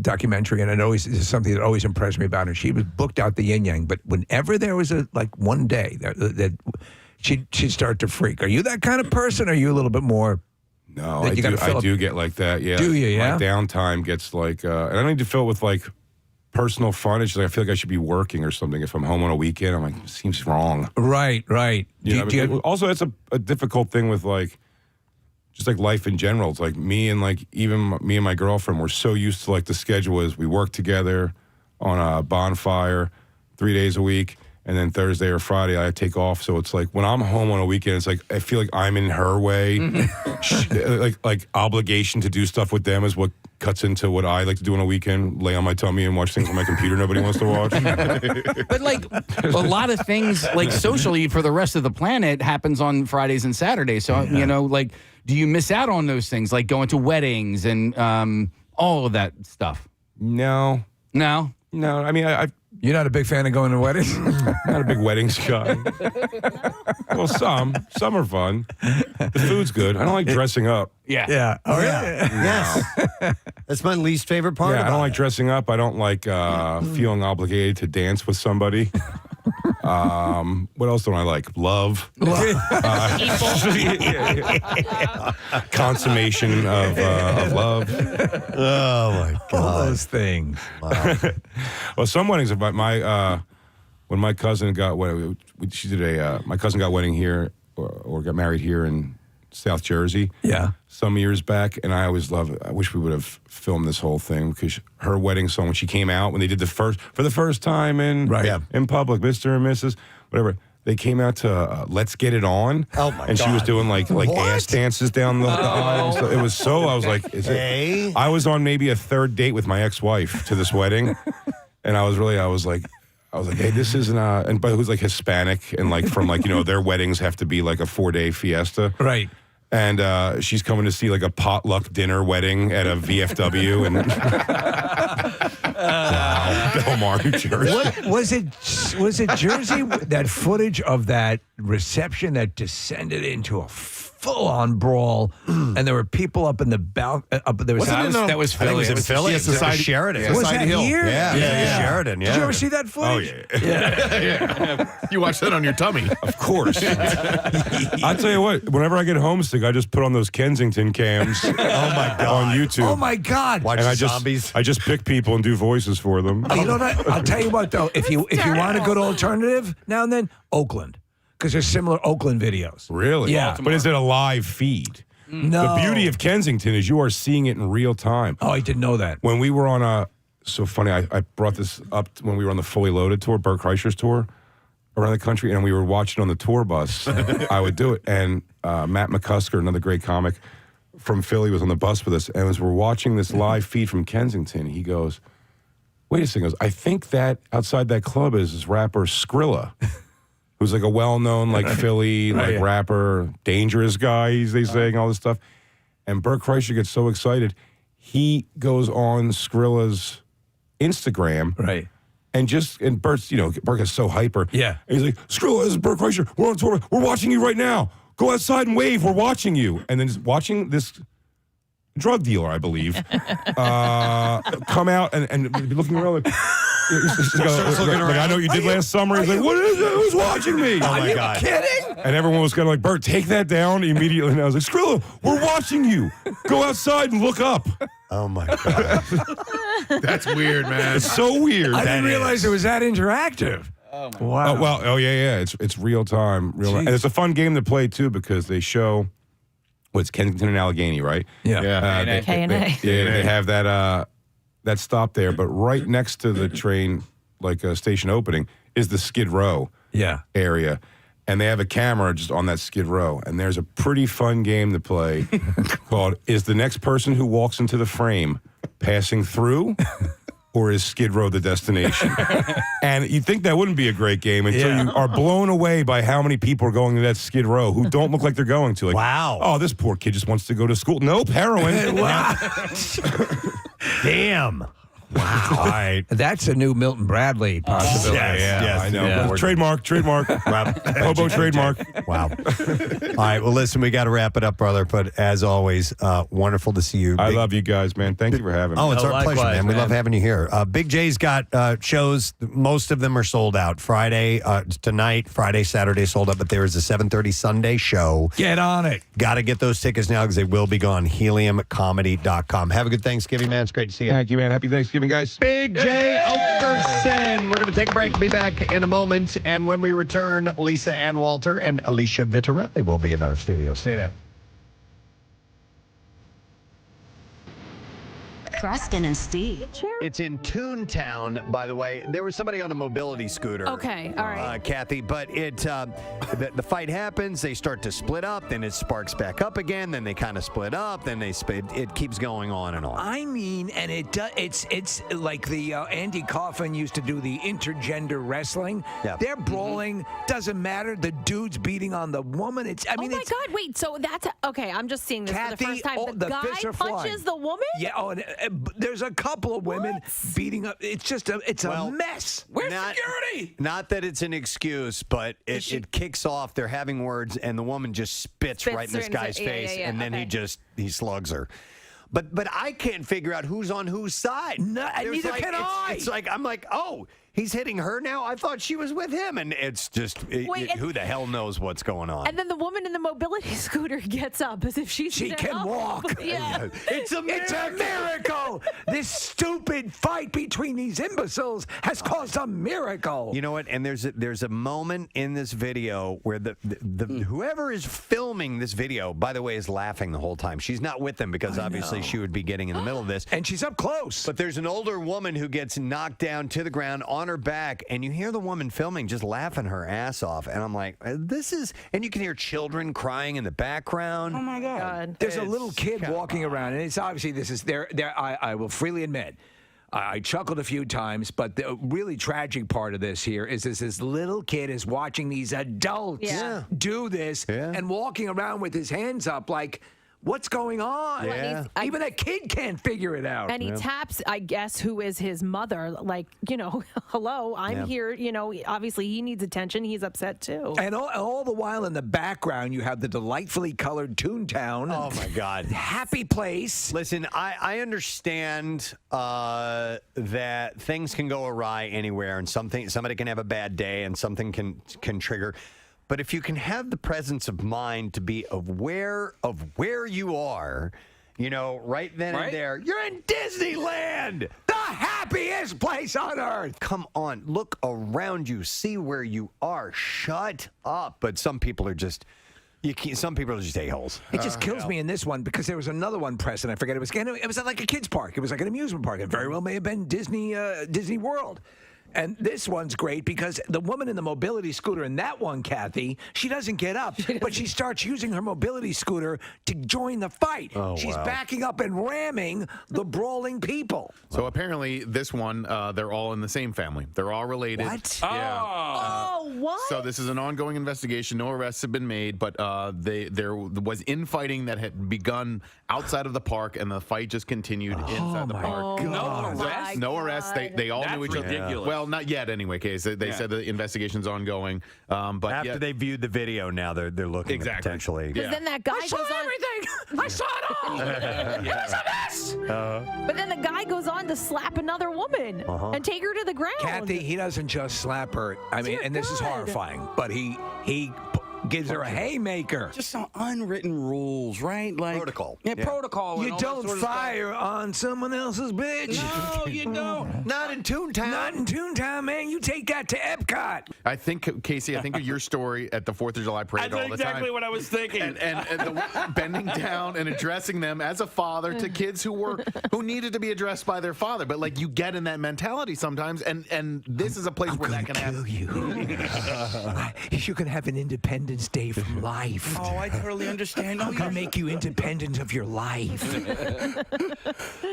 documentary, and this is something that always impressed me about her. She was booked out the yin yang, but whenever there was one day that she'd start to freak. Are you that kind of person? Or are you a little bit more? No, I do get like that. Yeah. Do you? Yeah. My downtime gets like, and I don't need to fill it with like personal fun. It's just like I feel like I should be working or something. If I'm home on a weekend, I'm like, it seems wrong. Right. Also, that's a difficult thing with like, just like life in general. It's like me and my girlfriend, we're so used to like the schedule is we work together on a bonfire 3 days a week. And then Thursday or Friday, I take off. So it's like when I'm home on a weekend, it's like I feel like I'm in her way. like obligation to do stuff with them is what cuts into what I like to do on a weekend: lay on my tummy and watch things on my computer nobody wants to watch. But like a lot of things, like socially for the rest of the planet, happens on Fridays and Saturdays. So like, do you miss out on those things, like going to weddings and all of that stuff? No. I mean, You're not a big fan of going to weddings? Not a big weddings guy. Well, some are fun. The food's good. I don't like dressing up. Yeah. Oh, yeah. Yes. That's my least favorite part. Yeah, I don't like dressing up. I don't like feeling obligated to dance with somebody. What else don't I like? Love. Consummation of love. Oh my God. All those things. Wow. Well, some weddings about when my cousin got my cousin got wedding here or got married here in South Jersey. Yeah. Some years back, and I wish we would have filmed this whole thing because her wedding song when she came out when they did for the first time in public, Mr. and Mrs. whatever. They came out to Let's Get It On. Oh my God. And she was doing like ass dances down the aisle. So it was so I was like, I was on maybe a third date with my ex-wife to this wedding. And I was like, hey, this isn't but it was like Hispanic and like from like, their weddings have to be like a 4-day fiesta. Right. And she's coming to see like a potluck dinner wedding at a VFW in Belmar, New Jersey. Was it Jersey? That footage of that reception that descended into a full-on brawl, and there were people up in the balcony. That was Philly. It was in Philly. Yes, Sheridan. Was that here? Yeah. Sheridan. Yeah. Did you ever see that footage? Oh yeah. You watched that on your tummy, of course. I'll tell you what. Whenever I get homesick, I just put on those Kensington cams. Oh my God. On YouTube. Oh my God. Watch and zombies. I just pick people and do voices for them. You know what? I'll tell you what though. If you want a good alternative now and then, Oakland. Because there's similar Oakland videos. Really? Yeah. But is it a live feed? No. The beauty of Kensington is you are seeing it in real time. Oh, I didn't know that. When we were on so funny, I brought this up when we were on the Fully Loaded tour, Bert Kreischer's tour around the country, and we were watching on the tour bus. I would do it. And Matt McCusker, another great comic from Philly, was on the bus with us. And as we're watching this live feed from Kensington, he goes, wait a second. He goes, I think that outside that club is this rapper Skrilla. Who's like a well-known like Philly like rapper, dangerous guy. They saying all this stuff, and Bert Kreischer gets so excited, he goes on Skrilla's Instagram, right? And Bert's Bert gets so hyper, yeah. And he's like, Skrilla, this is Bert Kreischer. We're on tour. We're watching you right now. Go outside and wave. We're watching you. And then just watching this drug dealer, I believe, come out and be looking around like. I know what you did last summer. He's like, what is it? Who's watching me? Oh my God. Kidding? And everyone was kind of like, Bert, take that down immediately. And I was like, Skrilla, we're watching you. Go outside and look up. Oh my God. That's weird, man. It's so weird. I didn't realize it was that interactive. Oh my Wow. Oh, well, yeah. It's real time. And it's a fun game to play, too, because they show what's Kensington and Allegheny, right? Yeah. K&A. They have that stop there, but right next to the train, like station opening, is the Skid Row area. And they have a camera just on that Skid Row. And there's a pretty fun game to play called Is the Next Person Who Walks into the Frame Passing Through? Or is Skid Row the destination? And you'd think that wouldn't be a great game until you are blown away by how many people are going to that Skid Row who don't look like they're going to. Like, wow. Oh, this poor kid just wants to go to school. Nope, heroin. Damn. Wow. All right. That's a new Milton Bradley possibility. Yes, I know. yeah. Trademark. Hobo trademark. Wow. All right. Well, listen, we got to wrap it up, brother. But as always, wonderful to see you. I love you guys, man. Thank you for having me. Oh, it's our likewise, pleasure, man. We man. love having you here. Big J's got shows. Most of them are sold out. Friday, tonight, Friday, Saturday sold out, but there is a 7:30 Sunday show. Get on it. Got to get those tickets now because they will be gone. HeliumComedy.com. Have a good Thanksgiving, man. It's great to see you. Thank you, man. Happy Thanksgiving, guys. Big Jay Oakerson. We're going to take a break. Be back in a moment. And when we return, Lisa Ann Walter and Alicia Vitarelli will be in our studio. Stay there. Preston and Steve. It's in Toontown, by the way. There was somebody on a mobility scooter. Okay, all right. Kathy, but the fight happens. They start to split up. Then it sparks back up again. Then they kind of split up. Then it keeps going on and on. I mean, and it's like the Andy Kaufman used to do the intergender wrestling. Yeah. They're brawling. Doesn't matter. The dude's beating on the woman. Oh my God! Wait, so that's okay. I'm just seeing this for the first time. The guy fists are punches flying. the woman. Yeah. Oh, and there's a couple of women beating up. It's just a mess. Where's security? Not that it's an excuse, but it kicks off. They're having words, and the woman just spits right in this guy's face, and then he slugs her. But I can't figure out who's on whose side. No, neither can I. It's like I'm like, oh, he's hitting her now. I thought she was with him, and it's just who the hell knows what's going on. And then the woman in the mobility scooter gets up as if she can walk. Yeah. It's a miracle. This stupid fight between these imbeciles has caused a miracle. You know what? And there's a moment in this video where the whoever is filming this video, by the way, is laughing the whole time. She's not with them because obviously she would be getting in the middle of this. And she's up close. But there's an older woman who gets knocked down to the ground on her back, and you hear the woman filming just laughing her ass off. And I'm like, and you can hear children crying in the background. Oh my God. There's a little kid walking around, and it's obviously this is there. I will freely admit, I chuckled a few times, but the really tragic part of this here is this little kid is watching these adults do this and walking around with his hands up like, what's going on? Yeah. Even a kid can't figure it out. And he taps, I guess, who is his mother, like, hello, I'm here. Obviously he needs attention. He's upset too. And all the while in the background, you have the delightfully colored Toontown. Oh, my God. Happy place. Listen, I understand that things can go awry anywhere, and somebody can have a bad day, and something can trigger. But if you can have the presence of mind to be aware of where you are, right then and there, you're in Disneyland, the happiest place on earth. Come on, look around you, see where you are. Shut up. But some people are just a-holes. It just kills me in this one because there was another one, Preston. I forget it was. It was at like a kids park. It was like an amusement park. It very well may have been Disney World. And this one's great because the woman in the mobility scooter in that one, Kathy, she doesn't get up, but she starts using her mobility scooter to join the fight. Oh, She's wow. backing up and ramming the brawling people. So apparently this one, they're all in the same family. They're all related. What? Yeah. What? So this is an ongoing investigation. No arrests have been made, but there was infighting that had begun outside of the park, and the fight just continued inside the park. God. No arrests. They all knew each other. ridiculous. Well, not yet anyway, Case. They said the investigation's ongoing. But after they viewed the video, now they're looking at potentially. Because then that guy goes on everything. I saw it all. It was a mess. But then the guy goes on to slap another woman and take her to the ground. Kathy, he doesn't just slap her. I mean, and this is horrifying, but he gives her a haymaker. Just some unwritten rules, right? Like protocol. Yeah, protocol. You and all don't that sort of fire on someone else's bitch. No, you don't. Not in Toontown. Not in Toontown, man. You take that to Epcot. I think, Casey, of your story at the 4th of July parade all the That's time. exactly what I was thinking. And the bending down and addressing them as a father to kids who needed to be addressed by their father. But like you get in that mentality sometimes, and this is a place where that can happen. You can have an Independence Day from life. Oh, I totally understand. I'm gonna make you independent of your life.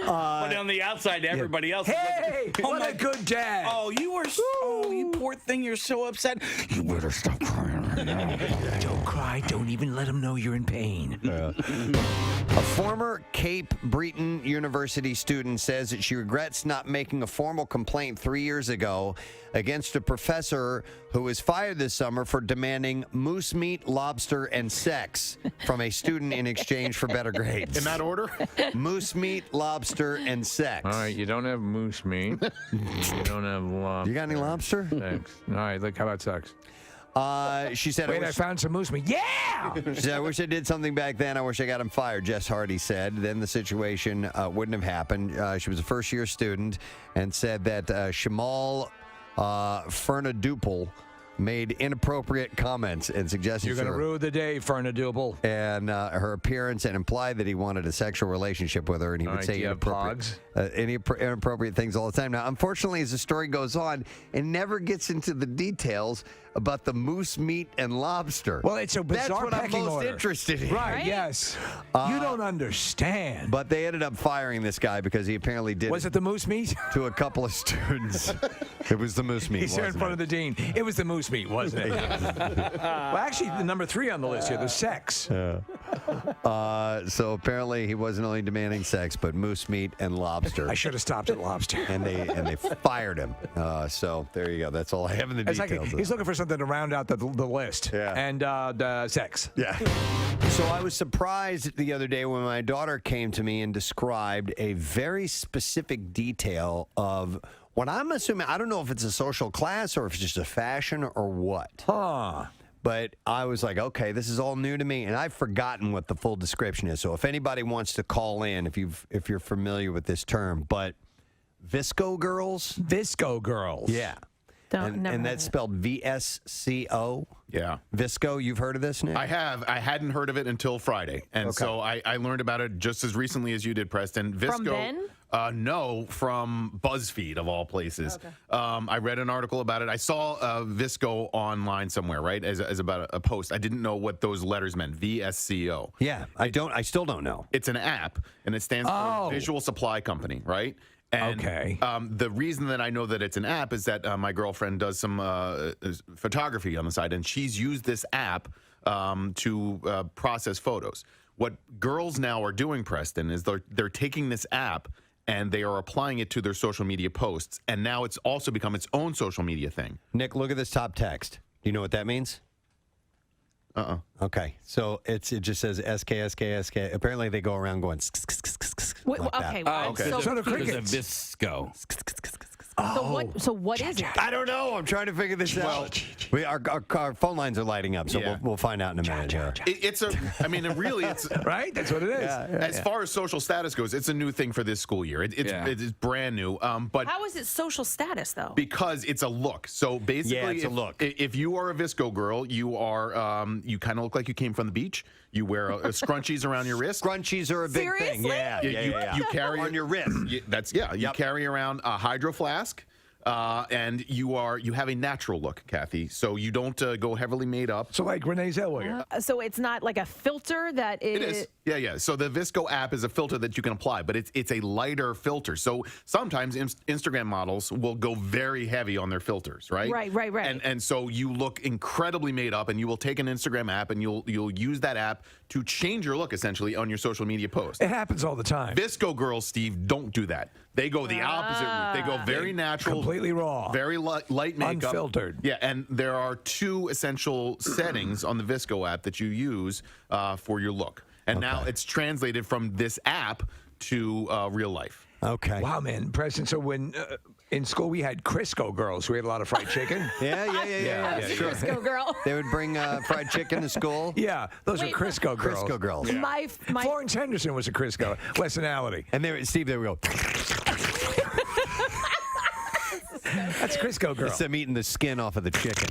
But on the outside, everybody else. Hey, is like, what a good dad. Oh, you were. Oh, you poor thing. You're so upset. You better stop crying right now. Don't cry. Don't even let him know you're in pain. A former Cape Breton University student says that she regrets not making a formal complaint 3 years ago against a professor who was fired this summer for demanding moose meat, lobster, and sex from a student in exchange for better grades. In that order? Moose meat, lobster, and sex. All right, you don't have moose meat. You don't have lobster. You got any lobster? Sex. All right, look, how about sex? She said, Wait, I found some moose meat. Yeah! She said, I wish I did something back then. I wish I got him fired, Jess Hardy said. Then the situation wouldn't have happened. She was a first-year student and said that Shamal Fernaduple made inappropriate comments and suggestions. You're going to ruin the day, Fernaduple. And her appearance, and implied that he wanted a sexual relationship with her, and he would say inappropriate things all the time. Now, unfortunately, as the story goes on, it never gets into the details about the moose meat and lobster. Well, it's a bizarre That's what I'm pecking most order. interested in. Right, yes. You don't understand. But they ended up firing this guy because he apparently did. Was it the moose meat? To a couple of students. It was the moose meat. He's there in front of the dean. It was the moose meat, wasn't it? Well, actually, the number 3 on the list here, the sex. So apparently he wasn't only demanding sex, but moose meat and lobster. I should have stopped at lobster. And they fired him. So there you go. That's all I have in the It's details. like he's looking for something to round out the list. Yeah. And the sex. Yeah. So I was surprised the other day when my daughter came to me and described a very specific detail of what I'm assuming. I don't know if it's a social class or if it's just a fashion or what. But I was like, okay, this is all new to me, and I've forgotten what the full description is. So if anybody wants to call in, if you're familiar with this term, but Visco girls. Visco girls. Yeah. And that's spelled VSCO. Yeah. Visco, you've heard of this, Nick? I have. I hadn't heard of it until Friday. And so I learned about it just as recently as you did, Preston. Visco, From Ben? No, from BuzzFeed, of all places. Okay. I read an article about it. I saw Visco online somewhere, right, as about a post. I didn't know what those letters meant, VSCO. Yeah, I still don't know. It's an app, and it stands for Visual Supply Company, right? And, the reason that I know that it's an app is that my girlfriend does some photography on the side, and she's used this app to process photos. What girls now are doing, Preston, is they're taking this app and they are applying it to their social media posts, and now it's also become its own social media thing. Nick, look at this top text. Do you know what that means? Okay, so it just says SK. Apparently, they go around going. Wait, like okay, that. okay. So So the confused. crickets. Visco. So what is it? I don't know. I'm trying to figure this out. Our phone lines are lighting up, so we'll find out in a minute here. It's right. That's what it is. As far as social status goes, it's a new thing for this school year. It's brand new. But How is it social status though? because it's a look. So basically, it's a look. If you are a Visco girl, you are you kind of look like you came from the beach. You wear scrunchies around your wrist. Scrunchies are a big thing. Seriously? Yeah. You carry on your wrist. You carry around a hydro flask. And you have a natural look, Kathy. So you don't go heavily made up. So like Renee Zellweger. So it's not like a filter that It is. Yeah. So the Visco app is a filter that you can apply, but it's a lighter filter. So sometimes Instagram models will go very heavy on their filters, right? Right. And so you look incredibly made up, and you will take an Instagram app and you'll use that app to change your look essentially on your social media post. It happens all the time. Visco girls, Steve, don't do that. They go the opposite route. They go very natural, Completely raw. Very light makeup. Unfiltered. Yeah, and there are 2 essential settings on the Visco app that you use for your look. And now it's translated from this app to real life. Okay. Wow, man, Preston. So when in school we had Crisco girls, we had a lot of fried chicken. Yeah. Sure. Crisco girl. They would bring fried chicken to school. Yeah, those are Crisco girls. Crisco girls. Yeah. My Florence Henderson was a Crisco. Westonality. And Steve, there we go. That's Crisco girl. It's them eating the skin off of the chicken.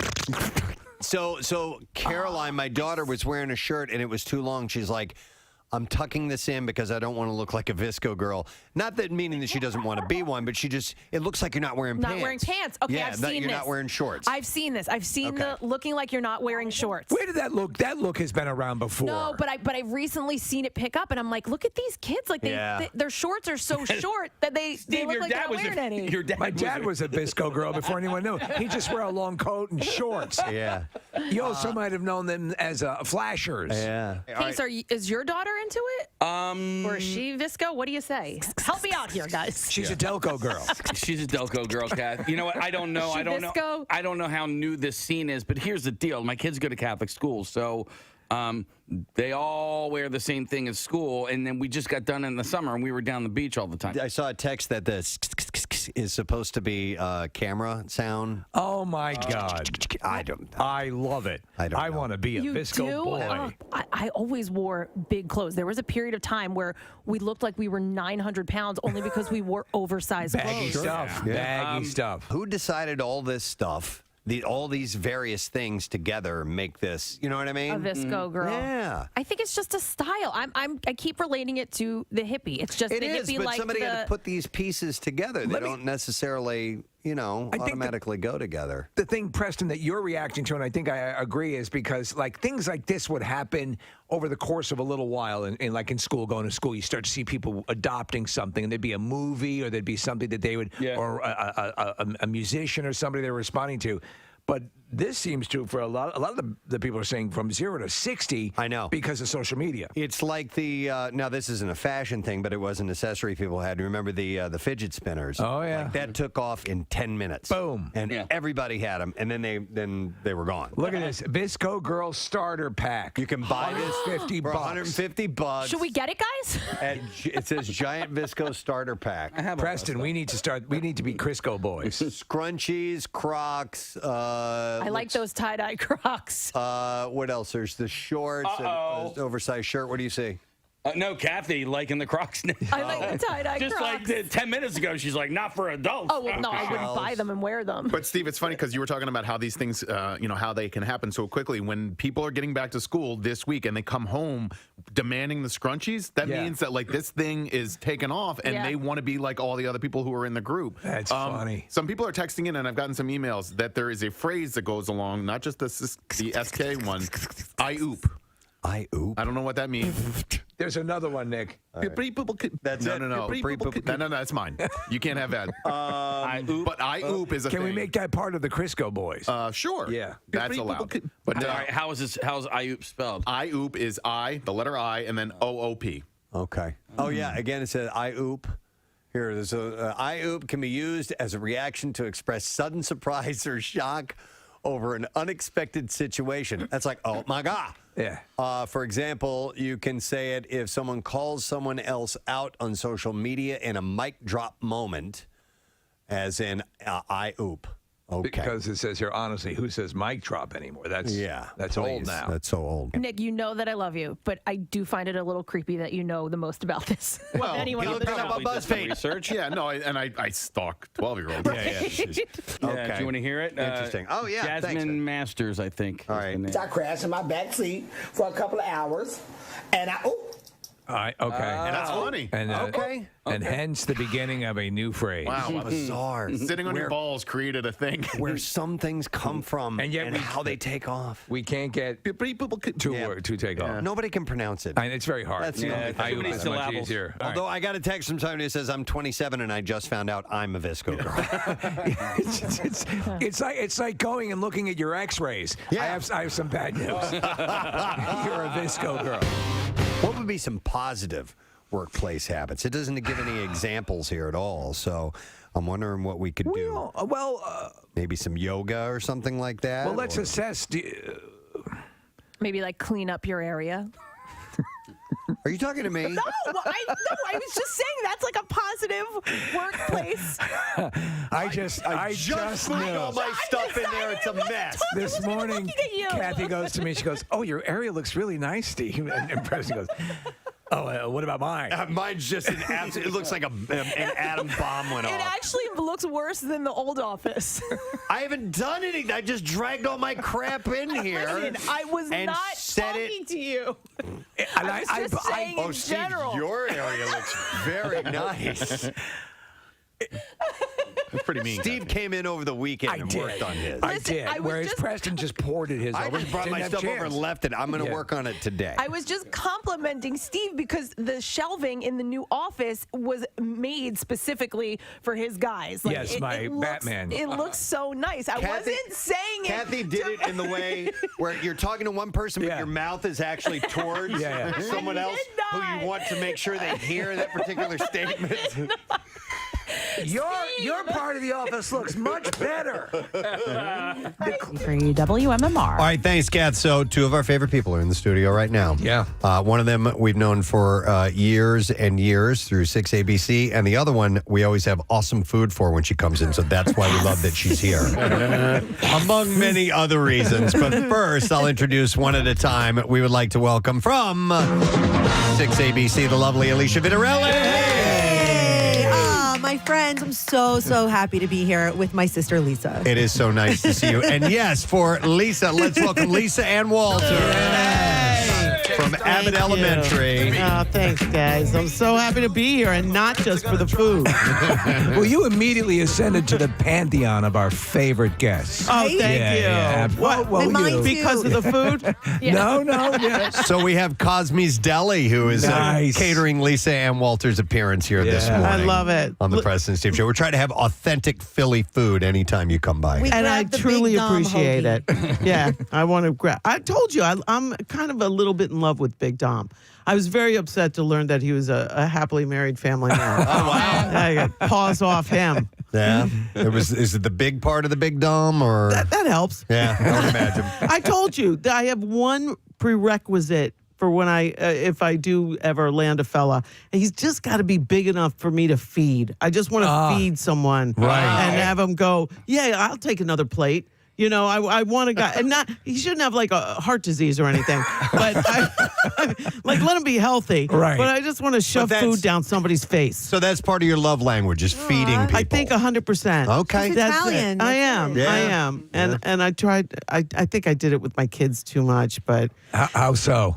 So Caroline, my daughter, was wearing a shirt and it was too long. She's like, I'm tucking this in because I don't want to look like a Visco girl. Not that meaning that she doesn't want to be one, but it looks like you're not wearing pants. Not wearing pants. Okay, yeah, I've seen you're this. not wearing shorts. I've seen this. I've seen the looking like you're not wearing shorts. Where did that look? That look has been around before. No, but I've recently seen it pick up, and I'm like, look at these kids. Like their shorts are so short that they look like they're not wearing any. My dad was a Visco girl before anyone knew. He just wore a long coat and shorts. Yeah. You also might have known them as flashers. Yeah. Case, is your daughter into it? Or is she Visco? What do you say? Help me out here, guys. She's a Delco girl. She's a Delco girl, Kath. You know what? I don't know. She I don't Visco? know. I don't know how new this scene is, but here's the deal. My kids go to Catholic schools, so they all wear the same thing at school, and then we just got done in the summer, and we were down the beach all the time. I saw a text that this is supposed to be camera sound. Oh my God! I love it. I want to be a Visco boy. I always wore big clothes. There was a period of time where we looked like we were 900 pounds only because we wore oversized Baggy clothes. stuff. Baggy stuff. Who decided all this stuff? All these various things together make this. You know what I mean? A Visco girl. Yeah. I think it's just a style. I keep relating it to the hippie. It's just It the is, hippie but like somebody had to put these pieces together. They don't necessarily, automatically go together. The thing, Preston, that you're reacting to, and I think I agree, is because like things like this would happen over the course of a little while, and like in school, going to school, you start to see people adopting something, and there'd be a movie, or there'd be something that they would, or a musician or somebody they're responding to. But this seems to, for a lot of the people are saying from 0 to 60. I know. Because of social media. It's like the, now this isn't a fashion thing, but it was an accessory people had. You remember the fidget spinners? Oh, yeah. Like that took off in 10 minutes. Boom. And everybody had them, and then they were gone. Look at this. Visco Girl Starter Pack. You can buy this $150 for $150. Should we get it, guys? It says Giant Visco Starter Pack. Preston, we need to be Crisco boys. Scrunchies, Crocs. I like those tie-dye Crocs. What else? There's the shorts, and oversized shirt. What do you see? No, Kathy liking the Crocs now. I like the tie-dye Just Crocs. like 10 minutes ago, she's like, not for adults. Oh, well, no, I wouldn't buy them and wear them. But Steve, it's funny because you were talking about how these things, how they can happen so quickly. When people are getting back to school this week and they come home demanding the scrunchies, that means that like this thing is taken off and they want to be like all the other people who are in the group. That's funny. Some people are texting in, and I've gotten some emails that there is a phrase that goes along, not just the SK one, I oop. I oop. I don't know what that means. There's another one, Nick. That's no, no, that's mine. You can't have that. But I oop is a thing. Can we make that part of the Crisco boys? Sure. Yeah. That's allowed. But All right, how's I oop spelled? I oop is I, the letter I, and then OOP. Okay. Oh, yeah. Again, it says I oop. Here, there's I oop can be used as a reaction to express sudden surprise or shock over an unexpected situation. That's like, oh my God. Yeah. For example, you can say it if someone calls someone else out on social media in a mic drop moment, as in I oop. Okay. Because it says here, honestly, who says mic drop anymore? That's please. old now. That's so old. Nick, you know that I love you, but I do find it a little creepy that you know the most about this. Well, anyone he on looked the it up show. on BuzzFeed. Research? Yeah, no, I stalk 12-year-olds. Okay. Do you want to hear it? Interesting. Oh, yeah. Jasmine Thanks. Masters, I think. All right. I crashed in my back seat for a couple of hours, and All right, okay. And that's funny. And, Okay. And hence the beginning of a new phrase. Wow, Bizarre. Sitting on your balls created a thing. Where some things come from And yet how they take off. We can't get to take off. Nobody can pronounce it. And it's very hard. That's the only thing. I Too many is much syllables. easier. All Although I got a text from somebody who says I'm 27 and I just found out I'm a Visco girl. it's like going and looking at your X-rays. Yeah. I have some bad news. You're a Visco girl. What would be some positive workplace habits. It doesn't give any examples here at all. So I'm wondering what we could do. Maybe some yoga or something like that. Well, let's assess. Maybe like clean up your area. Are you talking to me? No, I was just saying that's like a positive workplace. I just moved knew. all my stuff in there. It's a mess. This morning, Kathy goes to me. She goes, "Oh, your area looks really nice, Steve." And Preston goes, "Oh, what about mine?" Mine's just an absolute. It looks like an atom bomb went It off. actually looks worse than the old office. I haven't done anything. I just dragged all my crap in here. Listen, I was and not set talking to you. And I was just saying in Steve, general. your area looks very nice. That's pretty mean. Steve came in over the weekend and worked on his. I did. Whereas Preston just poured it his I over. just brought my Didn't have stuff over chance. and left it. I'm going to work on it today. I was just complimenting Steve because the shelving in the new office was made specifically for his guys. Like, Yes, my Batman. It looks so nice. I wasn't saying it. Kathy did it in the way where you're talking to one person, but your mouth is actually towards someone else who you want to make sure they hear that particular statement. Your part of the office looks much better. WMMR. All right, thanks, Kath. So, two of our favorite people are in the studio right now. Yeah. One of them we've known for years and years through 6ABC, and the other one we always have awesome food for when she comes in, so that's why we love that she's here. Among many other reasons. But first, I'll introduce one at a time. We would like to welcome from 6ABC, the lovely Alicia Vitarelli. My friends, I'm so happy to be here with my sister Lisa. It is so nice to see you. And yes, for Lisa, let's welcome Lisa and Walter from Abbott Elementary. Oh, thanks, guys. I'm so happy to be here, and not just for the food. Well, you immediately ascended to the pantheon of our favorite guests. Oh, thank you. Yeah. Well, you. Because of the food? No. Yeah. So we have Cosme's Deli, who is catering Lisa Ann Walter's appearance here this morning. I love it. On the Preston and Steve Show. We're trying to have authentic Philly food anytime you come by. And I truly appreciate it. Yeah, I want to grab. I told you, I'm kind of a little bit in love with Big Dom. I was very upset to learn that he was a happily married family man. Oh, wow. I got paws off him. Yeah. Is it the big part of the Big Dom or? That helps. Yeah, I would imagine. I told you that I have one prerequisite for when if I do ever land a fella, and he's just got to be big enough for me to feed. I just want to feed someone, and have him go, yeah, I'll take another plate. You know, I want a guy, and he shouldn't have like a heart disease or anything, but like let him be healthy. Right. But I just want to shove food down somebody's face. So that's part of your love language is feeding people. I think 100%. Okay. That's Italian. it. I am. Yeah. I am. And I tried. I think I did it with my kids too much, but how so?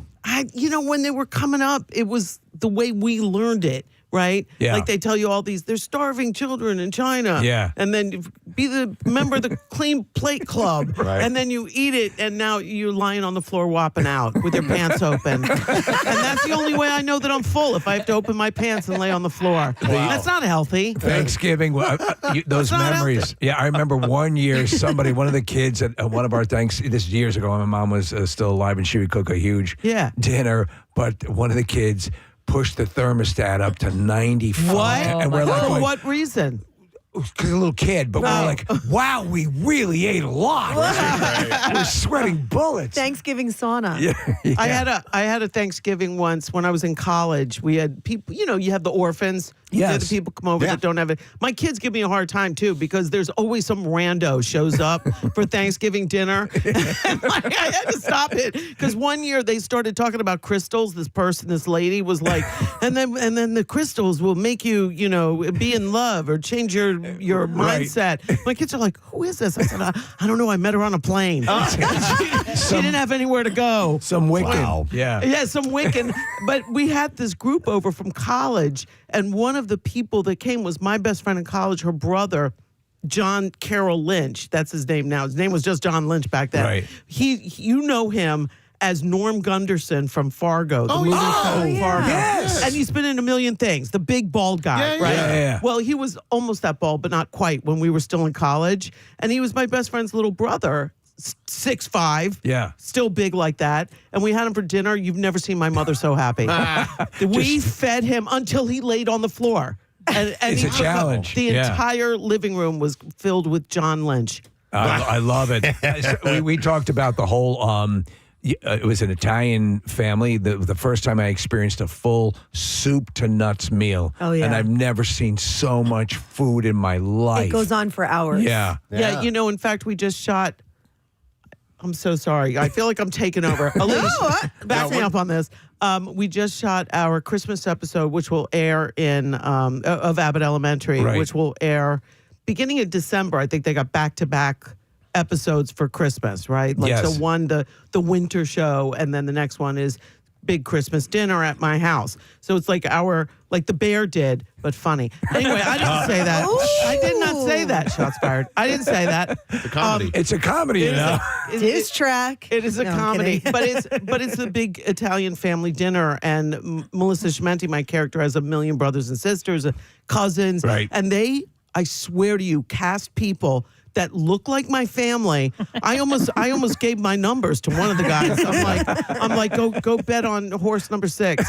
When they were coming up, it was the way we learned it. Right? Yeah. Like they tell you all these, there's starving children in China. Yeah. And then you be the member of the Clean Plate Club. Right. And then you eat it, and now you're lying on the floor whopping out with your pants open. And that's the only way I know that I'm full, if I have to open my pants and lay on the floor. That's not healthy. Thanksgiving, those memories. Yeah, I remember one year, one of the kids at one of our this is years ago, when my mom was still alive, and she would cook a huge dinner, but one of the kids pushed the thermostat up to 95. What? And we're like, For what reason? Because a little kid, but we're like, wow, we really ate a lot. We're sweating bullets. Thanksgiving sauna. Yeah. I had a Thanksgiving once when I was in college. We had people, you have the orphans. Yes. The people come over that don't have it. My kids give me a hard time too, because there's always some rando shows up for Thanksgiving dinner. And I had to stop it because one year they started talking about crystals. This lady was like, and then the crystals will make you, be in love or change your mindset. My kids are like, who is this? I said, I don't know. I met her on a plane. She didn't have anywhere to go. Some Wiccan. Wow. Yeah, some Wiccan. But we had this group over from college, and one of the people that came was my best friend in college, her brother, John Carroll Lynch. That's his name now. His name was just John Lynch back then. Right. You know him as Norm Gunderson from Fargo, the movie called Fargo. Yes. And he's been in a million things. The big bald guy, right? Yeah. Well, he was almost that bald, but not quite when we were still in college. And he was my best friend's little brother. 6'5". Yeah. Still big like that. And we had him for dinner. You've never seen my mother so happy. We fed him until he laid on the floor. And It's he a took up- challenge. The Yeah. entire living room was filled with John Lynch. I love it. we talked about the whole. It was an Italian family. The first time I experienced a full soup to nuts meal. Oh, yeah. And I've never seen so much food in my life. It goes on for hours. Yeah. Yeah, in fact, we just shot. I'm so sorry. I feel like I'm taking over. Alicia, back me up on this. We just shot our Christmas episode, which will air in of Abbott Elementary, Right. which will air beginning of December. I think they got back-to-back episodes for Christmas, right? Like, Yes. so one, the winter show, and then the next one is big Christmas dinner at my house. So it's like the bear did, but funny. Anyway, I didn't say that. I did not say that. Shots fired. I didn't say that. It's a comedy. It's a comedy, you know. Diss track. It is a No, I'm comedy, kidding. but it's a big Italian family dinner, and Melissa Schmenti, my character, has a million brothers and sisters, cousins, Right. and I swear to you, cast people that look like my family. I almost gave my numbers to one of the guys. I'm like, go bet on horse number 6.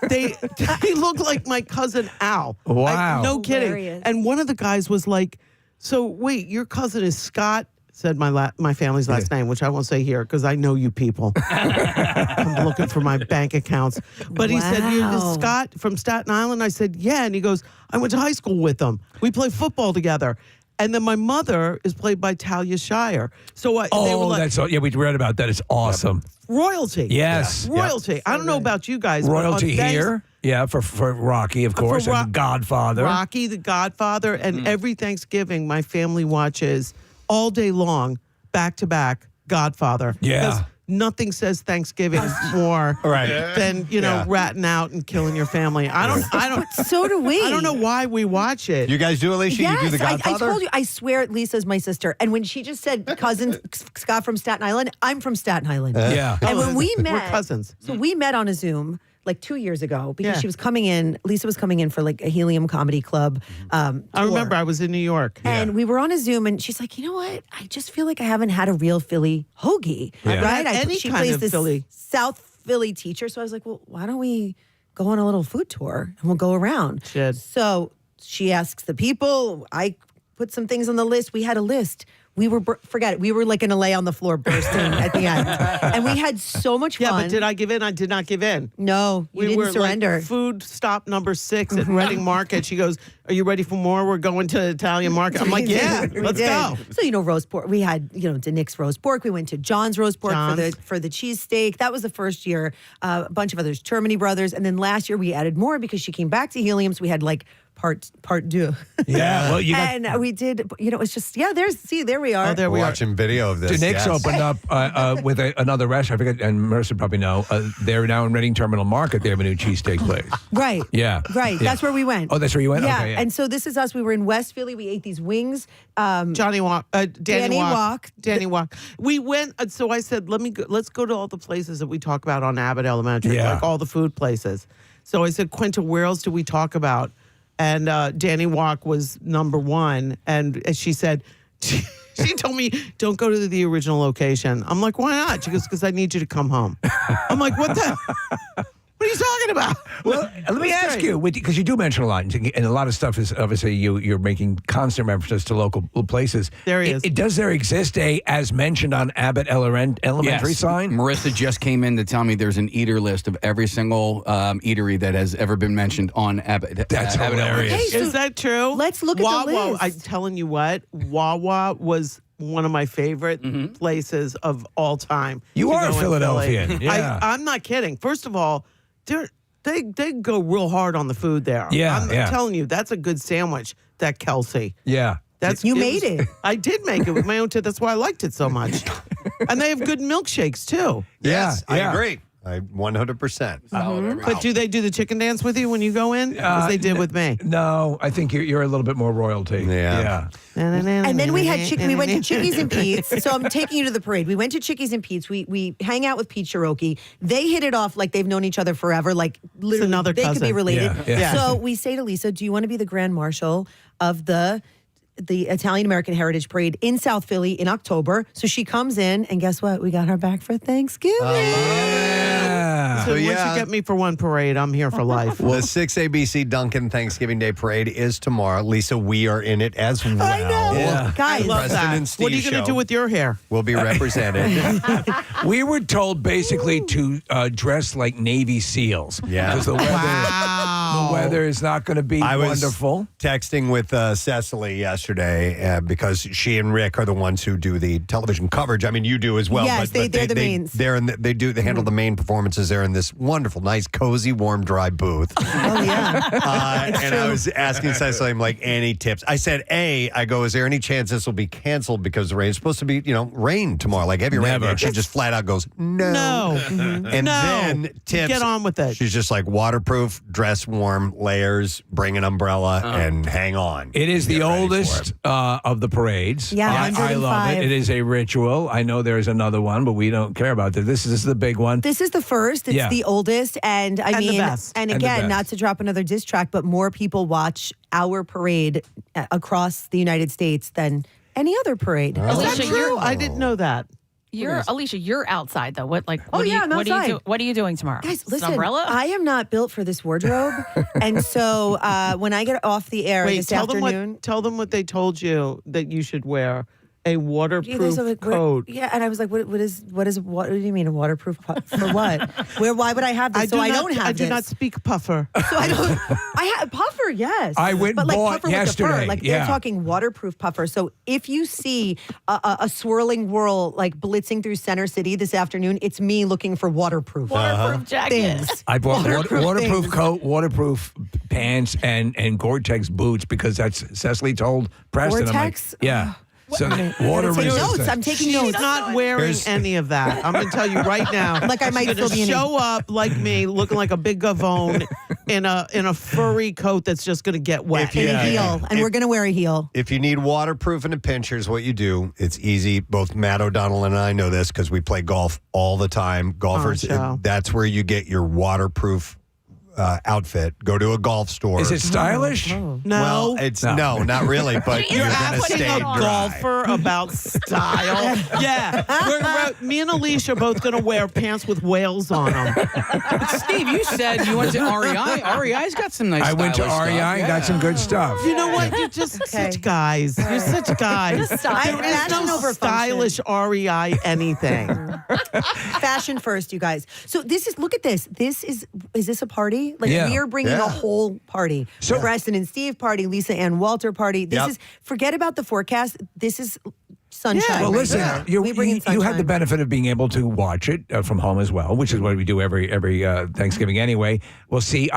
He looked like my cousin Al. Wow. No kidding. Hilarious. And one of the guys was like, so wait, your cousin is Scott? Said my family's last name, which I won't say here because I know you people. I'm looking for my bank accounts. But he said, "You're Scott from Staten Island?" I said, "Yeah." And he goes, "I went to high school with them. We played football together." And then my mother is played by Talia Shire. So they were like, that's we read about that. It's awesome. royalty. Yes. Royalty. I don't know about you guys. but on Royalty here. Yeah, for Rocky, of course, and The Godfather. Rocky, The Godfather, and every Thanksgiving, my family watches all day long, back to back, Godfather. Yeah. Because nothing says Thanksgiving more than ratting out and killing your family. I don't. So do we. I don't know why we watch it. You guys do, Alicia? Yes, You do The Godfather? I told you. I swear, Lisa's my sister. And when she just said cousin Scott from Staten Island, I'm from Staten Island. Yeah. And when we met, we're cousins. So we met on a Zoom like 2 years ago because Yeah. she was coming in. Lisa was coming in for like a Helium Comedy Club. I remember I was in New York. And we were on a Zoom, and she's like, "You know what? I just feel like I haven't had a real Philly hoagie, Yeah. right? Any she kind plays of this Philly. South Philly teacher, so I was like, well, why don't we go on a little food tour and we'll go around? Should. So she asks the people. I put some things on the list. We had a list. We were forget it. We were like going to lay on the floor bursting at the end, and we had so much fun. Yeah, but did I give in? I did not give in. No, you We didn't were surrender. like food stop number 6 at Reading Market. She goes, "Are you ready for more? We're going to Italian Market." I'm like, "Yeah, We let's did. go." So roast pork. We had DeNick's roast pork. We went to John's roast pork for the cheesesteak. That was the first year. A bunch of others, Termini Brothers, and then last year we added more because she came back to Helium. So we had like part deux. Yeah, well, you got and we did. It's just there we are. Oh, there we are. Watching video of this. Nick's yes. opened up with another restaurant. I forget, and Marissa probably know. They're now in Reading Terminal Market. They have a new cheesesteak place. Right. Yeah. Right. Yeah. That's where we went. Oh, that's where you went? Yeah. Okay, yeah. And so this is us. We were in West Philly. We ate these wings. Danny Walk. Danny Walk. Danny Walk. We went. So I said, let's go to all the places that we talk about on Abbott Elementary, Yeah. like all the food places. So I said, Quinta, where else do we talk about? And Danny Walk was number 1. And she said, she told me, don't go to the original location. I'm like, why not? She goes, because I need you to come home. I'm like, what the? What are you talking about? Well, let me ask you, because you do mention a lot, and a lot of stuff is obviously you're making constant references to local places. There he is. Does there exist a, as mentioned on Abbott Elementary Yes. sign? Marissa just came in to tell me there's an eater list of every single eatery that has ever been mentioned on Abbott. That's Abbott hilarious. Elementary. Okay, so Is that true? let's look at the Wawa, list. I'm telling you what, Wawa was one of my favorite places of all time. You to are a go in Philadelphian, Philly. yeah. I'm not kidding. First of all, they go real hard on the food there. Yeah, I'm yeah. telling you, that's a good sandwich, that Kelsey. Yeah. You made it. I did make it with my own That's why I liked it so much. And they have good milkshakes, too. Yes, Yeah, I yeah. agree. 100%. But do they do the chicken dance with you when you go in? As they did with me. No, I think you're a little bit more royalty. Yeah. And then we had we went to Chickies and Pete's. So I'm taking you to the parade. We went to Chickies and Pete's. We hang out with Pete Cherokee. They hit it off like they've known each other forever. Like literally, another they could be cousin. related. Yeah, yeah. So we say to Lisa, "Do you want to be the grand marshal of the the Italian American Heritage Parade in South Philly in October. So she comes in, and guess what? We got her back for Thanksgiving. So once you get me for one parade, I'm here for life. The 6 ABC Duncan Thanksgiving Day Parade is tomorrow. Lisa, we are in it as well. I know. Yeah. Guys. I love Preston that. and Steve What are you going to do with your hair? We'll be represented. We were told basically to dress like Navy SEALs. Yeah. Because the weather is not going to be wonderful. Was texting with Cecily yesterday because she and Rick are the ones who do the television coverage. I mean, you do as well. Yes, they're the mains. They handle the main performances. They're in this wonderful, nice, cozy, warm, dry booth. Oh, yeah. And I was asking Cecily, I'm like, any tips? I said, I go, is there any chance this will be canceled because the rain is supposed to be, rain tomorrow, like heavy rain? And she just flat out goes, no. And then tips. Get on with it. She's just like, waterproof, dress warm, layers, bring an umbrella, and hang on. It is the oldest of the parades. Yeah, I love it. It is a ritual. I know there's another one, but we don't care about that. This is the big one. This is the first. It's the oldest. And I mean, the best. and And the again, best. not to drop another diss track, but more people watch our parade across the United States than any other parade. Is that Alicia, true? I didn't know that. Alicia, you're outside though. What I'm outside. What are you doing tomorrow? Guys, An listen, umbrella? I am not built for this wardrobe. And so when I get off the air this afternoon. Tell them what they told you that you should wear. A waterproof coat. Yeah, and I was like, what do you mean a waterproof for what? Why would I have this? I don't have I this. do not speak puffer. So I have puffer, yes. I went but like bought puffer yesterday. with the fur. Like they're talking waterproof puffer. So if you see a swirling whirl like blitzing through Center City this afternoon, it's me looking for waterproof. Waterproof jacket. Things. I bought waterproof things. coat, waterproof pants, and Gore-Tex boots because that's Cecily told Preston. Gore-Tex? I'm like, yeah. So water Take resistant. notes. I'm taking She's notes. not wearing any of that. I'm going to tell you right now. Like I might She's still gonna be in show up like me, looking like a big gavone in a furry coat that's just going to get wet. in a heel, and we're gonna wear a heel. If you need waterproof in a pinch, here's what you do. It's easy. Both Matt O'Donnell and I know this because we play golf all the time. Golfers, that's where you get your waterproof outfit. Go to a golf store. Is it stylish? No. Well, it's no, not really. But you're going to stay a dry. golfer about style. Yeah, me and Alicia are both going to wear pants with whales on them. Steve, you said you went to REI. REI's got some nice I went to stylish REI stuff. and got some good stuff. You know what? You're just such guys. You're such guys. There is Fashion no over stylish REI anything. Fashion first, you guys. So look at this. Is this a party? Like Yeah. we are bringing a whole party. So Preston and Steve party, Lisa and Walter party. This is, forget about the forecast. This is sunshine. Well, right listen, here. you bring in had the sunshine. benefit of being able to watch it from home as well, which is what we do every Thanksgiving anyway. Well, see,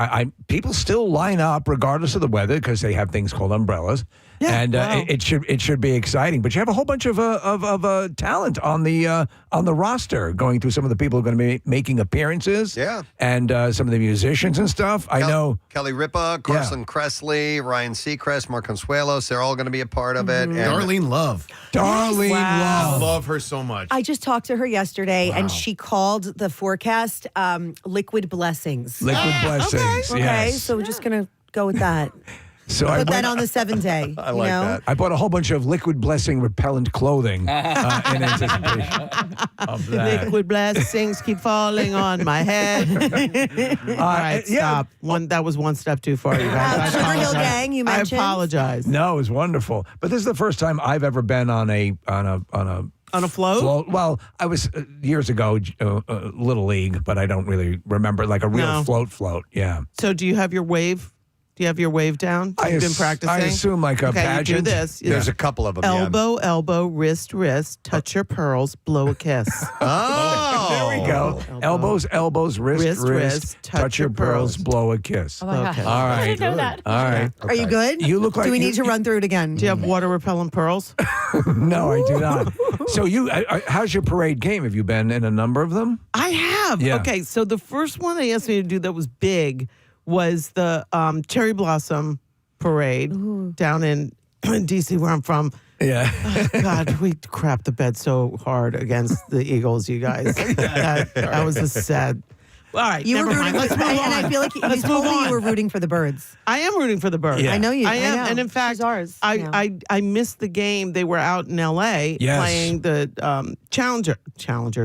people still line up regardless of the weather because they have things called umbrellas. Yeah, and it should be exciting. But you have a whole bunch of talent on the roster, going through some of the people who are going to be making appearances. Yeah, and some of the musicians and stuff. I know Kelly Ripa, Carson Kressley, Ryan Seacrest, Mark Consuelos. They're all going to be a part of it. And Darlene Love. Darlene I Love. love her so much. I just talked to her yesterday, and she called the forecast liquid blessings. Liquid blessings. Okay, Yes. so we're just going to go with that. So Put that on the 7th day. I like that. I bought a whole bunch of liquid blessing repellent clothing in anticipation of that. Liquid blessings keep falling on my head. All right, stop. That was one step too far, you guys. Sugar Hill Gang, you mentioned. I apologize. No, it was wonderful. But this is the first time I've ever been on a float. Well, I was years ago, Little League, but I don't really remember like a real float. Yeah. So do you have your wave? Do you have your wave down? You've been practicing? I assume like a pageant. You do this. There's a couple of them. Elbow, wrist, touch your pearls, blow a kiss. Oh. There we go. Elbows, wrist, touch your pearls, blow a kiss. Oh my God. All right. I didn't know that. All right. Are you good? You look like Do we need to run through it again? Do you have water repellent pearls? No, I do not. So how's your parade game? Have you been in a number of them? I have. Yeah. Okay, so the first one they asked me to do that was big was the Cherry Blossom Parade down in D.C. where I'm from. Yeah. God, we crapped the bed so hard against the Eagles, you guys. That was a sad. All right, You were never rooting mind. for, Let's move and on. I feel like you Let's told move me on. you were rooting for the birds. I am rooting for the birds. I know you. I am. know. And in fact, She's ours. now. I missed the game. They were out in L.A. Yes. playing the Challengers.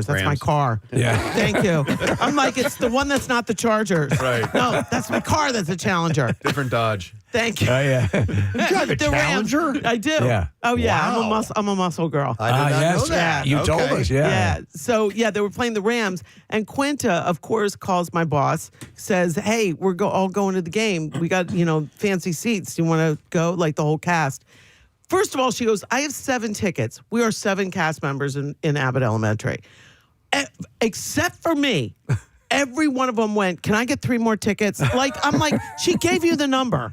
That's my Rams. car. Yeah. Thank you. I'm like, it's the one that's not the Chargers. Right. No, that's my car that's a Challenger. Different Dodge. Thank you. Oh, yeah. You drive a The Rams. Challenger? I do. Yeah. Oh yeah. Wow. I'm a muscle girl. I did not yes. know that. You told Okay. us, yeah. Yeah. So yeah, they were playing the Rams, and Quinta, of course, calls my boss, says, "Hey, we're all going to the game. We got fancy seats. You want to go?" Like the whole cast. First of all, she goes, "I have 7 tickets. We are 7 cast members in Abbott Elementary, except for me." Every one of them went, "Can I get 3 more tickets?" Like, I'm like, she gave you the number.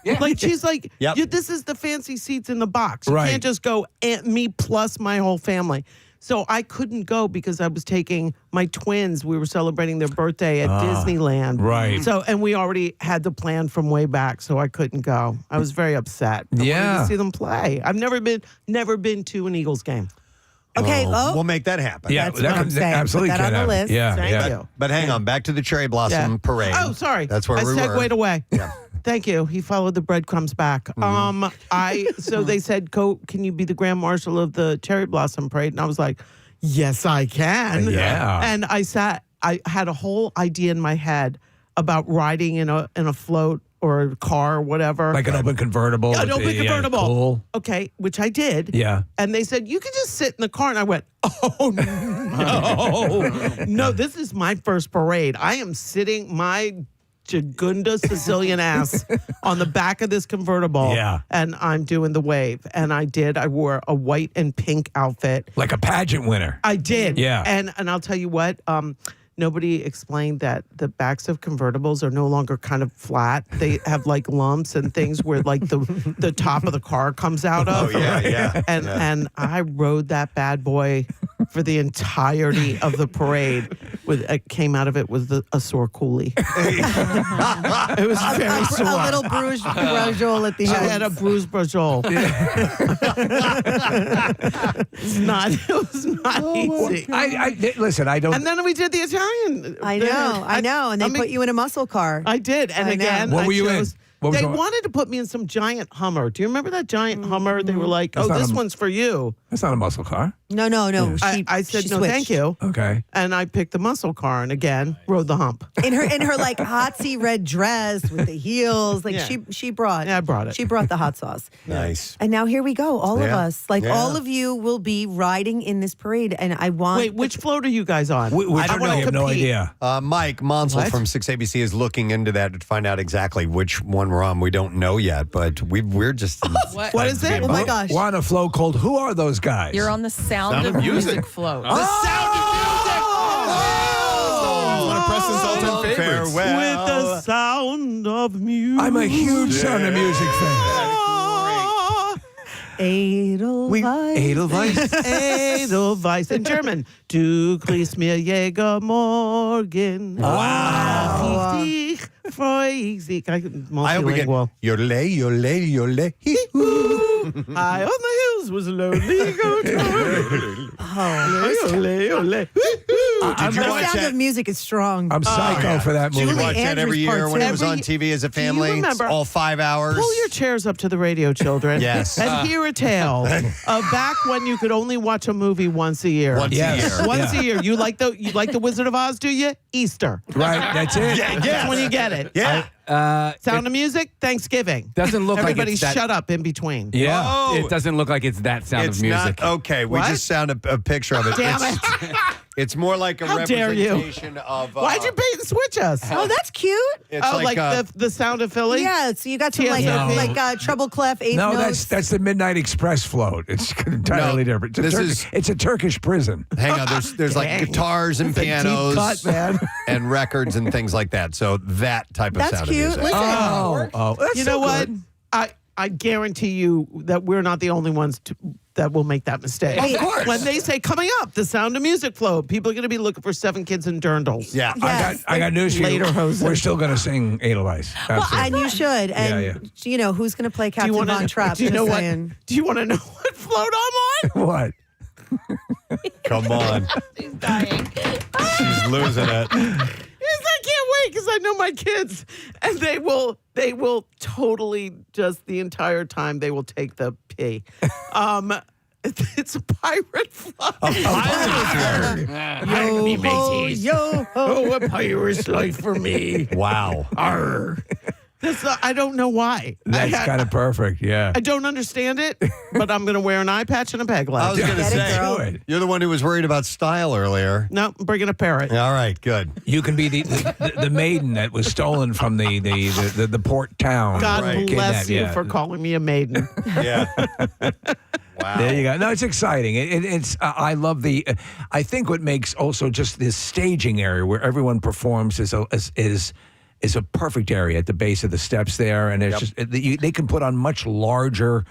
Yeah. Like, she's like, Yep. this is the fancy seats in the box. You Right. can't just go, me plus my whole family. So I couldn't go because I was taking my twins. We were celebrating their birthday at Disneyland. right. So, and we already had the plan from way back, so I couldn't go. I was very upset. I wanted Yeah. to see them play. I've never been to an Eagles game. Okay. Well, Oh, we'll make that happen. Yeah, That's what I'm saying. absolutely Put that can on the happen. list. Yeah, Thank yeah. you. But hang on, back to the Cherry Blossom Parade. Oh, sorry. That's where I we were. segued away. Yeah. Thank you. He followed the breadcrumbs back. So they said, can you be the Grand Marshal of the Cherry Blossom Parade? And I was like, yes, I can. Yeah. And I had a whole idea in my head about riding in a float or a car or whatever. Like an open convertible. An open convertible. Cool. Okay, which I did. Yeah. And they said, you can just sit in the car. And I went, oh, no. No, this is my first parade. I am sitting my Jagunda Sicilian ass on the back of this convertible. Yeah. And I'm doing the wave. And I did. I wore a white and pink outfit. Like a pageant winner. I did. Yeah. And I'll tell you what, nobody explained that the backs of convertibles are no longer kind of flat. They have like lumps and things where like the top of the car comes out of. Oh, yeah. And I rode that bad boy for the entirety of the parade. Came out of it with a sore coolie. It was very sore. a little bruised brujol at the I end. had a bruised brujol. It was not easy. Listen, I don't. And then we did the Italian. I know. And they put you in a muscle car. I did. And I know. again, What I were you in? chose, What was they on? wanted to put me in some giant Hummer. Do you remember that giant Hummer? They were like, That's not this a- one's for you. That's not a muscle car. No. I said, she no, switched. thank you. Okay. And I picked the muscle car and again, rode the hump. In her like hotsy red dress with the heels. Like Yeah. she brought. Yeah, I brought it. She brought the hot sauce. Nice. And now here we go. All of Yeah. us. Like Yeah. all of you will be riding in this parade. And I want Wait, which float are you guys on? I don't know. wanna I have no compete. idea. Mike Monsell What? from 6ABC is looking into that to find out exactly which one we're on. We don't know yet, but we're just. What is it? Oh my gosh. We're on a flow called Who Are Those Guys? You're on the Sound of Music float. The sound of music. Oh, one of Preston's all-time favorites. With the sound of music. I'm a huge Sound of Music fan. Edelweiss. Edelweiss. Edelweiss. In German. Du kriegst mir Jäger morgen. Wow. Ich freu sich. I hope we get Multilingual. yodel, yodel, yodel. High on the hills was a lonely goat. Ole, ole. Did you The watch Sound that? of Music is strong. I'm psycho for that Did movie. you watch that every year when it was on Every- TV as a Do you family? remember- All 5 hours. Pull your chairs up to the radio, children. Yes. And hear a tale of back when you could only watch a movie once a year. Once Yes. a year. Once a year. You like the Wizard of Oz, do you? Easter. Right, that's it. That's when you get it. Yeah. Sound of Music, Thanksgiving. Doesn't look like Everybody it's that. shut up in between. Yeah. Oh. It doesn't look like it's that Sound It's of Music. not okay. We What? just found a picture of it. Damn it's, it. it's more like a How dare you. representation of. Why'd you bait and switch us? Oh, that's cute. It's Oh, like, the Sound of Philly? Yeah, so you got some TSOP. like treble clef, eighth No, notes. that's the Midnight Express float. It's entirely No, different. this It's a Turkish prison. hang on. There's like Dang. guitars and It's a deep pianos cut, man. and records and things like that. So that type of That's sound cute. of music. Listen. Oh, that's You so know what? good. I guarantee you that we're not the only ones that will make that mistake. Of course. When they say coming up, the Sound of Music float, people are going to be looking for 7 Kids and Dirndls. Yeah. Yes. I got news for you. Lederhosen. We're still going to sing Edelweiss. Well, Absolutely. and you should. And Yeah, you know who's going to play Captain wanna- Von Trapp? do you know Just what? saying. Do you want to know what float I'm on? What? Come on. She's dying. She's losing it. because I know my kids, and they will totally just the entire time they will take the pee. It's a pirate flight. Yo ho, a pirate's life for me. Wow. Arr. I don't know why. That's kind of perfect. Yeah. I don't understand it, but I'm going to wear an eye patch and a peg leg. I was going to say, you're the one who was worried about style earlier. No, I'm bringing a parrot. All right, good. You can be the maiden that was stolen from the port town. God bless you Yeah. for calling me a maiden. Yeah. Wow. There you go. No, it's exciting. It's I love the. I think what makes also just this staging area where everyone performs is a perfect area at the base of the steps there, and it's just they can put on much larger.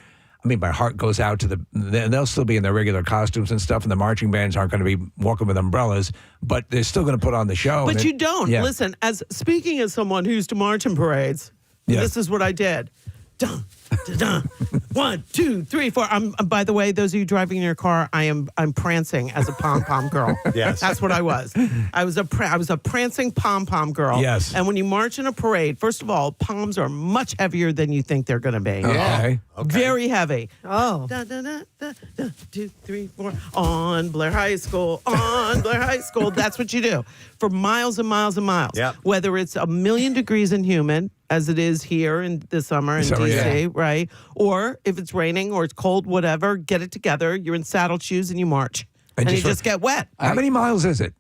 I mean, my heart goes out to they'll still be in their regular costumes and stuff, and the marching bands aren't going to be walking with umbrellas, but they're still going to put on the show. But you don't. Yeah. Listen, speaking as someone who used to march in parades, this is what I did. Dun, dun, dun. 1, 2, 3, 4. By the way, those of you driving in your car, I'm prancing as a pom-pom girl. Yes. That's what I was. I was a prancing pom-pom girl. Yes. And when you march in a parade, first of all, poms are much heavier than you think they're going to be. Okay. Very heavy. Oh. Da, da, da, da, da, 2, 3, 4. On Blair High School. On Blair High School. That's what you do for miles and miles and miles. Yep. Whether it's 1,000,000 degrees in humid, as it is here in the summer in D.C., right? Or if it's raining or it's cold, whatever, get it together. You're in saddle shoes and you march. And you just get wet. How many miles is it?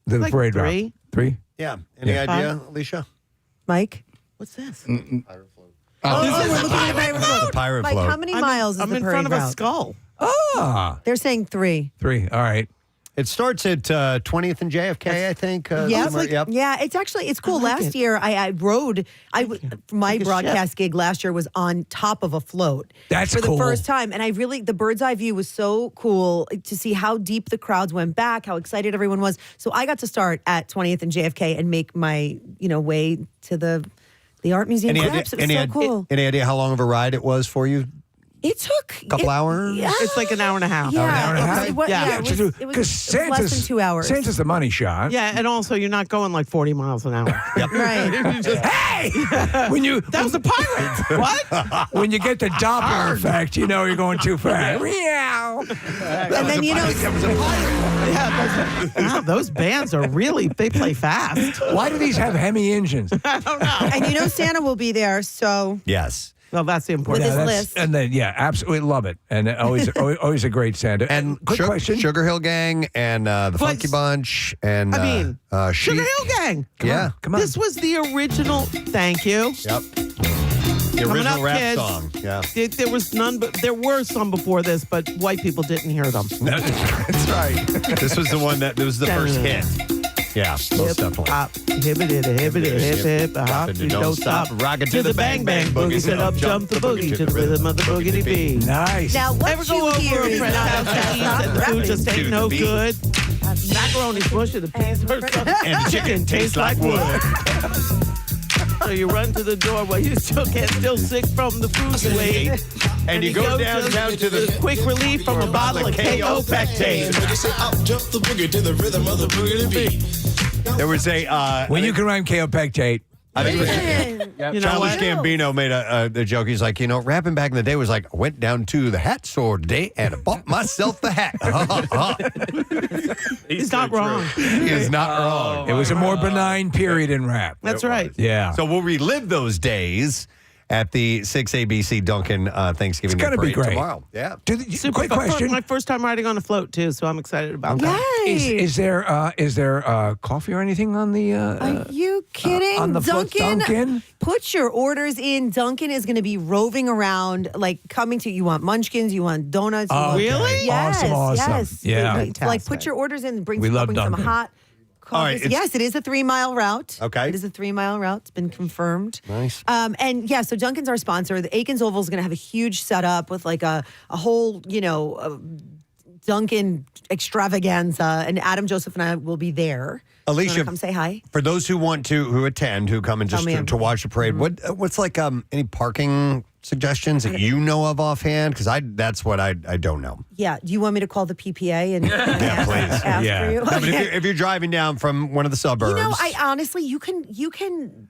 The Like parade 3. route? 3? Yeah. Any idea, Alicia? Mike? What's this? Oh, we're looking at the pirate float. The pirate Mike, float. how many miles is I'm the in parade front of route? a skull. Ah. They're saying 3. 3. All right. It starts at 20th and JFK, I think. Somewhere. Yep. Yeah, it's cool. Last year, I rode. My broadcast gig last year was on top of a float. That's for the cool. first time, and the bird's eye view was so cool to see how deep the crowds went back, how excited everyone was. So I got to start at 20th and JFK and make my way to the art museum. It was so cool. Any idea how long of a ride it was for you? It took a couple hours. Yeah. It's like an hour and a half. Yeah, It was less than 2 hours. Santa's the money shot. Yeah, and also you're not going like 40 miles an hour. Right. Hey! That was a pirate. What? When you get the Doppler effect, you're going too fast. Meow. And then Wow, those bands are they play fast. Why do these have Hemi engines? I don't know. And Santa will be there, so Yes. Well, that's the important. With his list. And then, absolutely love it. And always a great Santa. And quick question. Sugar Hill Gang and the Funky Bunch and Sugar Hill Gang. Come on. This was the original. Thank you. Yep. The Coming original up, rap kids. song. Yeah. There was none, but there were some before this, but white people didn't hear them. That's right. This was the one that was the first hit. Yeah, most definitely. Hop, hip-a-dip-a-hip-a-dip, hip-hip-a-hop, you don't stop. Rock it To the bang bang boogie, set up, jump the boogie to the rhythm of the boogity bee. Nice. Now, what Ever go you over hear a is friend's not house okay. to eat Stop and the food rapping. just ain't no good? Macaroni's mushy, the peas are soft, and the chicken tastes like wood. So you run to the door while you still sick from the food you ate. And you go down to the quick relief from a bottle of KO Pectate. Jump the boogie to the rhythm of the boogie beat. There was a when you can rhyme KO Pectate. I think it was Childish Gambino made a joke. He's like, rapping back in the day was like, I went down to the hat store today and I bought myself a hat. He's not wrong. He is not wrong. It was a more benign period in rap. That's right. Yeah. So we'll relive those days at the 6 ABC Duncan Thanksgiving It's gonna Day be Parade great. tomorrow. Yeah. Quick question. My first time riding on a float too, so I'm excited about that. Yay! Is there coffee or anything on the? Are you kidding? on the float, Duncan? Put your orders in. Duncan is going to be roving around, like coming to you. Want munchkins? You want donuts? You want, really? Yes. Awesome. Yes. Yeah. Like put your orders in. Bring We love some Duncan. hot. All right, coffees. Yes, it is a 3-mile route. Okay. It is a 3-mile route. It's been confirmed. Nice. And yeah, so Duncan's our sponsor. The Aikens Oval is going to have a huge setup with like a whole, Duncan extravaganza. And Adam, Joseph, and I will be there. Alicia, come say hi. For those who want to, who attend, who come and just Tell me to watch the parade, what's like any parking suggestions that you know of offhand? Because that's what I don't know. Yeah. Do you want me to call the PPA and Yeah, please. ask for you? No, but if you're driving down from one of the suburbs, You know, I honestly, you can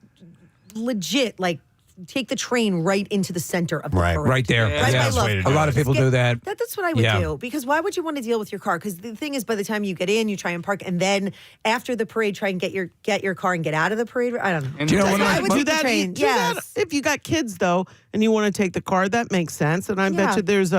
legit like take the train right into the center of the parade. Right there. Right by Love A lot of people do that. That's what I would do. Because why would you want to deal with your car? Because the thing is, by the time you get in, you try and park, and then after the parade, try and get your car and get out of the parade. I don't know. Do you know what I would do take the that? train. Do that if you got kids though, and you want to take the car, that makes sense. And I bet you there's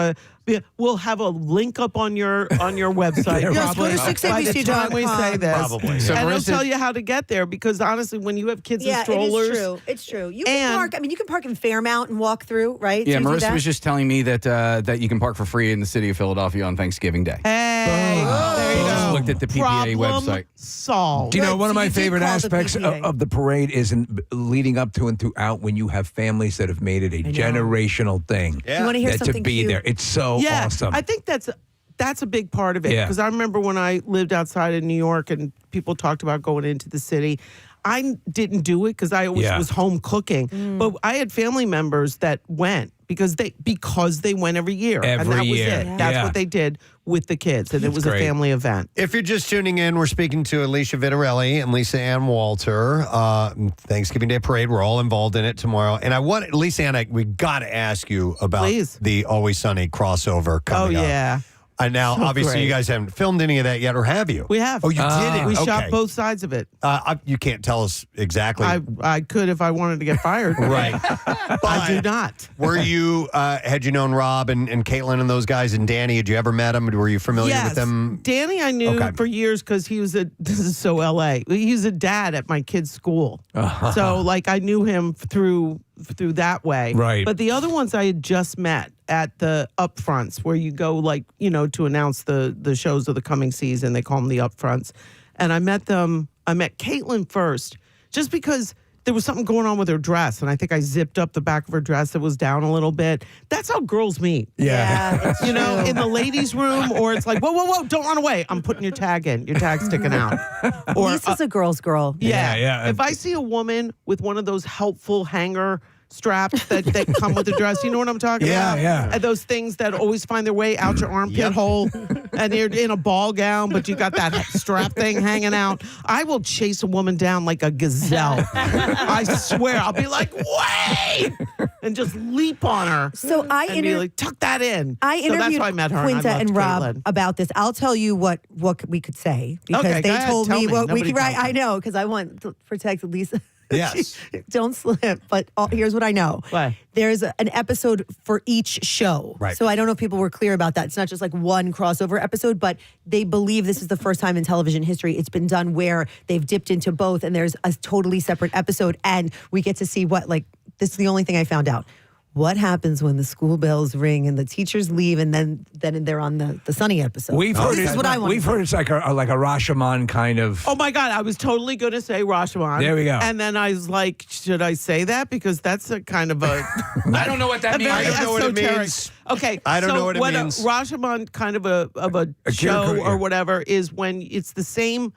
we'll have a link up on your website. Yes, go to By the time we say this, Probably. So and it'll tell you how to get there. Because honestly, when you have kids in strollers, it is true. It's true. You can park. I mean, you can park in Fairmount and walk through, right? Yeah, So you do Marissa that? was just telling me that you can park for free in the city of Philadelphia on Thanksgiving Day. Hey, there you Just go. looked at the PPA website. Solved. Do you know one of So my you did favorite call the aspects PPA. of the parade is leading up to and throughout when you have families that have made it a generational thing. You wanna hear that something to be cute? there. It's so awesome. I think that's a big part of it. Yeah. Because I remember when I lived outside of New York and people talked about going into the city. I didn't do it because I always was home cooking. But I had family members that went because they went every year. and that was it. That's what they did with the kids. And it was a family event. If you're just tuning in, we're speaking to Alicia Vitarelli and Lisa Ann Walter. Thanksgiving Day Parade. We're all involved in it tomorrow. And I want, Lisa Ann, we got to ask you about the Always Sunny crossover coming up. Oh, yeah. And now, So obviously, great. you guys haven't filmed any of that yet, or have you? We have. Oh, you did it? We Okay. shot both sides of it. You can't tell us exactly. I could if I wanted to get fired. Right. I do not. Were you, had you known Rob and Caitlin and those guys and Danny? Had you ever met them? Were you familiar with them? Danny, I knew for years because he was this is so LA. He was a dad at my kid's school. So, like, I knew him through that way. Right. But the other ones I had just met at the upfronts where you go, like, to announce the shows of the coming season. They call them the upfronts. And I met them. I met Caitlin first just because there was something going on with her dress. And I think I zipped up the back of her dress that was down a little bit. That's how girls meet. Yeah. In the ladies' room, or it's like, whoa, don't run away. I'm putting your tag in. Your tag's sticking out. Or Lisa's a girl's girl. yeah. If I see a woman with one of those helpful hanger straps that come with the dress, you know what I'm talking about? Yeah. And those things that always find their way out your armpit hole, and you're in a ball gown, but you got that strap thing hanging out. I will chase a woman down like a gazelle. I swear, I'll be like, wait, and just leap on her. So and be like, tuck that in. I So that's interviewed why I met her. Quinta and, and Rob Caitlin. about this. I'll tell you what we could say because Okay, go they ahead, told tell me me. what we Nobody could. Right, tells me. I know because I want to protect Lisa. Yes. Don't slip. But here's what I know. What? There's an episode for each show. Right. So I don't know if people were clear about that. It's not just like one crossover episode, but they believe this is the first time in television history it's been done where they've dipped into both and there's a totally separate episode and we get to see this is the only thing I found out. What happens when the school bells ring and the teachers leave and then they're on the Sunny episode? We've heard this is what I want. We've heard it's like a Rashomon kind of. Oh my God, I was totally going to say Rashomon. There we go. And then I was like, should I say that? Because that's a kind of a. I don't know what that means. very I don't know what it esoteric- means. Okay. I don't so know what it a means. Rashomon kind of a show character, or whatever is when it's the same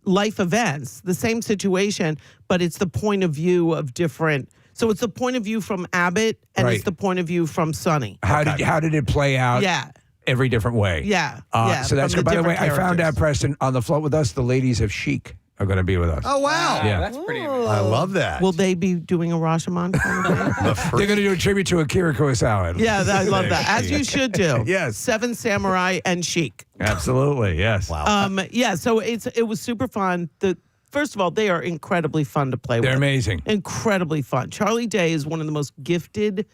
life events, the same situation, but it's the point of view of different. So it's the point of view from Abbott and Right. it's the point of view from Sunny. How did it play out? Yeah. Every different way. Yeah. So that's from good. the By the way, different I found out, characters. Preston, on the float with us, the ladies of Chic are going to be with us. Oh, wow. Yeah. That's pretty I love that. Will they be doing a Rashomon kind of thing? They're going to do a tribute to Akira Kurosawa. Yeah, I love that. As you should do. Yes. Seven Samurai and Chic. Absolutely. Yes. Wow. Yeah, so it was super fun. First of all, they are incredibly fun to play with. They're amazing. Incredibly fun. Charlie Day is one of the most gifted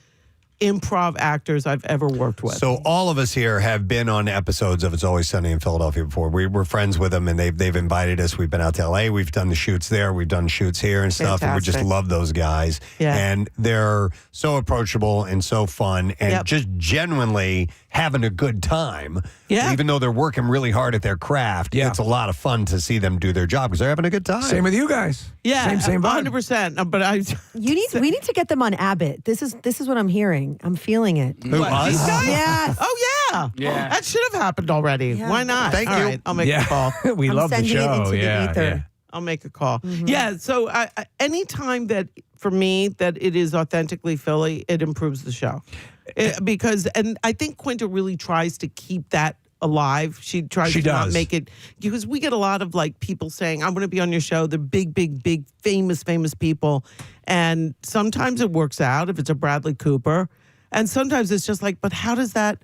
improv actors I've ever worked with. So all of us here have been on episodes of It's Always Sunny in Philadelphia before. We're friends with them, and they've invited us. We've been out to L.A. We've done the shoots there. We've done shoots here and stuff, and we just Fantastic. love those guys. Yeah. And they're so approachable and so fun and just genuinely having a good time. Yeah. Even though they're working really hard at their craft, it's a lot of fun to see them do their job because they're having a good time. Same with you guys. Yeah, Same vibe. 100%. But we need to get them on Abbott. This is what I'm hearing. I'm feeling it. Who, us? These guys? Yes. Oh yeah. Yeah. That should have happened already. Yeah. Why not? Thank All you. right, I'll make the call. we I'm love the sending it show. into the Yeah. ether. Yeah. I'll make a call. Yeah. So anytime that for me that it is authentically Philly, it improves the show. Because I think Quinta really tries to keep that alive. She tries to not make it, because we get a lot of like people saying, I want to be on your show. They're big, famous people. And sometimes it works out if it's a Bradley Cooper. And sometimes it's just like, but how does that,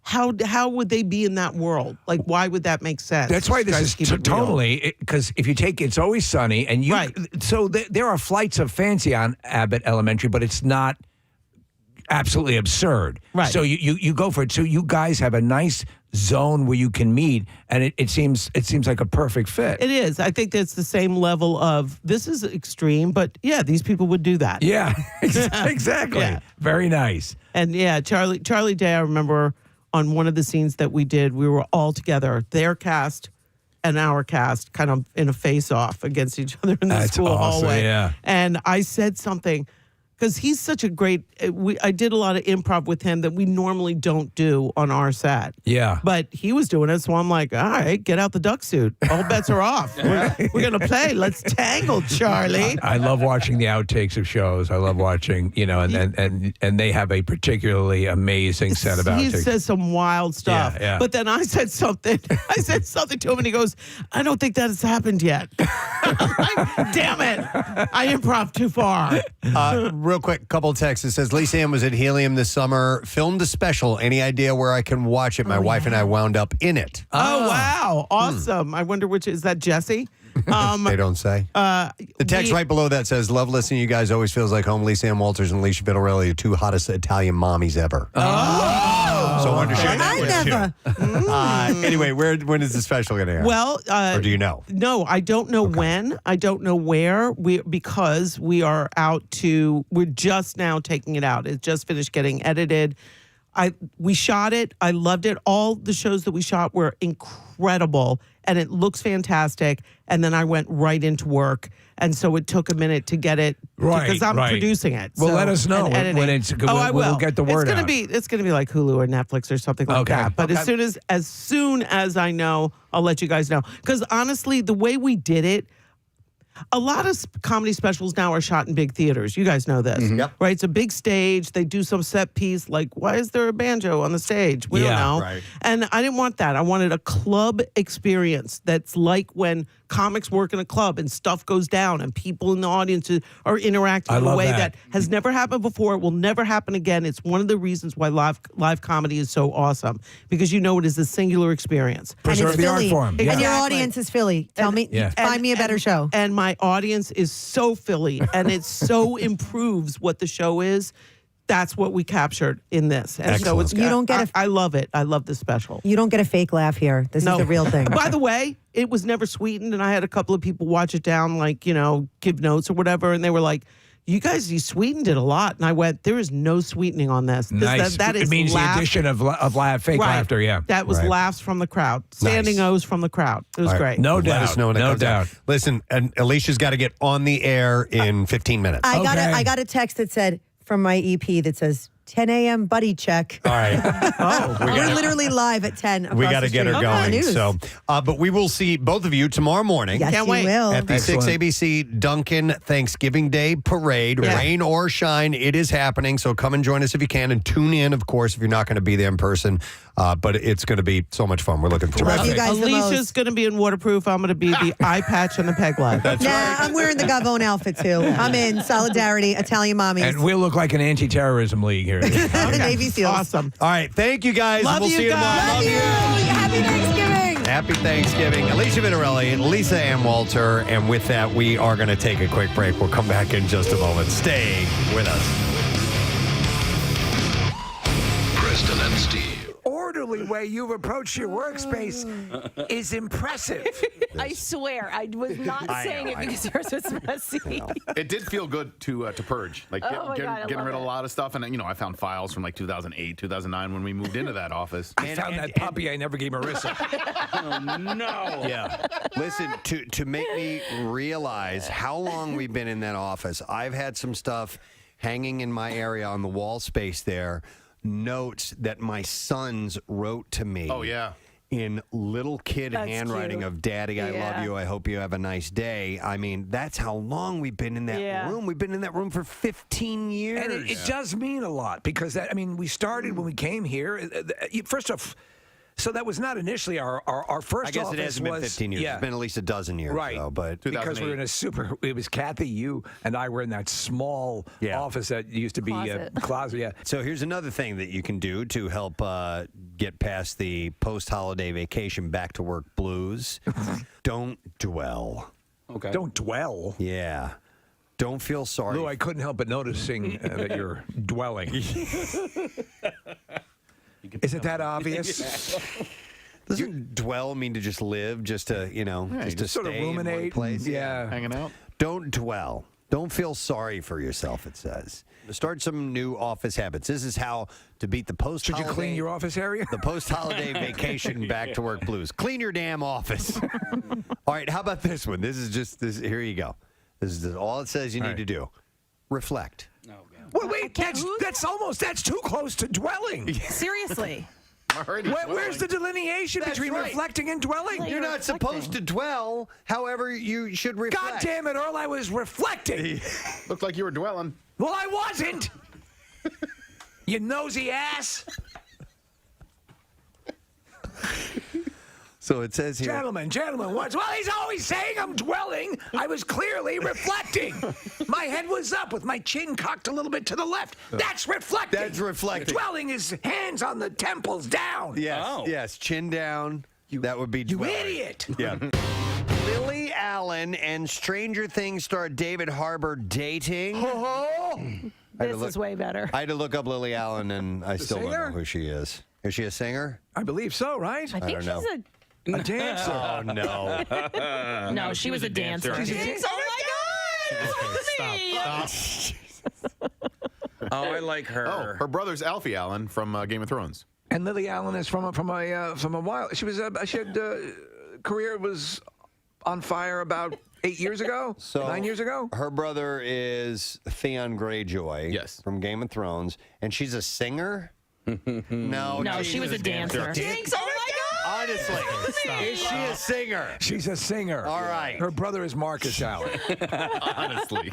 how would they be in that world? Like, why would that make sense? That's why this is totally, because if you take It's Always Sunny, and you, so there are flights of fancy on Abbott Elementary, but it's not absolutely absurd. Right. So you go for it. So you guys have a nice zone where you can meet, and it seems like a perfect fit. It is. I think that's the same level of, this is extreme, but yeah, these people would do that. Yeah, exactly. Yeah. Very nice. And yeah, Charlie Day, I remember on one of the scenes that we did, we were all together, their cast and our cast, kind of in a face-off against each other in the school hallway. Yeah. And I said something, because he's such a great, I did a lot of improv with him that we normally don't do on our set. Yeah. But he was doing it, so I'm like, all right, get out the duck suit. All bets are off. We're going to play. Let's tangle, Charlie. I love watching the outtakes of shows. I love watching, and they have a particularly amazing set of outtakes. He says some wild stuff. Yeah. But then I said something to him, and he goes, I don't think that has happened yet. Like, damn it. I improv too far. Real quick, couple of texts. It says, Lisa Ann was at Helium this summer, filmed a special. Any idea where I can watch it? My wife and I wound up in it. Oh, wow. Awesome. I wonder which, is that Jesse? They don't say. The text right below that says, love listening to you guys. Always feels like home. Lisa Ann Walters and Alicia Vitarelli, the two hottest Italian mommies ever. So I wanted to share that with you. Anyway, when is the special going to air? Well, or do you know? No, I don't know when. I don't know where. Because we are we're just now taking it out. It just finished getting edited. We shot it. I loved it. All the shows that we shot were incredible, and it looks fantastic. And then I went right into work, and so it took a minute to get it because I'm producing it. Well, let us know when it's. We'll get the word out. It's gonna be like Hulu or Netflix or something like that. But as soon as I know, I'll let you guys know. Because honestly, the way we did it. A lot of comedy specials now are shot in big theaters. You guys know this, right? It's a big stage. They do some set piece, like, why is there a banjo on the stage? We don't know. Right. And I didn't want that. I wanted a club experience that's like when comics work in a club and stuff goes down and people in the audience are interacting in a way that has never happened before. It will never happen again. It's one of the reasons why live comedy is so awesome, because it is a singular experience. Preserve the art form. And your audience is Philly. Find me a better show. And my audience is so Philly, and it so improves what the show is. That's what we captured in this. And excellent. So I love it. I love the special. You don't get a fake laugh here. This is the real thing. By the way, it was never sweetened, and I had a couple of people watch it down, like, give notes or whatever, and they were like, you sweetened it a lot. And I went, there is no sweetening on this. Nice. That is it means laugh. the addition of fake laughter, yeah. That was laughs from the crowd. Standing O's from the crowd. It was great. No doubt. Let us know when it comes out. Listen, and Alicia's got to get on the air in 15 minutes. I got a text that said, from my EP, that says, 10 a.m. buddy check. All right. We're literally live at 10. We got to get her going. So, but we will see both of you tomorrow morning. Yes, Can't wait. Will. At the 6 ABC Duncan Thanksgiving Day Parade. Yeah. Rain or shine, it is happening. So come and join us if you can, and tune in, of course, if you're not going to be there in person. But it's going to be so much fun. We're looking forward to it. Alicia's going to be in waterproof. I'm going to be the eye patch and the peg leg. I'm wearing the Gavone outfit too. I'm in solidarity, Italian mommies. And we'll look like an anti-terrorism league here. Navy SEALs. Awesome. All right. Thank you, guys. Love we'll you see you tomorrow. guys. Love you. Happy Thanksgiving. Happy Thanksgiving. Alicia Vitarelli, Lisa Ann Walter. And with that, we are going to take a quick break. We'll come back in just a moment. Stay with us. Preston and Steve. Orderly way you've approached your workspace is impressive. I swear, I was not saying it because yours was messy. It did feel good to purge, like getting rid of a it. lot of stuff. And I found files from like 2008, 2009 when we moved into that office. I found that puppy I never gave Marissa. Oh, no. Yeah. Listen, to make me realize how long we've been in that office, I've had some stuff hanging in my area on the wall space there, notes that my sons wrote to me. Oh, yeah. in little kid That's handwriting cute. of Daddy, I Yeah. love you. I hope you have a nice day. I mean, that's how long we've been in that Yeah. room. We've been in that room for 15 years. And it does mean a lot because we started when we came here. First off, so that was not initially our first. I guess office it hasn't been 15 years. Yeah. It's been at least a dozen years, Right. though, but because we were in it was Kathy, you, and I were in that small office that used to be a closet. Yeah. So here's another thing that you can do to help get past the post-holiday vacation back-to-work blues. Don't dwell. Okay. Don't dwell. Yeah. Don't feel sorry. Lou, I couldn't help but noticing that you're dwelling. Is it that obvious? Doesn't dwell mean to just live, just to, just to sort of stay in one ruminate, place? yeah. Hanging out. Don't dwell. Don't feel sorry for yourself, it says. Start some new office habits. This is how to beat the post-holiday... Should you clean your office area? The post-holiday vacation back-to-work blues. Clean your damn office. All right, how about this one? This is just... Here you go. This is all it says you need to do. Reflect. Wait, that's too close to dwelling. Seriously. Where's the delineation That's between right. reflecting and dwelling? You're not supposed to dwell. However, you should reflect. God damn it, Earl, I was reflecting. Looked like you were dwelling. Well, I wasn't. You nosy ass. So it says here. Gentlemen, what? Well, he's always saying I'm dwelling. I was clearly reflecting. My head was up with my chin cocked a little bit to the left. That's reflecting. That's reflecting. Dwelling is hands on the temples down. Yes, yes, chin down. That would be You dwelling. idiot. Yeah. Lily Allen and Stranger Things star David Harbour dating. This is way better. I had to look up Lily Allen, and I still don't singer? know who she is. Is she a singer? I believe so, right? I think don't know. she's A dancer. Oh, no. no, she was a dancer. Oh, I like her. Oh, her brother's Alfie Allen from Game of Thrones. And Lily Allen is from a while. She had career was on fire about 8 years ago, 9 years ago. Her brother is Theon Greyjoy. Yes. From Game of Thrones, and she's a singer. No, she was a dancer. Jinx, oh my God! Honestly, is she a singer? She's a singer. All right. Her brother is Marcus Allen. Honestly.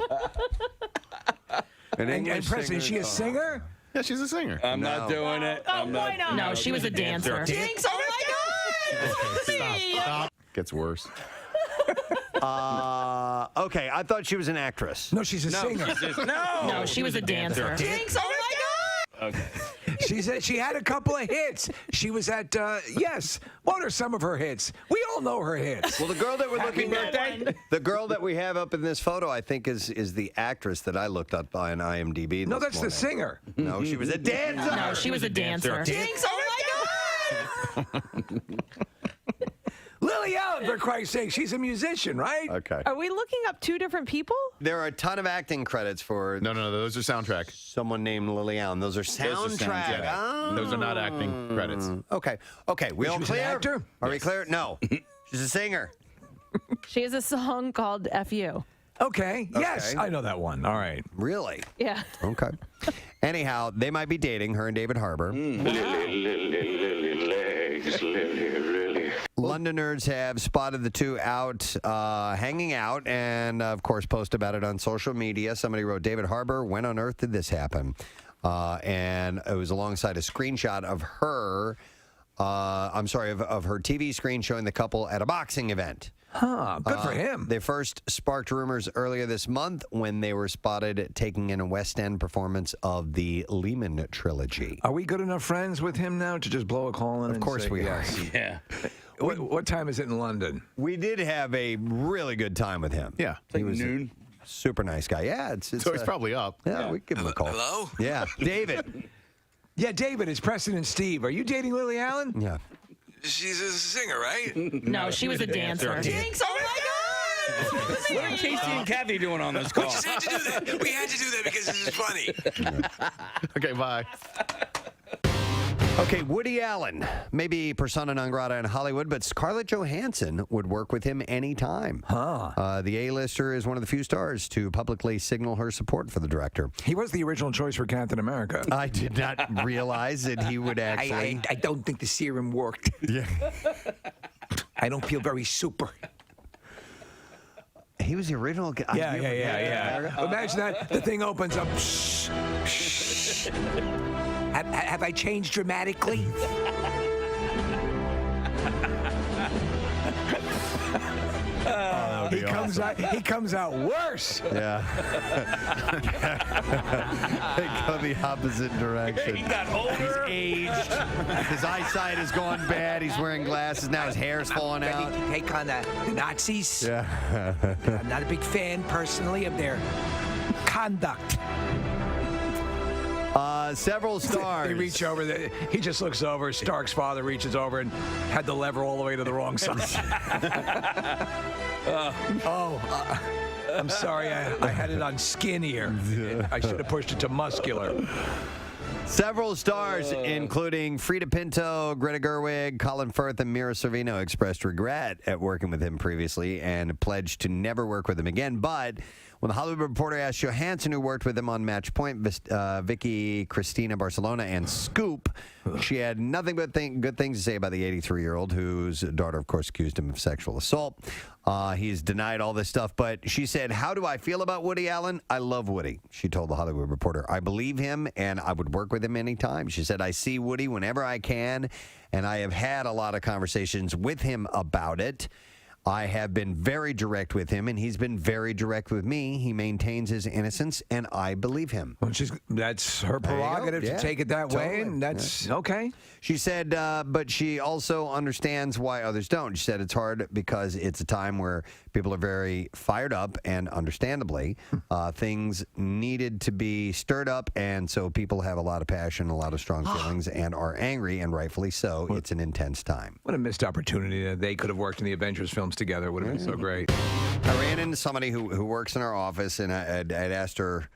An And English Preston, is she a singer? Yeah, she's a singer. I'm not doing it. I'm why not? No, she was a dancer. Jinx, oh my God! Stop. Gets worse. Okay, I thought she was an actress. No, she's a singer. No, she was a dancer. Jinx, oh my God! Okay. She had a couple of hits. She was at yes. What are some of her hits? We all know her hits. Well, the girl that we're looking birthday. the girl that we have up in this photo, I think, is the actress that I looked up on IMDb. No, this that's morning. the singer. No, she was a dancer. No, she was a dancer. Jinx, oh my God! Lily Allen, for Christ's sake, she's a musician, right? Okay. Are we looking up two different people? There are a ton of acting credits for No, those are soundtrack. someone named Lily Allen. Those are soundtrack. Yeah. Those are not acting credits. Okay. We all She was an clear? actor? Are we clear? No. She's a singer. She has a song called "F.U." Okay. Yes, Okay. I know that one. All right. Really? Yeah. Okay. Anyhow, they might be dating, her and David Harbour. Lily legs, Lily, really. Londoners have spotted the two out hanging out and, of course, post about it on social media. Somebody wrote, David Harbour, when on earth did this happen? And it was alongside a screenshot of her, of her TV screen showing the couple at a boxing event. Huh, good for him. They first sparked rumors earlier this month when they were spotted taking in a West End performance of the Lehman trilogy. Are we good enough friends with him now to just blow a call in? Of course we are. Yeah. What time is it in London? We did have a really good time with him. Yeah. He was noon. a super nice guy. Yeah, it's So he's probably up. Yeah, we give him a call. Hello? Yeah, David. Yeah, David, it's Preston and Steve. Are you dating Lily Allen? Yeah. She's a singer, right? No, she was a dancer. Jinx, oh my God! What are Casey and Kathy doing on this call? We just had to do that. We had to do that because this is funny. Okay, bye. Okay, Woody Allen, maybe persona non grata in Hollywood, but Scarlett Johansson would work with him anytime. The A-lister is one of the few stars to publicly signal her support for the director. He was the original choice for Captain America. I did not realize that he would actually. I don't think the serum worked. Yeah. I don't feel very super. He was the original guy. Yeah. Imagine that. The thing opens up. Have I changed dramatically? He comes out worse. Yeah. They go the opposite direction. He got older. He's aged. His eyesight has gone bad. He's wearing glasses now. His hair's falling out. Ready to take on the Nazis. Yeah. I'm not a big fan personally of their conduct. Several stars. They reach over. He just looks over. Stark's father reaches over and had the lever all the way to the wrong side. I'm sorry. I had it on skinnier. I should have pushed it to muscular. Several stars, including Frida Pinto, Greta Gerwig, Colin Firth, and Mira Sorvino, expressed regret at working with him previously and pledged to never work with him again. But when the Hollywood Reporter asked Johansson, who worked with him on Match Point, Vicky Cristina Barcelona, and Scoop, she had nothing but good things to say about the 83-year-old, whose daughter, of course, accused him of sexual assault. He's denied all this stuff, but she said, "How do I feel about Woody Allen? I love Woody," she told the Hollywood Reporter. "I believe him, and I would work with him anytime." She said, "I see Woody whenever I can, and I have had a lot of conversations with him about it. I have been very direct with him, and he's been very direct with me. He maintains his innocence, and I believe him." Well, that's her prerogative to take it that way, and that's okay. She said, but she also understands why others don't. She said it's hard because it's a time where people are very fired up, and understandably, things needed to be stirred up, and so people have a lot of passion, a lot of strong feelings, and are angry, and rightfully so. It's an intense time. What a missed opportunity that they could have worked in the Avengers films together. It would have been so great. I ran into somebody who works in our office, and I'd asked her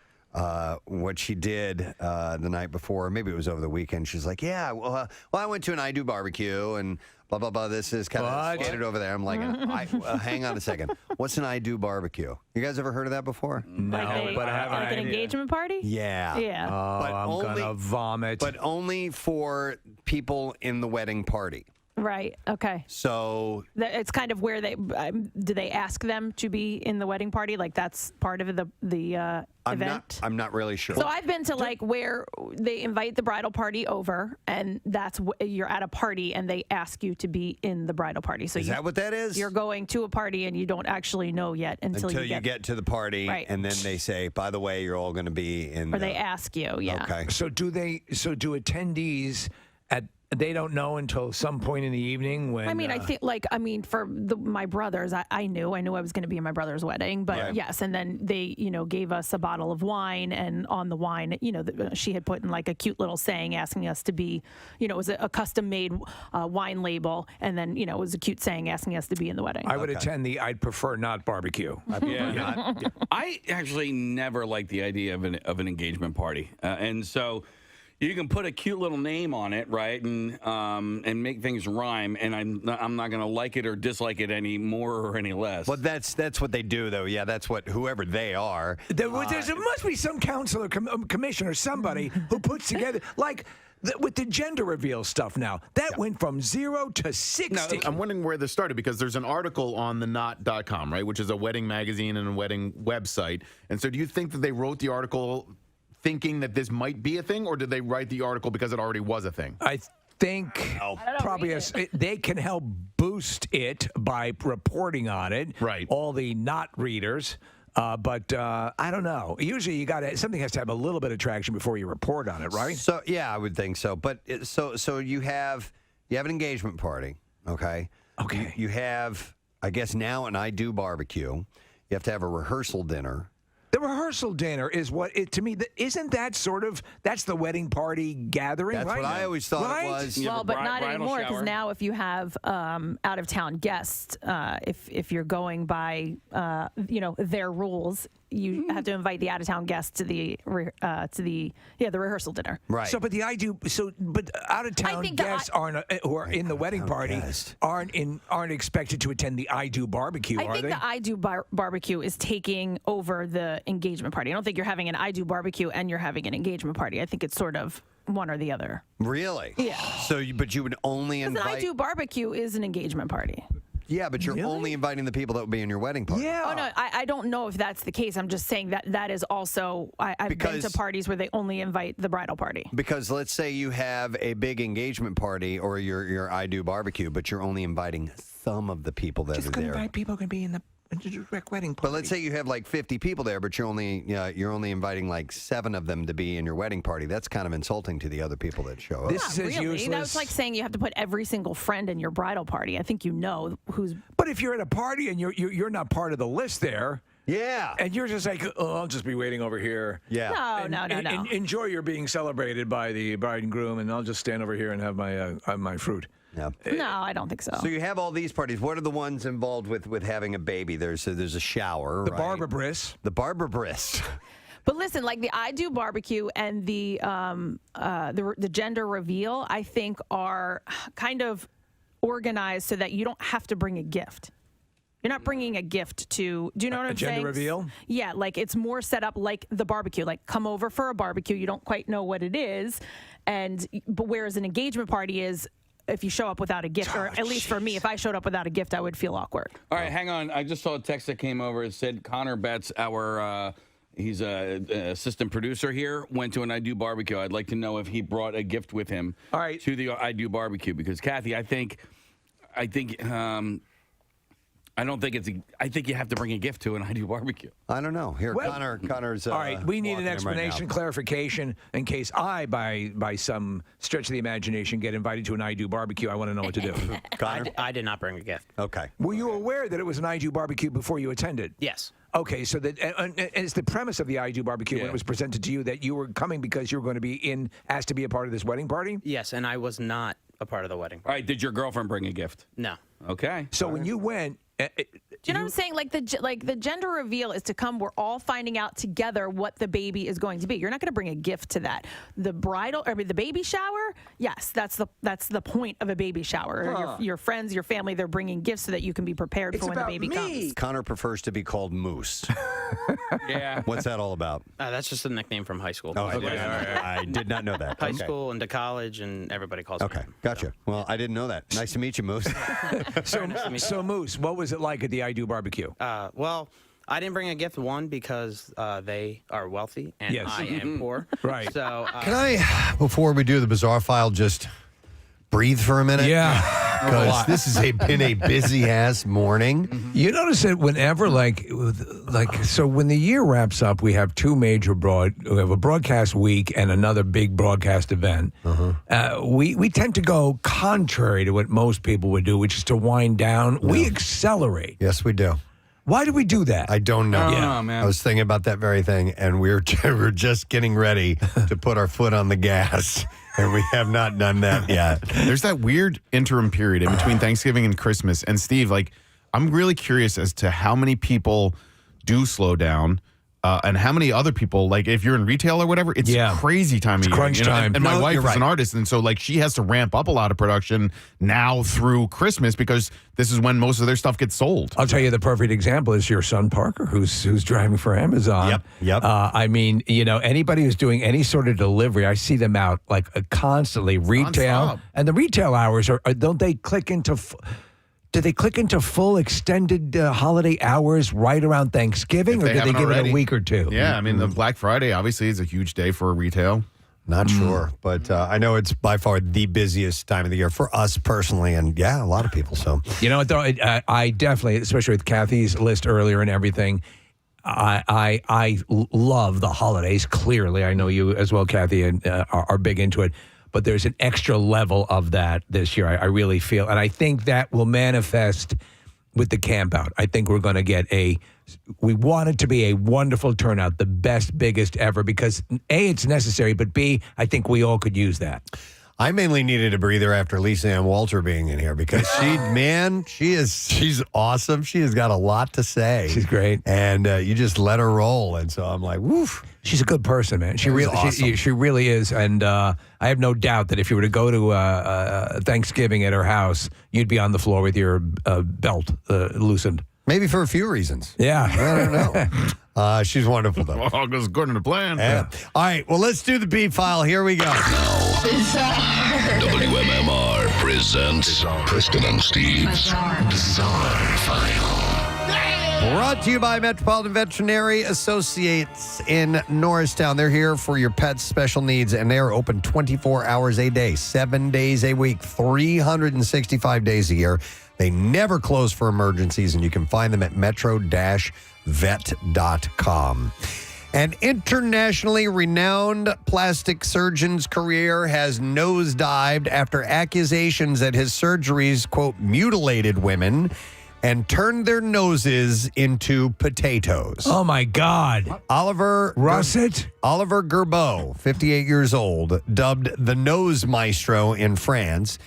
what she did the night before. Maybe it was over the weekend. She's like, "Yeah, well, I went to an I Do barbecue, and blah, blah, blah. This is kind of skated over there." I'm like, hang on a second. What's an I Do barbecue? You guys ever heard of that before? No, but I haven't. Like an engagement party? Yeah. Yeah. But I'm gonna vomit. But only for people in the wedding party. Right. Okay. So It's kind of where they do they ask them to be in the wedding party? Like that's part of the event. I'm not really sure. So I've been to like where they invite the bridal party over, and that's you're at a party, and they ask you to be in the bridal party. So is that what that is? You're going to a party, and you don't actually know yet until you get to the party, right. And then they say, "By the way, you're all going to be in." Or they ask you, yeah. Okay. So do attendees they don't know until some point in the evening when. I mean, I think for my brothers, I knew I was going to be in my brother's wedding, but Right. yes, and then they gave us a bottle of wine, and on the wine, she had put in like a cute little saying asking us to be, it was a custom made wine label, and then it was a cute saying asking us to be in the wedding. I would attend I'd prefer not barbecue. I actually never liked the idea of an engagement party, and so. You can put a cute little name on it, right, and make things rhyme, and I'm not going to like it or dislike it any more or any less. Well, that's what they do, though. Yeah, that's what whoever they are. There must be some counselor, commissioner, somebody who puts together like. With the gender reveal stuff now, that went from 0 to 60. I'm wondering where this started because there's an article on the knot.com, right, which is a wedding magazine and a wedding website. And so do you think that they wrote the article thinking that this might be a thing, or did they write the article because it already was a thing? I think probably they can help boost it by reporting on it. Right. All the not readers. But I don't know. Usually, something has to have a little bit of traction before you report on it, right? So yeah, I would think so. But so you have an engagement party, okay? Okay. You have, I guess now, an I Do barbecue. You have to have a rehearsal dinner. The rehearsal dinner is to me, isn't that that's the wedding party gathering, That's right? what I always thought it was. Well, but not anymore, because now if you have out-of-town guests, if you're going by their rules, you have to invite the out of town guests to the rehearsal dinner. Right. So, but out of town guests who are in the wedding party aren't expected to attend the I Do barbecue, I think the I Do barbecue is taking over the engagement party. I don't think you're having an I Do barbecue and you're having an engagement party. I think it's sort of one or the other. Really? Yeah. So, but you would only invite. An I Do barbecue is an engagement party. Yeah, but you're only inviting the people that will be in your wedding party. Yeah. Oh no, I don't know if that's the case. I'm just saying that is also. I've been to parties where they only invite the bridal party. Because let's say you have a big engagement party or your I Do barbecue, but you're only inviting some of the people that are there. Invite people can be in the direct wedding party. But let's say you have like 50 people there, but you're only inviting like 7 of them to be in your wedding party. That's kind of insulting to the other people that show up. This is really. useless. That's like saying you have to put every single friend in your bridal party. I think you know who's. But if you're at a party and you're not part of the list there. Yeah. And you're just like, I'll just be waiting over here. Yeah. No. Enjoy your being celebrated by the bride and groom, and I'll just stand over here and have my fruit. Yeah. No, I don't think so. So you have all these parties. What are the ones involved with having a baby? There's a shower. The right? barber bris. The barber bris. But listen, like the I Do barbecue and the gender reveal, I think are kind of organized so that you don't have to bring a gift. You're not bringing a gift to. Do you know what I'm saying? Gender reveal. Yeah, like it's more set up like the barbecue. Like come over for a barbecue. You don't quite know what it is, but whereas an engagement party is. If you show up without a gift, or at least for me, if I showed up without a gift, I would feel awkward. All right, hang on. I just saw a text that came over. It said Connor Betts, he's an assistant producer here, went to an I Do barbecue. I'd like to know if he brought a gift with him to the I Do barbecue. Because, Kathy, I think you have to bring a gift to an I Do barbecue. I don't know. Here, Connor's. All right, we need an explanation, right clarification, in case I, by some stretch of the imagination, get invited to an I Do barbecue. I want to know what to do. Connor? I did not bring a gift. Okay. Were you aware that it was an I Do barbecue before you attended? Yes. Okay, so that it's the premise of the I Do barbecue when it was presented to you that you were coming because you were going to be asked to be a part of this wedding party? Yes, and I was not a part of the wedding. All right, did your girlfriend bring a gift? No. Okay. So when you went. Do you know what I'm saying? Like the gender reveal is to come. We're all finding out together what the baby is going to be. You're not going to bring a gift to that. The baby shower. Yes, that's the point of a baby shower. Your friends, your family, they're bringing gifts so that you can be prepared for when the baby comes. Connor prefers to be called Moose. Yeah. What's that all about? That's just a nickname from high school. Oh, I did not know that. High school into college, and everybody calls me. Okay, gotcha. Well, I didn't know that. Nice to meet you, Moose. So Moose, what was it like at the I Do barbecue? Well, I didn't bring a gift, one, because they are wealthy and I am poor. Right. So Can I, before we do the bizarre file, just breathe for a minute? Yeah. Because this has been a busy ass morning. You notice that whenever, so when the year wraps up, we have two major we have a broadcast week and another big broadcast event. We tend to go contrary to what most people would do, which is to wind down. No. We accelerate. Yes, we do. Why do we do that? I don't know. Man. I was thinking about that very thing, and we're just getting ready to put our foot on the gas. And we have not done that yet. There's that weird interim period in between Thanksgiving and Christmas. And Steve, I'm really curious as to how many people do slow down and how many other people, if you're in retail or whatever, it's crazy time of year. Crunch time. And my wife is an artist, and so she has to ramp up a lot of production now through Christmas because this is when most of their stuff gets sold. I'll tell you the perfect example is your son Parker, who's driving for Amazon. Yep. I mean, anybody who's doing any sort of delivery, I see them out constantly. Retail, non-stop. and the retail hours don't they click into? Do they click into full extended holiday hours right around Thanksgiving, or do they give it a week or two? Yeah, I mean, the Black Friday obviously is a huge day for retail. Not sure, but I know it's by far the busiest time of the year for us personally, and a lot of people. So you know what, though, I definitely, especially with Kathy's list earlier and everything, I love the holidays. Clearly, I know you as well, Kathy, and are big into it. But there's an extra level of that this year, I really feel. And I think that will manifest with the camp out. I think we're going to get we want it to be a wonderful turnout, the best, biggest ever, because A, it's necessary, but B, I think we all could use that. I mainly needed a breather after Lisa Ann Walter being in here because she's awesome. She has got a lot to say. She's great. And you just let her roll. And so I'm like, woof. She's a good person, man. She really, awesome. she really is. And I have no doubt that if you were to go to Thanksgiving at her house, you'd be on the floor with your belt loosened. Maybe for a few reasons. Yeah. I don't know. She's wonderful, though. All goes according to plan. Yeah. All right. Well, let's do the beat file. Here we go. WMMR presents Preston and Steve's Bizarre File. Brought to you by Metropolitan Veterinary Associates in Norristown. They're here for your pet's special needs, and they are open 24 hours a day, 7 days a week, 365 days a year. They never close for emergencies, and you can find them at metro-vet.com. An internationally renowned plastic surgeon's career has nosedived after accusations that his surgeries, quote, mutilated women and turned their noses into potatoes. Oh, my God. Oliver Gerbeau, 58 years old, dubbed the Nose Maestro in France,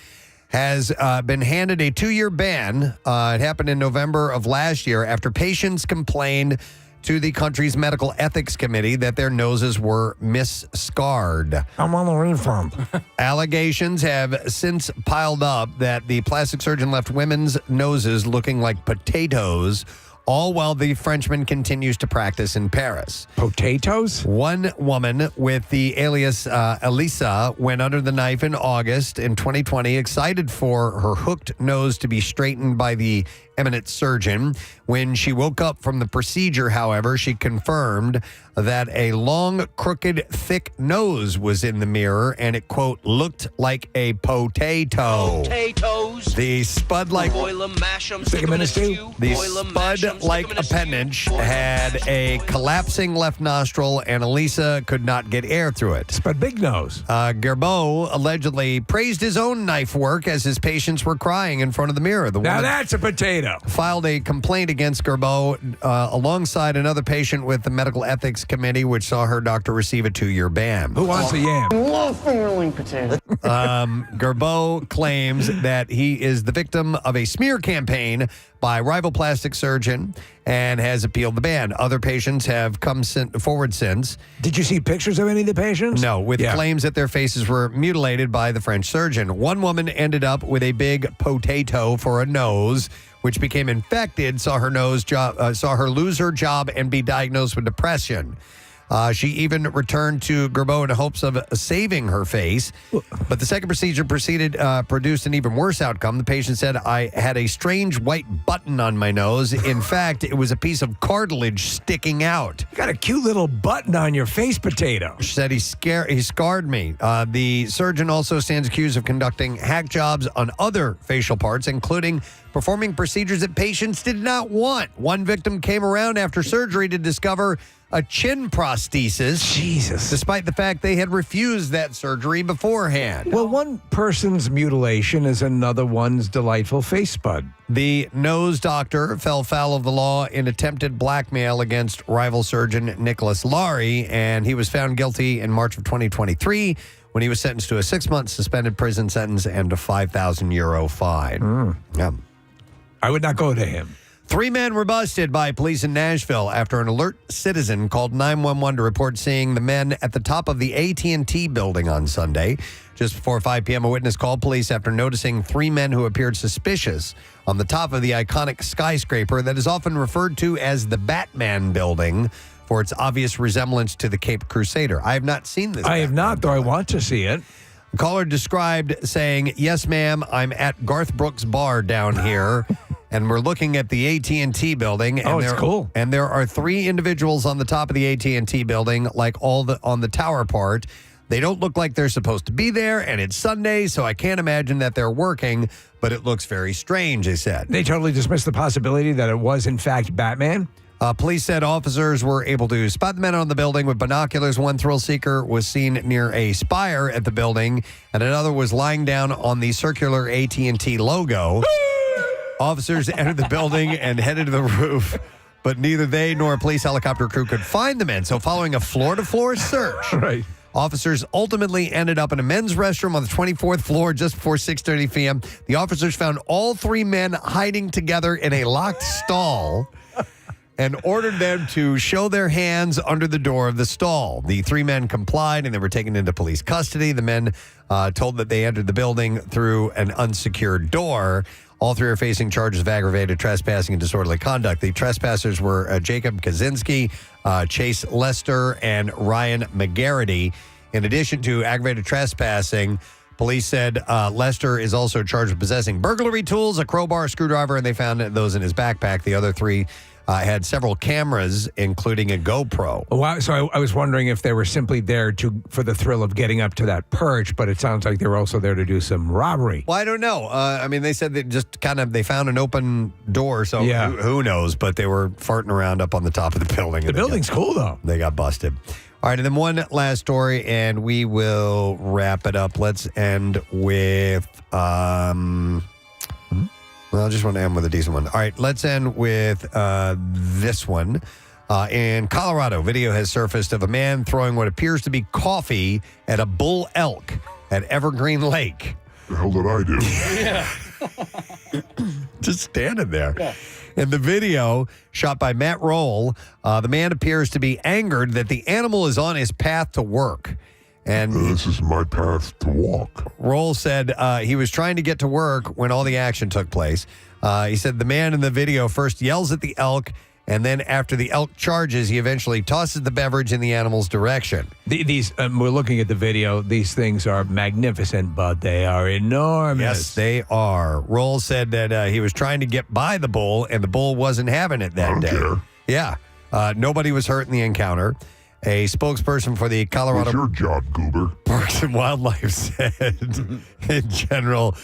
has been handed a 2-year ban. It happened in November of last year after patients complained to the country's medical ethics committee that their noses were mis-scarred. I'm on the refund. Allegations have since piled up that the plastic surgeon left women's noses looking like potatoes, all while the Frenchman continues to practice in Paris. Potatoes? One woman with the alias Alicia went under the knife in August in 2020, excited for her hooked nose to be straightened by the eminent surgeon. When she woke up from the procedure, however, she confirmed that a long, crooked, thick nose was in the mirror and it, quote, looked like a potato. Potatoes. The spud-like Boil 'em, mash 'em, stick 'em in a stew. the Boil 'em, mash 'em, spud-like stick 'em in a stew. appendage had a collapsing left nostril, and Elisa could not get air through it. Spud big nose. Gerbeau allegedly praised his own knife work as his patients were crying in front of the mirror. The Now woman that's a potato. filed a complaint against Gerbeau alongside another patient with the medical ethics committee, which saw her doctor receive a 2-year ban. Who wants a yam? Love fingerling potato. Gerbeau claims that he is the victim of a smear campaign by rival plastic surgeon and has appealed the ban. Other patients have come forward since. Did you see pictures of any of the patients? No, with claims that their faces were mutilated by the French surgeon. One woman ended up with a big potato for a nose, which became infected, saw her lose her job and be diagnosed with depression. She even returned to Gerbeau in hopes of saving her face. But the second procedure produced an even worse outcome. The patient said, I had a strange white button on my nose. In fact, it was a piece of cartilage sticking out. You got a cute little button on your face, potato. She said he scarred me. The surgeon also stands accused of conducting hack jobs on other facial parts, including performing procedures that patients did not want. One victim came around after surgery to discover a chin prosthesis. Jesus. Despite the fact they had refused that surgery beforehand. Well, one person's mutilation is another one's delightful face spud. The nose doctor fell foul of the law in attempted blackmail against rival surgeon Nicholas Laurie, and he was found guilty in March of 2023 when he was sentenced to a 6-month suspended prison sentence and a €5,000 fine. Yeah. I would not go to him. 3 men were busted by police in Nashville after an alert citizen called 911 to report seeing the men at the top of the AT&T building on Sunday. Just before 5 p.m., a witness called police after noticing 3 men who appeared suspicious on the top of the iconic skyscraper that is often referred to as the Batman building for its obvious resemblance to the Cape Crusader. I have not seen this. I have not, though I want to see it. The caller described saying, yes, ma'am, I'm at Garth Brooks' bar down here. And we're looking at the AT&T building. And it's cool. And there are 3 individuals on the top of the AT&T building, like on the tower part. They don't look like they're supposed to be there, and it's Sunday, so I can't imagine that they're working, but it looks very strange, they said. They totally dismissed the possibility that it was, in fact, Batman? Police said officers were able to spot the men on the building with binoculars. One thrill seeker was seen near a spire at the building, and another was lying down on the circular AT&T logo. Officers entered the building and headed to the roof, but neither they nor a police helicopter crew could find the men. So following a floor-to-floor search, Officers ultimately ended up in a men's restroom on the 24th floor just before 6:30 p.m. The officers found all three men hiding together in a locked stall and ordered them to show their hands under the door of the stall. The three men complied, and they were taken into police custody. The men told that they entered the building through an unsecured door. All three are facing charges of aggravated trespassing and disorderly conduct. The trespassers were Jacob Kaczynski, Chase Lester, and Ryan McGarity. In addition to aggravated trespassing, police said Lester is also charged with possessing burglary tools, a crowbar, a screwdriver, and they found those in his backpack. The other three had several cameras, including a GoPro. Wow. So I was wondering if they were simply there for the thrill of getting up to that perch, but it sounds like they were also there to do some robbery. Well, I don't know. I mean, they said that just they found an open door, so who knows? But they were farting around up on the top of the building. The building's cool, though. They got busted. All right, and then one last story, and we will wrap it up. Let's end with... Well, I just want to end with a decent one. All right, let's end with this one. In Colorado, video has surfaced of a man throwing what appears to be coffee at a bull elk at Evergreen Lake. The hell did I do? Just standing there. Yeah. In the video, shot by Matt Roll, the man appears to be angered that the animal is on his path to work. And this is my path to walk. Roll said he was trying to get to work when all the action took place. He said the man in the video first yells at the elk, and then after the elk charges, he eventually tosses the beverage in the animal's direction. These we're looking at the video. These things are magnificent, but they are enormous. Yes, they are. Roll said that he was trying to get by the bull, and the bull wasn't having it that day. Care. Yeah. Nobody was hurt in the encounter. A spokesperson for the Colorado What's your job, Goober? Parks and Wildlife said, in general,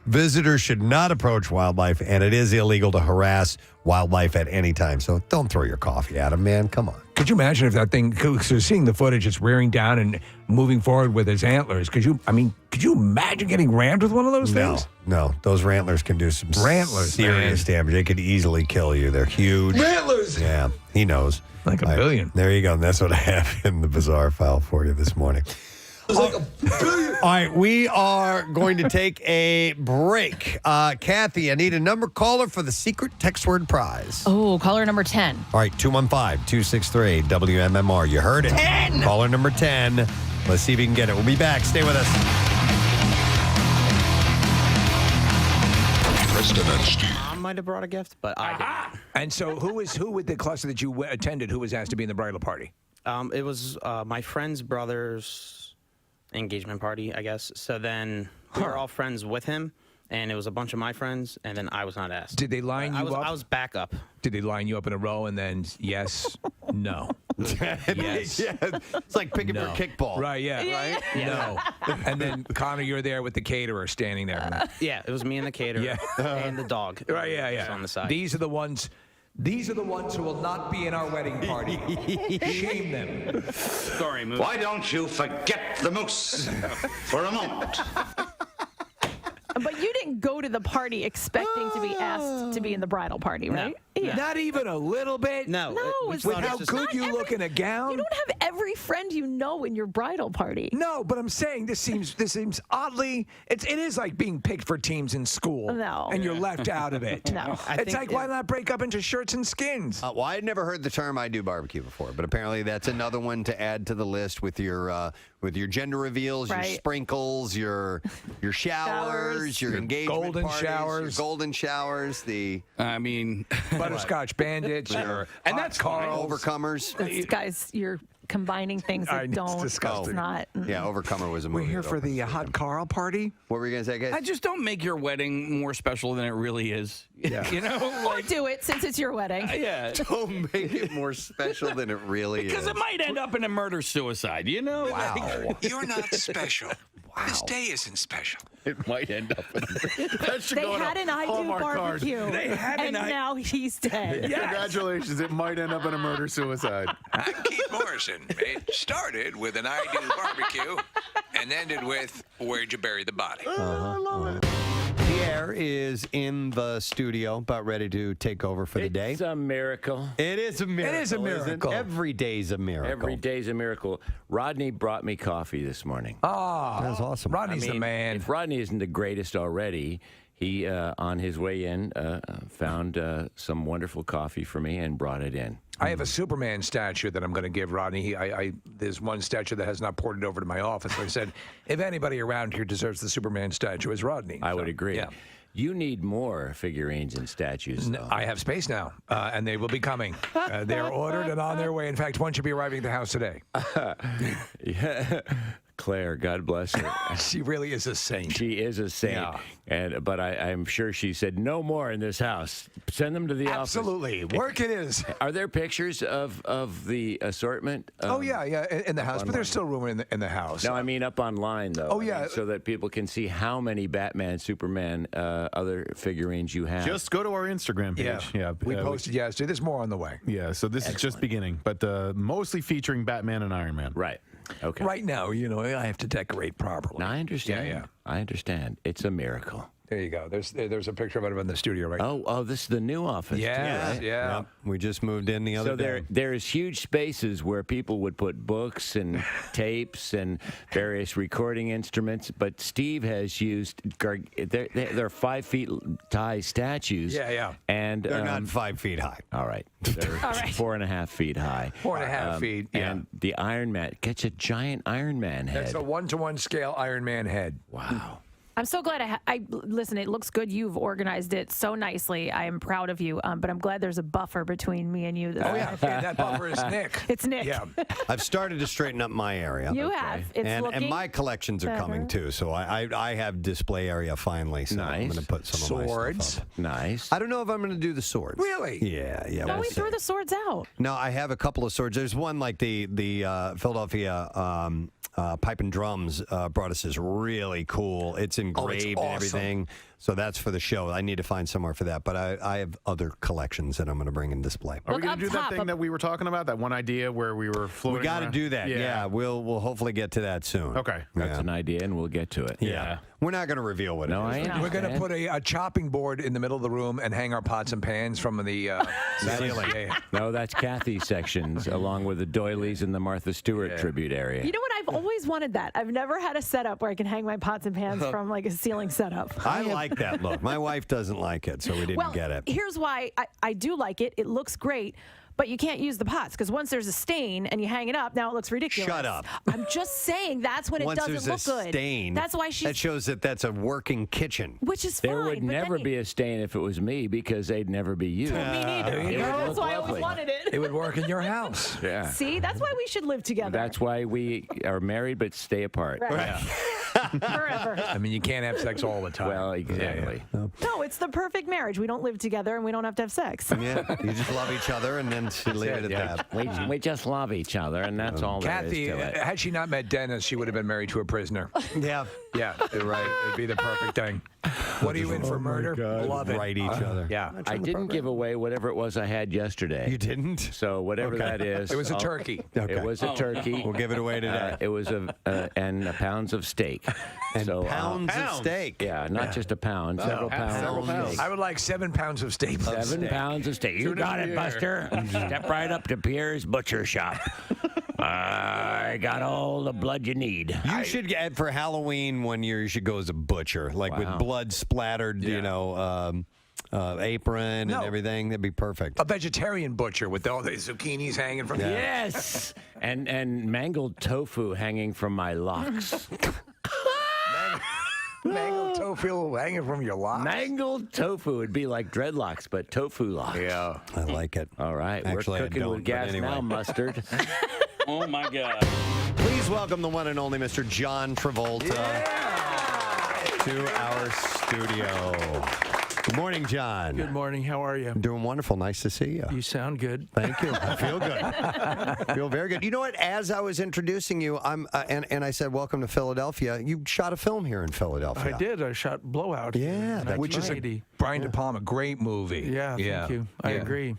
visitors should not approach wildlife, and it is illegal to harass wildlife at any time. So don't throw your coffee at them, man. Come on. Could you imagine if that thing, so seeing the footage, it's rearing down and moving forward with its antlers. Could you imagine getting rammed with one of those things? No. Those rantlers can do some serious damage. They could easily kill you. They're huge. Rantlers! Yeah, he knows. Like a billion. There you go. And that's what I have in the bizarre file for you this morning. Like a billion. All right, we are going to take a break. Kathy, I need a number caller for the secret text word prize. Oh, caller number 10. All right, 215-263 WMMR. You heard it. 10. Caller number 10. Let's see if we can get it. We'll be back. Stay with us. Preston and Steve. Mom might have brought a gift, but I didn't. And so who with the cluster that you attended, who was asked to be in the bridal party? It was my friend's brother's engagement party, I guess. So then we were all friends with him, and it was a bunch of my friends, and then I was not asked. Did they line you up? I was backup. Did they line you up in a row and then yes, no? Yes. Yeah, it's like picking your kickball. Right, right? No. And then, Connor, you're there with the caterer standing there. Yeah, it was me and the caterer and the dog. Right, yeah. On the side. These are the ones who will not be in our wedding party. Shame them. Sorry, Moose. Why don't you forget the moose for a moment? But you didn't go to the party expecting to be asked to be in the bridal party, right? No. Not even a little bit? No. It's with not. how good you look in a gown? You don't have every friend you know in your bridal party. No, but I'm saying this seems oddly, it is like being picked for teams in school. No. And you're left out of it. No. It's like, why not break up into shirts and skins? Well, I had never heard the term "I do barbecue" before, but apparently that's another one to add to the list with your gender reveals, your sprinkles, your showers, your engagement golden parties, showers, your golden showers. Butterscotch bandits, and that's Carls, overcomers. Guys, you're combining things that don't. It's disgusting. It's not. Yeah, Overcomer was a movie. We're here for the Hot Carl party. What were you going to say, guys? I just don't make your wedding more special than it really is. Yeah. You know? Or do it since it's your wedding. Yeah. Don't make it more special than it really is. Because it might end up in a murder-suicide, you know? Wow. You're not special. This day isn't special. It might end up in They had an I do barbecue. They had and now he's dead. Yes. Congratulations. It might end up in a murder-suicide. I'm Keith Morrison. It started with an I do barbecue and ended with where'd you bury the body? Yeah, Claire is in the studio, about ready to take over for the day. It's a miracle. It is a miracle. It is a miracle. Every day's a miracle. Every day's a miracle. Rodney brought me coffee this morning. Oh, that's awesome. Rodney's the man. If Rodney isn't the greatest already, he, on his way in, found some wonderful coffee for me and brought it in. I have a Superman statue that I'm going to give Rodney. There's one statue that has not ported over to my office. I said, if anybody around here deserves the Superman statue, it's Rodney. I would agree. Yeah. You need more figurines and statues, though. I have space now, and they will be coming. They're ordered and on their way. In fact, one should be arriving at the house today. Yeah. Claire, God bless her. She really is a saint. She is a saint. Yeah. But I'm sure she said, no more in this house. Send them to the office. Absolutely. Work it is. Are there pictures of the assortment? Yeah, in the house. But there's still room in the house. No, I mean up online, though. Oh, yeah. So that people can see how many Batman, Superman, other figurines you have. Just go to our Instagram page. Yeah. We posted yesterday. There's more on the way. Yeah, so this is just beginning, but mostly featuring Batman and Iron Man. Right. Okay. Right now, I have to decorate properly. No, I understand. Yeah. I understand. It's a miracle. There you go. There's a picture of it in the studio right now. Oh, this is the new office. Yeah, too, right? yeah. Yep. We just moved in the other day. So there's huge spaces where people would put books and tapes and various recording instruments, but Steve has used, they're 5 feet high statues. Yeah. And they're not 5 feet high. All right. They're 4.5 feet high. 4.5 feet, yeah. And the Iron Man, gets a giant Iron Man head. That's a 1-to-1 scale Iron Man head. Wow. I'm so glad listen, it looks good. You've organized it so nicely. I am proud of you. But I'm glad there's a buffer between me and you. Yeah. That buffer is Nick. It's Nick. Yeah. I've started to straighten up my area. You have. It's and my collections are coming too. So I have display area finally. So I'm going to put some of my stuff up. Nice. I don't know if I'm going to do the swords. Really? Yeah. No, we threw the swords out. No, I have a couple of swords. There's one like the Philadelphia Pipe and Drums brought us this really cool. It's engraved and everything. So that's for the show. I need to find somewhere for that. But I have other collections that I'm going to bring and display. Are we going to do that thing that we were talking about? That one idea where we were floating We got to around? do that. Yeah. We'll hopefully get to that soon. Okay. That's an idea, and we'll get to it. Yeah. We're not going to reveal what it is. We're going to put a chopping board in the middle of the room and hang our pots and pans from the ceiling. No, that's Kathy's sections, along with the doilies and the Martha Stewart tribute area. You know what? I've always wanted that. I've never had a setup where I can hang my pots and pans from like a ceiling setup. I like that look. My wife doesn't like it, so we didn't get it. Here's why I do like it. It looks great. But you can't use the pots because once there's a stain and you hang it up, now it looks ridiculous. Shut up. I'm just saying that's when Once it doesn't there's look a good. stain, That's why she's. that shows that that's a working kitchen. Which is There fine. would but never then be a stain if it was me because they'd never be used. Me neither. It would That's look why I always lovely. wanted it. It would work in your house. Yeah. See, that's why we should live together. That's why we are married but stay apart. Right. Forever. I mean, you can't have sex all the time. Well, exactly. No, it's the perfect marriage. We don't live together and we don't have to have sex. Yeah, you just love each other and then leave it at that. We just love each other, and that's all Kathy, there is to it. had she not met Dennis, she would have been married to a prisoner. Yeah. Yeah, you're right. It'd be the perfect thing. What are you in for murder? Love it. Right each other. Yeah. I didn't give away whatever it was I had yesterday. You didn't? So whatever that is. It was a turkey. Okay. It was a turkey. We'll give it away today. It was and pounds of steak. And pounds of steak. Yeah, not just a pound. Several pounds of steak. I would like 7 pounds of steak. 7 pounds of steak. You got it, Buster. Step right up to Pierre's Butcher Shop. I got all the blood you need. You should get for Halloween one year. You should go as a butcher, like with blood splattered, apron and everything. That'd be perfect. A vegetarian butcher with all the zucchinis hanging from Yes, and mangled tofu hanging from my locks. Mangled tofu hanging from your locks. Mangled tofu would be like dreadlocks, but tofu locks. Yeah, I like it. All right, Actually, I we're cooking don't, with gas but anyway. now, mustard. Oh my God. Please welcome the one and only Mr. John Travolta to our studio. Good morning, John. Good morning. How are you? Doing wonderful. Nice to see you. You sound good. Thank you. I feel good. I feel very good. You know what? As I was introducing you, and I said, "Welcome to Philadelphia." You shot a film here in Philadelphia. I did. I shot Blowout. Yeah, which is a Brian De Palma great movie. Yeah, thank you. I agree.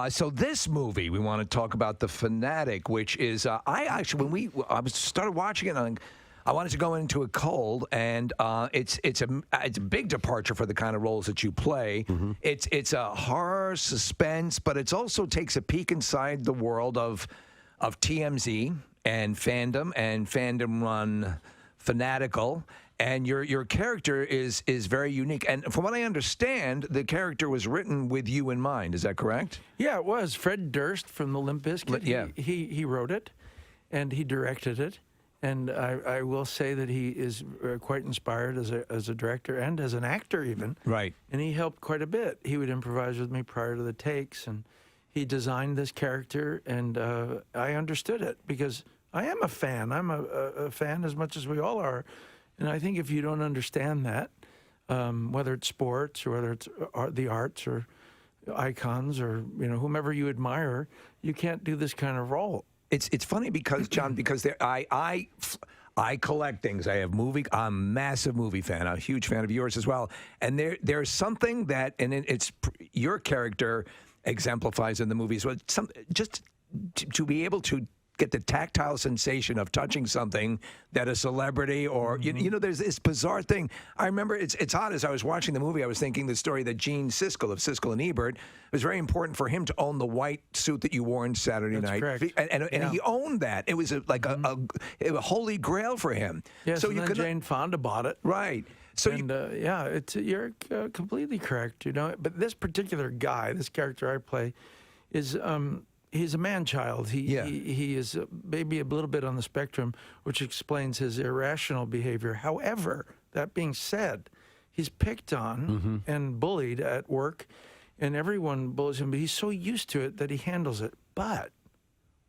So this movie, we want to talk about The Fanatic, which is I actually when I started watching it, I wanted to go into it cold, and it's a big departure for the kind of roles that you play. It's a horror suspense, but it also takes a peek inside the world of TMZ and fandom run Fanatical. And your character is very unique. And from what I understand, the character was written with you in mind. Is that correct? Yeah, it was. Fred Durst from the Limp Bizkit. Yeah. He wrote it, and he directed it. And I will say that he is quite inspired as a director and as an actor even. Right. And he helped quite a bit. He would improvise with me prior to the takes, and he designed this character, and I understood it because I am a fan. I'm a fan as much as we all are. And I think if you don't understand that, whether it's sports or whether it's the arts or icons or whomever you admire, you can't do this kind of role. It's funny because John, because I collect things. I have I'm a massive movie fan. I'm a huge fan of yours as well. And there's something that, and it's your character exemplifies in the movies. So just to be able to get the tactile sensation of touching something that a celebrity or there's this bizarre thing. I remember it's odd, as I was watching the movie, I was thinking the story that Gene Siskel of Siskel and Ebert, it was very important for him to own the white suit that you wore on Saturday night. Correct. And he owned that. It was a holy grail for him. Yes, so and then Jane Fonda bought it. Right. So you're completely correct. But this particular guy, this character I play, is he's a man-child. He is maybe a little bit on the spectrum, which explains his irrational behavior. However, that being said, he's picked on and bullied at work, and everyone bullies him, but he's so used to it that he handles it. But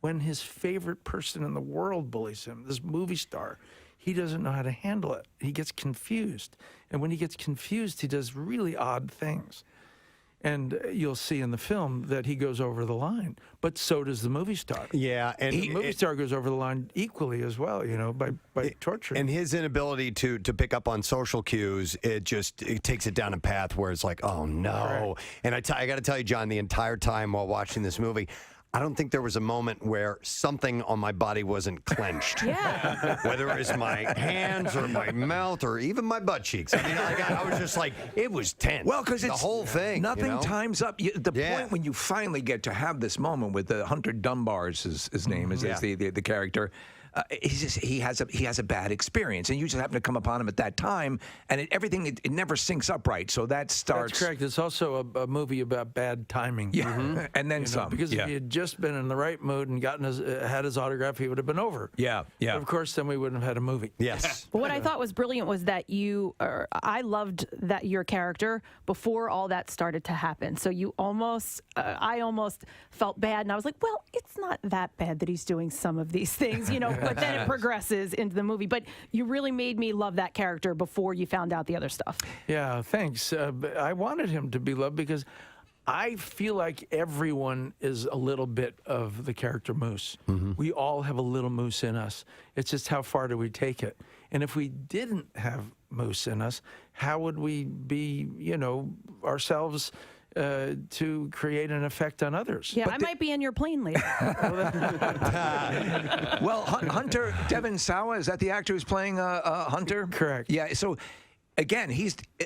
when his favorite person in the world bullies him, this movie star, he doesn't know how to handle it. He gets confused. And when he gets confused, he does really odd things. And you'll see in the film that he goes over the line, but so does the movie star. Yeah, and the movie star goes over the line equally as well, by torturing. And his inability to pick up on social cues, it takes it down a path where it's like, oh no. Correct. And I got to tell you, John, the entire time while watching this movie, I don't think there was a moment where something on my body wasn't clenched. Yeah. Whether it was my hands or my mouth or even my butt cheeks. I mean, I was just like, it was tense. Well, because the it's whole thing. Nothing times up. The point when you finally get to have this moment with Hunter Dunbar's his name is the character. He has a bad experience, and you just happen to come upon him at that time, and everything never syncs up right. So that starts. That's correct. It's also a movie about bad timing. Yeah, and then some. Because if he had just been in the right mood and had his autograph, he would have been over. Yeah. But of course, then we wouldn't have had a movie. Yes. But what I thought was brilliant was that I loved that your character before all that started to happen. So I almost felt bad, and I was like, well, it's not that bad that he's doing some of these things, But then it progresses into the movie. But you really made me love that character before you found out the other stuff. Yeah, thanks. I wanted him to be loved because I feel like everyone is a little bit of the character Moose. We all have a little Moose in us. It's just how far do we take it? And if we didn't have Moose in us, how would we be, ourselves to create an effect on others? Yeah, I might be in your plane later. Well, Hunter Devin Sawa, is that the actor who's playing Hunter? Correct. Yeah. So again,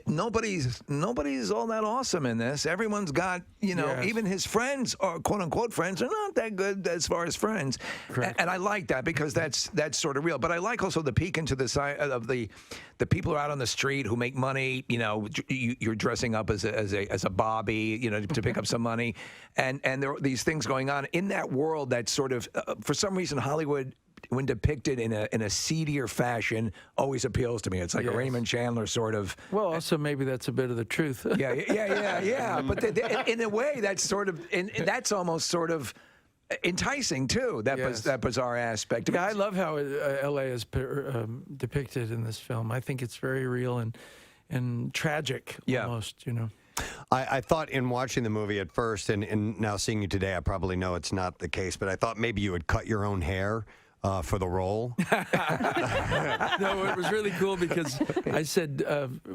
nobody's all that awesome in this. Everyone's got, even his friends, or quote unquote friends, are not that good as far as friends. Correct. And I like that because that's sort of real. But I like also the peek into the side of the people who are out on the street who make money. You're dressing up as a Bobby, to pick up some money, and there are these things going on in that world that sort of, for some reason, Hollywood, when depicted in a seedier fashion, always appeals to me. It's like a Raymond Chandler sort of. Well, also maybe that's a bit of the truth. Yeah. But in a way, that's sort of, and that's almost sort of enticing too. That bizarre aspect. Yeah, I love how L.A. is depicted in this film. I think it's very real and tragic almost. I thought in watching the movie at first, and now seeing you today, I probably know it's not the case, but I thought maybe you would cut your own hair for the role. No, it was really cool because I said,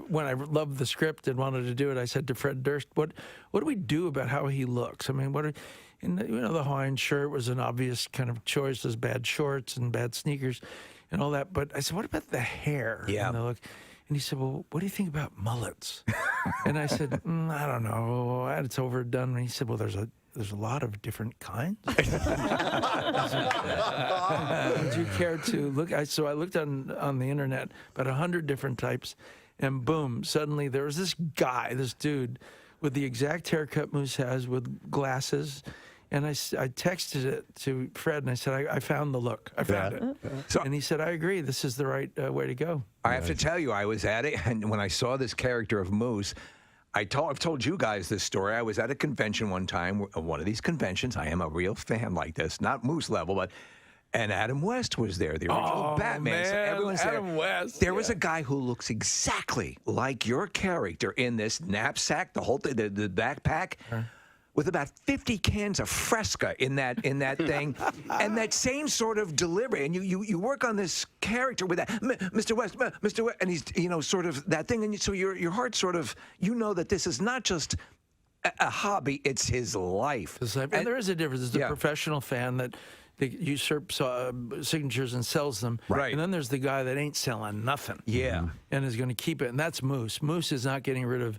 when I loved the script and wanted to do it, I said to Fred Durst, what do we do about how he looks? I mean, the Hawaiian shirt was an obvious kind of choice. There's bad shorts and bad sneakers. and all that. But I said, what about the hair? Yeah. And the look? And he said, well, what do you think about mullets? And I said, I don't know. It's overdone. And he said, well, there's a lot of different kinds. Would you care to look? So I looked on the internet, about 100 different types, and boom, suddenly there was this guy, this dude, with the exact haircut Moose has, with glasses. And I texted it to Fred, and I said, I found the look. I found it. And he said, I agree. This is the right way to go. I have to tell you, I was at it, and when I saw this character of Moose, I've told you guys this story. I was at a convention one time, one of these conventions. I am a real fan like this, not Moose level, and Adam West was there, the original Batman. Man, so everyone's Adam there. West. There was a guy who looks exactly like your character in this knapsack, the whole thing, the backpack. With about 50 cans of Fresca in that thing, and that same sort of delivery, and you work on this character with that, Mr. West, and he's sort of that thing, and so your heart sort of that this is not just a hobby, it's his life. And there is a difference. There's the professional fan that usurps signatures and sells them, right? And then there's the guy that ain't selling nothing, and is going to keep it, and that's Moose. Moose is not getting rid of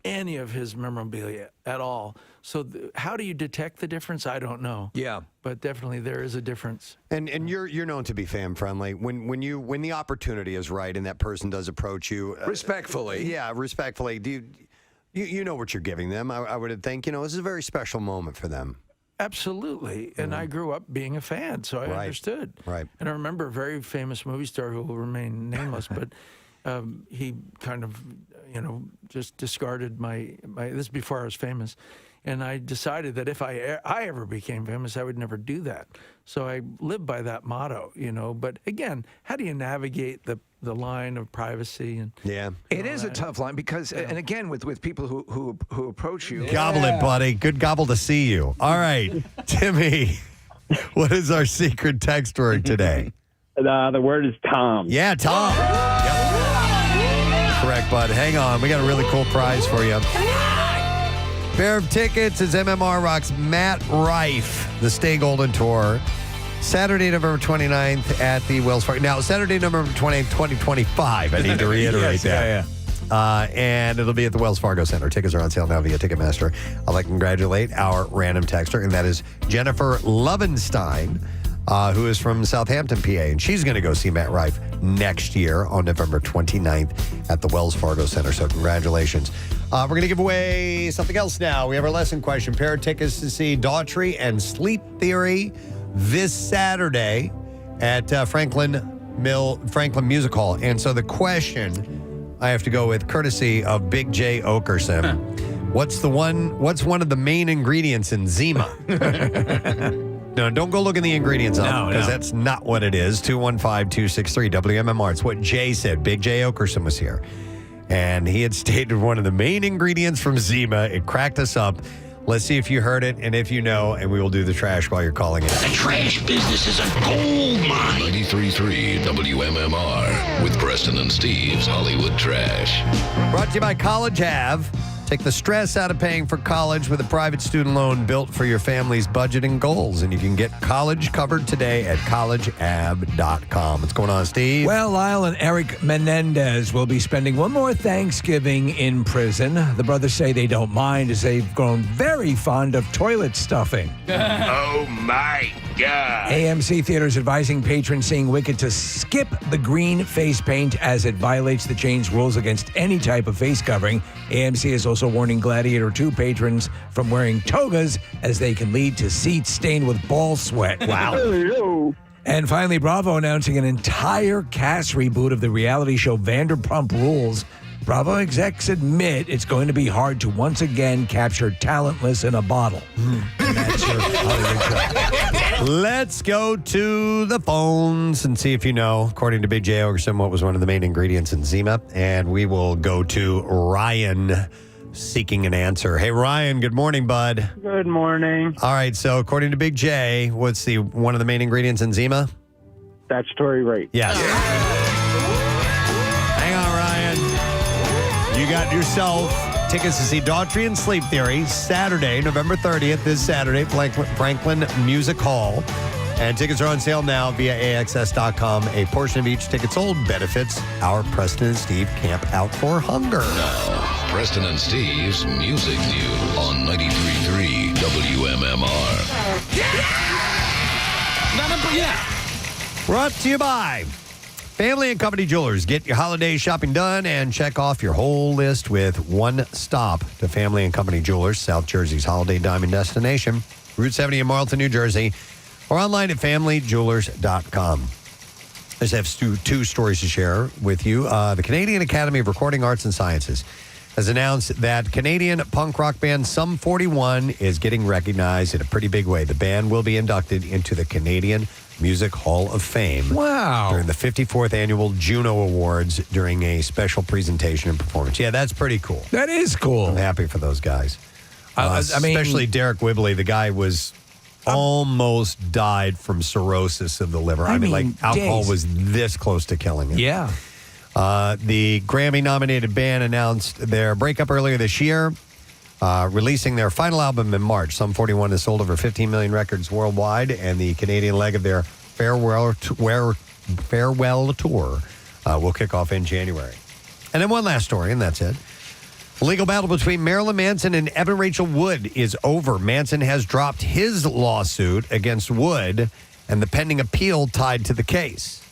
any of his memorabilia at all. So how do you detect the difference? I don't know. Yeah. But definitely there is a difference. And you're known to be fan friendly. When the opportunity is right and that person does approach you respectfully. Respectfully. Do you know what you're giving them? I would think, this is a very special moment for them. Absolutely. And I grew up being a fan, so I understood. Right. And I remember a very famous movie star who will remain nameless, but he kind of, just discarded my. This is before I was famous, and I decided that if I ever became famous, I would never do that. So I live by that motto, But again, how do you navigate the line of privacy and? Yeah, it is a tough line because, and again, with people who approach you, gobble it, buddy. Good gobble to see you. All right, Timmy, what is our secret text word today? The word is Tom. Yeah, Tom. Correct, bud. Hang on. We got a really cool prize for you. Pair of tickets is MMR Rock's Matt Rife, the Stay Golden Tour. Saturday, November 29th at the Wells Fargo. Now, Saturday, November 28th, 2025. I need to reiterate that. And it'll be at the Wells Fargo Center. Tickets are on sale now via Ticketmaster. I'd like to congratulate our random texter, and that is Jennifer Lovenstein, who is from Southampton, PA, and she's going to go see Matt Rife next year on November 29th at the Wells Fargo Center. So congratulations. We're going to give away something else now. We have our lesson question. Pair of tickets to see Daughtry and Sleep Theory this Saturday at Franklin Music Hall. And so the question I have to go with, courtesy of Big Jay Oakerson. What's one of the main ingredients in Zima? No, don't go looking the ingredients up because that's not what it is. 215-263 WMMR. It's what Jay said. Big Jay Oakerson was here. And he had stated one of the main ingredients from Zima. It cracked us up. Let's see if you heard it and if you know, and we will do the trash while you're calling it. The trash business is a gold mine. 93.3 WMMR with Preston and Steve's Hollywood Trash. Brought to you by College Ave. Take the stress out of paying for college with a private student loan built for your family's budget and goals. And you can get college covered today at collegeab.com. What's going on, Steve? Well, Lyle and Eric Menendez will be spending one more Thanksgiving in prison. The brothers say they don't mind as they've grown very fond of toilet stuffing. Oh, my God. AMC Theaters advising patrons seeing Wicked to skip the green face paint as it violates the chain's rules against any type of face covering. AMC is also warning Gladiator 2 patrons from wearing togas as they can lead to seats stained with ball sweat. Wow. And finally, Bravo announcing an entire cast reboot of the reality show Vanderpump Rules. Bravo execs admit it's going to be hard to once again capture talentless in a bottle. That's your Hollywood show. Let's go to the phones and see if you know, according to Big Jay Oakerson, what was one of the main ingredients in Zima. And we will go to Ryan seeking an answer. Hey, Ryan, good morning, bud. Good morning. All right, so according to Big J, what's one of the main ingredients in Zima? Statutory rape. Yes. Hang on, Ryan. You got yourself tickets to see Daughtry and Sleep Theory Saturday, November 30th, this Saturday, Franklin Music Hall. And tickets are on sale now via AXS.com. A portion of each ticket sold benefits our Preston and Steve Camp Out for Hunger. Now, Preston and Steve's Music News on 93.3 WMMR. Brought to you by Family and Company Jewelers. Get your holiday shopping done and check off your whole list with one stop to Family and Company Jewelers, South Jersey's holiday diamond destination, Route 70 in Marlton, New Jersey, or online at familyjewelers.com. I just have two stories to share with you. The Canadian Academy of Recording Arts and Sciences has announced that Canadian punk rock band Sum 41 is getting recognized in a pretty big way. The band will be inducted into the Canadian Music Hall of Fame. Wow. During the 54th Annual Juno Awards during a special presentation and performance. Yeah, that's pretty cool. That is cool. I'm happy for those guys. I mean, especially Derek Whibley. The guy was almost died from cirrhosis of the liver. I mean, like alcohol was this close to killing him. Yeah. The Grammy-nominated band announced their breakup earlier this year, releasing their final album in March. Sum 41 has sold over 15 million records worldwide, and the Canadian leg of their farewell tour will kick off in January. And then one last story, and that's it. The legal battle between Marilyn Manson and Evan Rachel Wood is over. Manson has dropped his lawsuit against Wood and the pending appeal tied to the case.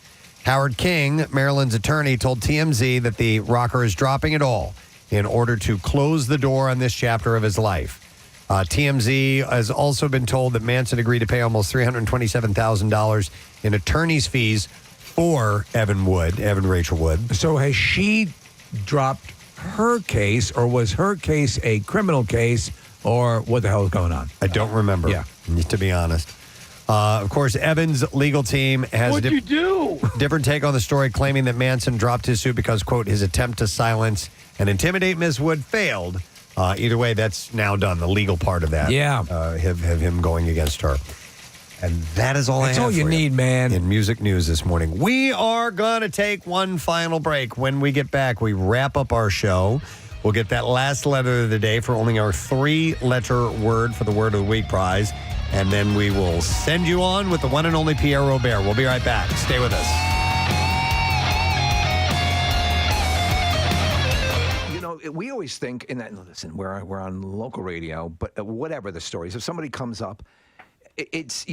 Howard King, Marilyn's attorney, told TMZ that the rocker is dropping it all in order to close the door on this chapter of his life. TMZ has also been told that Manson agreed to pay almost $327,000 in attorney's fees for Evan Rachel Wood. So has she dropped her case, or was her case a criminal case, or what the hell is going on? I don't remember, to be honest. Of course, Evan's legal team has a different take on the story, claiming that Manson dropped his suit because, quote, his attempt to silence and intimidate Ms. Wood failed. Either way, that's now done, the legal part of that. Yeah. Have him going against her. And that is all I have That's all you for need, man. In music news this morning. We are going to take one final break. When we get back, we wrap up our show. We'll get that last letter of the day for only our 3-letter word for the Word of the Week prize. And then we will send you on with the one and only Pierre Robert. We'll be right back. Stay with us. You know, we always think, listen, we're on local radio, but whatever the stories, if somebody comes up, it's,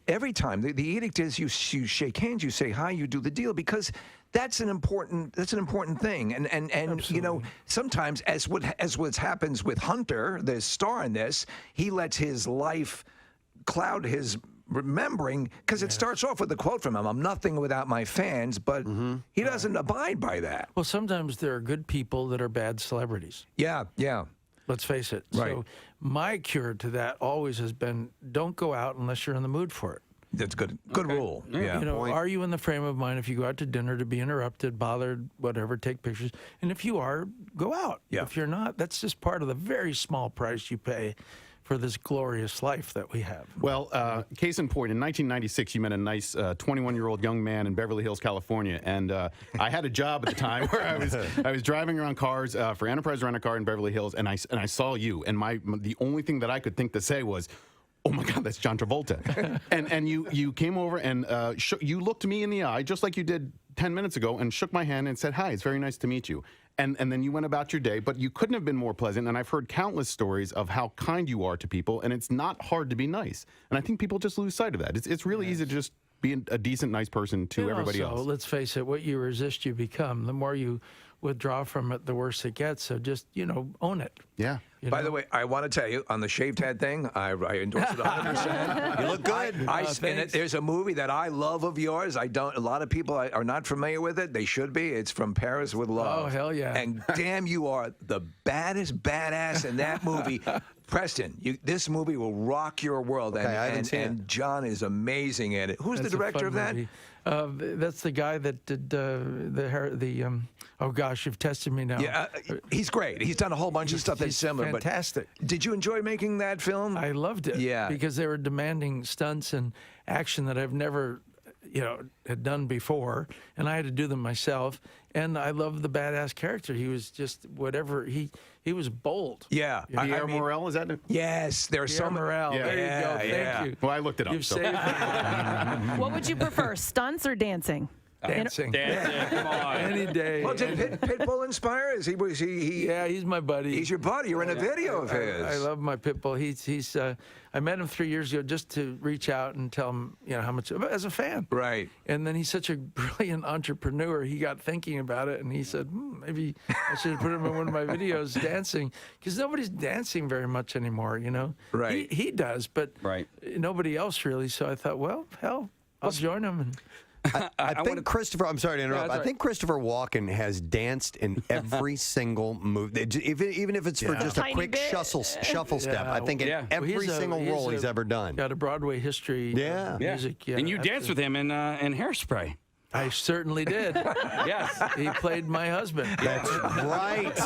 every time the edict is you shake hands, you say hi, you do the deal, because that's an important thing. And sometimes as what happens with Hunter, the star in this, he lets his life cloud his remembering, because it starts off with a quote from him, "I'm nothing without my fans," but he doesn't abide by that. Well, sometimes there are good people that are bad celebrities. Yeah. Let's face it. Right. So my cure to that always has been, don't go out unless you're in the mood for it. That's good. Good rule. Yeah. Are you in the frame of mind if you go out to dinner to be interrupted, bothered, whatever, take pictures? And if you are, go out. Yeah. If you're not, that's just part of the very small price you pay for this glorious life that we have. Well, case in point, in 1996, you met a nice 21-year-old young man in Beverly Hills, California, and I had a job at the time where I was driving around cars for Enterprise Rent-A-Car in Beverly Hills, and I saw you, and the only thing that I could think to say was, "Oh my God, that's John Travolta," and you came over and you looked me in the eye just like you did 10 minutes ago and shook my hand and said, "Hi, it's very nice to meet you." And then you went about your day, but you couldn't have been more pleasant. And I've heard countless stories of how kind you are to people, and it's not hard to be nice. And I think people just lose sight of that. It's really easy to just be a decent, nice person to everybody else. Let's face it, what you resist, you become. The more you withdraw from it, the worse it gets. So just, own it. Yeah. By the way, I want to tell you, on the shaved head thing, I endorse it 100%. You look good. There's a movie that I love of yours. A lot of people are not familiar with it. They should be. It's From Paris with Love. Oh, hell yeah. And damn, you are the baddest badass in that movie. Preston, this movie will rock your world. Okay, I haven't seen and John is amazing in it. Who's the director of that? That's the guy that did oh gosh, you've tested me now. Yeah, he's great. He's done a whole bunch of stuff that's similar. Fantastic. But did you enjoy making that film? I loved it. Yeah. Because they were demanding stunts and action that I've never, had done before, and I had to do them myself. And I love the badass character. He was just whatever. He was bold. Yeah. Pierre Morel, is that it? Yes, there's Pierre some. Morel. Yeah. There you go. Thank you. Well, I looked it up. You've so. saved me. What would you prefer, stunts or dancing? Dancing. Come on. Any day. Well, did Pitbull inspire? Was he? Yeah, he's my buddy. He's your buddy. You're in a video of his. I love my Pitbull. He's. I met him 3 years ago just to reach out and tell him, how much as a fan. Right. And then he's such a brilliant entrepreneur. He got thinking about it, and he said, maybe I should put him in one of my videos dancing, because nobody's dancing very much anymore. Right. He does, but nobody else really. So I thought, well, hell, I'll join him. And I think Christopher. I'm sorry to interrupt. I think Christopher Walken has danced in every single movie, even if it's for just a quick shuffle step. I think in every single role he's ever done. Got a Broadway history. Music. Yeah, and you danced with him in Hairspray. I certainly did. Yes. He played my husband. That's right.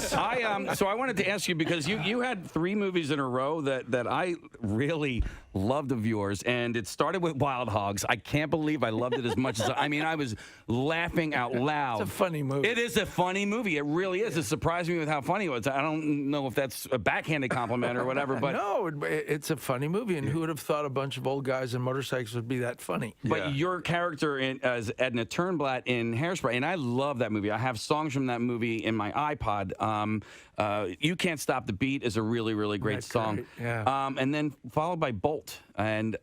So I wanted to ask you, because you had 3 movies in a row that I really loved of yours, and it started with Wild Hogs. I can't believe I loved it as much as I was laughing out loud. It's a funny movie. It is a funny movie. It really is. It surprised me with how funny it was. I don't know if that's a backhanded compliment or whatever, but no, it's a funny movie, and who would have thought a bunch of old guys in motorcycles would be that funny? But your character as Edna Turnblatt in Hairspray, and I love that movie. I have songs from that movie in my iPod. You Can't Stop the Beat is a really, really great song. Great. Yeah. And then followed by Bolt. And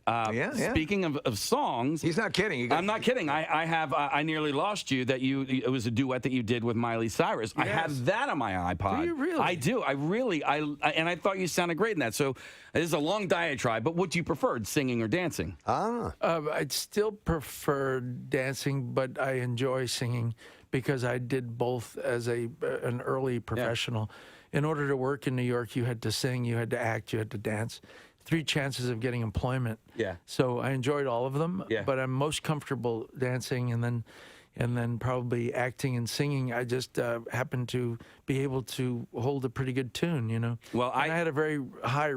speaking of songs, he's not kidding. I'm not kidding. I have I Nearly Lost You. It was a duet that you did with Miley Cyrus. Yes. I have that on my iPod. Do you really? I do. And I thought you sounded great in that. So this is a long diatribe. But what do you prefer, singing or dancing? I'd still prefer dancing, but I enjoy singing because I did both as an early professional. In order to work in New York, you had to sing, you had to act, you had to dance. 3 chances of getting employment. Yeah. So I enjoyed all of them. Yeah. But I'm most comfortable dancing, and then probably acting and singing. I just happened to be able to hold a pretty good tune, Well, I had a very high,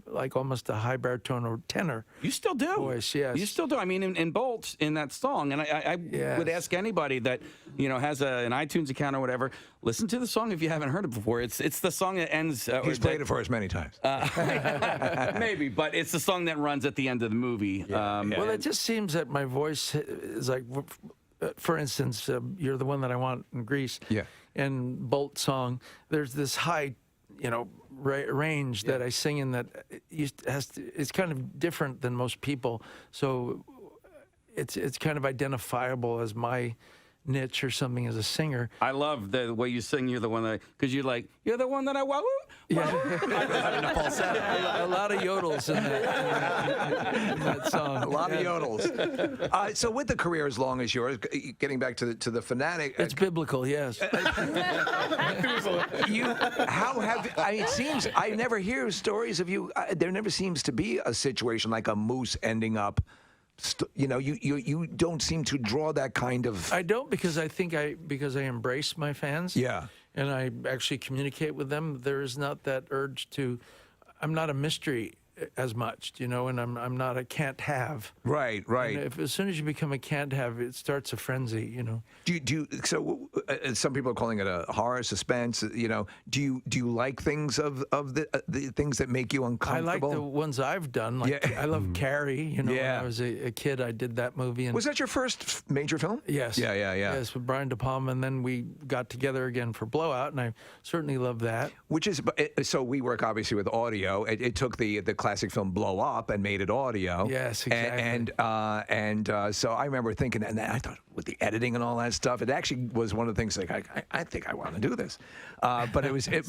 like almost a high baritone or tenor. You still do. Voice, yes. You still do. I mean, in Bolt, in that song, and I would ask anybody that has an iTunes account or whatever, listen to the song if you haven't heard it before. It's the song that ends. He's played it for us many times. Maybe, but it's the song that runs at the end of the movie. Well, it just seems that my voice is like, for instance, You're the One That I Want in Greece. Yeah. And Bolt song, there's this high, range that I sing in that it's kind of different than most people. So it's kind of identifiable as my niche or something as a singer. I love the way you sing. You're the one that, because you're the one that I want. Yeah. A lot of yodels in that song. A lot of yodels. So with the career as long as yours, getting back to the Fanatic, it's biblical, yes. It seems I never hear stories of you. There never seems to be a situation like a moose ending up. You don't seem to draw that kind of. I don't, because I embrace my fans. Yeah. And I actually communicate with them. There is not that urge to. I'm not a mystery as much, and I'm not a can't have. Right. And as soon as you become a can't have, it starts a frenzy. Do you so some people are calling it a horror suspense. Do you like things of the things that make you uncomfortable? I like the ones I've done. I love Carrie. When I was a kid, I did that movie. And was that your first major film? Yes. Yeah. Yes, with Brian De Palma, and then we got together again for Blowout, and I certainly love that. Which is so we work obviously with audio. It took the classic film Blow Up and made it audio. Yes, exactly. And so I remember thinking, and I thought with the editing and all that stuff, it actually was one of the things like I think I want to do this. But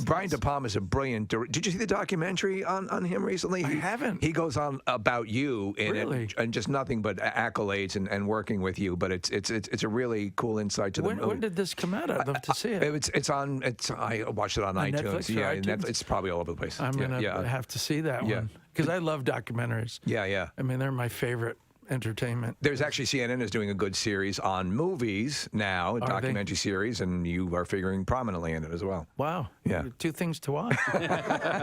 Brian De Palma is a brilliant director. Did you see the documentary on him recently? I haven't. He goes on about you in really? it, and just nothing but accolades and working with you. But it's a really cool insight to the movie. When did this come out? I'd love to see it. I watched it on iTunes. Netflix or iTunes? It's probably all over the place. I'm gonna have to see that one because I love documentaries. Yeah. I mean, they're my favorite. entertainment. There's actually CNN is doing a good series on movies now, a documentary series, and you are figuring prominently in it as well. Wow. Yeah. 2 things to watch.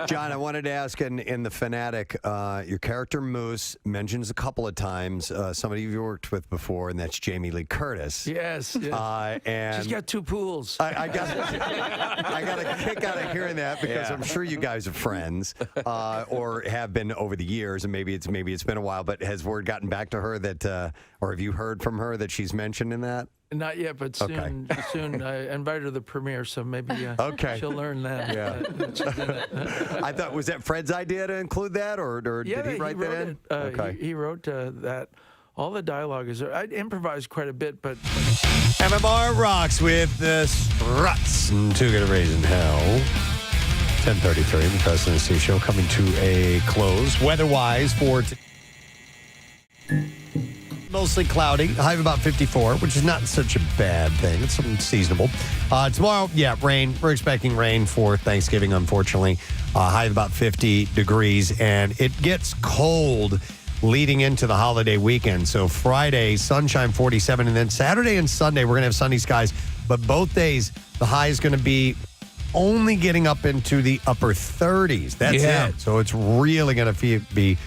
John, I wanted to ask in The Fanatic, your character Moose mentions a couple of times somebody you've worked with before, and that's Jamie Lee Curtis. Yes. And she's got 2 pools. I got a kick out of hearing that because I'm sure you guys are friends or have been over the years, and maybe it's been a while. But has word gotten back to her that, or have you heard from her that she's mentioned in that? Not yet, but soon. Okay. Soon. I invited her to the premiere, so maybe she'll learn that. Yeah. I thought, was that Fred's idea to include that, or did he write that in? Okay. He wrote that. All the dialogue is there. I improvised quite a bit, but MMR rocks with the Struts and Two Good Raising Hell. 10:33, the Preston and Steve Show coming to a close. Weather-wise for mostly cloudy, high of about 54, which is not such a bad thing. It's seasonable. Tomorrow, rain. We're expecting rain for Thanksgiving, unfortunately. High of about 50 degrees, and it gets cold leading into the holiday weekend. So Friday, sunshine 47, and then Saturday and Sunday, we're going to have sunny skies. But both days, the high is going to be only getting up into the upper 30s. That's it. So it's really going to be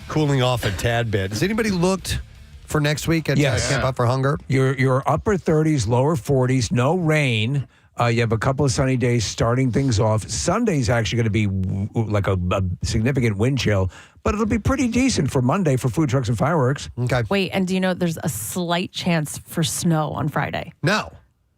cooling off a tad bit. Has anybody looked for next week at Camp Out for Hunger? Your upper 30s, lower 40s, no rain. You have a couple of sunny days starting things off. Sunday's actually going to be like a significant wind chill, but it'll be pretty decent for Monday for food trucks and fireworks. Okay. Wait, and do you know there's a slight chance for snow on Friday? No.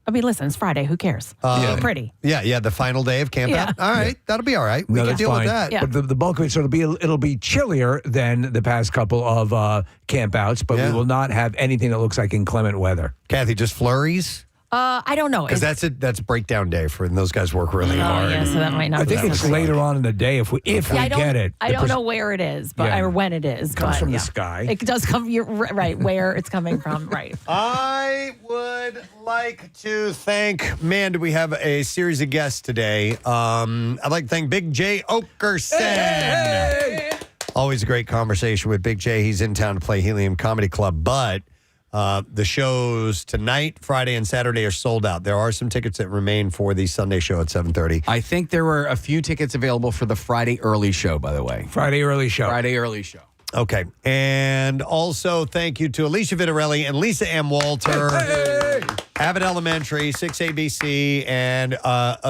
I mean, listen, it's Friday. Who cares? It's pretty. Yeah, the final day of Camp Out. All right, that'll be all right. We can deal with that. Yeah. But the bulk of it, so it'll be chillier than the past couple of camp outs, but we will not have anything that looks like inclement weather. Kathy, just flurries? I don't know. Because that's breakdown day and those guys work really hard. Yeah, so that might not I be think it's so great. later on in the day if we get it. I don't know where it is, or when it is. It comes but from the sky. It does come. You're right where it's coming from. Right. I would like to thank, do we have a series of guests today? I'd like to thank Big Jay Oakerson. Hey! Always a great conversation with Big Jay. He's in town to play Helium Comedy Club, but the shows tonight, Friday, and Saturday are sold out. There are some tickets that remain for the Sunday show at 7:30. I think there were a few tickets available for the Friday early show, by the way. Friday early show. Okay. And also thank you to Alicia Vitarelli and Lisa M. Walter. Abbott Elementary, 6ABC, and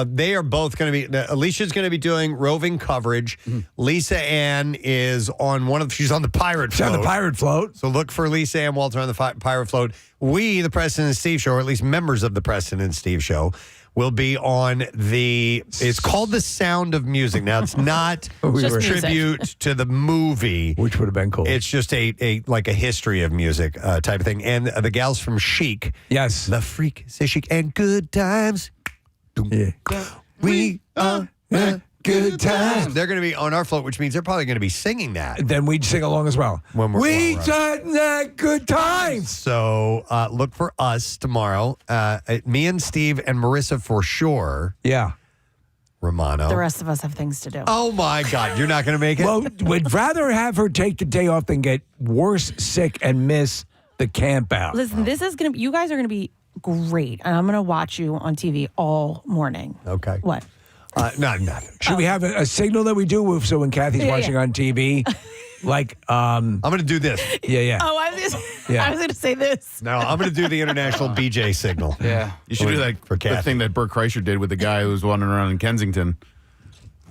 they are both going to be, Alicia's going to be doing roving coverage. Lisa Ann is on she's on the Pirate Float. She's on the Pirate Float. So look for Lisa Ann Walter on the Pirate Float. We, the Preston and Steve Show, or at least members of the Preston and Steve Show, will be on it's called The Sound of Music. Now, it's not a tribute to the movie. Which would have been cool. It's just a history of music type of thing. And the gals from Chic. Yes. The Freak, say Chic, and Good Times. Yeah. We are good times. They're going to be on our float, which means they're probably going to be singing that. Then we'd sing along as well. We had good times. So look for us tomorrow. Me and Steve and Marissa for sure. Yeah. Romano. The rest of us have things to do. Oh, my God. You're not going to make it? Well, we'd rather have her take the day off than get worse, sick, and miss the camp out. Listen, this is going to you guys are going to be great. And I'm going to watch you on TV all morning. Okay. What? Nothing. Should we have a signal that we do so when Kathy's watching on TV? I'm going to do this. Yeah. Oh, I was going to say this. No, I'm going to do the international BJ signal. Yeah. You should do that for the Kathy. thing that Burt Kreischer did with the guy who was wandering around in Kensington.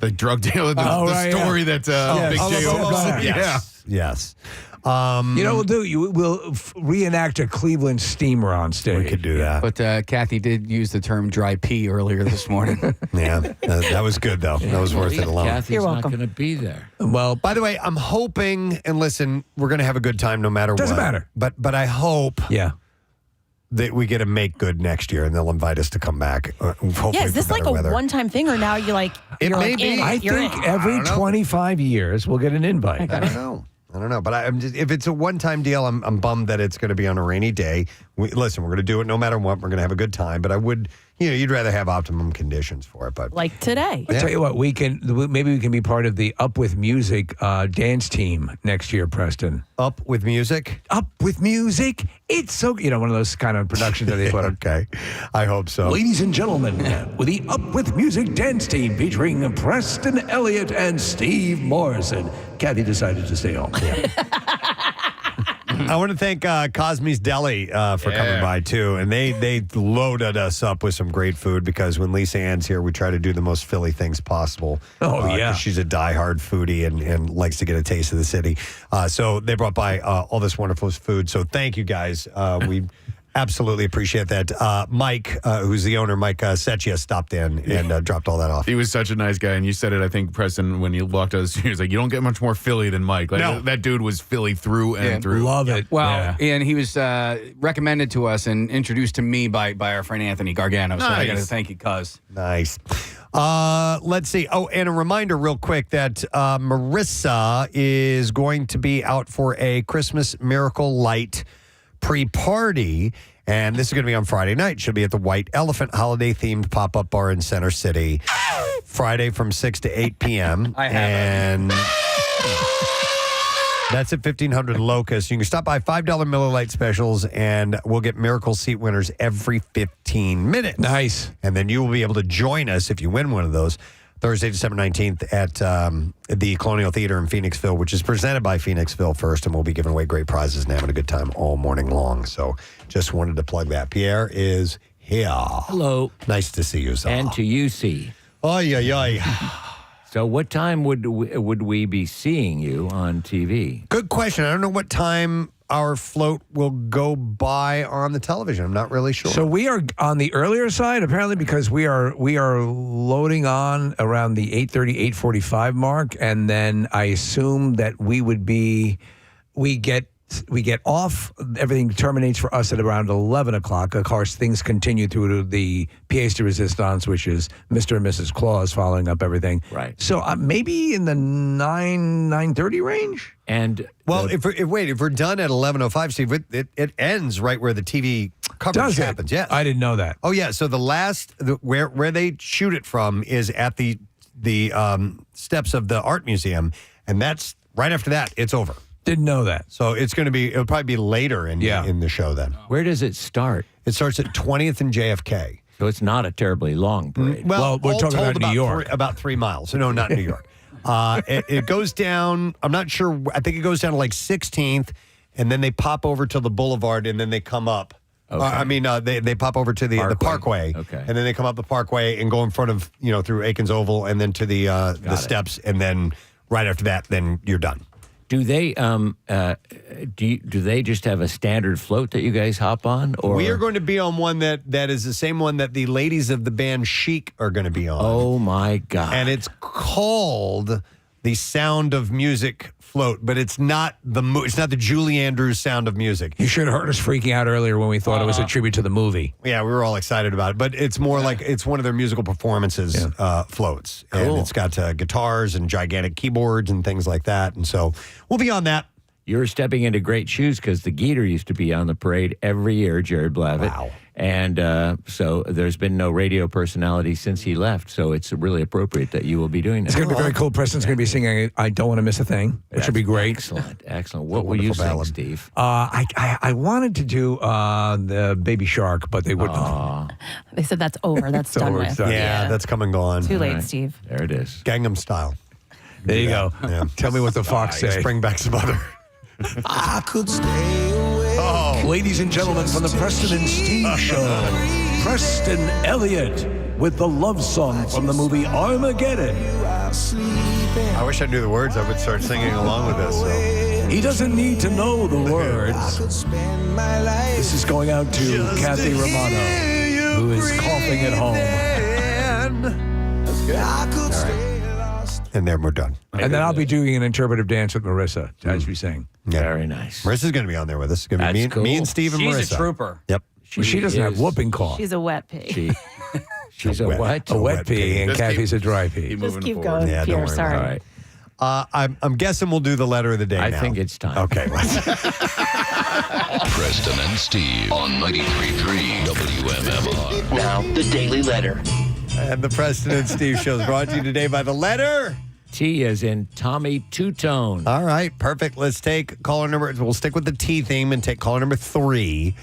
The drug dealer, the story that Big Jay Oakerson. Yes. You know what we'll do? We'll reenact a Cleveland steamer on stage. We could do that. But Kathy did use the term dry pee earlier this morning. Yeah, that was good, though. That was worth it alone. Kathy's You're not welcome. going to be there. Well, by the way, I'm hoping, and listen, we're going to have a good time no matter what. Doesn't matter. But I hope that we get a make good next year and they'll invite us to come back. Yeah, is this like a one-time thing or now you're like, It you're may like be. in it, I you're think in. every 25 years we'll get an invite. I don't know. But I'm just, if it's a one-time deal, I'm bummed that it's going to be on a rainy day. Listen, we're going to do it no matter what. We're going to have a good time. But I would, you'd rather have optimum conditions for it. But Like today. I'll tell you what, maybe we can be part of the Up With Music dance team next year, Preston. Up With Music? Up With Music. It's so, one of those kind of productions that they put on. Okay. I hope so. Ladies and gentlemen, with the Up With Music dance team featuring Preston Elliott and Steve Morrison. Kathy decided to stay home. I want to thank Cosme's Deli for coming by, too. And they loaded us up with some great food because when Lisa Ann's here, we try to do the most Philly things possible. Oh, yeah. 'cause she's a diehard foodie and likes to get a taste of the city. So they brought by all this wonderful food. So thank you, guys. We absolutely appreciate that. Mike, who's the owner, Mike Secchia, stopped in and dropped all that off. He was such a nice guy, and you said it, I think, Preston, when you walked us, he was like, you don't get much more Philly than Mike. Like, No. That dude was Philly through and through. Love it. Well, and he was recommended to us and introduced to me by our friend Anthony Gargano. So I got to thank you, cuz. Nice. Let's see. Oh, and a reminder real quick that Marissa is going to be out for a Christmas Miracle Light pre-party, and this is going to be on Friday night. She'll be at the White Elephant holiday-themed pop-up bar in Center City, Friday from 6 to 8 p.m. I have and that's at 1500 Locust. You can stop by $5 Miller Lite specials, and we'll get Miracle Seat winners every 15 minutes. Nice. And then you will be able to join us if you win one of those Thursday, December 19th at the Colonial Theater in Phoenixville, which is presented by Phoenixville First, and we'll be giving away great prizes and having a good time all morning long. So just wanted to plug that. Pierre is here. Hello. Nice to see you, Zal. And to you, see. Oy, oy, oy. So what time would we be seeing you on TV? Good question. I don't know what time our float will go by on the television. I'm not really sure. So we are on the earlier side, apparently, because we are loading on around the 8:30, 8:45 mark, and then I assume that we get off. Everything terminates for us at around 11 o'clock. Of course, things continue through to the pièce de résistance, which is Mr. and Mrs. Claus following up everything. Right. So maybe in the 9:30 range. And if we're done at 11:05, Steve, it ends right where the TV coverage happens. Yes. I didn't know that. Oh yeah. So where they shoot it from is at the steps of the art museum, and that's right after that. It's over. Didn't know that. So it'll probably be later in the show then. Where does it start? It starts at 20th and JFK. So it's not a terribly long parade. Well, we're all talking told about New York. About 3 miles. No, not New York. It goes down, I'm not sure, I think it goes down to like 16th, and then they pop over to the boulevard, and then they come up. Okay. They pop over to the Parkway. Okay. And then they come up the Parkway and go in front of, through Aikens Oval, and then to the steps, and then right after that, then you're done. Do they do they just have a standard float that you guys hop on? Or we are going to be on one that is the same one that the ladies of the band Chic are going to be on. Oh my God! And it's called the Sound of Music float, but it's not the Julie Andrews Sound of Music. You should have heard us freaking out earlier when we thought it was a tribute to the movie. Yeah, we were all excited about it, but it's more like it's one of their musical performances floats. Cool. And it's got guitars and gigantic keyboards and things like that. And so we'll be on that. You're stepping into great shoes because the Geeter used to be on the parade every year, Jared Blavitt. Wow. And so there's been no radio personality since he left. So it's really appropriate that you will be doing that. It's going to be very cool. Preston's going to be singing I Don't Want to Miss a Thing, which should be great. Excellent. What will you sing, Steve? I wanted to do the Baby Shark, but they wouldn't. They said that's over. That's done over. with. It's done. Yeah, that's come and gone. Too late, All right. Steve. There it is. Gangnam Style. There you go. Yeah. Tell me what the fox say. Bring back some other. I could stay away. Ladies and gentlemen, from the Preston and Steve Show, Preston Elliott with the love song from the movie Armageddon. I wish I knew the words. I would start singing along with this. So. He doesn't need to know the words. This is going out to Kathy Romano, who is coughing at home. That's good. All right. And then we're done. And then I'll be doing an interpretive dance with Marissa as we sing. Yeah. Very nice. Marissa's going to be on there with us. It's going to be me and Steve and Marissa. She's a trooper. Yep. She doesn't have whooping cough. She's a wet pig. She's a what? A wet pea, and Kathy's a dry pea. Just keep going, Yeah, don't Pierre. worry Sorry. about it. I'm guessing we'll do the letter of the day I now. think it's time. Okay. Preston and Steve on 93.3 WMMR. Now, the Daily Letter. And the Preston and Steve show is brought to you today by the letter T as in Tommy Two-Tone. All right, perfect. Let's take caller number. We'll stick with the T theme and take caller number 3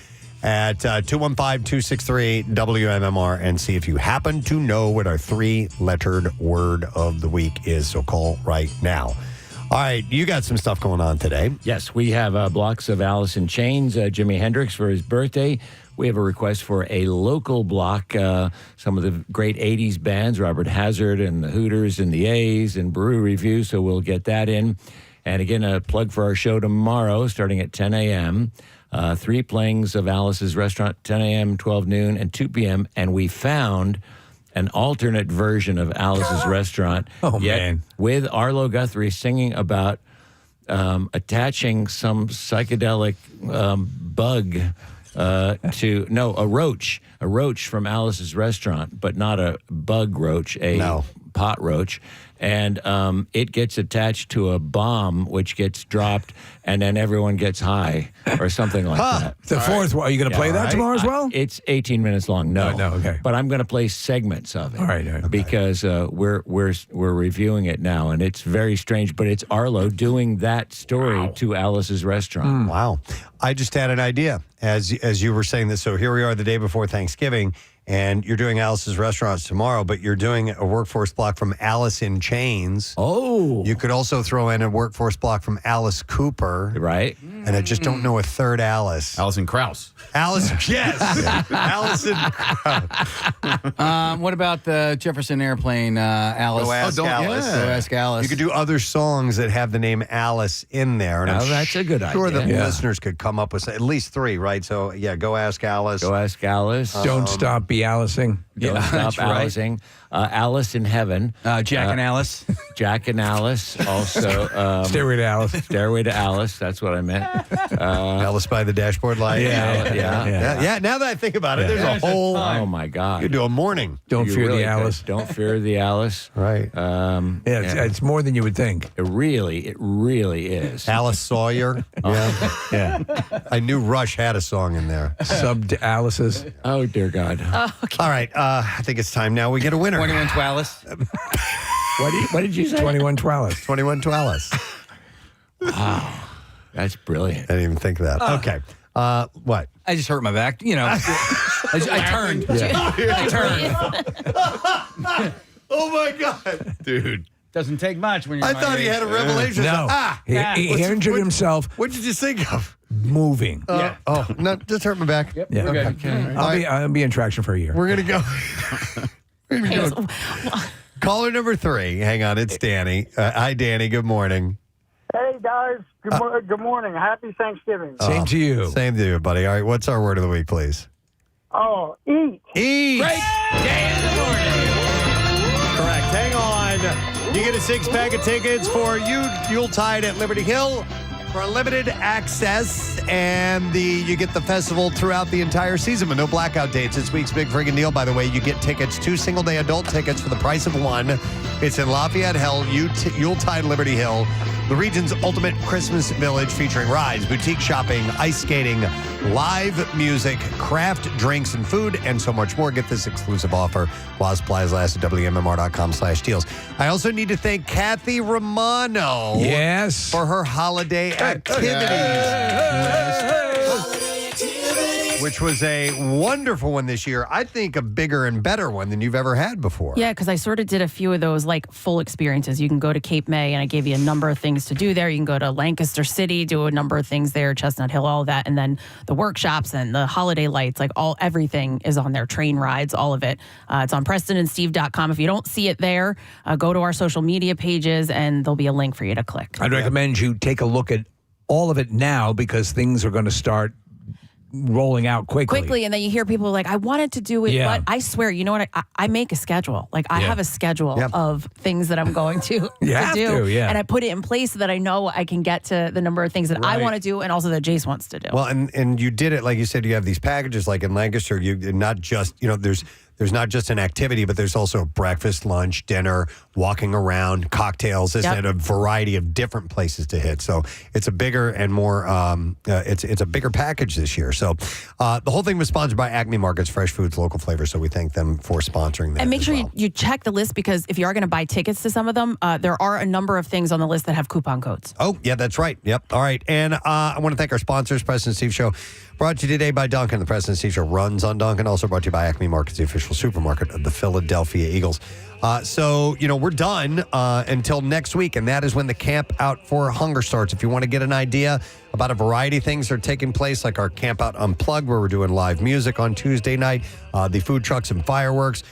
at 215-263-WMMR and see if you happen to know what our 3-lettered word of the week is. So call right now. All right, you got some stuff going on today. Yes, we have blocks of Alice in Chains, Jimi Hendrix for his birthday. We have a request for a local block, some of the great 80s bands, Robert Hazard and the Hooters and the A's and Brew Review, so we'll get that in. And again, a plug for our show tomorrow, starting at 10 a.m., 3 playings of Alice's Restaurant, 10 a.m., 12 noon, and 2 p.m., and we found an alternate version of Alice's Restaurant. Oh, man. With Arlo Guthrie singing about attaching some psychedelic bug a roach from Alice's Restaurant, but not a bug roach, pot roach. And it gets attached to a bomb, which gets dropped, and then everyone gets high or something like that. The fourth one. Are you going to play that tomorrow as well? It's 18 minutes long. No, okay. But I'm going to play segments of it. All right, okay. Because we're reviewing it now, and it's very strange. But it's Arlo doing that story to Alice's Restaurant. Wow. I just had an idea as you were saying this. So here we are the day before Thanksgiving, and you're doing Alice's Restaurants tomorrow, but you're doing a workforce block from Alice in Chains. Oh. You could also throw in a workforce block from Alice Cooper. Right. And I just don't know a third Alice. Alison Krauss. Alice, yes. Allison Krauss. What about the Jefferson Airplane, Alice? Go Ask Alice. Go Ask Alice. You could do other songs that have the name Alice in there. And I'm that's a good sure idea. that listeners could come up with at least 3, right? So, yeah, Go Ask Alice. Go Ask Alice. Don't stop be Alicing. Don't stop Alicing. Alice in Heaven. Jack and Alice. Jack and Alice. Also. Stairway to Alice. Stairway to Alice. That's what I meant. Alice by the Dashboard Light. Yeah. Now that I think about it, there's a whole. Oh, my God. You could do a morning. Don't fear really the Alice. could. Don't fear the Alice. Right. It's more than you would think. It really is. Alice Sawyer. Yeah. I knew Rush had a song in there. Sub to Alice's. Oh, dear God. All right. I think it's time now we get a winner. 21 to Alice. What did you say? 21 to Alice. 21 to Alice. Wow. That's brilliant. I didn't even think of that. Okay. What? I just hurt my back. You know, I turned. I turned. Oh, my God. Dude. Doesn't take much when you're I my thought he age. had a revelation. No. He injured himself What did you think of? moving. Oh, no, just hurt my back. Yep. Yeah. Okay. I'll be in traction for a year. We're going to go. Caller number 3. Hang on. It's Danny. Hi, Danny. Good morning. Hey, guys. Good morning. Happy Thanksgiving. Same to you. Same to you, buddy. All right. What's our word of the week, please? Oh, eat. Eat. Great day in the morning. Correct. Hang on. You get a 6-pack of tickets for Yuletide at Liberty Hill for unlimited access, and you get the festival throughout the entire season with no blackout dates. This week's big friggin' deal, by the way, you get tickets, 2 single-day adult tickets for the price of 1. It's in Lafayette Hill, Yuletide Liberty Hill, the region's ultimate Christmas village featuring rides, boutique shopping, ice skating, live music, craft drinks and food, and so much more. Get this exclusive offer while supplies last at WMMR.com/deals. I also need to thank Kathy Romano for her holiday activities. Which was a wonderful one this year. I think a bigger and better one than you've ever had before. Yeah, because I sort of did a few of those like full experiences. You can go to Cape May, and I gave you a number of things to do there. You can go to Lancaster City, do a number of things there, Chestnut Hill, all of that. And then the workshops and the holiday lights, like everything is on there, train rides, all of it. It's on PrestonandSteve.com. If you don't see it there, go to our social media pages, and there'll be a link for you to click. I'd recommend you take a look at all of it now because things are going to start rolling out quickly. And then you hear people like, I wanted to do it, but I swear, you know what? I make a schedule. Like I have a schedule of things that I'm going to do. And I put it in place so that I know I can get to the number of things that I want to do and also that Jace wants to do. Well, and you did it, like you said, you have these packages like in Lancaster, you not just, there's there's not just an activity, but there's also breakfast, lunch, dinner, walking around, cocktails. There's a variety of different places to hit. So it's a bigger and more, it's a bigger package this year. So the whole thing was sponsored by Acme Markets, fresh foods, local flavors. So we thank them for sponsoring that. And make sure you check the list, because if you are going to buy tickets to some of them, there are a number of things on the list that have coupon codes. Oh, yeah, that's right. Yep. All right. And I want to thank our sponsors, Preston and Steve Show. Brought to you today by Dunkin'. The Preston and Steve Show runs on Dunkin'. Also brought to you by Acme Markets, the official supermarket of the Philadelphia Eagles. So, we're done until next week, and that is when the Camp Out for Hunger starts. If you want to get an idea about a variety of things that are taking place, like our Camp Out Unplugged, where we're doing live music on Tuesday night, the food trucks and fireworks,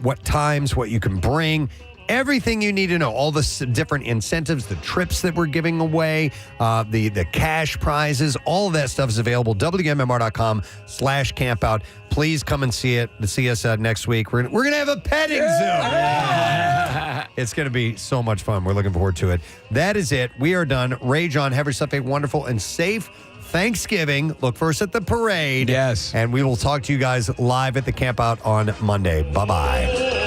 what times, what you can bring, everything you need to know, all the different incentives, the trips that we're giving away, the cash prizes, all of that stuff is available. WMMR.com/campout. Please come and see us next week. We're going to have a petting zoo. It's going to be so much fun. We're looking forward to it. That is it. We are done. Rage on. Have yourself a wonderful and safe Thanksgiving. Look for us at the parade. Yes. And we will talk to you guys live at the Camp Out on Monday. Bye-bye.